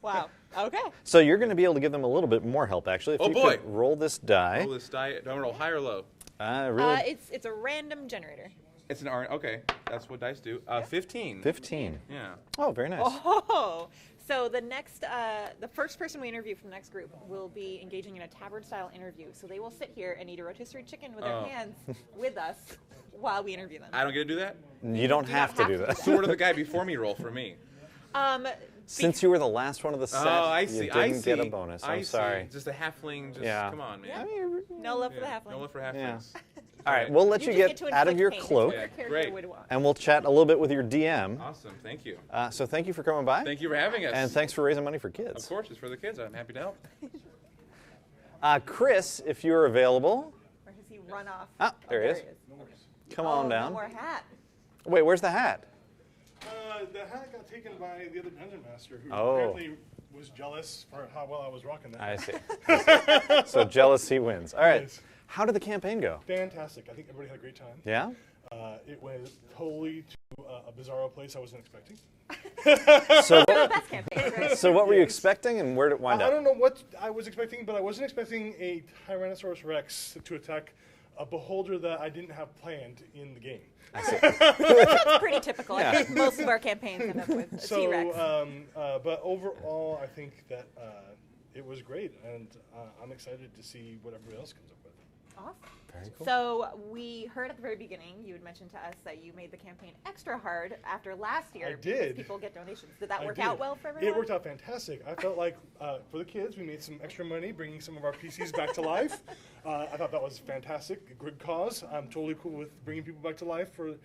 Wow. Okay. So you're going to be able to give them a little bit more help, actually. If Oh, you boy. could roll this die. Roll this die. Don't roll high or low. Really? It's a random generator. It's an R. Okay, that's what dice do. 15. 15. Yeah. Oh, very nice. Oh, so the first person we interview from the next group will be engaging in a tavern-style interview. So they will sit here and eat a rotisserie chicken with their hands with us while we interview them. I don't get to do that. You don't have to do that. So what did the guy before me roll for me? Since you were the last one of the set, I see. you I didn't see. get a bonus. I I'm sorry. See. Just a halfling. Just Yeah. come on, man. Yeah. No love for the halfling. No love for halflings. Yeah. All right, we'll let you just get to out of inflict your pain. That's cloak, what your character Great. would want. and we'll chat a little bit with your DM. Awesome. Thank you. So thank you for coming by. Thank you for having us. And thanks for raising money for Of kids. course, it's for the kids. I'm happy to help. Chris, if you're available, Or does he run off? Ah, there he is. come on No down. more hat. Wait, where's the hat? The hat got taken by the other dungeon master, who Oh. apparently was jealous for how well I was rocking that. I see. So jealousy wins. All right. Yes. How did the campaign go? Fantastic. I think everybody had a great time. Yeah? It went totally to a bizarro place I wasn't expecting. So, Best campaign, right? so what were you expecting, and where did it wind I up? don't know what I was expecting, but I wasn't expecting a Tyrannosaurus Rex to attack a beholder that I didn't have planned in the game. That's pretty typical. I think most of our campaigns end up with a T-Rex. But overall, I think that it was great, and I'm excited to see what everybody else comes up with. Awesome. Very cool. So we heard at the very beginning, you had mentioned to us that you made the campaign extra hard after last year. I did. Because people get donations. Did that work out well for everyone? It worked out fantastic. I felt like for the kids, we made some extra money bringing some of our PCs back to life. I thought that was fantastic. A good cause. I'm totally cool with bringing people back to life for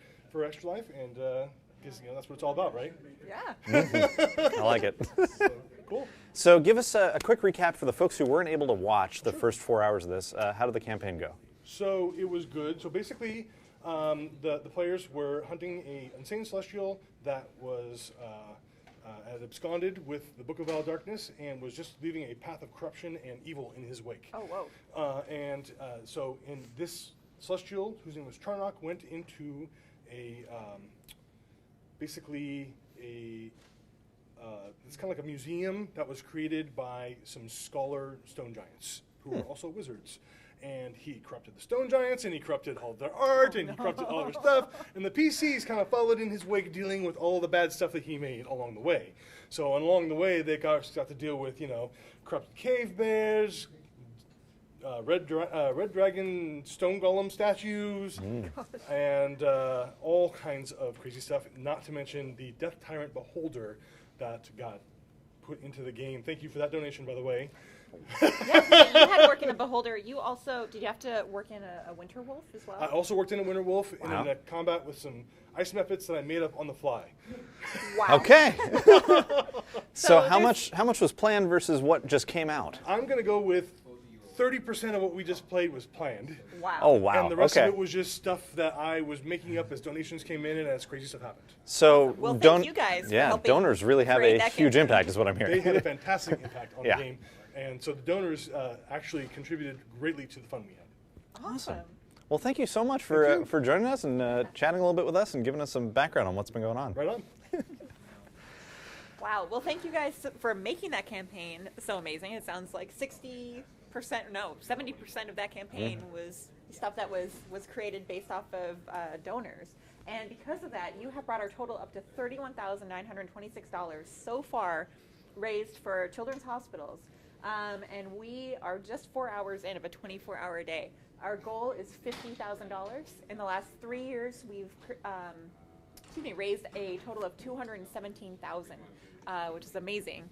Extra Life, and because that's what it's all about, right? Yeah. I like it. Cool. So give us a quick recap for the folks who weren't able to watch the first 4 hours of this. How did the campaign go? So it was good. So basically, the players were hunting an insane celestial that was had absconded with the Book of Vile Darkness and was just leaving a path of corruption and evil in his wake. Oh, whoa. So in this celestial, whose name was Charnock, went into basically it's kind of like a museum that was created by some scholar stone giants who were also wizards. And he corrupted the stone giants, and he corrupted all their art, and he corrupted all their stuff. And the PCs kind of followed in his wake, dealing with all the bad stuff that he made along the way. So along the way, they got to deal with, corrupted cave bears, red dragon stone golem statues, and all kinds of crazy stuff. Not to mention the Death Tyrant Beholder that got put into the game. Thank you for that donation, by the way. Yes, you had work in a beholder. You also, did you have to work in a winter wolf as well? I also worked in a winter wolf and Wow. in a combat with some ice methods that I made up on the fly. Wow. Okay. So how there's- much was planned versus what just came out? I'm going to go with 30% of what we just played was planned. Wow. Oh wow. And the rest okay. of it was just stuff that I was making up as donations came in and as crazy stuff happened. So Well, thank you guys for helping donors really have create a that huge campaign. impact, is what I'm They hearing. had a fantastic impact on Yeah. the game. And so the donors actually contributed greatly to the fun we had. Awesome. Well, thank you so much Thank for you. joining us and chatting a little bit with us and giving us some background on what's been going on. Right on. Wow. Well, thank you guys for making that campaign so amazing. It sounds like 70% of that campaign was stuff that was created based off of donors. And because of that, you have brought our total up to $31,926 so far raised for children's hospitals. And we are just 4 hours in of a 24-hour day. Our goal is $50,000. In the last 3 years, we've raised a total of $217,000, which is amazing.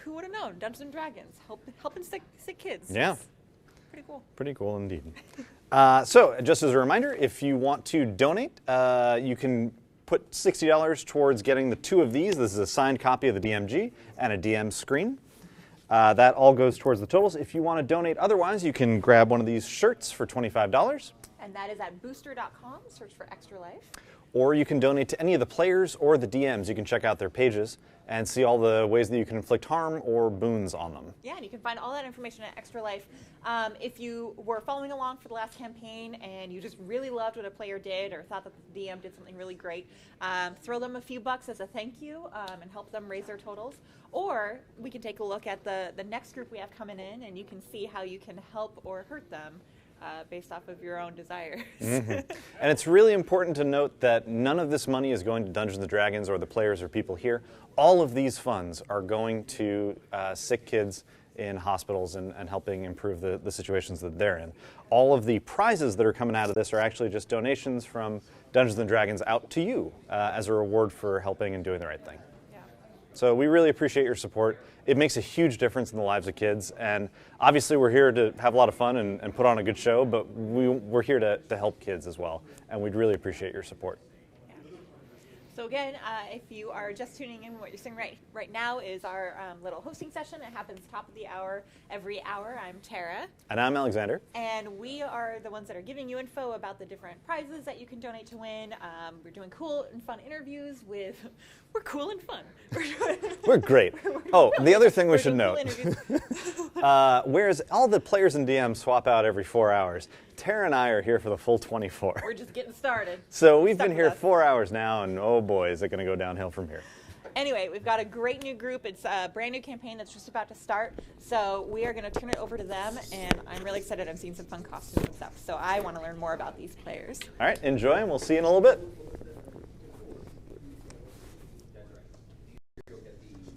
Who would have known? Dungeons and Dragons, helping sick kids. Yeah. It's pretty cool. Pretty cool indeed. So, just as a reminder, if you want to donate, you can put $60 towards getting the 2 of these. This is a signed copy of the DMG and a DM screen. That all goes towards the totals. If you want to donate otherwise, you can grab one of these shirts for $25. And that is at booster.com. Search for Extra Life. Or you can donate to any of the players or the DMs. You can check out their pages and see all the ways that you can inflict harm or boons on them. Yeah, and you can find all that information at Extra Life. If you were following along for the last campaign and you just really loved what a player did or thought that the DM did something really great, throw them a few bucks as a thank you and help them raise their totals. Or we can take a look at the next group we have coming in, and you can see how you can help or hurt them based off of your own desires. And it's really important to note that none of this money is going to Dungeons & Dragons or the players or people here. All of these funds are going to sick kids in hospitals and helping improve the situations that they're in. All of the prizes that are coming out of this are actually just donations from Dungeons & Dragons out to you as a reward for helping and doing the right thing. So we really appreciate your support. It makes a huge difference in the lives of kids. And obviously we're here to have a lot of fun and put on a good show, but we're here to help kids as well. And we'd really appreciate your support. So again, if you are just tuning in, what you're seeing right now is our little hosting session. It happens top of the hour every hour. I'm Tara. And I'm Alexander. And we are the ones that are giving you info about the different prizes that you can donate to win. We're doing cool and fun interviews with... We're cool and fun. We're great. Oh, the other thing we should doing note, cool whereas all the players and DMs swap out every 4 hours, Tara and I are here for the full 24. We're just getting started. So we've Stuck been with here us. 4 hours now, and oh boy, is it going to go downhill from here. Anyway, we've got a great new group. It's a brand new campaign that's just about to start. So we are going to turn it over to them, and I'm really excited. I've seen some fun costumes and stuff. So I want to learn more about these players. All right, enjoy, and we'll see you in a little bit.